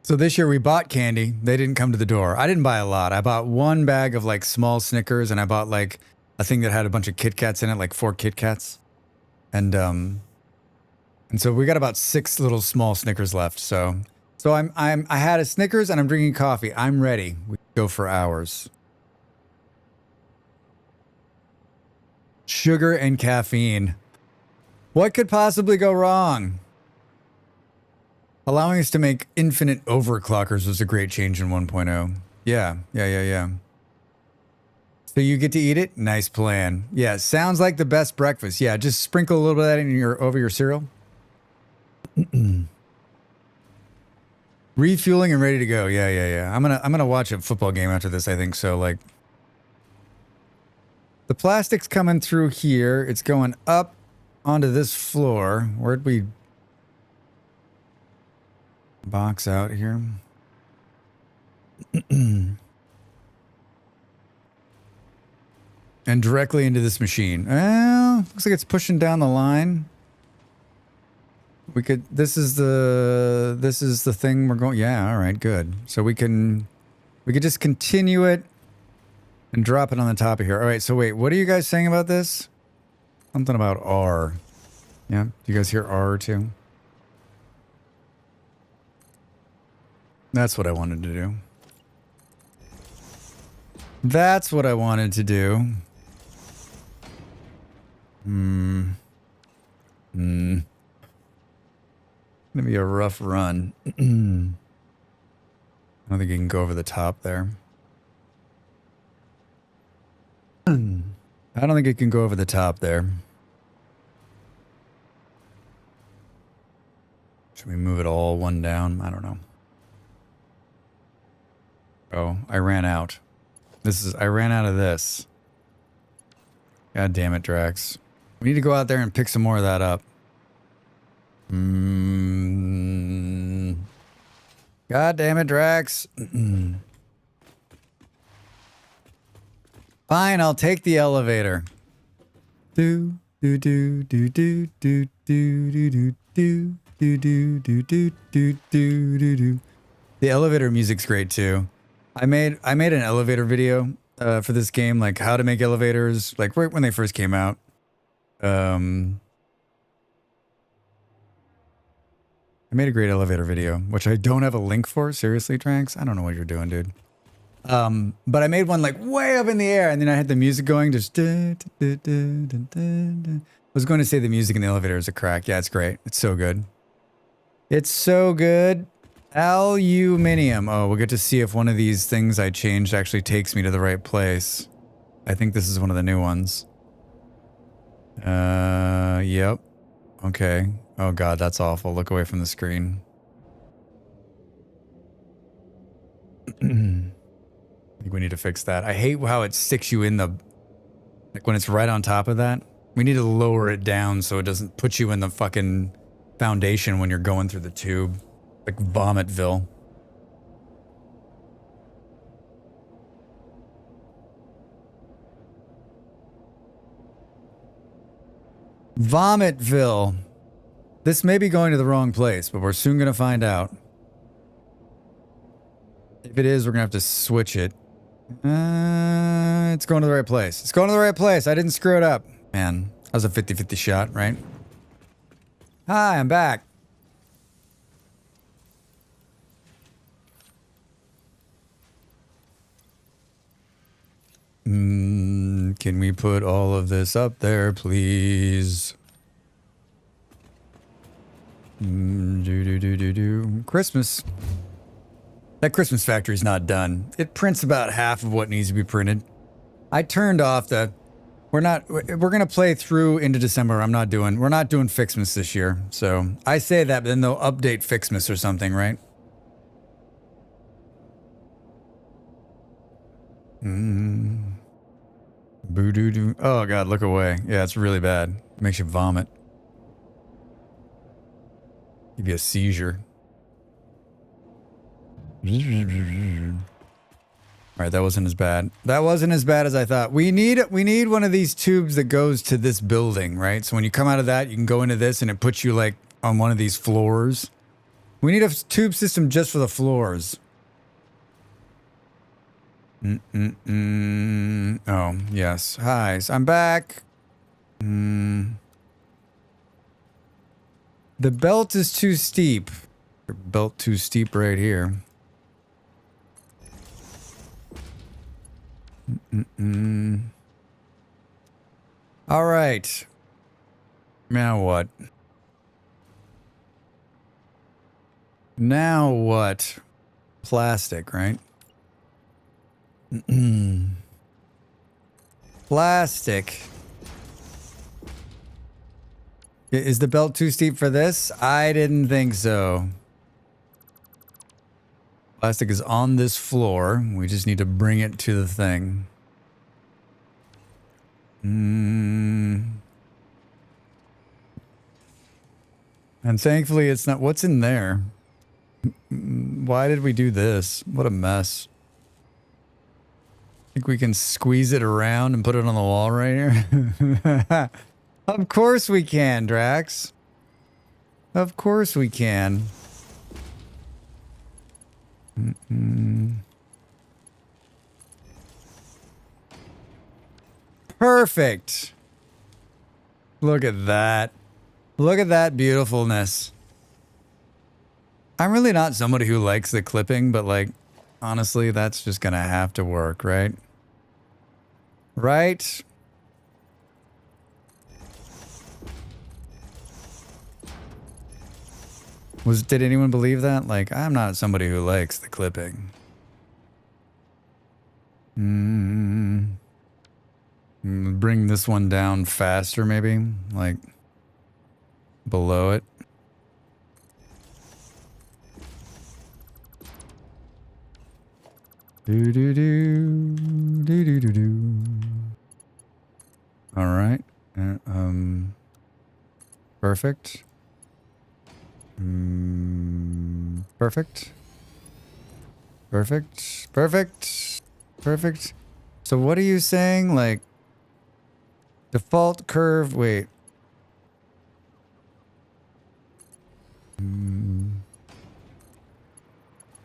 so this year we bought candy. They didn't come to the door. I didn't buy a lot. I bought one bag of like small Snickers and I bought like a thing that had a bunch of Kit Kats in it, like 4 Kit Kats. And so we got about 6 little small Snickers left. So I had a Snickers and I'm drinking coffee. I'm ready. We go for hours. Sugar and caffeine. What could possibly go wrong? Allowing us to make infinite overclockers was a great change in 1.0. Yeah. So you get to eat it? Nice plan. Yeah, sounds like the best breakfast. Yeah, just sprinkle a little bit of that in over your cereal. Refueling and ready to go. Yeah. I'm gonna watch a football game after this, I think so. Like the plastic's coming through here. It's going up onto this floor. Where'd we box out here? And directly into this machine. Well, looks like it's pushing down the line. We could, this is the thing we're going, yeah, all right, good. So we could just continue it and drop it on the top of here. All right, so wait, what are you guys saying about this? Something about R. Yeah, do you guys hear R too? That's what I wanted to do. That's what I wanted to do. Gonna be a rough run. I don't think you can go over the top there. I don't think it can go over the top there. Should we move it all one down? I don't know. Oh, I ran out. I ran out of this. God damn it, Dracs. We need to go out there and pick some more of that up. God damn it, Drax. Fine, I'll take the elevator. Do do do do do do do do do do do do do do do do do. The elevator music's great too. I made an elevator video for this game, like how to make elevators, like right when they first came out. I made a great elevator video, which I don't have a link for. Seriously, Drax? I don't know what you're doing, dude. But I made one like way up in the air, and then I had the music going. Just I was going to say the music in the elevator is a crack. Yeah, it's great. It's so good. It's so good. Aluminium. Oh, we'll get to see if one of these things I changed actually takes me to the right place. I think this is one of the new ones. Yep. Okay. Oh god, that's awful. Look away from the screen. I think we need to fix that. I hate how it sticks you in the... Like when it's right on top of that. We need to lower it down so it doesn't put you in the fucking foundation when you're going through the tube. Like Vomitville. Vomitville. This may be going to the wrong place, but we're soon going to find out. If it is, we're going to have to switch it. It's going to the right place. It's going to the right place. I didn't screw it up. Man, that was a 50-50 shot, right? Hi, I'm back. Can we put all of this up there, please? Christmas. That Christmas factory's not done. It prints about half of what needs to be printed. I turned off the... We're gonna play through into December. We're not doing Fixmas this year. So I say that, but then they'll update Fixmas or something, right? Boo-doo-doo. Oh god, look away. Yeah, it's really bad. It makes you vomit. Give you a seizure. All right, that wasn't as bad. That wasn't as bad as I thought. We need one of these tubes that goes to this building, right? So when you come out of that, you can go into this and it puts you like on one of these floors. We need a tube system just for the floors. Oh, yes. Hi, I'm back. The belt is too steep. Belt too steep right here. All right. Now what? Now what? Plastic, right? Plastic. Is the belt too steep for this? I didn't think so. Plastic is on this floor. We just need to bring it to the thing. And thankfully it's not... What's in there? Why did we do this? What a mess. Think we can squeeze it around and put it on the wall right here? Of course we can, Drax. Of course we can. Perfect. Look at that. Look at that beautifulness. I'm really not somebody who likes the clipping, but like, honestly, that's just gonna have to work, right? Right? Did anyone believe that? Like, I'm not somebody who likes the clipping. Bring this one down faster, maybe? Like, below it. Do. All right. Perfect. Perfect. Perfect. Perfect. Perfect. So what are you saying? Like, default curve, wait.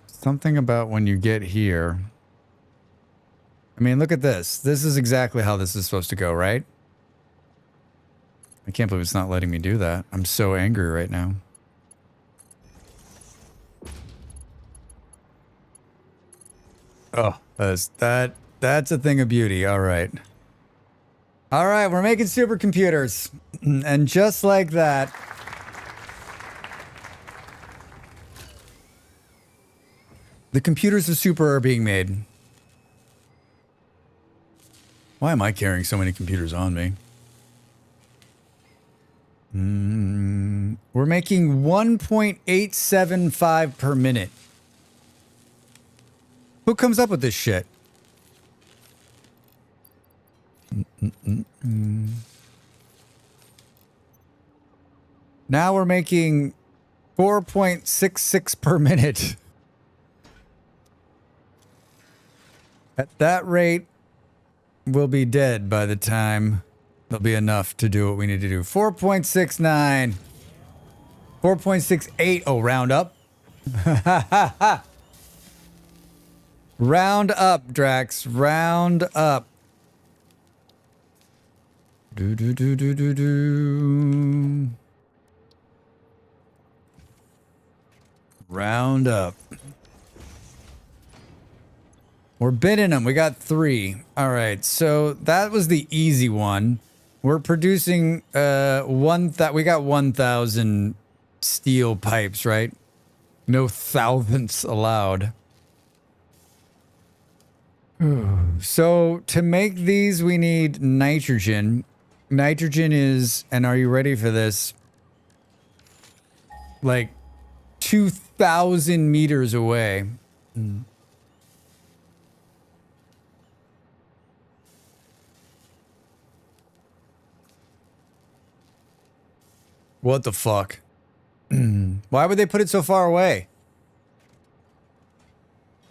Something about when you get here. I mean, look at this. This is exactly how this is supposed to go, right? I can't believe it's not letting me do that. I'm so angry right now. Oh, that's a thing of beauty. All right. All right, we're making supercomputers. And just like that, the computers of super are being made. Why am I carrying so many computers on me? We're making 1.875 per minute. Who comes up with this shit? Now we're making 4.66 per minute. At that rate, we'll be dead by the time there'll be enough to do what we need to do. 4.69. 4.68. Oh, round up. Round up, Drax. Round up. Do. Round up. We're bidding them. We got 3. All right. So that was the easy one. We're producing we got 1,000 steel pipes, right? No thousandths allowed. So to make these, we need nitrogen. Nitrogen is, and are you ready for this? Like 2,000 meters away. What the fuck? Why would they put it so far away?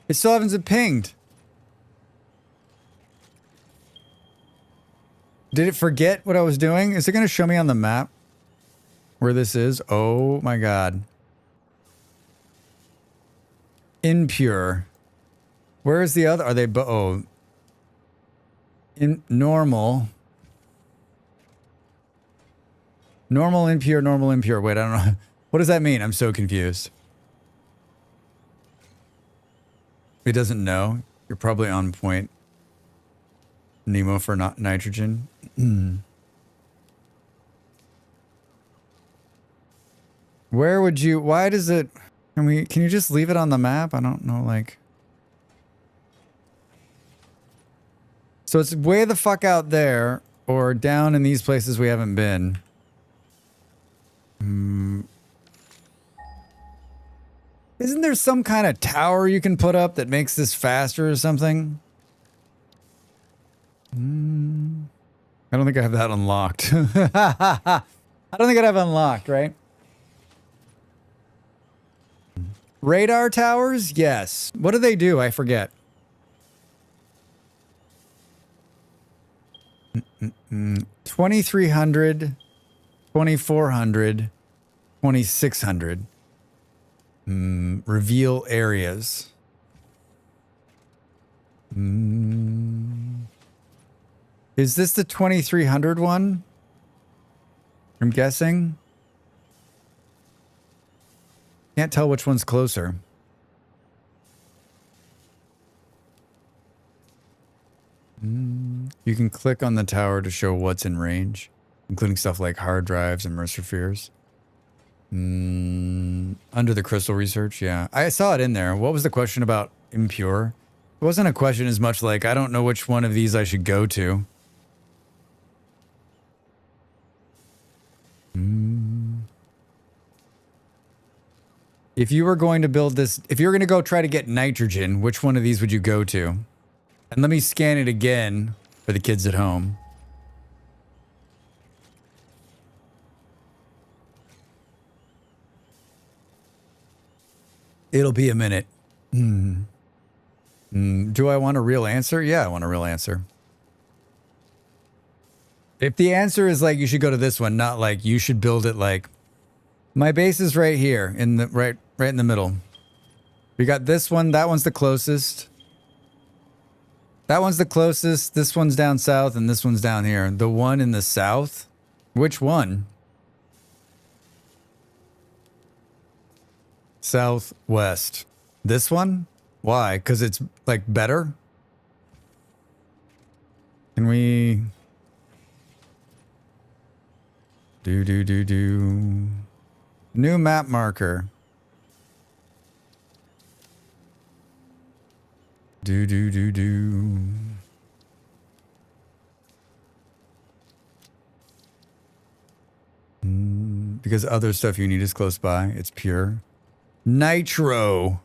It still hasn't pinged. Did it forget what I was doing? Is it going to show me on the map where this is? Oh my god. Impure. Where is the other? Are they oh. In normal. Normal, impure, normal, impure. Wait, I don't know. What does that mean? I'm so confused. It doesn't know. You're probably on point. Nemo for not nitrogen. Where would you, why does it, can you just leave it on the map? I don't know, like. So it's way the fuck out there or down in these places we haven't been. Isn't there some kind of tower you can put up that makes this faster or something? I don't think I have that unlocked. I don't think I have unlocked, right? Radar towers? Yes. What do they do? I forget. 2300, 2400, 2600. Reveal areas. Is this the 2300 one? I'm guessing. Can't tell which one's closer. You can click on the tower to show what's in range, including stuff like hard drives and immersive spheres. Under the crystal research, yeah. I saw it in there. What was the question about impure? It wasn't a question as much like, I don't know which one of these I should go to. If you were going to build this, if you were going to go try to get nitrogen, which one of these would you go to? And let me scan it again for the kids at home. It'll be a minute. Do I want a real answer? Yeah, I want a real answer. If the answer is like, you should go to this one, not like you should build it like, my base is right here in the right in the middle. We got this one, that one's the closest. That one's the closest, this one's down south, and this one's down here. The one in the south? Which one? Southwest. This one? Why? Because it's like better? Can we do new map marker. Because other stuff you need is close by. It's pure. Nitro.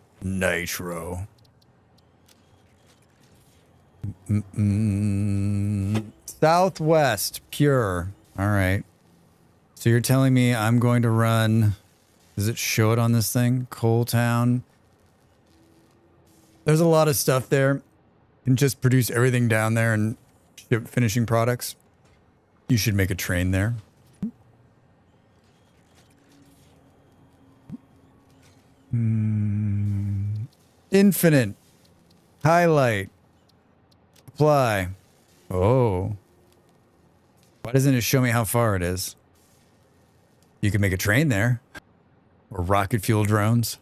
Southwest. Pure. All right. So you're telling me I'm going to run... Does it show it on this thing? Coal Town. There's a lot of stuff there. You can just produce everything down there and ship finishing products. You should make a train there. Infinite. Highlight. Apply. Oh. Why doesn't it show me how far it is? You can make a train there. Or rocket fuel drones.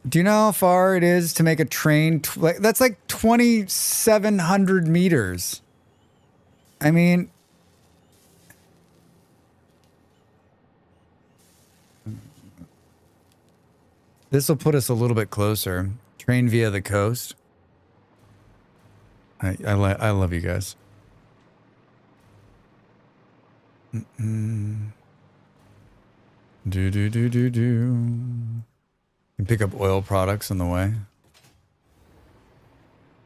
Do you know how far it is to make a train? That's like 2,700 meters. I mean... This will put us a little bit closer. Train via the coast. I love you guys. You can pick up oil products on the way.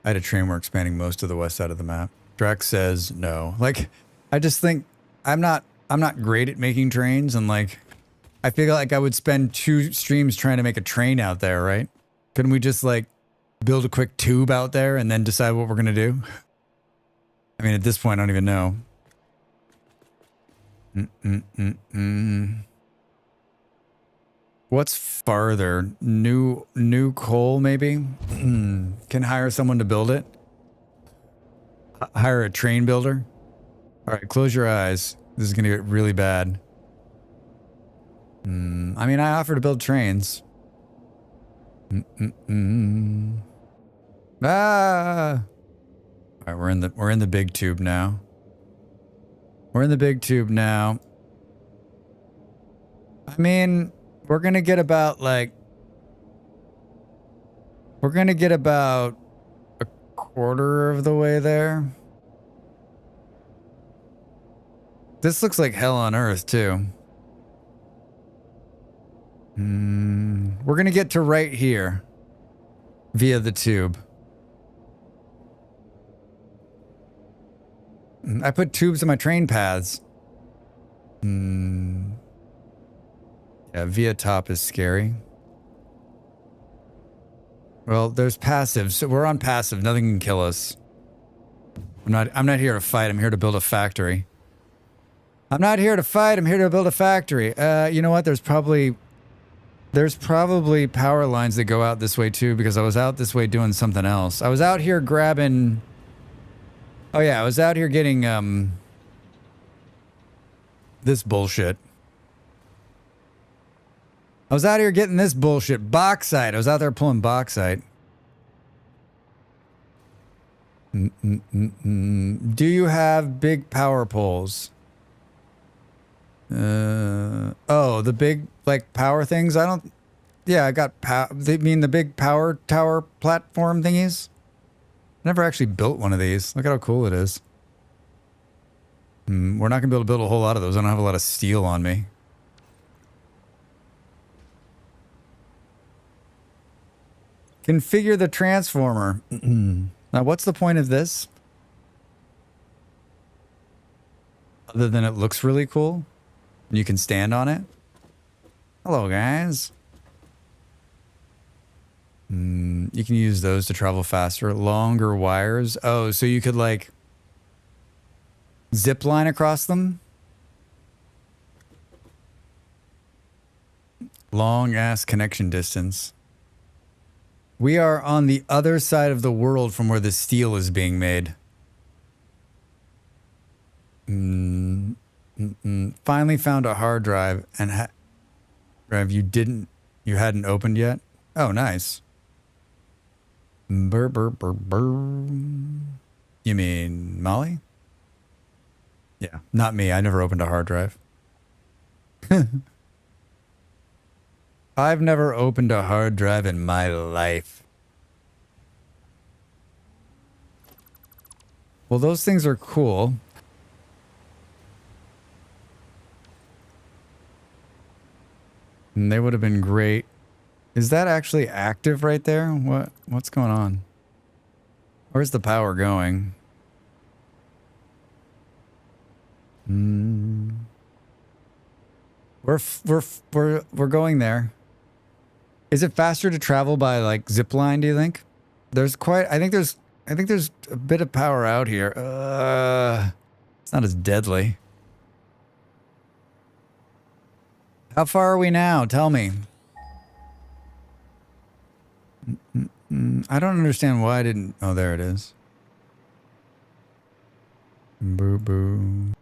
I had a train we're expanding most of the west side of the map. Drax says no. Like, I just think I'm not great at making trains, and like I feel like I would spend 2 streams trying to make a train out there, right? Couldn't we just like build a quick tube out there and then decide what we're gonna do? I mean, at this point, I don't even know. What's farther? New coal, maybe? Can hire someone to build it? Hire a train builder? Alright, close your eyes. This is gonna get really bad. I mean, I offer to build trains. Ah! Alright, we're in the big tube now. We're in the big tube now. I mean, we're gonna get about like... We're gonna get about a quarter of the way there. This looks like hell on earth, too. We're gonna get to right here. Via the tube. I put tubes in my train paths. Yeah, via top is scary. Well, there's passive, so we're on passive. Nothing can kill us. I'm not here to fight. I'm here to build a factory. I'm not here to fight. I'm here to build a factory. You know what? There's probably power lines that go out this way too, because I was out this way doing something else. I was out here grabbing... Oh yeah, I was out here getting, this bullshit. I was out here getting this bullshit. Bauxite. I was out there pulling bauxite. Do you have big power poles? Oh, the big, like, power things? Yeah, I got they mean the big power tower platform thingies? Never actually built one of these. Look at how cool it is. We're not gonna be able to build a whole lot of those. I don't have a lot of steel on me. Configure the transformer. Now, what's the point of this? Other than it looks really cool. And you can stand on it. Hello, guys. You can use those to travel faster. Longer wires. Oh, so you could, like, zip line across them? Long-ass connection distance. We are on the other side of the world from where the steel is being made. Finally found a hard drive and you hadn't opened yet? Oh, nice. Burr, burr, burr, burr. You mean Molly? Yeah, not me. I never opened a hard drive. I've never opened a hard drive in my life. Well, those things are cool. And they would have been great. Is that actually active right there? What's going on? Where's the power going? We're going there. Is it faster to travel by like zip line, do you think? I think there's a bit of power out here. It's not as deadly. How far are we now? Tell me. I don't understand why I didn't... Oh, there it is. Boo boo.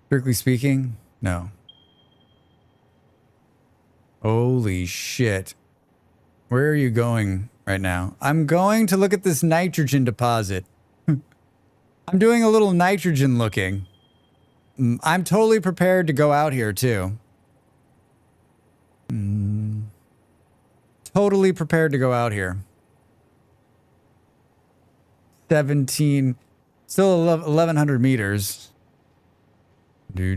Strictly speaking, no. Holy shit. Where are you going right now? I'm going to look at this nitrogen deposit. I'm doing a little nitrogen looking. I'm totally prepared to go out here too. Totally prepared to go out here. 17, still 1,100 meters. Do.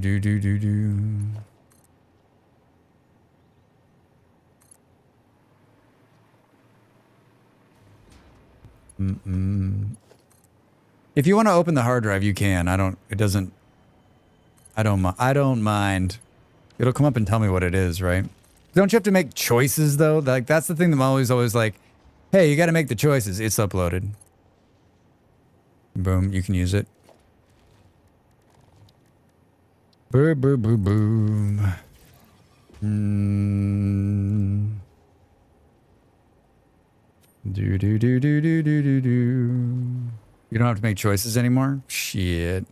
If you want to open the hard drive, you can. I don't mind. It'll come up and tell me what it is, right? Don't you have to make choices, though? Like, that's the thing that I'm always like, hey, you got to make the choices. It's uploaded. Boom, you can use it. Boom, boom, boom, boom. Do, do, do, do, do, do, do, do. You don't have to make choices anymore? Shit.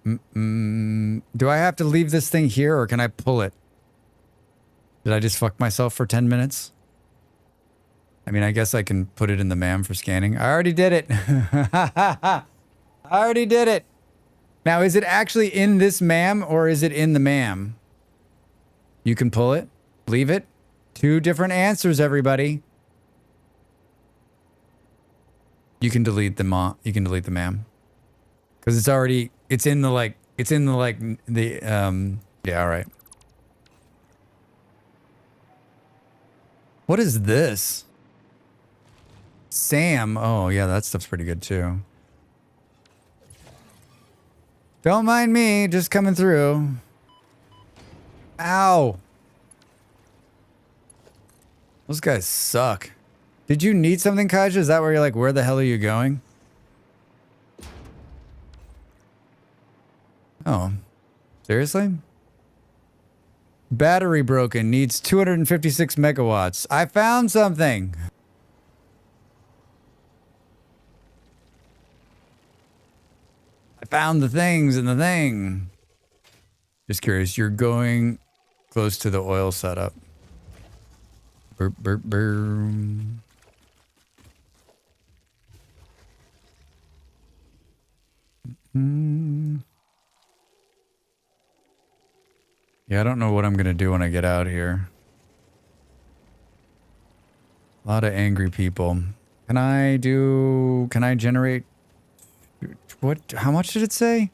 Do I have to leave this thing here or can I pull it? Did I just fuck myself for 10 minutes? I mean, I guess I can put it in the MAM for scanning. I already did it. I already did it. Now, is it actually in this MAM or is it in the MAM? You can pull it, leave it. Two different answers, everybody. You can delete the MAM. You can delete the MAM. Because it's already, it's in the yeah, all right. What is this? Sam. Oh, yeah, that stuff's pretty good too. Don't mind me, just coming through. Ow. Those guys suck. Did you need something, Kaja? Is that where you're like, where the hell are you going? Oh. Seriously? Battery broken. Needs 256 megawatts. I found something. I found the things in the thing. Just curious. You're going close to the oil setup. Burp, burp, burp. Yeah, I don't know what I'm going to do when I get out here. A lot of angry people. Can I generate, what, how much did it say?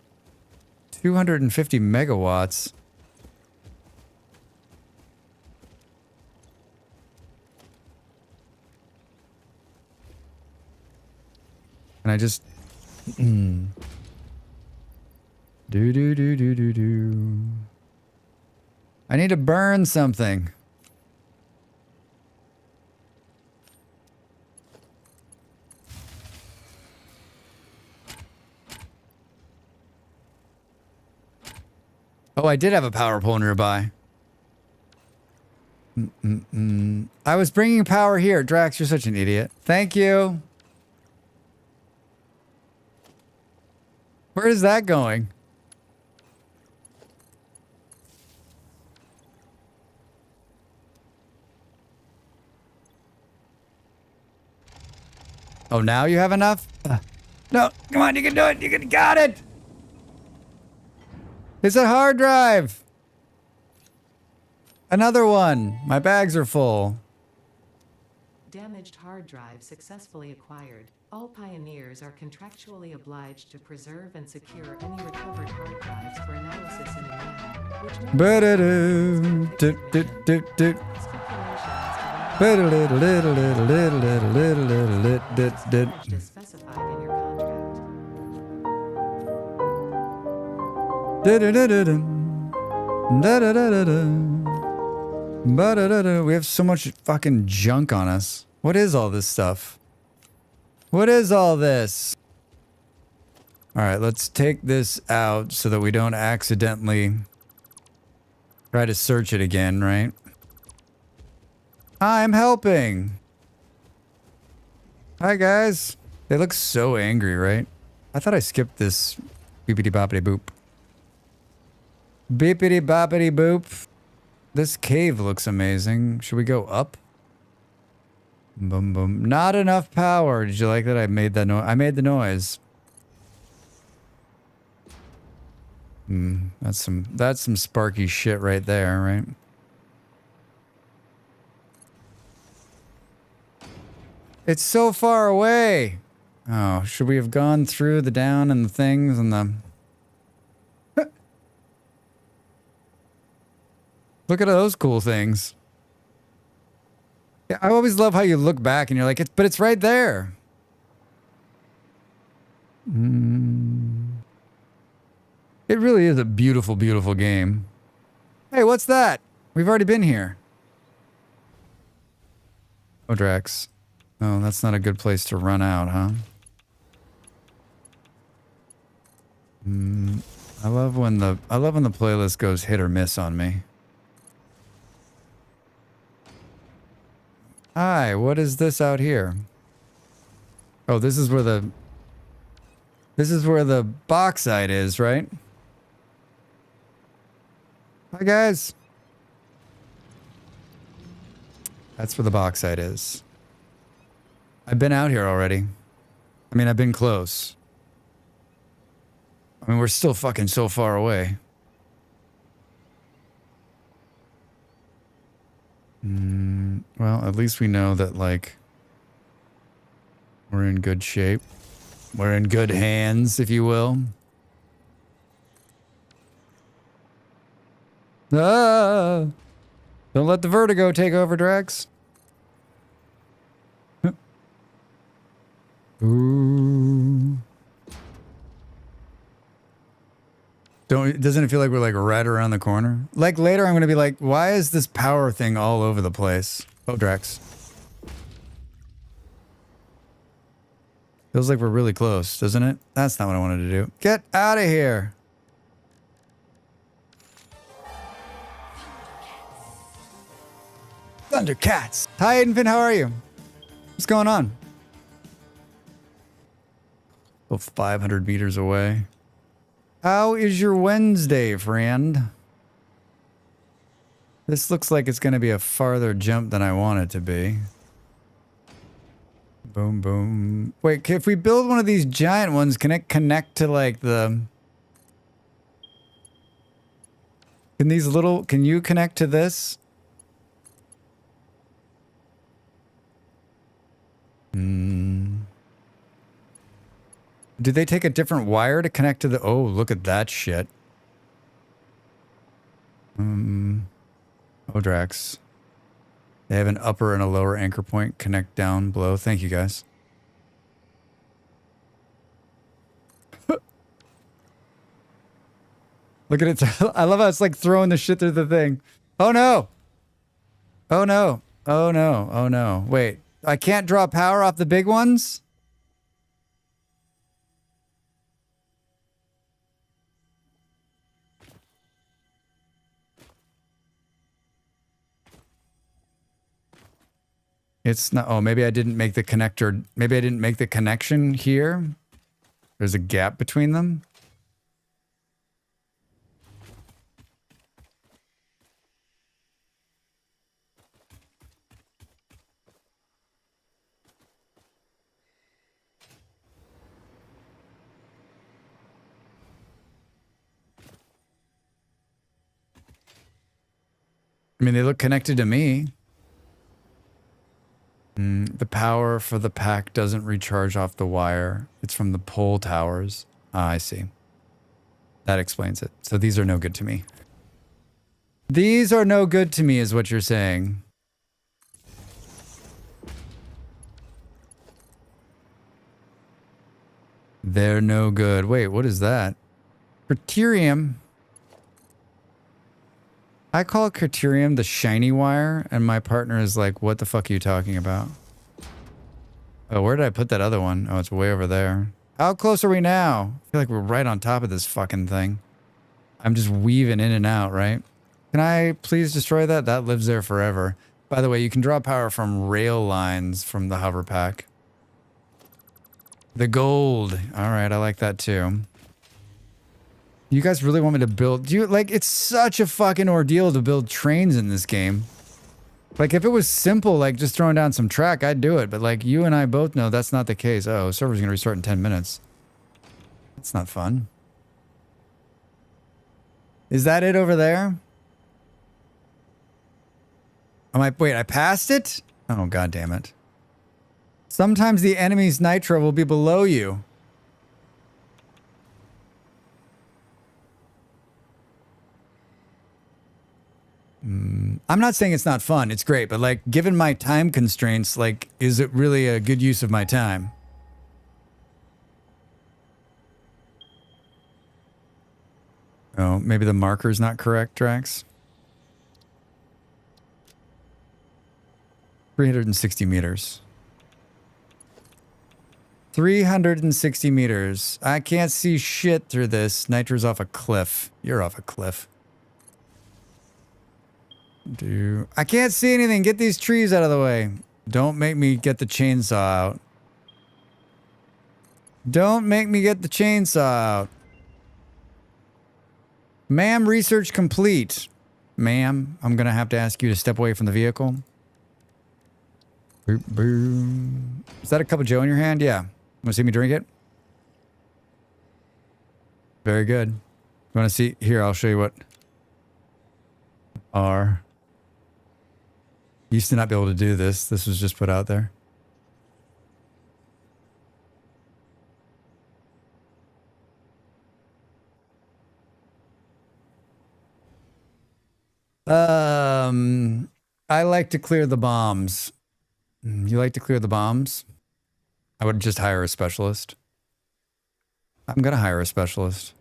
250 megawatts. Can I just, do, do, do, do, do, do. I need to burn something. Oh, I did have a power pole nearby. I was bringing power here. Drax, you're such an idiot. Thank you. Where is that going? Oh, now you have enough? No, come on, you can do it. You got it. It's a hard drive. Another one. My bags are full. Damaged hard drive successfully acquired. All pioneers are contractually obliged to preserve and secure any recovered hard drives for analysis in the lab, which as specified in your contract. We have so much fucking junk on us. What is all this stuff? What is all this? All right, let's take this out so that we don't accidentally try to search it again, right? I'm helping. Hi, guys. They look so angry, right? I thought I skipped this beepity boppity boop. Beepity boppity boop. This cave looks amazing. Should we go up? Boom, boom. Not enough power. Did you like that? I made that noise. I made the noise. That's some sparky shit right there, right? It's so far away. Oh, should we have gone through the down and the things and the... Look at those cool things. Yeah, I always love how you look back and you're like, but it's right there. It really is a beautiful, beautiful game. Hey, what's that? We've already been here. Oh, Drax. Oh, that's not a good place to run out, huh? I love when the playlist goes hit or miss on me. Hi, what is this out here? Oh, this is where the bauxite is, right? Hi, guys. That's where the bauxite is. I've been out here already. I mean, I've been close. I mean, we're still fucking so far away. Well, at least we know that, like, we're in good shape. We're in good hands, if you will. Ah! Don't let the vertigo take over, Dracs. Ooh. Doesn't it feel like we're like right around the corner? Like later I'm going to be like, why is this power thing all over the place? Oh, Drax. Feels like we're really close, doesn't it? That's not what I wanted to do. Get out of here. Thundercats. Hi, Aidenfin. How are you? What's going on? Oh, 500 meters away. How is your Wednesday, friend? This looks like it's going to be a farther jump than I want it to be. Boom, boom. Wait, if we build one of these giant ones, can it connect to like the... Can you connect to this? Do they take a different wire to connect to the... Oh, look at that shit. Oh, Drax. They have an upper and a lower anchor point. Connect down below. Thank you, guys. Look at it. I love how it's like throwing the shit through the thing. Oh, no. Oh, no. Oh, no. Oh, no. Wait. I can't draw power off the big ones? It's not... Oh, maybe I didn't make the connector... Maybe I didn't make the connection here. There's a gap between them. I mean, they look connected to me. The power for the pack doesn't recharge off the wire. It's from the pole towers. Ah, I see. That explains it. So these are no good to me. These are no good to me is what you're saying. They're no good. Wait, what is that? Criterium. I call Criterium the shiny wire, and my partner is like, what the fuck are you talking about? Oh, where did I put that other one? Oh, it's way over there. How close are we now? I feel like we're right on top of this fucking thing. I'm just weaving in and out, right? Can I please destroy that? That lives there forever. By the way, you can draw power from rail lines from the hover pack. The gold. All right, I like that too. You guys really want me to build... Do you, like, it's such a fucking ordeal to build trains in this game. Like, if it was simple, like, just throwing down some track, I'd do it. But, like, you and I both know that's not the case. Oh, server's gonna restart in 10 minutes. That's not fun. Is that it over there? Wait, I passed it? Oh, god damn it. Sometimes the enemy's nitro will be below you. I'm not saying it's not fun. It's great. But, like, given my time constraints, like, is it really a good use of my time? Oh, maybe the marker's not correct, Drax? 360 meters. 360 meters. I can't see shit through this. Nitro's off a cliff. You're off a cliff. I can't see anything. Get these trees out of the way. Don't make me get the chainsaw out. Don't make me get the chainsaw out. Ma'am, research complete. Ma'am, I'm going to have to ask you to step away from the vehicle. Boop, boom. Is that a cup of joe in your hand? Yeah. Want to see me drink it? Very good. You want to see? Here, I'll show you what. R. Used to not be able to do this. This was just put out there. I like to clear the bombs. You like to clear the bombs? I would just hire a specialist. I'm gonna hire a specialist.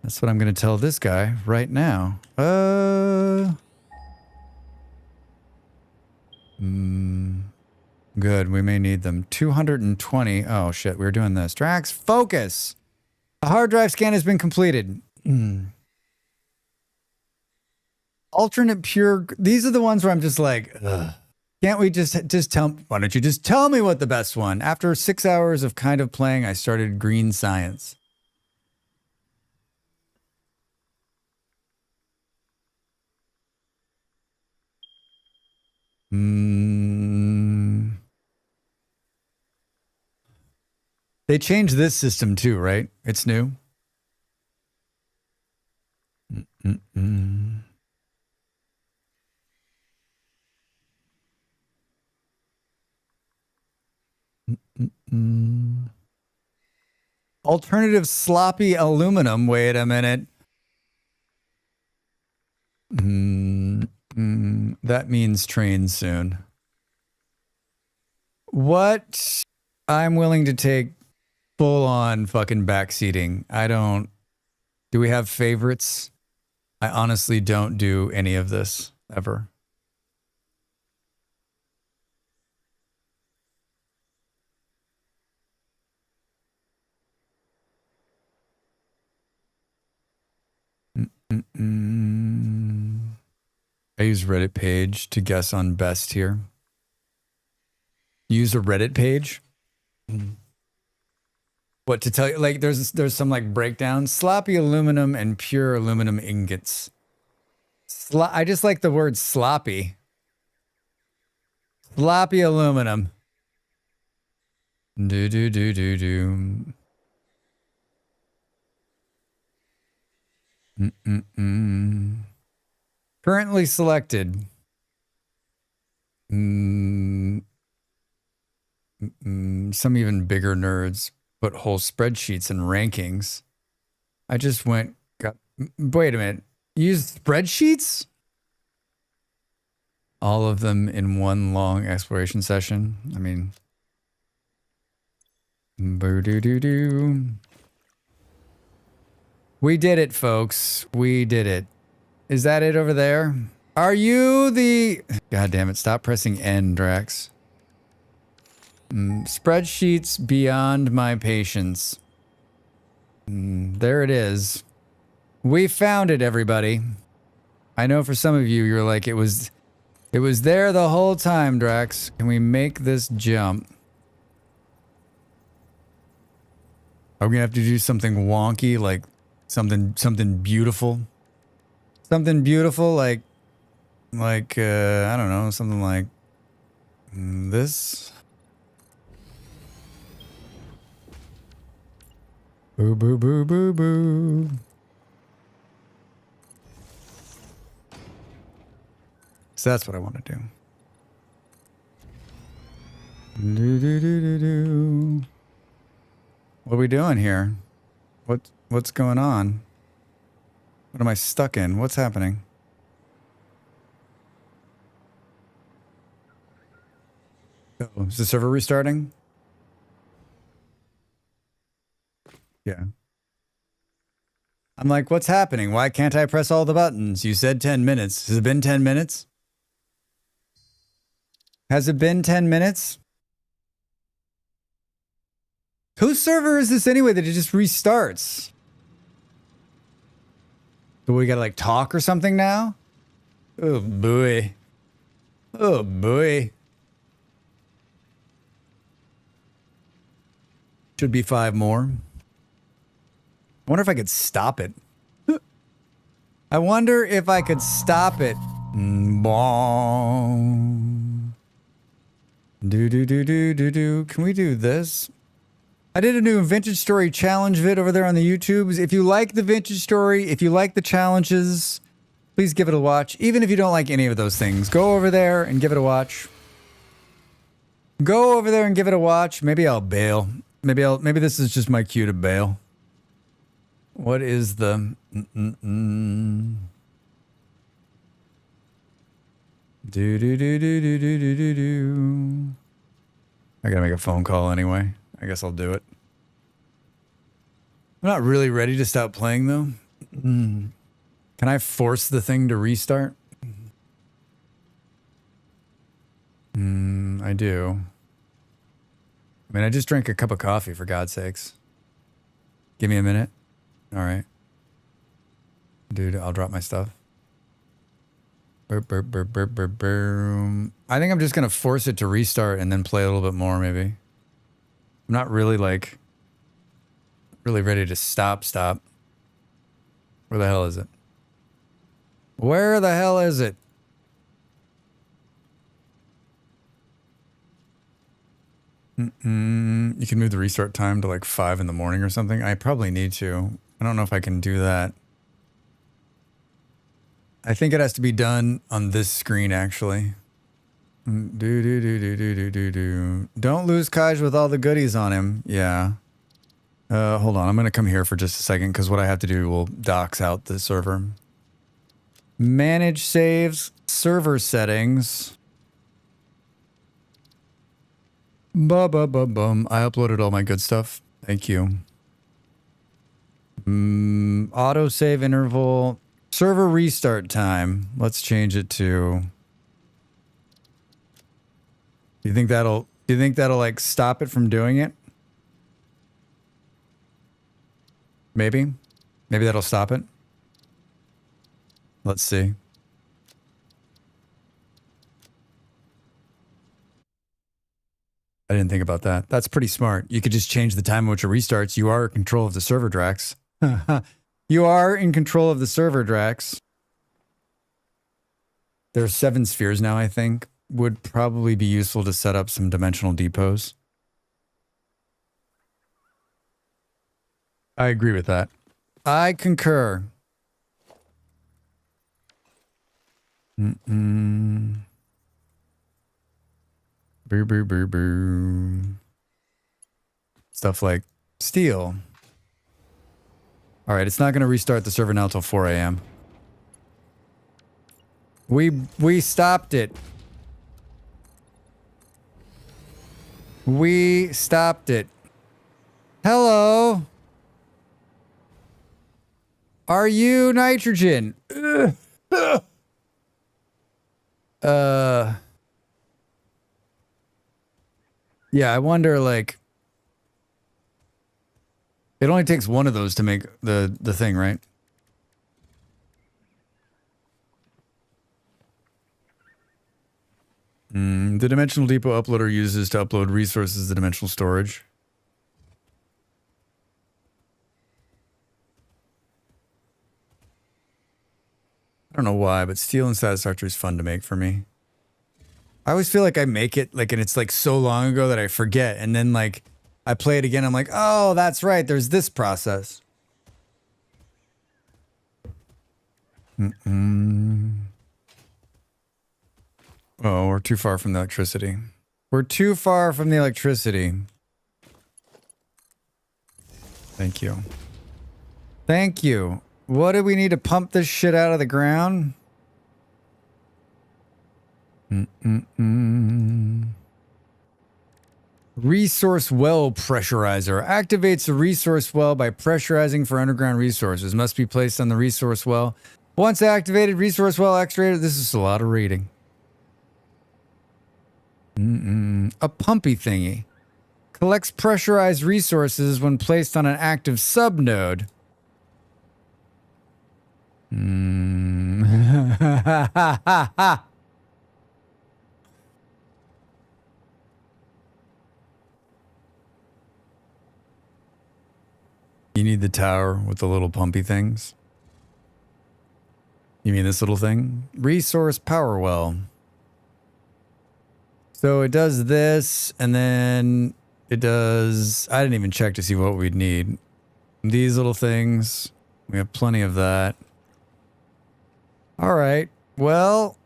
That's what I'm gonna tell this guy right now. Good, we may need them. 220. Oh shit, we were doing this. Dracs, focus! A hard drive scan has been completed. Alternate pure. These are the ones where I'm just like, ugh. Can't we just tell? Why don't you just tell me what the best one? After 6 hours of kind of playing, I started green science. They changed this system too, right? It's new. Alternative sloppy aluminum. Wait a minute. That means train soon. What? I'm willing to take full on fucking backseating. I don't. Do we have favorites? I honestly don't do any of this ever. I use Reddit page to guess on best here. Use a Reddit page? What to tell you? Like there's some like breakdown. Sloppy aluminum and pure aluminum ingots. I just like the word sloppy. Sloppy aluminum. Do. Currently selected. Some even bigger nerds put whole spreadsheets and rankings. I just wait a minute. Use spreadsheets? All of them in one long exploration session. I mean, boo-doo-doo-doo. We did it, folks. We did it. Is that it over there? Are you the... God damn it. Stop pressing N, Drax. Spreadsheets beyond my patience. There it is. We found it, everybody. I know for some of you, you're like, it was there the whole time, Drax. Can we make this jump? Are we gonna have to do something wonky, like something beautiful? Something beautiful, like I don't know, something like this. Boo, boo, boo, boo, boo. So that's what I want to do. Do. What are we doing here? What's going on? What am I stuck in? What's happening? Oh, is the server restarting? Yeah. I'm like, what's happening? Why can't I press all the buttons? You said 10 minutes. Has it been 10 minutes? Has it been 10 minutes? Whose server is this anyway that it just restarts? Do we gotta like talk or something now? Oh boy. Oh boy. Should be 5 more. I wonder if I could stop it. I wonder if I could stop it. Bong. Do do do do do do. Can we do this? I did a new Vintage Story challenge vid over there on the YouTubes. If you like the Vintage Story, if you like the challenges, please give it a watch. Even if you don't like any of those things, go over there and give it a watch. Go over there and give it a watch. Maybe I'll bail. Maybe this is just my cue to bail. What is the do do do do do do do do do. I gotta make a phone call anyway. I guess I'll do it. I'm not really ready to stop playing though. Can I force the thing to restart? I do. I mean, I just drank a cup of coffee, for God's sakes. Give me a minute. All right. Dude, I'll drop my stuff. Burp, burp, burp, burp, burp, burp. I think I'm just going to force it to restart and then play a little bit more, maybe. I'm not really, like, really ready to stop. Where the hell is it? Where the hell is it? You can move the restart time to like 5 in the morning or something. I probably need to. I don't know if I can do that. I think it has to be done on this screen, actually. Don't lose Kaj with all the goodies on him. Yeah. Hold on. I'm going to come here for just a second because what I have to do will dox out the server. Manage saves, server settings. I uploaded all my good stuff. Thank you. Auto save interval. Server restart time. Let's change it to. Do you think that'll like stop it from doing it? Maybe that'll stop it. Let's see. I didn't think about that. That's pretty smart. You could just change the time in which it restarts. You are in control of the server, Dracs. You are in control of the server, Dracs. There's 7 spheres now, I think. Would probably be useful to set up some dimensional depots. I agree with that. I concur. Boo, boo, boo, boo. Stuff like steel. All right, it's not going to restart the server now till 4 a.m. We stopped it. We stopped it. Hello? Are you nitrogen? Yeah, I wonder, like, it only takes one of those to make the thing, right? The dimensional depot uploader uses to upload resources to dimensional storage. I don't know why, but steel and Satisfactory is fun to make for me. I always feel like I make it, like, and it's like so long ago that I forget. And then like, I play it again. I'm like, oh, that's right. There's this process. Oh, we're too far from the electricity. We're too far from the electricity. Thank you. Thank you. What do we need to pump this shit out of the ground? Resource well pressurizer. Activates the resource well by pressurizing for underground resources. Must be placed on the resource well. Once activated, resource well activated. This is a lot of reading. A pumpy thingy. Collects pressurized resources when placed on an active subnode. You need the tower with the little pumpy things. You mean this little thing? Resource power well. So it does this, and then it does... I didn't even check to see what we'd need. These little things. We have plenty of that. All right. Well...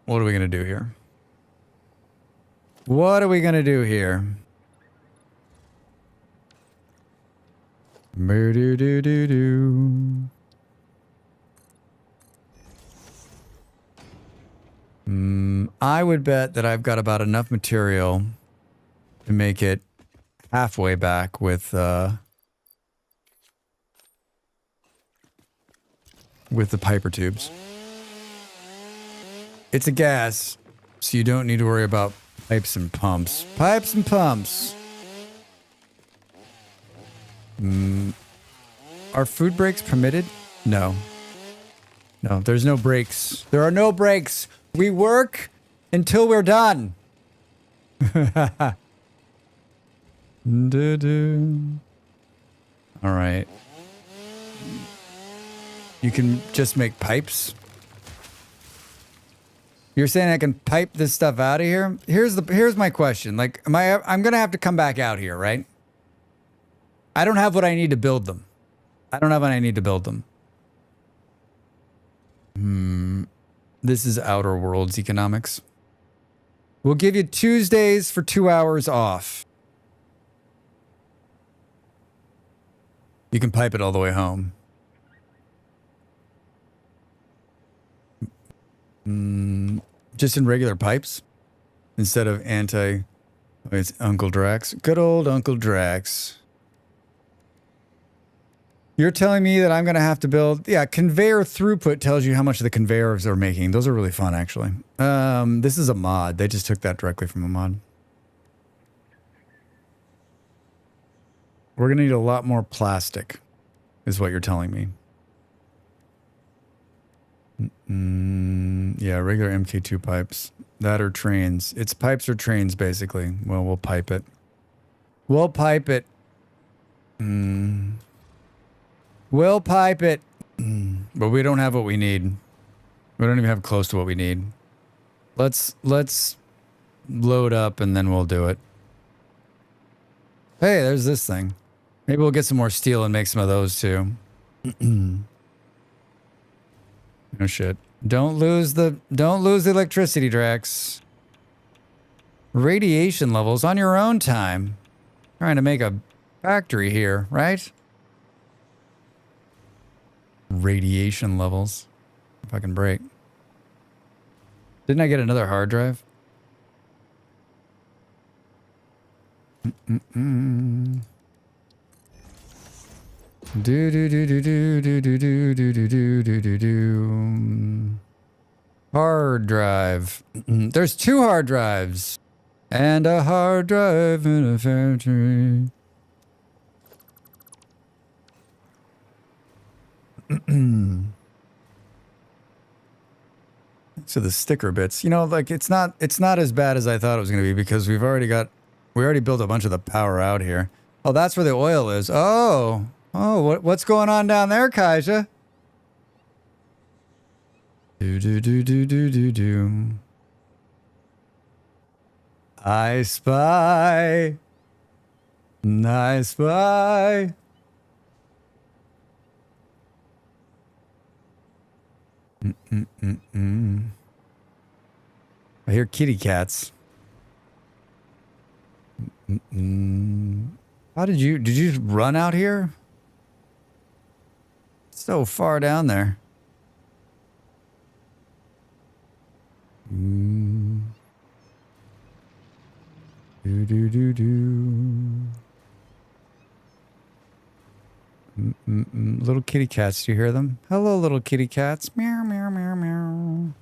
what are we going to do here? What are we going to do here? I would bet that I've got about enough material to make it halfway back with the Piper tubes. It's a gas, so you don't need to worry about pipes and pumps. Pipes and pumps. Are food breaks permitted? No. No, there's no breaks. There are no breaks. We work until we're done. All right. You can just make pipes? You're saying I can pipe this stuff out of here? Here's my question. Like, I'm gonna have to come back out here, right? I don't have what I need to build them. This is Outer Worlds economics. We'll give you Tuesdays for 2 hours off. You can pipe it all the way home. Just in regular pipes? Instead of it's Uncle Dracs. Good old Uncle Dracs. You're telling me that I'm going to have to build... Yeah, conveyor throughput tells you how much the conveyors are making. Those are really fun, actually. This is a mod. They just took that directly from a mod. We're going to need a lot more plastic, is what you're telling me. Yeah, regular MK2 pipes. That or trains. It's pipes or trains, basically. Well, we'll pipe it. We'll pipe it. We'll pipe it. But we don't have what we need. We don't even have close to what we need. Let's load up and then we'll do it. Hey, there's this thing. Maybe we'll get some more steel and make some of those too. No shit. Don't lose the electricity, Drax. Radiation levels on your own time. Trying to make a factory here, right? Radiation levels. If I can break. Didn't I get another hard drive? Hard drive. There's 2 hard drives. And a hard drive in a factory. So the sticker bits, you know, like it's not as bad as I thought it was going to be because we already built a bunch of the power out here. Oh, that's where the oil is. Oh, what's going on down there, Kaija? Do. I spy. I spy. I hear kitty cats. How did you run out here? So far down there. Little kitty cats, do you hear them? Hello, little kitty cats. Meow, meow, meow, meow.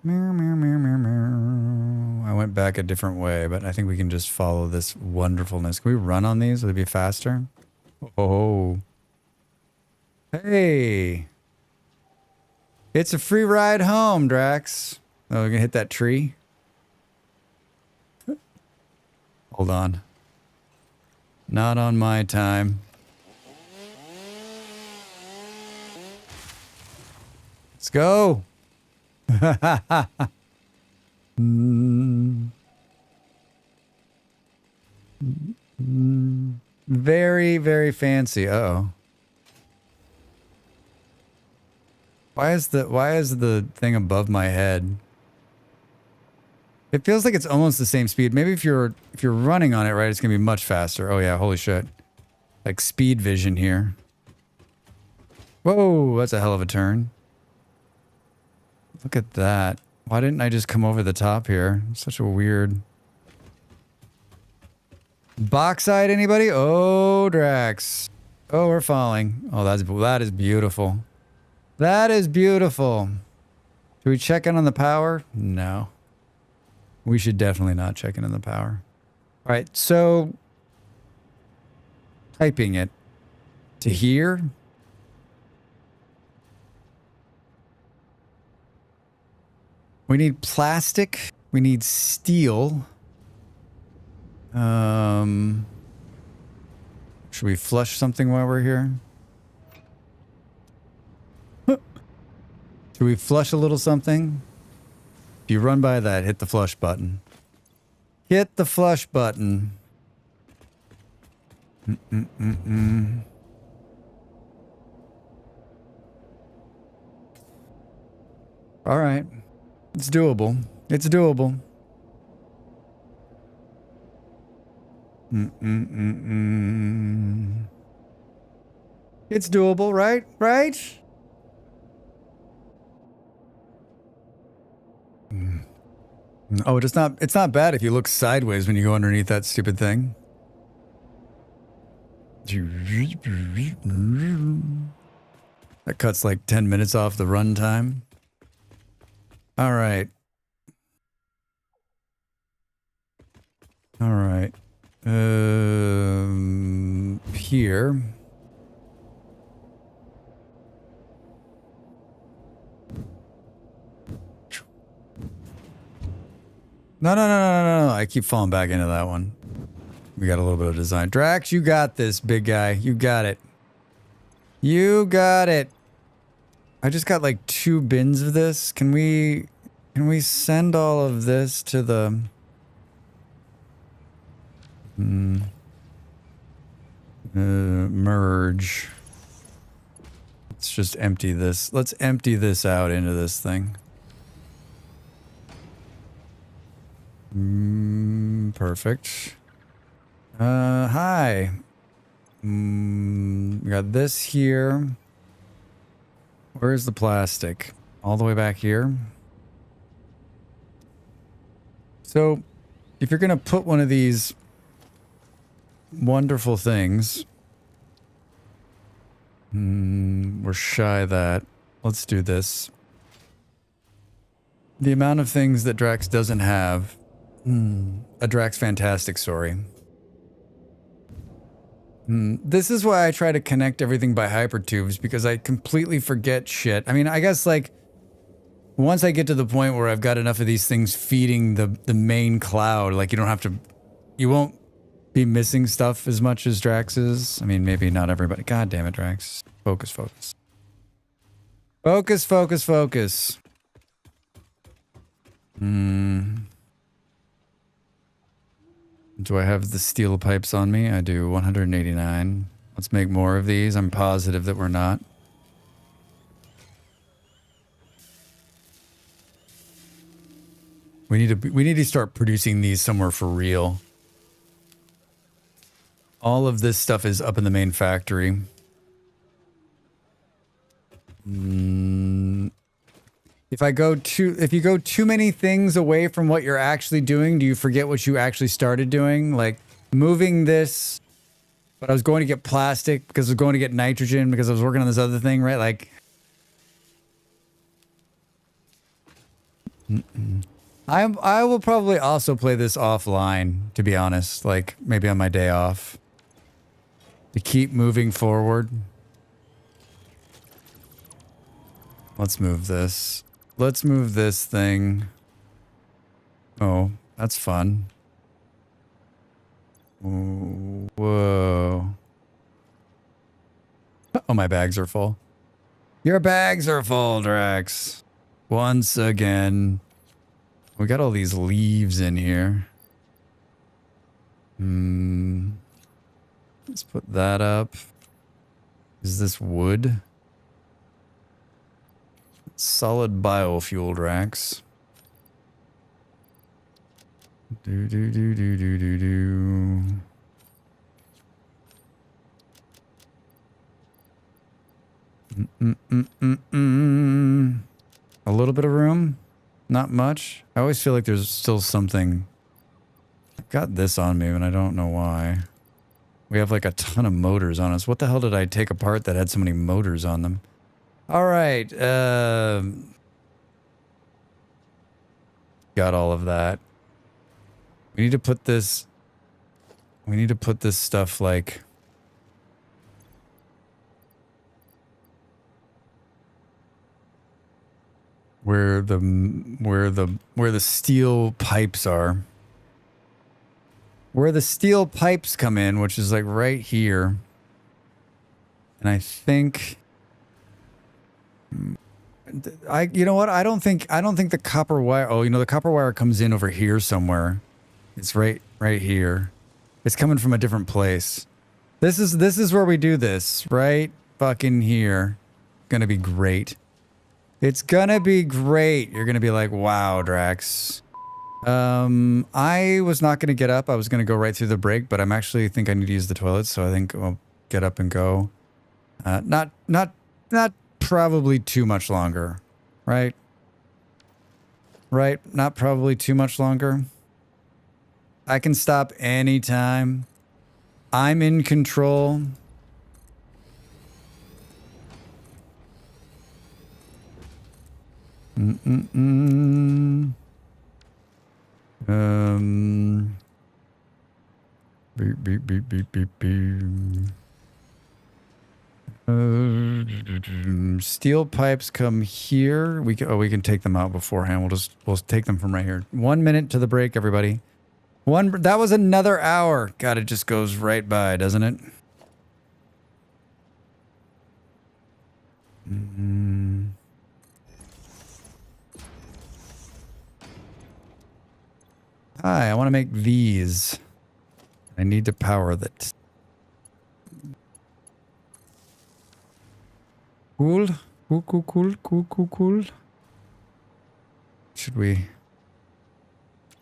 Meow, meow, meow, meow, meow. went back a different way, but I think we can just follow this wonderfulness. Can we run on these? Would it be faster? Oh. Hey. It's a free ride home, Drax. Oh, we're gonna hit that tree. Hold on. Not on my time. Let's go. Very, very fancy. Uh-oh. Why is the thing above my head? It feels like it's almost the same speed. Maybe if you're running on it, right, it's gonna be much faster. Oh yeah, holy shit. Like speed vision here. Whoa, that's a hell of a turn. Look at that. Why didn't I just come over the top here? Such a weird... Boxside, anybody? Oh, Drax. Oh, we're falling. Oh, that is beautiful. That is beautiful. Do we check in on the power? No. We should definitely not check in on the power. All right, so... Typing it to here... We need plastic. We need steel. Should we flush something while we're here? Should we flush a little something? If you run by that, hit the flush button. Hit the flush button. All right. It's doable. It's doable. It's doable, right? Right? Oh, it's not bad if you look sideways when you go underneath that stupid thing. That cuts like 10 minutes off the run time. All right. All right. Here. No. I keep falling back into that one. We got a little bit of design. Drax, you got this, big guy. You got it. You got it. I just got like 2 bins of this. Can we send all of this to the merge? Let's just empty this. Let's empty this out into this thing. Perfect. Hi. We got this here. Where's the plastic? All the way back here. So, if you're going to put one of these wonderful things, we're shy of that. Let's do this. The amount of things that Drax doesn't have. A Drax Fantastic story. This is why I try to connect everything by hypertubes, because I completely forget shit. I mean, I guess like once I get to the point where I've got enough of these things feeding the main cloud, like you won't be missing stuff as much as Drax is. I mean, maybe not everybody. God damn it, Drax. Focus. Focus. Do I have the steel pipes on me? I do. 189. Let's make more of these. I'm positive that we're not. We need to start producing these somewhere for real. All of this stuff is up in the main factory. If you go too many things away from what you're actually doing, do you forget what you actually started doing? Like moving this, but I was going to get plastic because I was going to get nitrogen because I was working on this other thing, right? Like, I will probably also play this offline, to be honest. Like, maybe on my day off. To keep moving forward. Let's move this. Let's move this thing. Oh, that's fun. Ooh, whoa. Oh, my bags are full. Your bags are full, Drax. Once again. We got all these leaves in here. Let's put that up. Is this wood? Solid biofuel, Drax. Do do do do do do do. A little bit of room, not much. I always feel like there's still something. I've got this on me, and I don't know why. We have like a ton of motors on us. What the hell did I take apart that had so many motors on them? All right. Got all of that. We need to put this. We need to put this stuff like. Where the steel pipes are. Where the steel pipes come in, which is like right here. And I think you know what? I don't think the copper wire, oh, you know, the copper wire comes in over here somewhere. It's right here. It's coming from a different place. This is where we do this, right? Fucking here. Gonna be great. It's gonna be great. You're gonna be like, wow, Drax. I was not gonna get up. I was gonna go right through the break, but I'm actually think I need to use the toilet, so I think I'll get up and go. Not probably too much longer, right? Right? Not probably too much longer. I can stop anytime. I'm in control. Beep, beep, beep, beep, beep, beep. Steel pipes come here. We can take them out beforehand. We'll take them from right here. 1 minute to the break, everybody. That was another hour. God, it just goes right by, doesn't it? Hi, I want to make these. I need to power that. Cool. Cool. Should we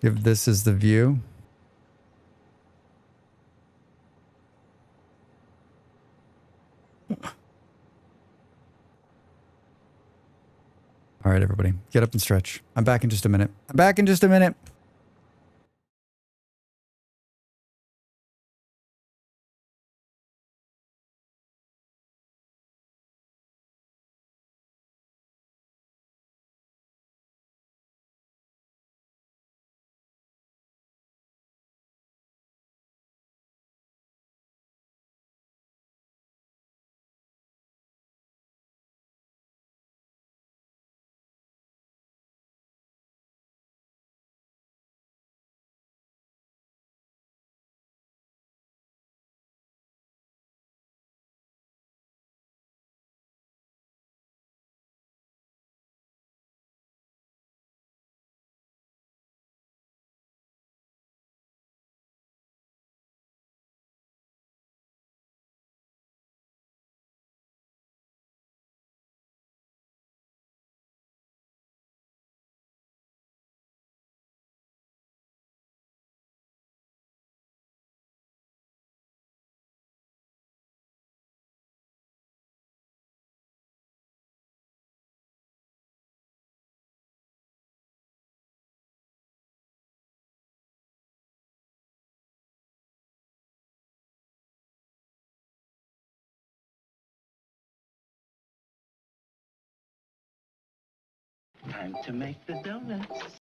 give this as the view? All right, everybody. Get up and stretch. I'm back in just a minute. Time to make the donuts.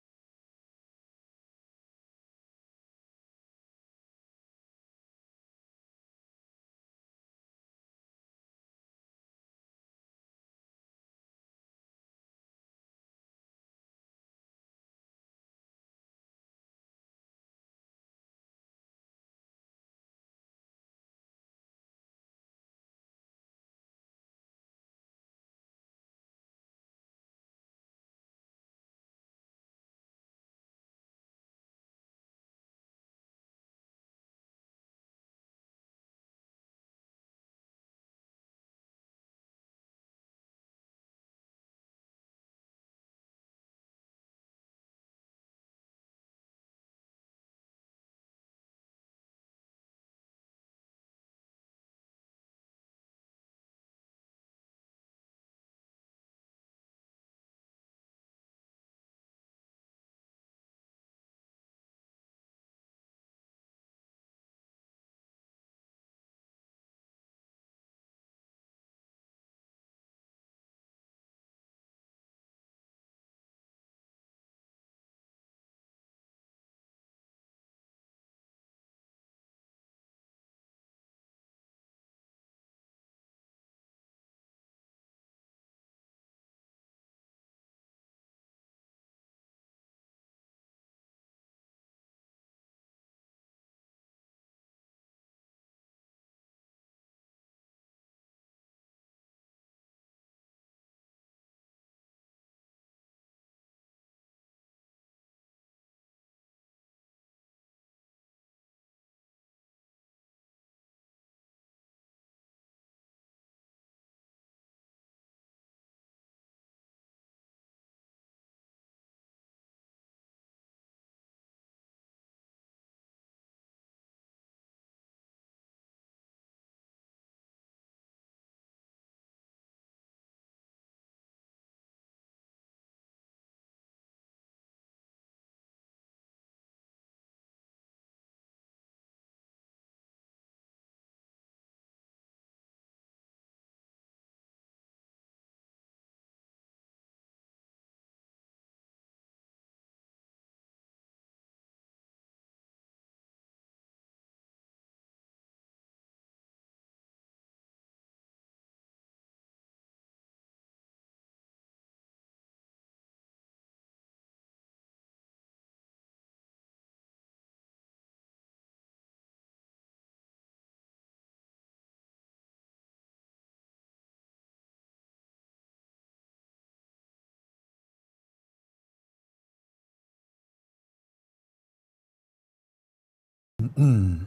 Hi,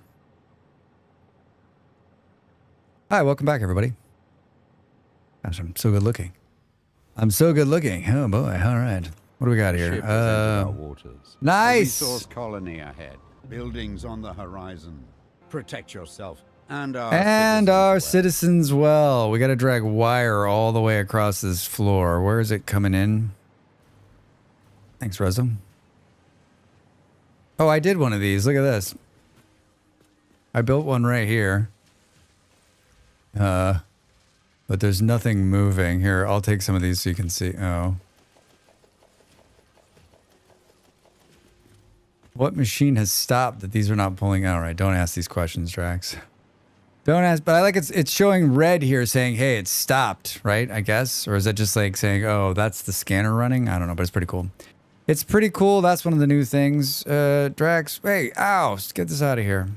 welcome back, everybody. Gosh, I'm so good looking. I'm so good looking. Oh boy! All right, what do we got here? Ship has entered our waters. A Nice. resource colony ahead. Buildings on the horizon. Protect yourself and our citizens well. We got to drag wire all the way across this floor. Where is it coming in? Thanks, Rezo. Oh, I did one of these. Look at this. I built one right here. But there's nothing moving. Here, I'll take some of these so you can see. Oh. What machine has stopped that these are not pulling out? Right, don't ask these questions, Drax. Don't ask, but I like it's showing red here saying, hey, it's stopped, right? I guess. Or is that just like saying, oh, that's the scanner running? I don't know, but it's pretty cool. It's pretty cool. That's one of the new things. Drax, hey, ow, let's get this out of here.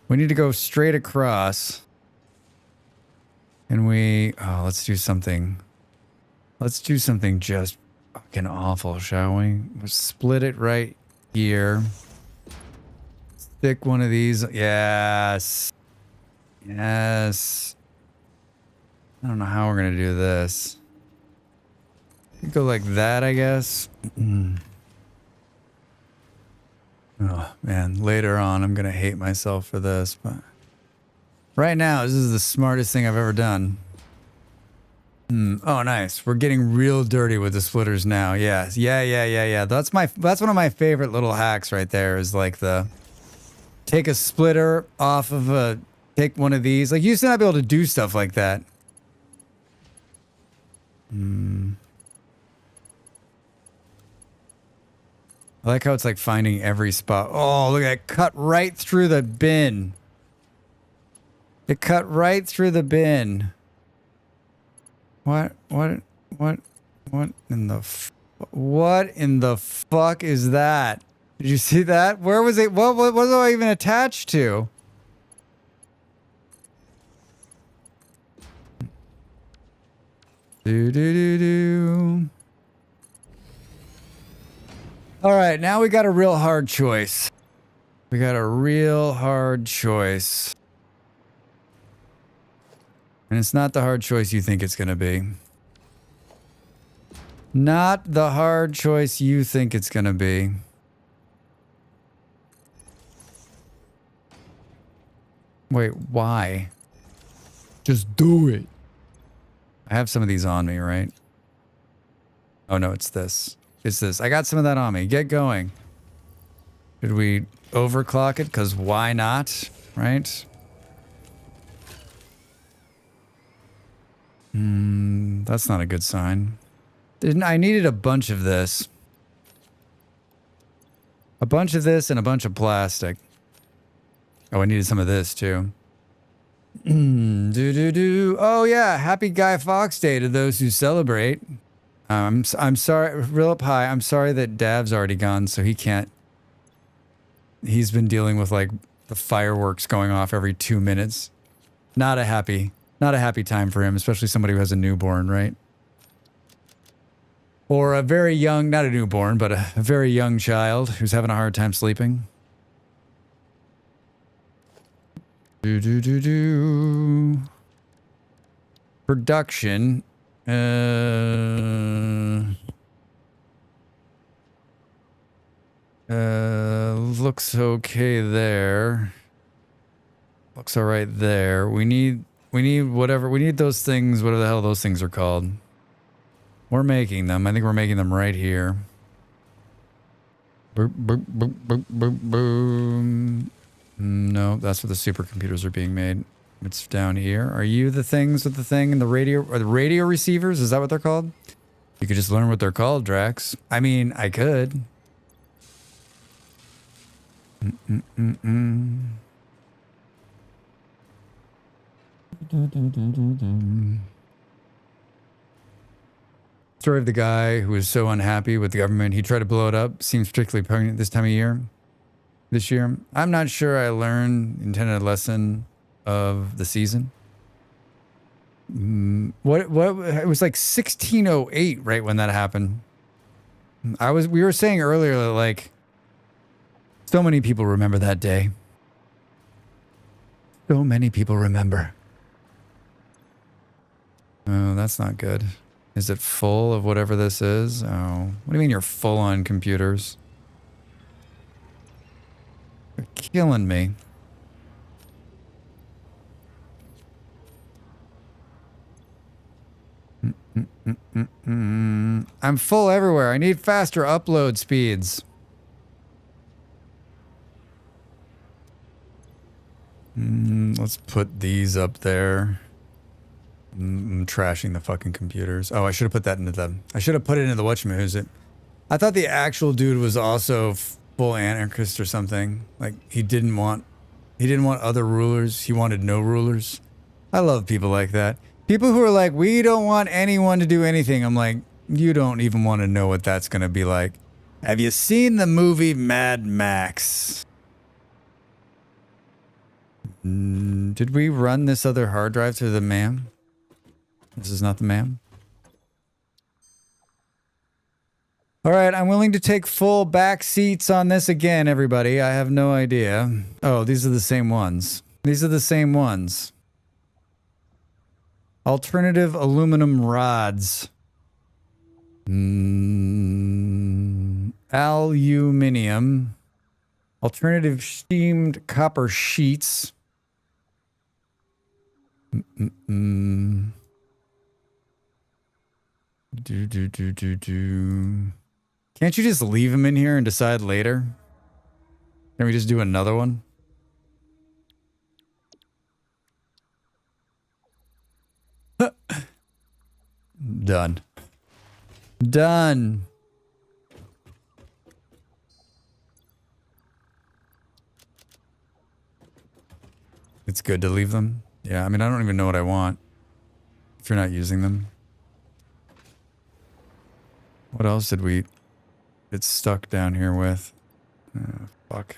We need to go straight across. And let's do something. Let's do something just fucking awful, shall we? We'll split it right here. Stick one of these. Yes. Yes. I don't know how we're going to do this. Go like that, I guess. Oh, man. Later on, I'm going to hate myself for this, but right now, this is the smartest thing I've ever done. Oh, nice. We're getting real dirty with the splitters now. Yes. Yeah. That's one of my favorite little hacks right there is like take a splitter off of take one of these. Like, you used to not be able to do stuff like that. I like how it's like finding every spot. Oh, look at it. Cut right through the bin. It cut right through the bin. What in the fuck is that? Did you see that? Where was it? What was I even attached to? Do. All right, now we got a real hard choice. We got a real hard choice. And it's not the hard choice you think it's going to be. Not the hard choice you think it's going to be. Wait, why? Just do it. I have some of these on me, right? Oh, no, it's this. It's this. I got some of that on me. Get going. Did we overclock it? Because why not? Right? That's not a good sign. I needed a bunch of this. A bunch of this and a bunch of plastic. Oh, I needed some of this too. Oh yeah, happy Guy Fawkes Day to those who celebrate. I'm sorry, real up high. I'm sorry that Dav's already gone, so he can't. He's been dealing with like the fireworks going off every 2 minutes. Not a happy time for him, especially somebody who has a newborn, right? Or a very young, not a newborn, but a very young child who's having a hard time sleeping. Production. Looks okay there. Looks all right there. We need those things, whatever the hell those things are called. We're making them. I think we're making them right here. Boop, boop, boop, boop, boop, boom. No, that's where the supercomputers are being made. It's down here. Are you the things with the thing and the radio? Are the radio receivers? Is that what they're called? You could just learn what they're called, Drax. I mean, I could. Story of the guy who was so unhappy with the government, he tried to blow it up. Seems particularly poignant this time of year. This year, I'm not sure I learned the intended lesson of the season. What? It was like 1608, right when that happened. We were saying earlier that like So many people remember that day. So many people remember. Oh, that's not good. Is it full of whatever this is? Oh, what do you mean you're full on computers? You're killing me. I'm full everywhere. I need faster upload speeds. Let's put these up there. I'm trashing the fucking computers. Oh, I should have put that into the... I should have put it into the whatchamacallit. I thought the actual dude was also full anarchist or something. Like, he didn't want other rulers. He wanted no rulers. I love people like that. People who are like, we don't want anyone to do anything. I'm like, you don't even want to know what that's going to be like. Have you seen the movie Mad Max? Did we run this other hard drive through the MAM? This is not the MAM. All right, I'm willing to take full back seats on this again, everybody. I have no idea. Oh, these are the same ones. These are the same ones. Alternative aluminum rods. Aluminium. Alternative steamed copper sheets. Can't you just leave them in here and decide later? Can we just do another one? Done. Done. It's good to leave them. Yeah, I mean, I don't even know what I want if you're not using them. What else did we get stuck down here with? Fuck.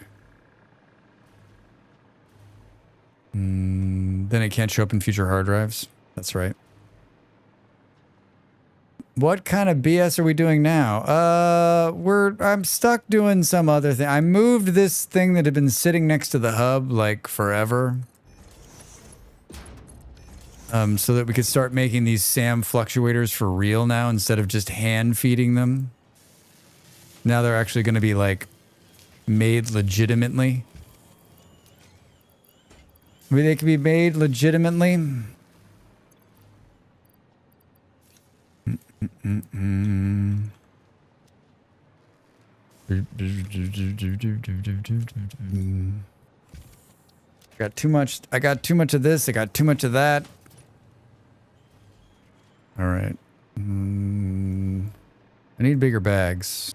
Then it can't show up in future hard drives. That's right. What kind of BS are we doing now? I'm stuck doing some other thing. I moved this thing that had been sitting next to the hub like forever. So that we could start making these SAM fluctuators for real now instead of just hand feeding them. Now they're actually going to be like made legitimately. I mean, they can be made legitimately. Got too much. I got too much of this. I got too much of that. All right. I need bigger bags.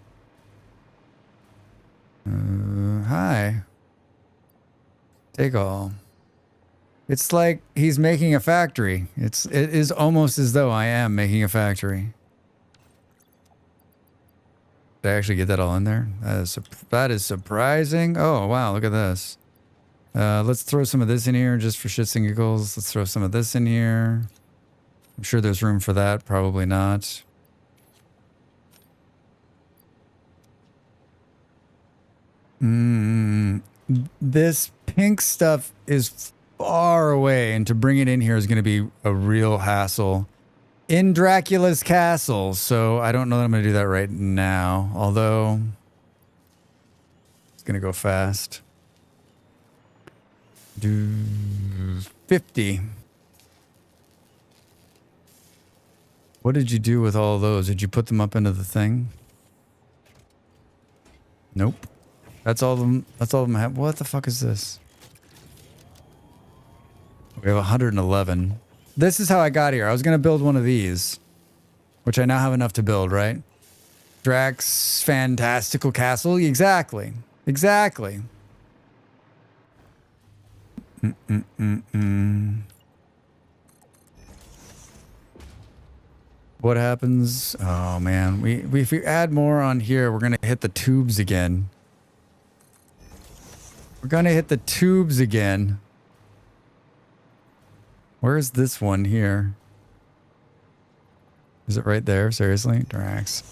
Hi. Take all. It's like he's making a factory. It is almost as though I am making a factory. Did I actually get that all in there? That is surprising. Oh, wow. Look at this. Let's throw some of this in here just for shits and giggles. Let's throw some of this in here. I'm sure there's room for that. Probably not. This pink stuff is far away, and to bring it in here is going to be a real hassle. In Dracula's castle, so I don't know that I'm going to do that right now. Although, it's going to go fast. Do 50. What did you do with all those? Did you put them up into the thing? Nope. That's all of them. That's all of them have. What the fuck is this? We have 111. This is how I got here. I was going to build one of these, which I now have enough to build, right? Dracs fantastical castle. Exactly. Exactly. What happens? Oh man, if we add more on here, we're gonna hit the tubes again. We're gonna hit the tubes again. Where's this one here? Is it right there? Seriously? Dracs.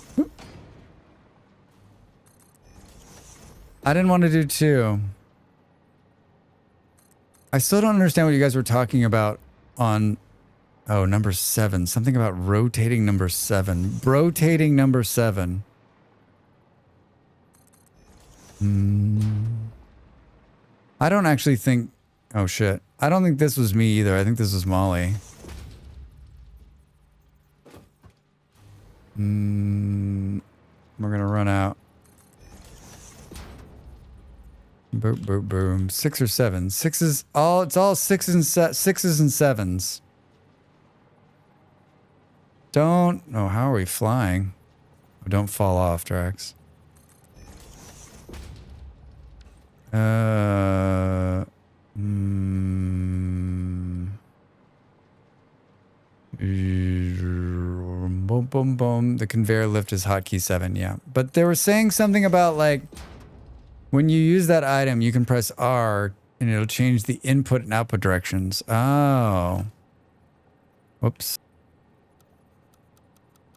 I didn't want to do 2. I still don't understand what you guys were talking about on... Oh, number 7. Something about rotating number 7. Rotating number 7. I don't actually think... Oh, shit. I don't think this was me either. I think this was Molly. We're gonna run out. Boom, boom, boom. 6 or 7. 6 is all... It's all 6s and 7s. Don't... Oh, how are we flying? Oh, don't fall off, Drax. Boom, boom, boom. The conveyor lift is hotkey 7, yeah. But they were saying something about, like, when you use that item, you can press R and it'll change the input and output directions. Oh. Whoops.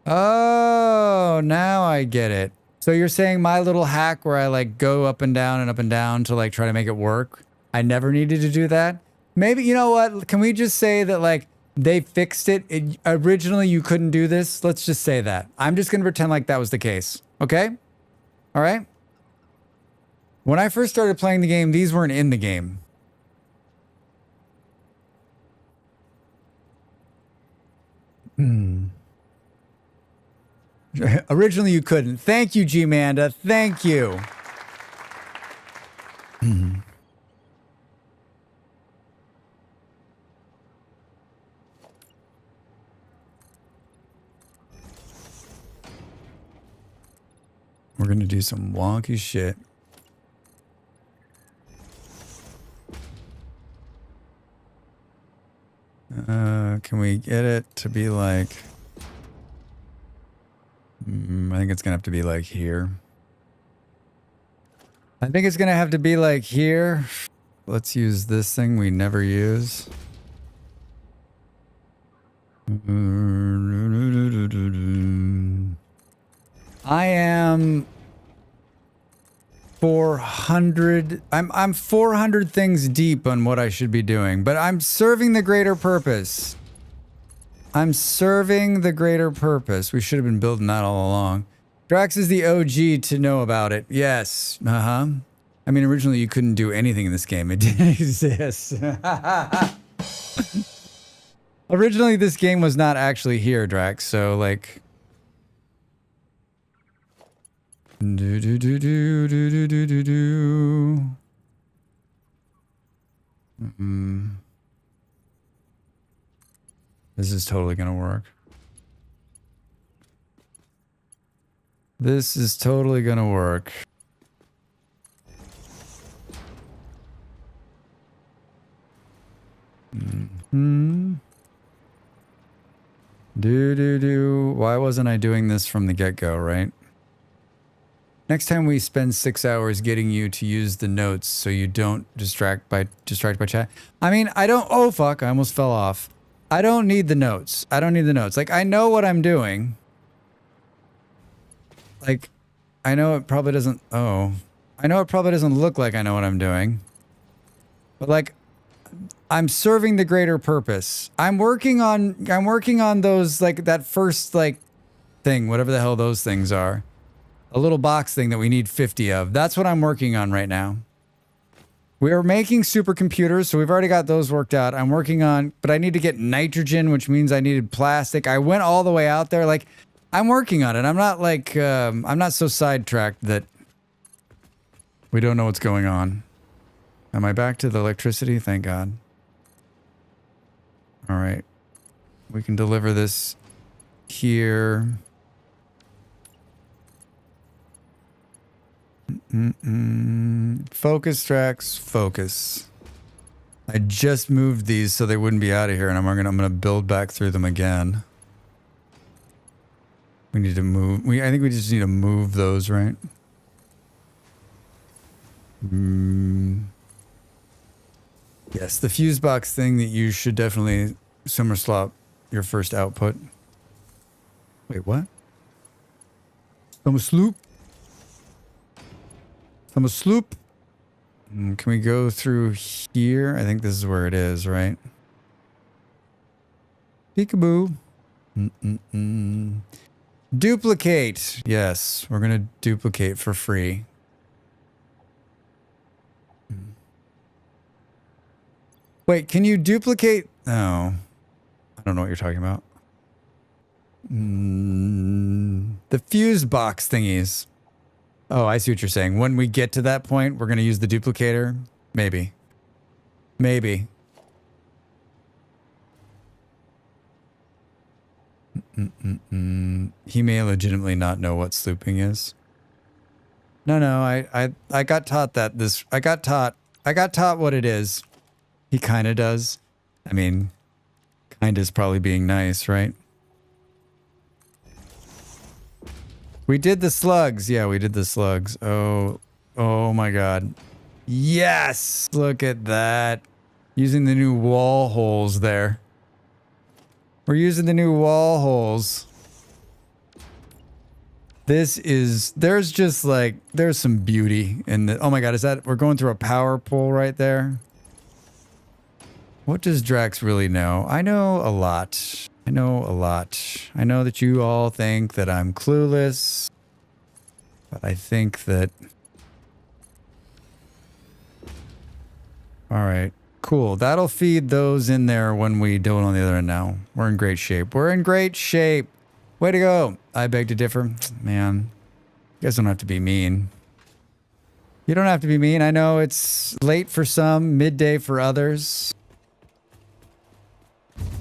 Oh, now I get it. So you're saying my little hack where I like go up and down to like try to make it work, I never needed to do that? Maybe, you know what? Can we just say that like they fixed it? Originally you couldn't do this? Let's just say that. I'm just going to pretend like that was the case. Okay? All right? When I first started playing the game, these weren't in the game. Originally, you couldn't. Thank you, G-Manda. Thank you. We're going to do some wonky shit. Can we get it to be like... I think it's going to have to be like here. I think it's going to have to be like here. Let's use this thing we never use. I am 400. I'm 400 things deep on what I should be doing, but I'm serving the greater purpose. I'm serving the greater purpose. We should have been building that all along. Drax is the OG to know about it. Yes. I mean, originally you couldn't do anything in this game. It didn't exist. Originally, this game was not actually here, Drax. So, like... This is totally gonna work. This is totally gonna work. Why wasn't I doing this from the get-go, right? Next time we spend 6 hours getting you to use the notes so you don't distract by chat. I mean, I don't... Oh, fuck. I almost fell off. I don't need the notes. I don't need the notes. Like, I know what I'm doing. Like, I know it probably doesn't... Oh. I know it probably doesn't look like I know what I'm doing. But, like, I'm serving the greater purpose. I'm working on those, like, that first, like, thing. Whatever the hell those things are. A little box thing that we need 50 of. That's what I'm working on right now. We are making supercomputers, so we've already got those worked out. I'm working on, but I need to get nitrogen, which means I needed plastic. I went all the way out there. Like, I'm working on it. I'm not like, I'm not so sidetracked that we don't know what's going on. Am I back to the electricity? Thank God. All right. We can deliver this here. Focus, Drax, focus. I just moved these so they wouldn't be out of here, and I'm gonna build back through them again. We need to move. I think we just need to move those, right? Yes, the fuse box thing that you should definitely summer slop your first output. Wait, what? Summer sloop? I'm a sloop. Can we go through here? I think this is where it is, right? Peekaboo. Duplicate. Yes, we're going to duplicate for free. Wait, can you duplicate? Oh, I don't know what you're talking about. The fuse box thingies. Oh, I see what you're saying. When we get to that point, we're going to use the duplicator? Maybe. Maybe. He may legitimately not know what slooping is. No, I got taught that this... I got taught what it is. He kind of does. I mean, kind of is probably being nice, right? We did the slugs. Yeah, we did the slugs. Oh my God. Yes! Look at that. Using the new wall holes there. We're using the new wall holes. This is... There's just like... There's some beauty in the... Oh my God, is that... We're going through a power pole right there? What does Drax really know? I know a lot. I know a lot. I know that you all think that I'm clueless. But I think that... Alright. Cool. That'll feed those in there when we do it on the other end now. We're in great shape. We're in great shape. Way to go. I beg to differ. Man. You guys don't have to be mean. You don't have to be mean. I know it's late for some, midday for others.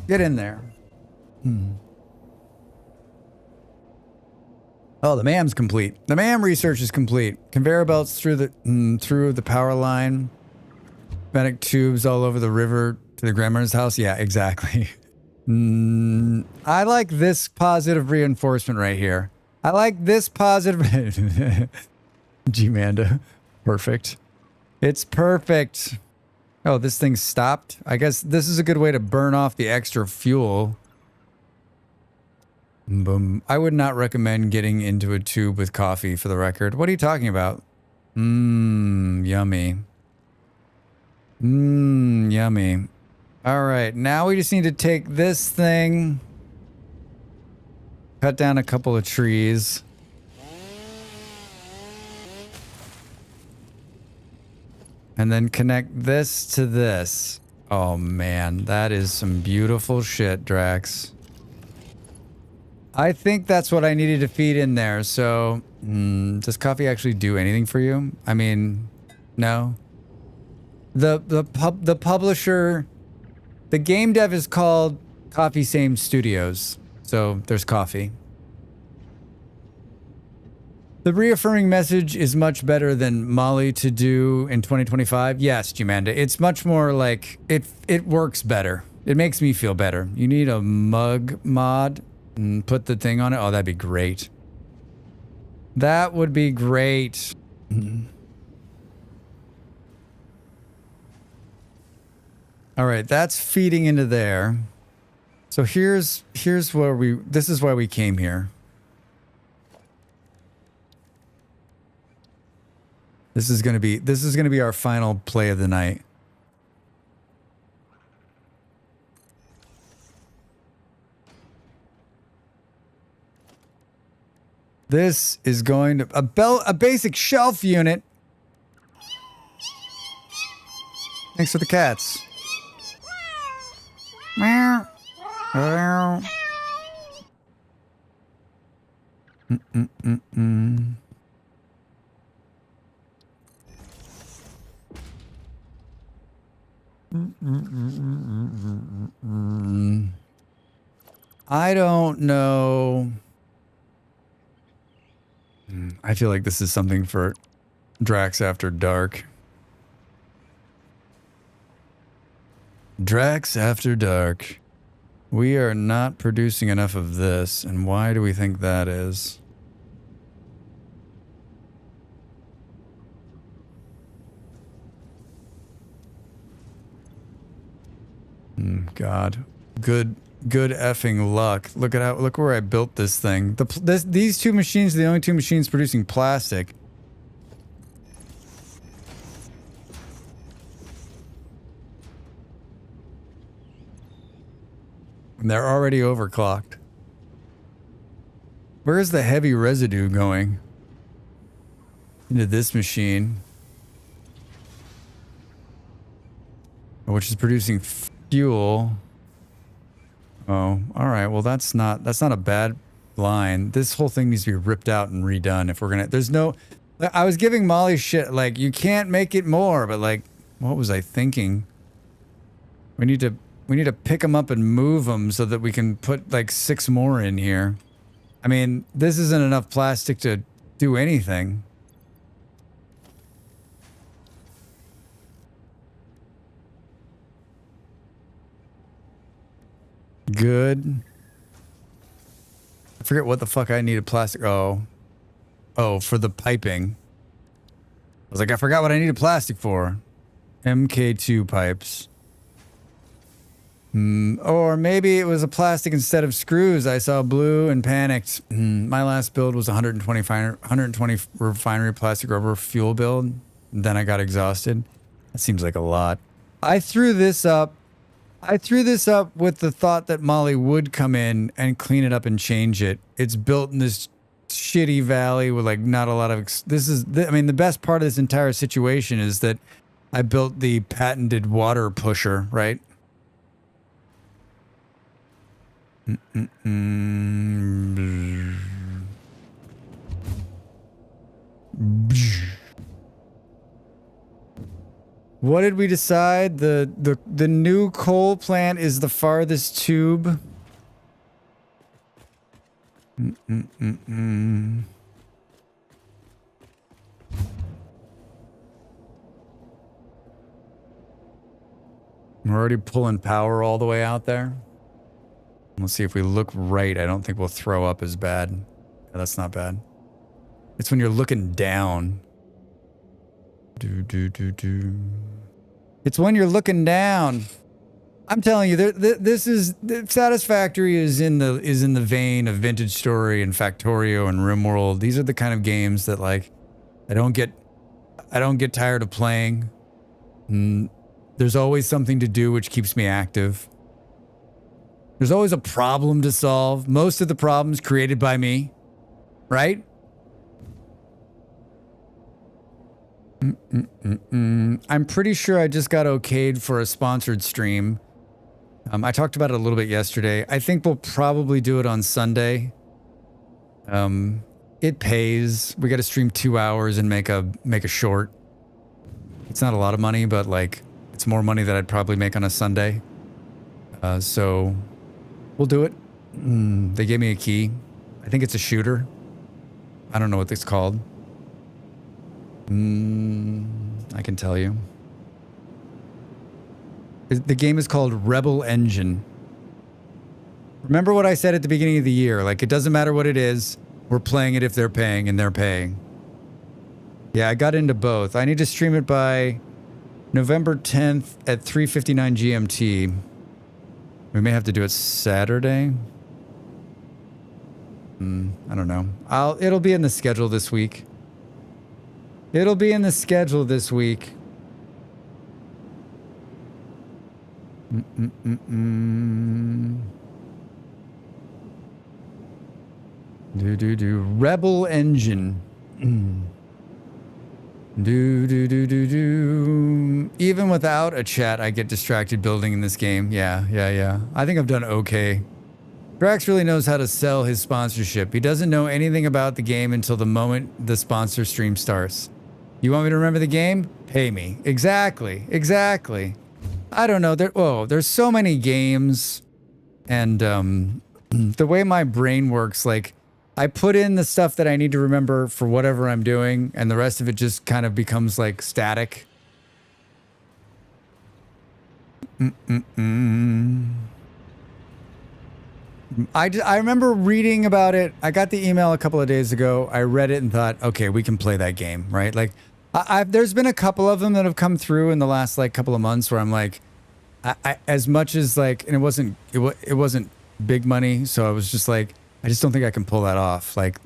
Get in there. Oh, the MAM's complete. The MAM research is complete. Conveyor belts through the power line. Medic tubes all over the river to the grandmother's house. Yeah, exactly. I like this positive reinforcement right here. I like this positive... G-Manda. Perfect. It's perfect. Oh, this thing stopped? I guess this is a good way to burn off the extra fuel. Boom. I would not recommend getting into a tube with coffee, for the record. What are you talking about? Yummy. Yummy. All right, now we just need to take this thing, cut down a couple of trees. And then connect this to this. Oh man, that is some beautiful shit, Drax. I think that's what I needed to feed in there. So, does coffee actually do anything for you? I mean, no. The publisher, the game dev is called Coffee Same Studios. So there's coffee. The reaffirming message is much better than Molly to do in 2025. Yes, Jumanda. It's much more like it works better. It makes me feel better. You need a mug mod and put the thing on it. Oh, that'd be great. That would be great. All right, that's feeding into there. So here's where this is why we came here. This is gonna be our final play of the night. This is going to a basic shelf unit. Thanks for the cats. I don't know. I feel like this is something for Dracs After Dark. Dracs After Dark. We are not producing enough of this, and why do we think that is? God. Good effing luck. Look where I built this thing. These two machines are the only two machines producing plastic. And they're already overclocked. Where is the heavy residue going? Into this machine. Which is producing fuel. Oh, alright. Well, that's not a bad line. This whole thing needs to be ripped out and redone if we're gonna... There's no... I was giving Molly shit, like, you can't make it more, but like, what was I thinking? We need to pick them up and move them so that we can put like 6 more in here. I mean, this isn't enough plastic to do anything. Good. I forget what the fuck I needed plastic. Oh, for the piping. I was like, I forgot what I needed plastic for. MK2 pipes. Or maybe it was a plastic instead of screws. I saw blue and panicked. My last build was 120 refinery plastic rubber fuel build. Then I got exhausted. That seems like a lot. I threw this up with the thought that Molly would come in and clean it up and change it. It's built in this shitty valley with like not a lot of... I mean, the best part of this entire situation is that I built the patented water pusher, right? What did we decide? The new coal plant is the farthest tube. We're already pulling power all the way out there. Let's see if we look right. I don't think we'll throw up as bad. Yeah, that's not bad. It's when you're looking down. It's when you're looking down. I'm telling you, this is Satisfactory is in the vein of Vintage Story and Factorio and RimWorld. These are the kind of games that like I don't get tired of playing. There's always something to do which keeps me active. There's always a problem to solve. Most of the problems created by me, right? I'm pretty sure I just got okayed for a sponsored stream. I talked about it a little bit yesterday. I think we'll probably do it on Sunday. It pays. We got to stream 2 hours and make a short. It's not a lot of money, but like it's more money that I'd probably make on a Sunday. So we'll do it. They gave me a key. I think it's a shooter. I don't know what it's called. I can tell you. The game is called Rebel Engine. Remember what I said at the beginning of the year. Like, it doesn't matter what it is. We're playing it if they're paying, and they're paying. Yeah, I got into both. I need to stream it by November 10th at 3:59 GMT. We may have to do it Saturday. I don't know. It'll be in the schedule this week. It'll be in the schedule this week. Rebel Engine. Even without a chat, I get distracted building in this game. Yeah. I think I've done okay. Dracs really knows how to sell his sponsorship. He doesn't know anything about the game until the moment the sponsor stream starts. You want me to remember the game? Pay me. Exactly. I don't know. There's so many games, and the way my brain works, like, I put in the stuff that I need to remember for whatever I'm doing, and the rest of it just kind of becomes like static. I remember reading about it. I got the email a couple of days ago. I read it and thought, okay, we can play that game, right? Like, there's been a couple of them that have come through in the last like couple of months where I'm like, as much as like, and it wasn't big money, so I was just like, I just don't think I can pull that off. Like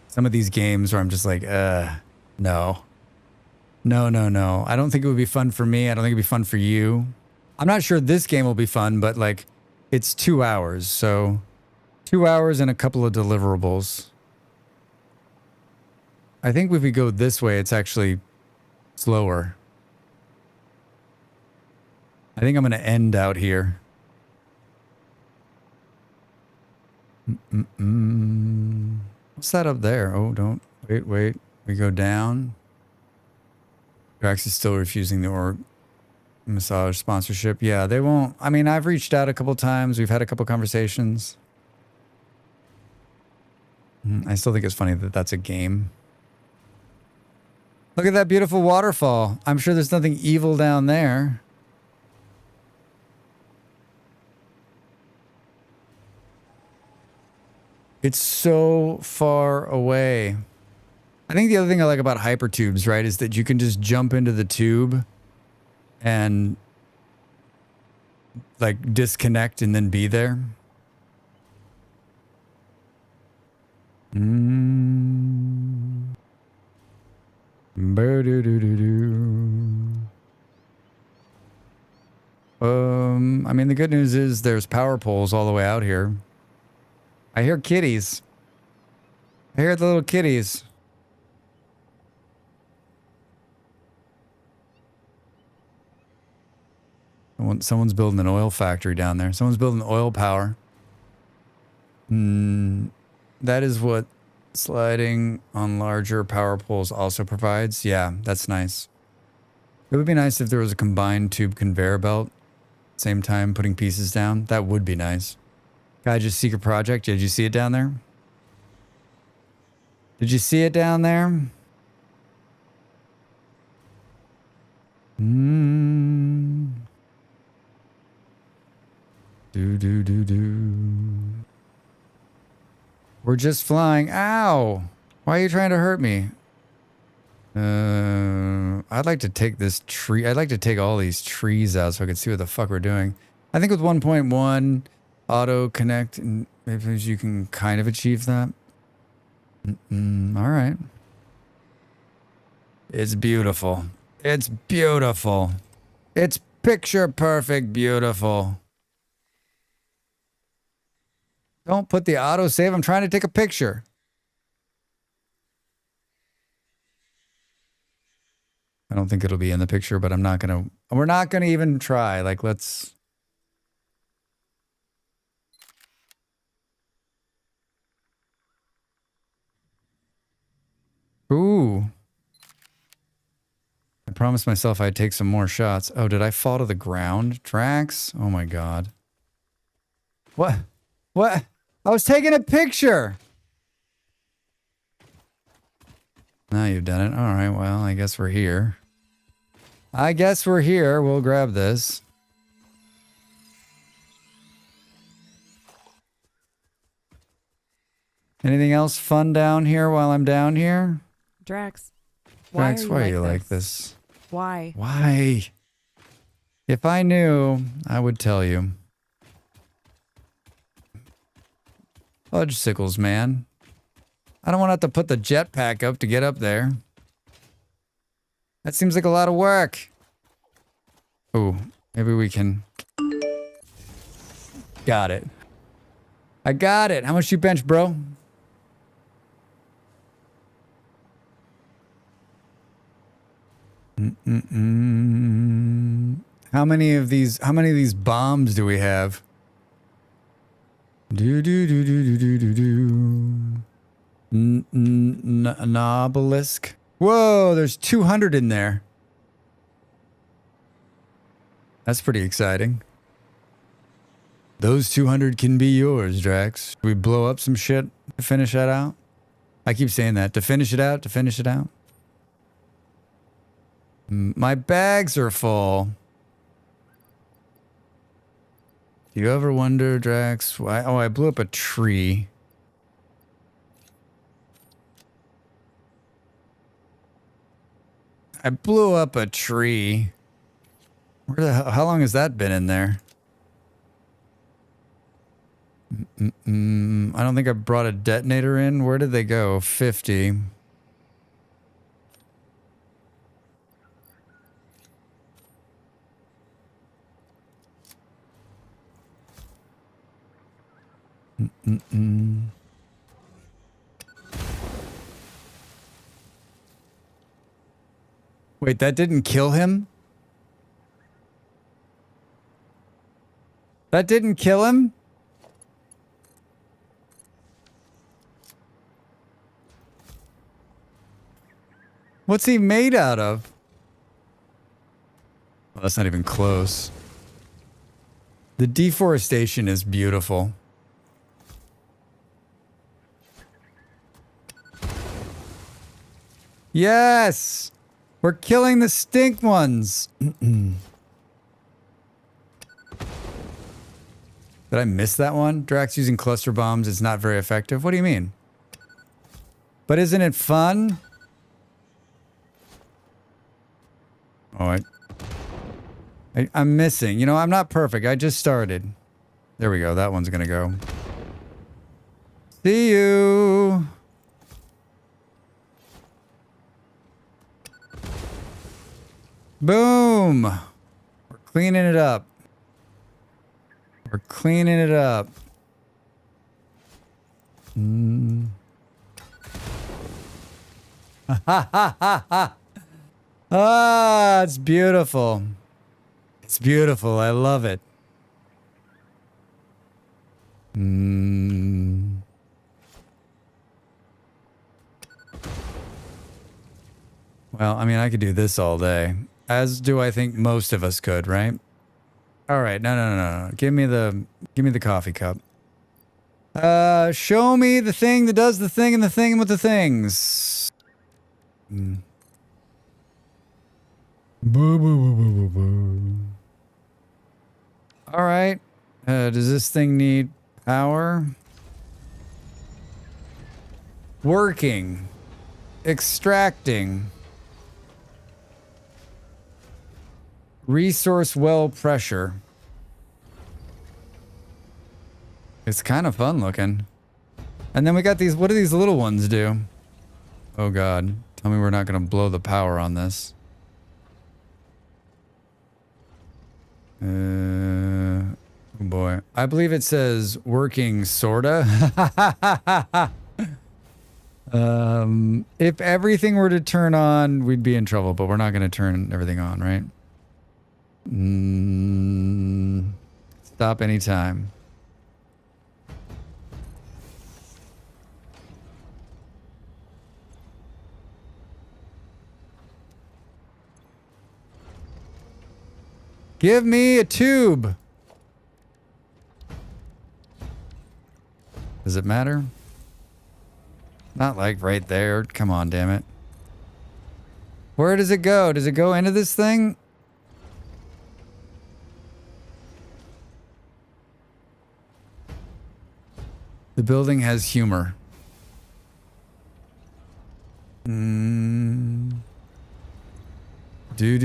some of these games where I'm just like, no. I don't think it would be fun for me. I don't think it'd be fun for you. I'm not sure this game will be fun, but like, it's 2 hours. So 2 hours and a couple of deliverables. I think if we go this way, it's actually slower. I think I'm going to end out here. What's that up there? Oh, don't. Wait. We go down. Dracs is still refusing the org massage sponsorship. Yeah, they won't. I mean, I've reached out a couple times. We've had a couple conversations. I still think it's funny that that's a game. Look at that beautiful waterfall. I'm sure there's nothing evil down there. It's so far away. I think the other thing I like about hypertubes, right, is that you can just jump into the tube and like disconnect and then be there. I mean, the good news is there's power poles all the way out here. I hear kitties. I hear the little kitties. Someone's building an oil factory down there. Someone's building oil power. That is what sliding on larger power poles also provides. Yeah, that's nice. It would be nice if there was a combined tube conveyor belt. Same time putting pieces down. That would be nice. Guy, just secret project. Did you see it down there? Did you see it down there? We're just flying. Ow! Why are you trying to hurt me? I'd like to take this tree. I'd like to take all these trees out so I can see what the fuck we're doing. I think with 1.1 auto connect, and maybe you can kind of achieve that. All right. It's beautiful. It's beautiful. It's picture perfect beautiful. Don't put the auto save. I'm trying to take a picture. I don't think it'll be in the picture, but we're not going to even try. Like, let's. Ooh. I promised myself I'd take some more shots. Oh, did I fall to the ground? Dracs? Oh my God. What? What? I was taking a picture. Now you've done it. All right, well, I guess we're here. We'll grab this. Anything else fun down here while I'm down here? Drax. Why are you like this? Why? Why? If I knew, I would tell you. Fudge sickles, man. I don't want to have to put the jetpack up to get up there. That seems like a lot of work. Ooh, maybe we can. Got it. I got it. How much you bench, bro? How many of these bombs do we have? An obelisk. Whoa, there's 200 in there. That's pretty exciting. Those 200 can be yours, Drax. Should we blow up some shit to finish that out? I keep saying that. To finish it out, to finish it out. My bags are full. Do you ever wonder, Drax, why? Oh, I blew up a tree. I blew up a tree. Where the hell? How long has that been in there? I don't think I brought a detonator in. Where did they go? 50. Wait, that didn't kill him? That didn't kill him? What's he made out of? Well, that's not even close. The deforestation is beautiful. Yes! We're killing the stink ones! Did I miss that one? Dracs using cluster bombs is not very effective. What do you mean? But isn't it fun? Oh, I'm missing. You know, I'm not perfect. I just started. There we go. That one's gonna go. See you! Boom! We're cleaning it up. We're cleaning it up. Ha ha ha ha! Ah, it's beautiful. It's beautiful. I love it. Well, I mean, I could do this all day. As do I think most of us could, right? All right. No. Give me the coffee cup. Show me the thing that does the thing and the thing with the things. All right. Does this thing need power? Working. Extracting. Resource well pressure. It's kind of fun looking. And then we got these, what do these little ones do? Oh God. Tell me we're not going to blow the power on this. Oh boy. I believe it says working sorta. If everything were to turn on, we'd be in trouble, but we're not going to turn everything on, right? Stop anytime. Give me a tube. Does it matter? Not like right there. Come on, damn it. Where does it go? Does it go into this thing? The building has humor. Do.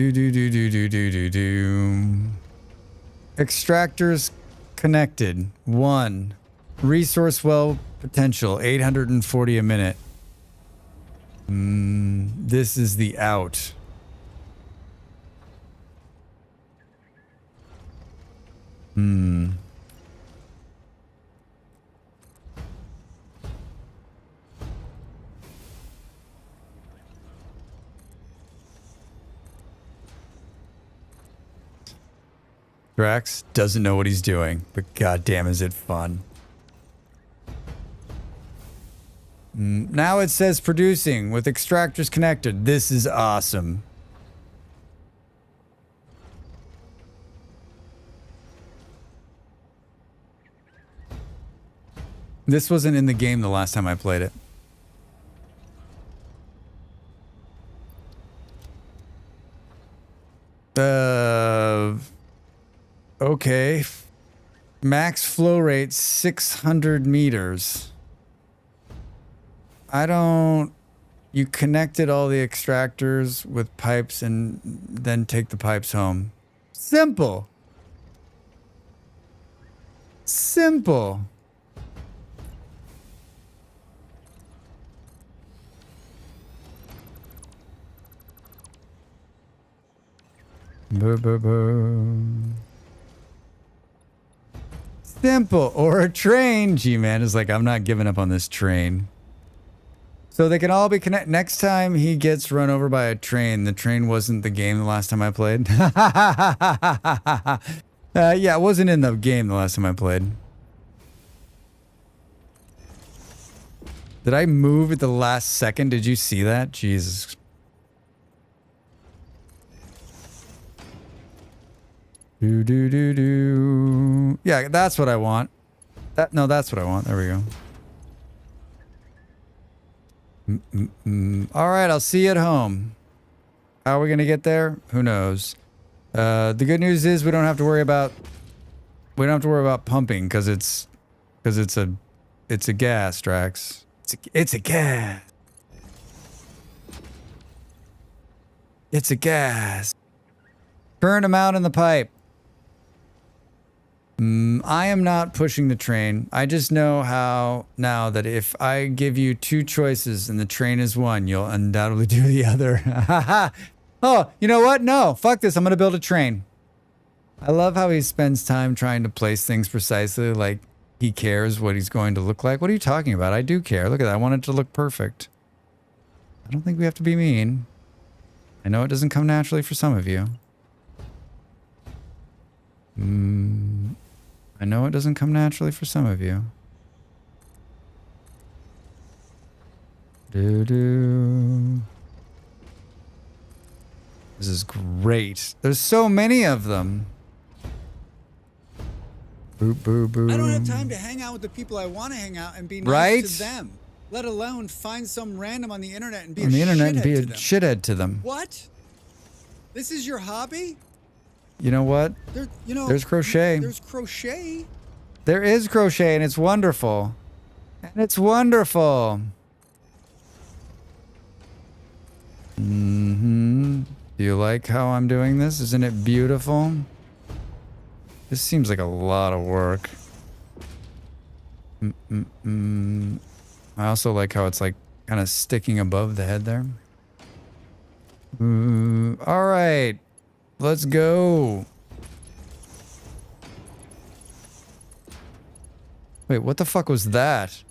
Extractors connected. 1. Resource well potential. 840 a minute. This is the out. Drax doesn't know what he's doing, but goddamn is it fun. Now it says producing with extractors connected. This is awesome. This wasn't in the game the last time I played it. Okay. Max flow rate 600 meters. You connected all the extractors with pipes and then take the pipes home. Simple. Simple. Simple. Or a train. G-Man is like, I'm not giving up on this train. So they can all be connected. Next time he gets run over by a train, the train wasn't the game the last time I played. Yeah, it wasn't in the game the last time I played. Did I move at the last second? Did you see that? Jesus. Do. Yeah, that's what I want. That's what I want. There we go. All right, I'll see you at home. How are we gonna get there? Who knows? The good news is we don't have to worry about pumping because it's a gas, Drax. It's a gas. It's a gas. Current amount in the pipe. I am not pushing the train. I just know how now that if I give you two choices and the train is one, you'll undoubtedly do the other. Oh, you know what? No, fuck this. I'm going to build a train. I love how he spends time trying to place things precisely like he cares what he's going to look like. What are you talking about? I do care. Look at that. I want it to look perfect. I don't think we have to be mean. I know it doesn't come naturally for some of you. I know it doesn't come naturally for some of you. This is great. There's so many of them. Boop, boop, boop. I don't have time to hang out with the people I want to hang out and be nice Right? to them. Let alone find some random on the internet and be On the internet and be a to them. shithead to them. What? This is your hobby? You know what? There's crochet. There's crochet. There is crochet and it's wonderful. And it's wonderful. Do you like how I'm doing this? Isn't it beautiful? This seems like a lot of work. I also like how it's like kind of sticking above the head there. All right. Let's go. Wait, what the fuck was that?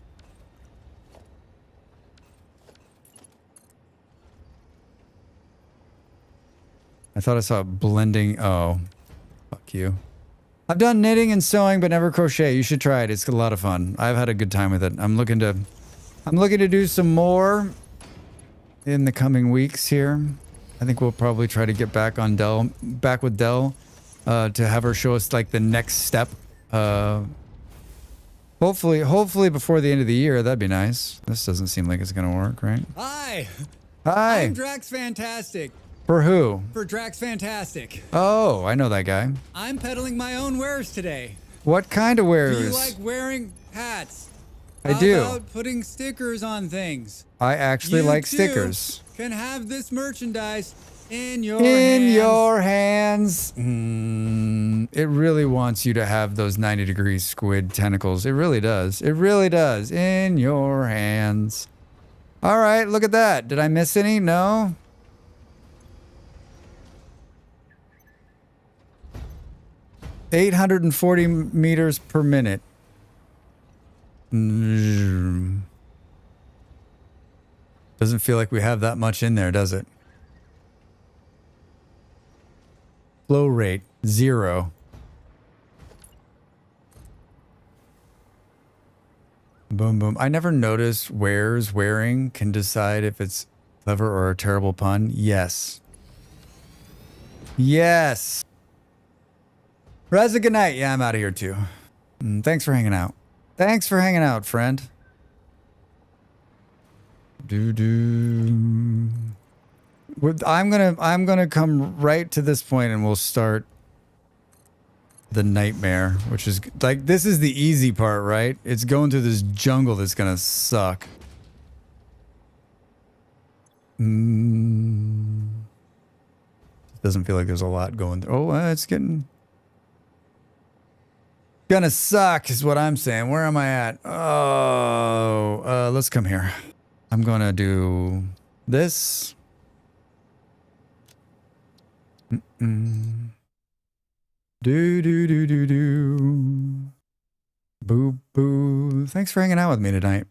I thought I saw it blending. Oh, fuck you. I've done knitting and sewing, but never crochet. You should try it. It's a lot of fun. I've had a good time with it. I'm looking to do some more in the coming weeks here. I think we'll probably try to get back with Dell, to have her show us like the next step. Hopefully before the end of the year. That'd be nice. This doesn't seem like it's gonna work, right? Hi. Hi. I'm Dracs Fantastic. For who? For Dracs Fantastic. Oh, I know that guy. I'm peddling my own wares today. What kind of wares? Do you like wearing hats? I do. How about putting stickers on things? I actually like stickers. Can have this merchandise in your hands. It really wants you to have those 90-degree squid tentacles. It really does. It really does. In your hands. All right, look at that. Did I miss any? No. $840 meters per minute. Doesn't feel like we have that much in there, does it? Flow rate, 0. Boom, boom. I never noticed wearing can decide if it's clever or a terrible pun. Yes. Yes. Reza, good night. Yeah, I'm out of here too. Thanks for hanging out. Thanks for hanging out, friend. I'm gonna come right to this point and we'll start the nightmare, which is like, this is the easy part, right? It's going through this jungle that's gonna suck. Doesn't feel like there's a lot going through. Oh, it's getting gonna suck is what I'm saying. Where am I at? Oh, let's come here. I'm gonna do this. Do. Boo boo. Thanks for hanging out with me tonight.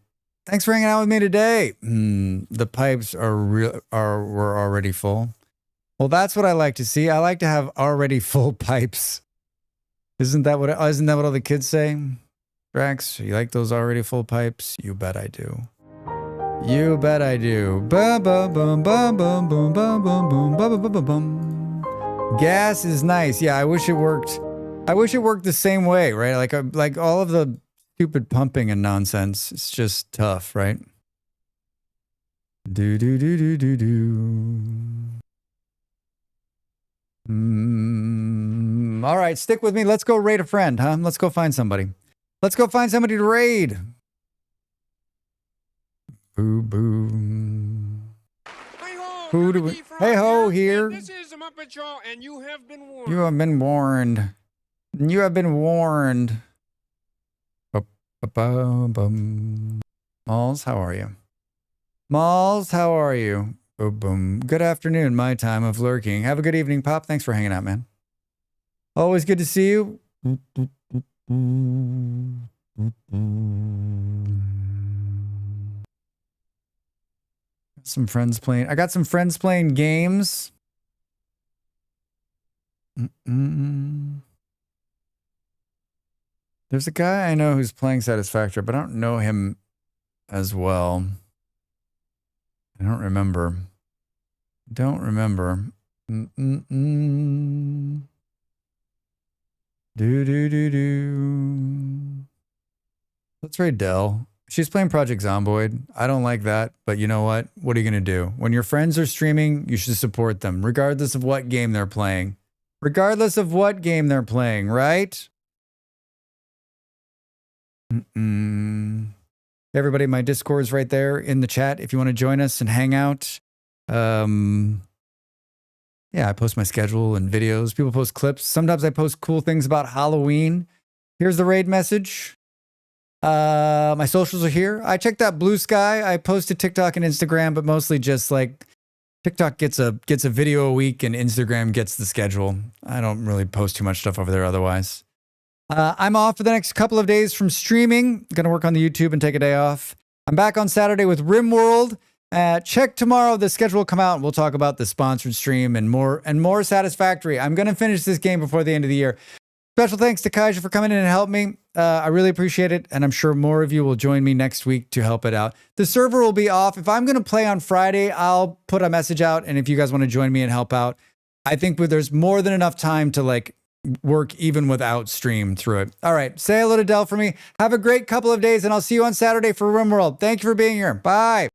Thanks for hanging out with me today. The pipes were already full. Well, that's what I like to see. I like to have already full pipes. Isn't that what all the kids say? Drax, you like those already full pipes? You bet I do. You bet I do. Bum bum bum bum bum bum bum bum bum bum bum bum bum. Gas is nice. Yeah, I wish it worked. I wish it worked the same way, right? Like all of the stupid pumping and nonsense. It's just tough, right? Do do do do do do. All right, stick with me. Let's go raid a friend, huh? Let's go find somebody. Let's go find somebody to raid. Boo boo. Who do we? Hey ho, here. This is the Muppet Show, and you have been warned. You have been warned. You have been warned. Malls, how are you? Malls, how are you? Boom, boom. Good afternoon, my time of lurking. Have a good evening, Pop. Thanks for hanging out, man. Always good to see you. Some friends playing. I got some friends playing games. There's a guy I know who's playing Satisfactory, but I don't know him as well. I don't remember. Don't remember. Do do do do. Let's raid Dell. She's playing Project Zomboid. I don't like that, but you know what? What are you going to do? When your friends are streaming, you should support them, regardless of what game they're playing. Regardless of what game they're playing, right? Everybody, my Discord's right there in the chat if you want to join us and hang out. Yeah, I post my schedule and videos. People post clips. Sometimes I post cool things about Halloween. Here's the raid message. My socials are here. I checked out Blue Sky. I posted TikTok and Instagram, but mostly just like TikTok gets a video a week and Instagram gets the schedule. I don't really post too much stuff over there otherwise. I'm off for the next couple of days from streaming. Gonna work on the YouTube and take a day off. I'm back on Saturday with RimWorld. Check tomorrow. The schedule will come out and we'll talk about the sponsored stream and more Satisfactory. I'm gonna finish this game before the end of the year. Special thanks to Kaija for coming in and helping me. I really appreciate it, and I'm sure more of you will join me next week to help it out. The server will be off. If I'm going to play on Friday, I'll put a message out, and if you guys want to join me and help out, I think there's more than enough time to like work even without stream through it. All right, say hello to Dell for me. Have a great couple of days, and I'll see you on Saturday for RimWorld. Thank you for being here. Bye.